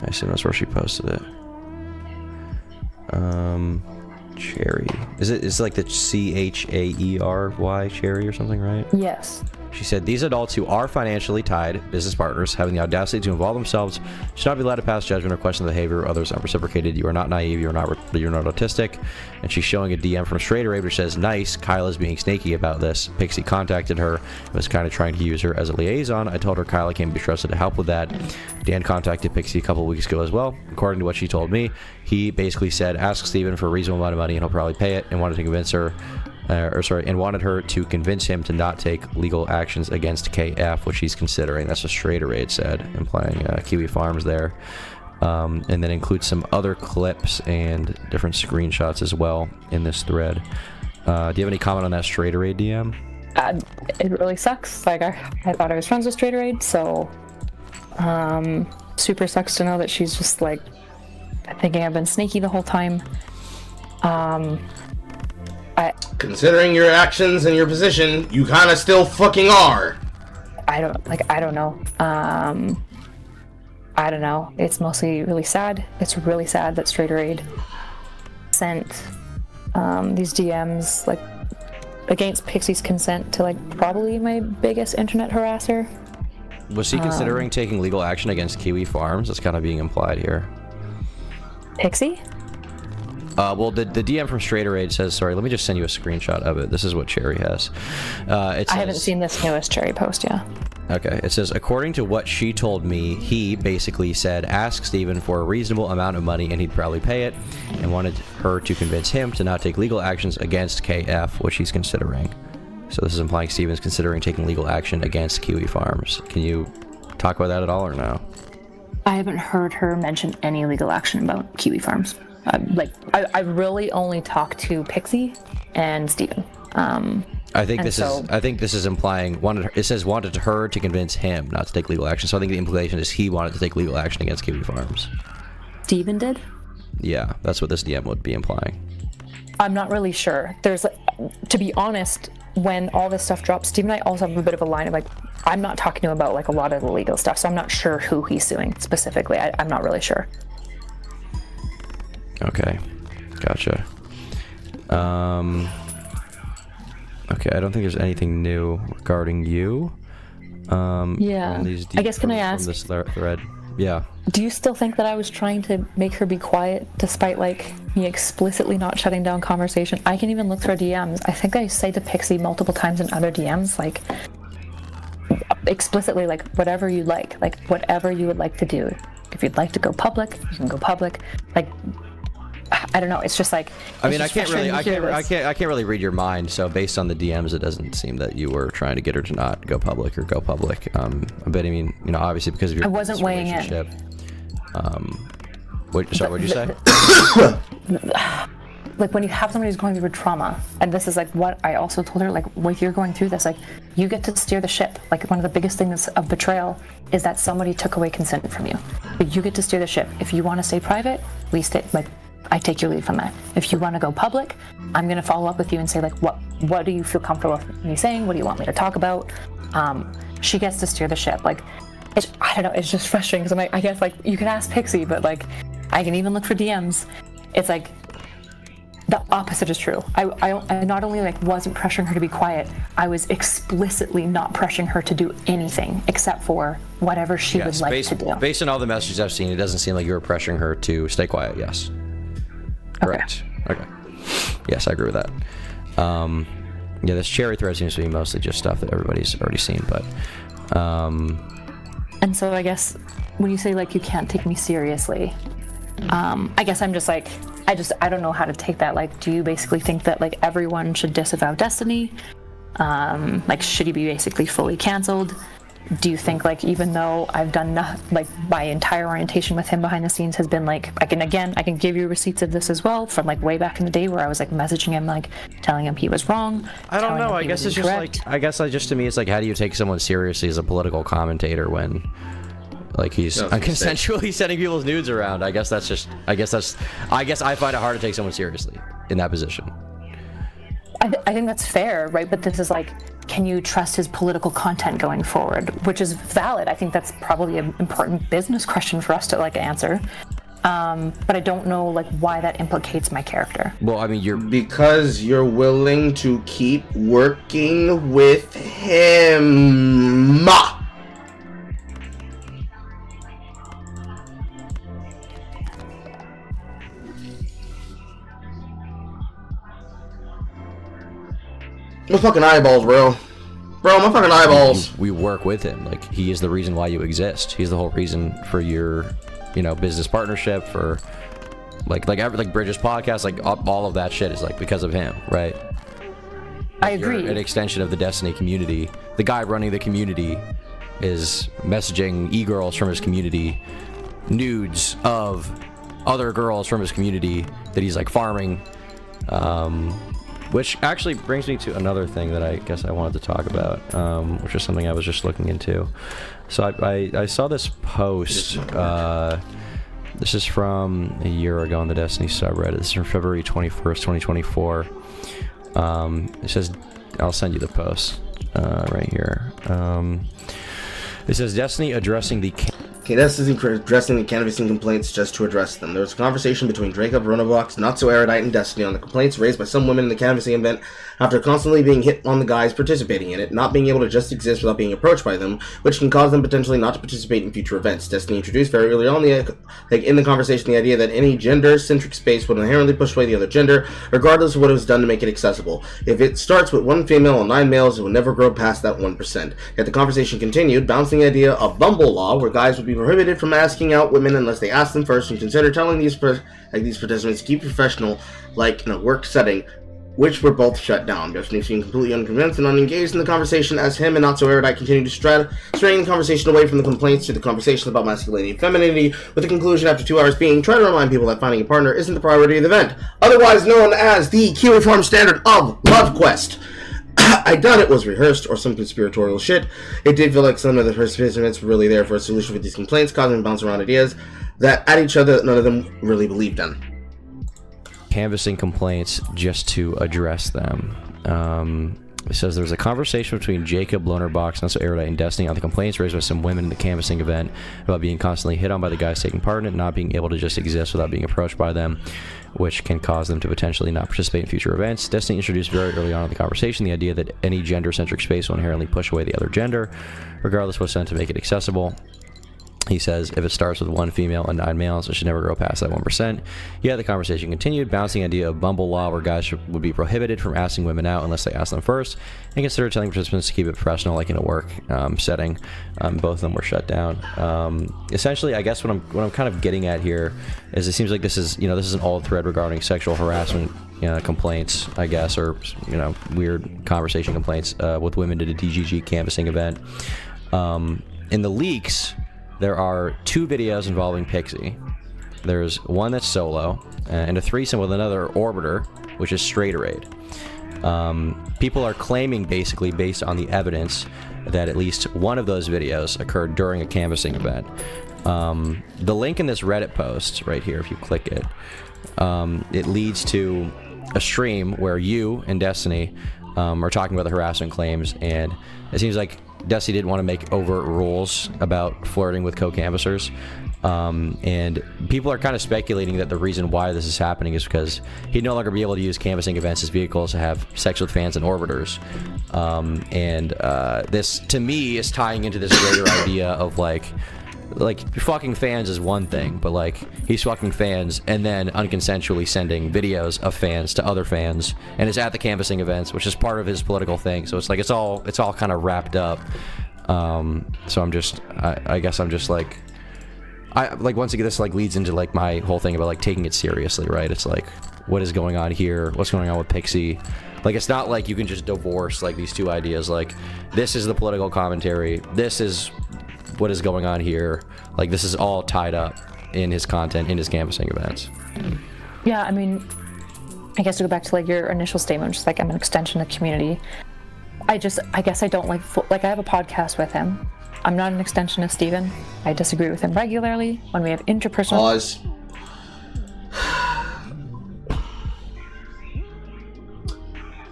I assume that's where she posted it. Cherry. Is it like the CHAERY Cherry or something, right? Yes. She said, these adults who are financially tied, business partners, having the audacity to involve themselves, should not be allowed to pass judgment or question the behavior of others unreciprocated. You are not naive, you're not autistic. And she's showing a DM from Straightaway which says, nice, Kyla's being snaky about this. Pixie contacted her and was kind of trying to use her as a liaison. I told her Kyla can't be trusted to help with that. Dan contacted Pixie a couple weeks ago as well. According to what she told me, he basically said, ask Steven for a reasonable amount of money and he'll probably pay it, and wanted to convince her and wanted her to convince him to not take legal actions against KF, which he's considering. That's what Straightaway said, implying Kiwi Farms there. And then includes some other clips and different screenshots as well in this thread. Do you have any comment on that Straightaway DM? It really sucks. Like, I thought I was friends with Straightaway, so super sucks to know that she's just like thinking I've been sneaky the whole time. Considering your actions and your position, you kind of still fucking are. I don't know. I don't know. It's mostly really sad. It's really sad that Straightaway sent these DMs like against Pixie's consent to like probably my biggest internet harasser. Was he considering taking legal action against Kiwi Farms? That's kind of being implied here. Pixie? Well, the DM from Straightaway says, sorry, let me just send you a screenshot of it. This is what Cherry has. I haven't seen this newest Cherry post yet. Okay, it says, according to what she told me, he basically said, ask Steven for a reasonable amount of money and he'd probably pay it, and wanted her to convince him to not take legal actions against KF, which he's considering. So this is implying Steven's considering taking legal action against Kiwi Farms. Can you talk about that at all or no? I haven't heard her mention any legal action about Kiwi Farms. I really only talked to Pixie and Steven. I think this is implying it says wanted her to convince him not to take legal action. So I think the implication is he wanted to take legal action against Kiwi Farms. Steven did? Yeah, that's what this DM would be implying. I'm not really sure. There's, to be honest, when all this stuff drops, Steven and I also have a bit of a line of like, I'm not talking to him about like a lot of the legal stuff, so I'm not sure who he's suing specifically. I'm not really sure. Okay, gotcha. Okay, I don't think there's anything new regarding you. Yeah. I guess, can I ask? From this thread. Yeah. Do you still think that I was trying to make her be quiet despite like me explicitly not shutting down conversation? I can even look through DMs. I think I say to Pixie multiple times in other DMs, like explicitly, like whatever you like whatever you would like to do. If you'd like to go public, you can go public. Like, I don't know. It's just like, I mean, I can't really read your mind. So based on the DMs, it doesn't seem that you were trying to get her to not go public or go public. But I mean, you know, obviously because of your I wasn't weighing relationship. What'd you say? Like when you have somebody who's going through trauma, and this is like what I also told her, like, if you're going through this, like, you get to steer the ship. Like, one of the biggest things of betrayal is that somebody took away consent from you. But you get to steer the ship. If you want to stay private, we stay, like, I take your lead from that. If you want to go public, I'm going to follow up with you and say, like, what do you feel comfortable with me saying? What do you want me to talk about? She gets to steer the ship. Like, I don't know, it's just frustrating because I'm like, I guess, like, you can ask Pixie, but, like, I can even look for DMs. It's like, the opposite is true. I not only like wasn't pressuring her to be quiet, I was explicitly not pressuring her to do anything except for whatever she would like to do. Based on all the messages I've seen, it doesn't seem like you were pressuring her to stay quiet. Yes. Correct. Okay. Yes, I agree with that. Yeah, this cherry thread seems to be mostly just stuff that everybody's already seen, but. And so I guess when you say like you can't take me seriously, I guess I'm just like, I don't know how to take that. Like, do you basically think that like everyone should disavow Destiny? Like, should he be basically fully canceled? do you think, like, even though I've done like my entire orientation with him behind the scenes has been like, I can give you receipts of this as well from like way back in the day where I was like messaging him, like telling him he was wrong. I don't know. I guess it's incorrect. just like, I guess just to me, it's like, how do you take someone seriously as a political commentator when, like, he's unconsensually sending people's nudes around? I guess I find it hard to take someone seriously in that position. I think that's fair, right? But this is like, can you trust his political content going forward? Which is valid. I think that's probably an important business question for us to like answer. But I don't know like why that implicates my character. Well, I mean, because you're willing to keep working with him. My fucking eyeballs, bro. Bro, my fucking eyeballs. We work with him. Like, he is the reason why you exist. He's the whole reason for your, business partnership, for like Bridges podcast, like all of that shit is like because of him, right? I agree. You're an extension of the Destiny community. The guy running the community is messaging e-girls from his community, nudes of other girls from his community that he's like farming. Which actually brings me to another thing that I guess I wanted to talk about, which is something I was just looking into. So I saw this post. This is from a year ago on the Destiny subreddit. This is from February 21st, 2024. It says, I'll send you the post right here. It says, Destiny addressing the... Okay, this isn't addressing the canvassing complaints just to address them. There was a conversation between Jacob, Ronovox, Not So Erudite, and Destiny on the complaints raised by some women in the canvassing event after constantly being hit on the guys participating in it, not being able to just exist without being approached by them, which can cause them potentially not to participate in future events. Destiny introduced very early on in the conversation the idea that any gender-centric space would inherently push away the other gender, regardless of what was done to make it accessible. If it starts with 1 female and 9 males, it will never grow past that 1%. Yet the conversation continued, bouncing the idea of Bumble Law, where guys would be prohibited from asking out women unless they asked them first, and consider telling these participants to keep professional, like in a work setting, which were both shut down. Destiny seemed completely unconvinced and unengaged in the conversation as him and Not So Erudite continued to straying the conversation away from the complaints to the conversation about masculinity and femininity, with the conclusion after 2 hours being, try to remind people that finding a partner isn't the priority of the event, otherwise known as the Kiwi Farm standard of Love Quest. I doubt it was rehearsed or some conspiratorial shit. It did feel like some of the participants were really there for a solution for these complaints, causing them to bounce around ideas that at each other none of them really believed in. Canvassing complaints just to address them. It says there's a conversation between Jacob, Lonerbox, Not So Erudite, and Destiny on the complaints raised by some women in the canvassing event about being constantly hit on by the guys taking part in it, not being able to just exist without being approached by them, which can cause them to potentially not participate in future events. Destiny introduced very early on in the conversation the idea that any gender-centric space will inherently push away the other gender, regardless of what's done to make it accessible. He says, if it starts with 1 female and 9 males, it should never grow past that 1%. Yet the conversation continued, bouncing the idea of Bumble Law, where guys would be prohibited from asking women out unless they ask them first, and consider telling participants to keep it professional, like in a work setting. Both of them were shut down. Essentially, I guess what I'm kind of getting at here is it seems like this is an old thread regarding sexual harassment complaints, I guess, or weird conversation complaints with women at a DGG canvassing event. In the leaks, there are 2 videos involving Pixie. There's one that's solo, and a threesome with another orbiter, which is straight raid. People are claiming, basically, based on the evidence, that at least one of those videos occurred during a canvassing event. The link in this Reddit post, right here, if you click it, it leads to a stream where you and Destiny are talking about the harassment claims, and it seems like Destiny didn't want to make overt rules about flirting with co-canvassers, and people are kind of speculating that the reason why this is happening is because he'd no longer be able to use canvassing events as vehicles to have sex with fans and orbiters, and this, to me, is tying into this greater idea of like fucking fans is one thing, but like he's fucking fans and then unconsensually sending videos of fans to other fans, and is at the canvassing events, which is part of his political thing. So it's like it's all kind of wrapped up. So I guess I'm just like, once again, this like leads into like my whole thing about like taking it seriously, right? It's like, what is going on here? What's going on with Pixie? Like, it's not like you can just divorce, like, these two ideas. Like, this is the political commentary. This is what is going on here. Like, this is all tied up in his content, in his canvassing events. Yeah, I mean, I guess to go back to, like, your initial statement, just like, I'm an extension of the community. I guess I don't like I have a podcast with him. I'm not an extension of Steven. I disagree with him regularly when we have interpersonal... Pause.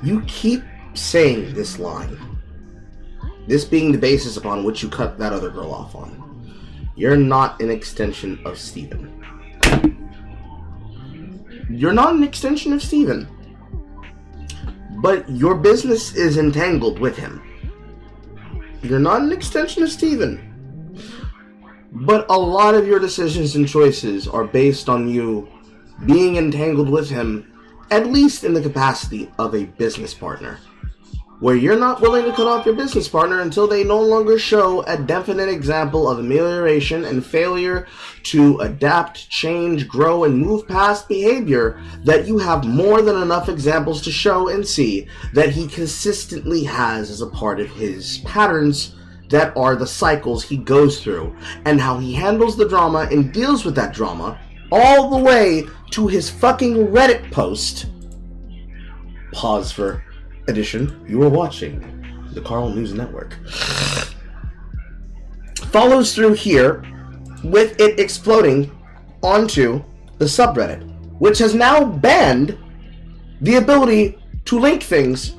You keep saying this line. This being the basis upon which you cut that other girl off on. You're not an extension of Steven. You're not an extension of Steven. But your business is entangled with him. You're not an extension of Steven. But a lot of your decisions and choices are based on you being entangled with him, at least in the capacity of a business partner, where you're not willing to cut off your business partner until they no longer show a definite example of amelioration and failure to adapt, change, grow, and move past behavior that you have more than enough examples to show and see that he consistently has as a part of his patterns that are the cycles he goes through, and how he handles the drama and deals with that drama all the way to his fucking Reddit post. Pause for addition. You are watching the Carl News Network. Follows through here with it exploding onto the subreddit, which has now banned the ability to link things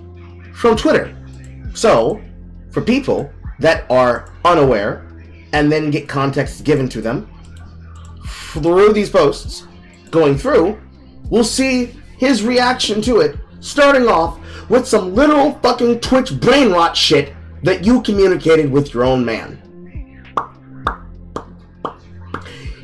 from Twitter. So, for people that are unaware and then get context given to them through these posts, going through, we'll see his reaction to it, starting off with some literal fucking Twitch brain rot shit that you communicated with your own man.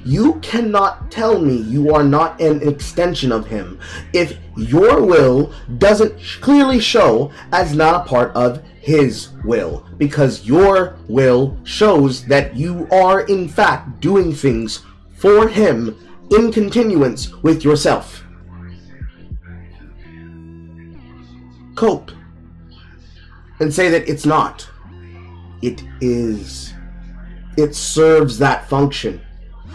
You cannot tell me you are not an extension of him if your will doesn't clearly show as not a part of his will, because your will shows that you are in fact doing things for him in continuance with yourself. Cope and say that it's not. It is. It serves that function.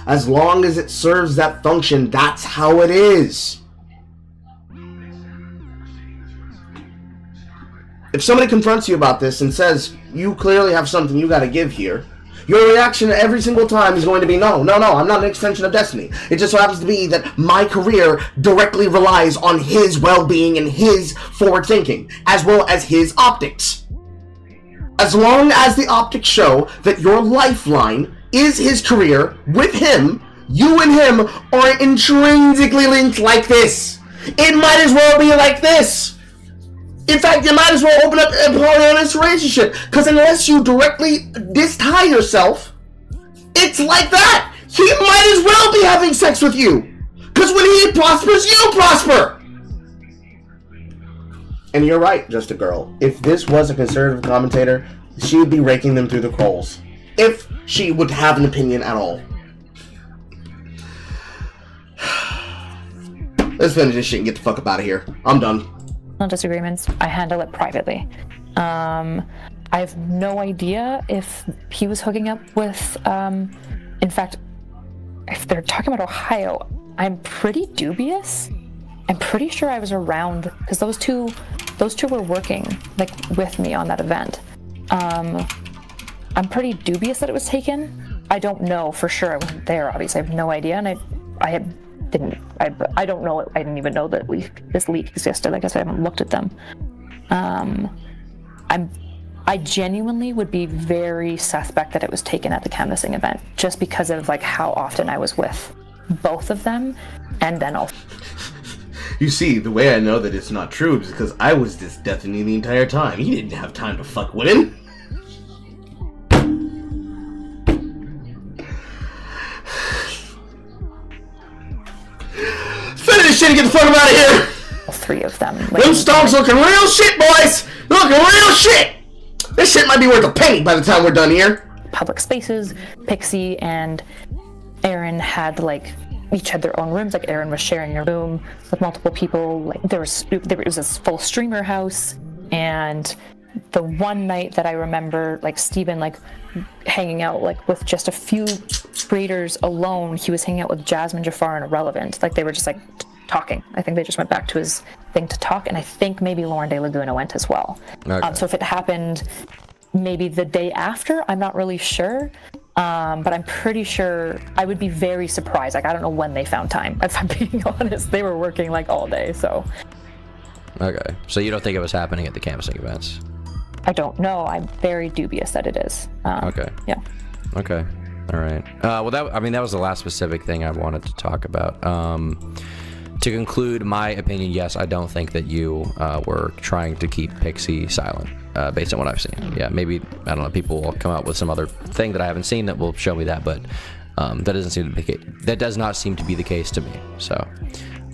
As long as it serves that function, that's how it is. If somebody confronts you about this and says, you clearly have something you gotta give here, your reaction every single time is going to be, no, I'm not an extension of Destiny. It just so happens to be that my career directly relies on his well-being and his forward thinking, as well as his optics. As long as the optics show that your lifeline is his career with him, you and him are intrinsically linked like this. It might as well be like this. In fact, you might as well open up a polyamorous relationship, because unless you directly distie yourself, it's like that. He might as well be having sex with you, because when he prospers, you prosper. And you're right, Just a Girl. If this was a conservative commentator, she would be raking them through the coals. If she would have an opinion at all. Let's finish this shit and get the fuck up out of here. I'm done. Disagreements, I handle it privately. I have no idea if he was hooking up with, in fact, if they're talking about Ohio, I'm pretty dubious. I'm pretty sure I was around, because those two were working, like, with me on that event. I'm pretty dubious that it was taken. I don't know for sure. I wasn't there, obviously. I have no idea, and I don't know. I didn't even know that this leak existed. I guess I haven't looked at them. I genuinely would be very suspect that it was taken at the canvassing event, just because of like how often I was with both of them, and then also. You see, the way I know that it's not true is because I was this Destiny the entire time. He didn't have time to fuck women. Finish shit and get the fuck out of here! Three of them. Them stonks looking real shit, boys! Looking real shit! This shit might be worth a penny by the time we're done here. Public spaces, Pixie and Aaron had like each had their own rooms. Like Aaron was sharing a room with multiple people. Like there was this full streamer house, and the one night that I remember, like Steven, like hanging out like with just a few creators alone. He was hanging out with Jasmine, Jafar, and Irrelevant. Like they were just like talking. I think they just went back to his thing to talk, and I think maybe Lauren De Laguna went as well. Okay. So if it happened maybe the day after, I'm not really sure. But I'm pretty sure I would be very surprised. Like, I don't know when they found time. If I'm being honest, they were working like all day. So. Okay. So you don't think it was happening at the canvassing events? I don't know. I'm very dubious that it is. Okay. Yeah. Okay. All right. Well, that was the last specific thing I wanted to talk about. To conclude my opinion, yes, I don't think that you were trying to keep Pixie silent. Based on what I've seen. Yeah, maybe, I don't know, people will come out with some other thing that I haven't seen that will show me that, but that does not seem to be the case to me. So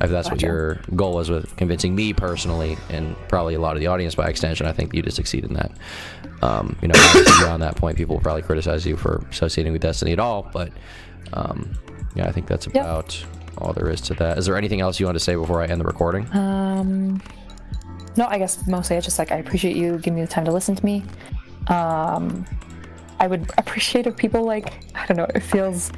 if that's what your goal was with convincing me personally, and probably a lot of the audience by extension, I think you just succeed in that. Obviously beyond that point, people will probably criticize you for associating with Destiny at all, but I think that's about all there is to that. Is there anything else you want to say before I end the recording? No, I guess mostly I just like, I appreciate you giving me the time to listen to me. I would appreciate if people like, I don't know, it feels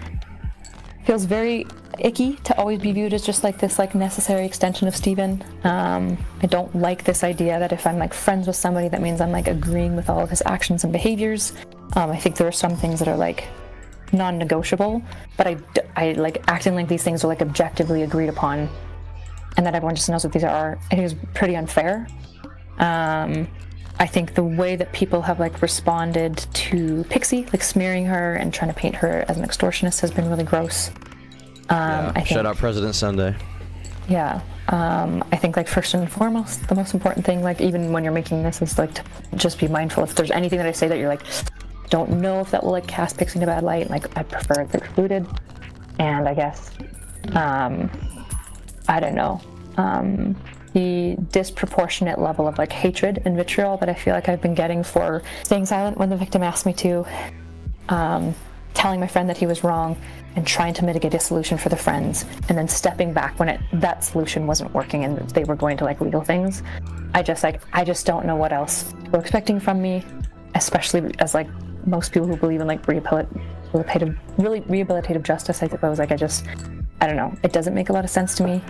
very icky to always be viewed as just like this like necessary extension of Steven. I don't like this idea that if I'm like friends with somebody, that means I'm like agreeing with all of his actions and behaviors. I think there are some things that are like non-negotiable, but I like acting like these things are like objectively agreed upon, and that everyone just knows what these are, I think is pretty unfair. I think the way that people have like responded to Pixie, like smearing her and trying to paint her as an extortionist, has been really gross. I think, shout out President Sunday. Yeah. I think like first and foremost, the most important thing, like even when you're making this, is like to just be mindful. If there's anything that I say that you're like, don't know if that will like cast Pixie in a bad light, like I prefer it's excluded. And I guess, I don't know, the disproportionate level of like hatred and vitriol that I feel like I've been getting for staying silent when the victim asked me to, telling my friend that he was wrong and trying to mitigate a solution for the friends, and then stepping back when that solution wasn't working and they were going to like legal things. I just don't know what else we're expecting from me, especially as like most people who believe in like rehabilitative justice. I suppose like I don't know, it doesn't make a lot of sense to me.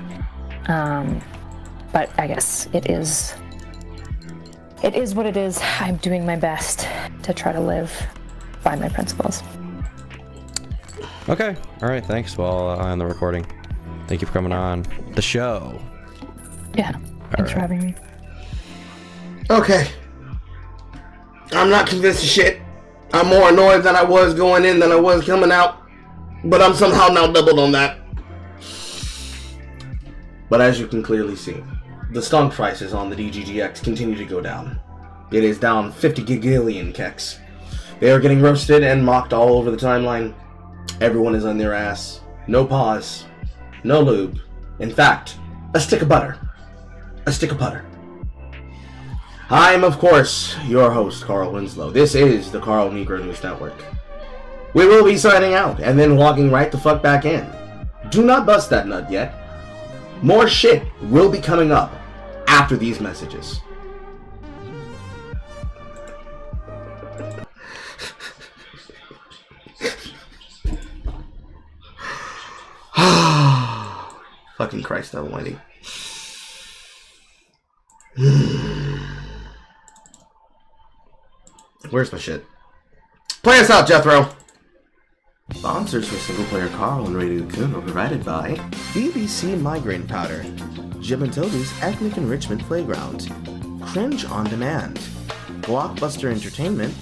But I guess it is what it is. I'm doing my best to try to live by my principles. Okay. All right. Thanks. Well, I'll end the recording. Thank you for coming on the show. Yeah. Thanks for having me. Okay. I'm not convinced of shit. I'm more annoyed than I was going in than I was coming out. But I'm somehow now doubled on that. But as you can clearly see, the stock prices on the DGGX continue to go down. It is down 50 gigillion keks. They are getting roasted and mocked all over the timeline. Everyone is on their ass. No pause. No lube. In fact, a stick of butter. A stick of butter. I am, of course, your host, Carl Winslow. This is the Carl Negro News Network. We will be signing out and then logging right the fuck back in. Do not bust that nut yet. More shit will be coming up after these messages. Fucking Christ almighty. Where's my shit? Play us out, Jethro! Sponsors for Single Player Carl and Radio Coon are provided by BBC Migraine Powder, Jim and Toby's Ethnic Enrichment Playground, Cringe On Demand, Blockbuster Entertainment,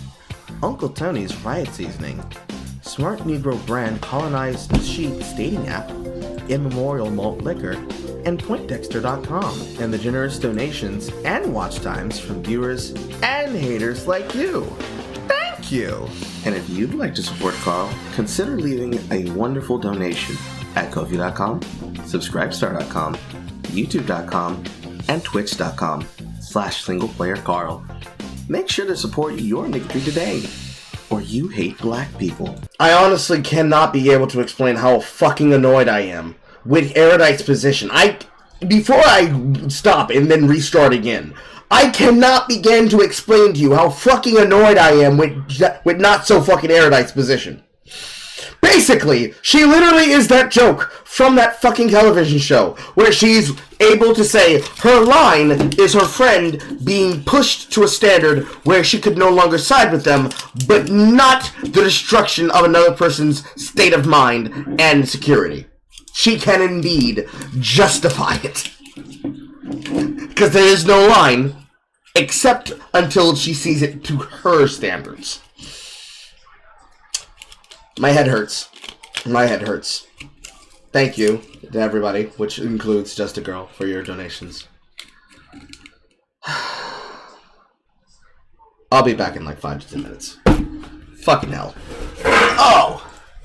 Uncle Tony's Riot Seasoning, Smart Negro Brand Colonized Sheep Dating App, Immemorial Malt Liquor, and PointDexter.com, and the generous donations and watch times from viewers and haters like you. Thank you! And if you'd like to support Carl, consider leaving a wonderful donation at Ko-fi.com, Subscribestar.com, YouTube.com, and Twitch.com/SinglePlayerCarl. Make sure to support your Nicktree today. or you hate black people. I honestly cannot be able to explain how fucking annoyed I am with Erudite's position. Before I stop and then restart again, I cannot begin to explain to you how fucking annoyed I am with not so fucking Erudite's position. Basically, she literally is that joke from that fucking television show where she's able to say her line is her friend being pushed to a standard where she could no longer side with them, but not the destruction of another person's state of mind and security. She can indeed justify it. Because there is no line, except until she sees it to her standards. My head hurts. My head hurts. Thank you to everybody, which includes Just a Girl, for your donations. I'll be back in like 5 to 10 minutes. Fucking hell. Oh!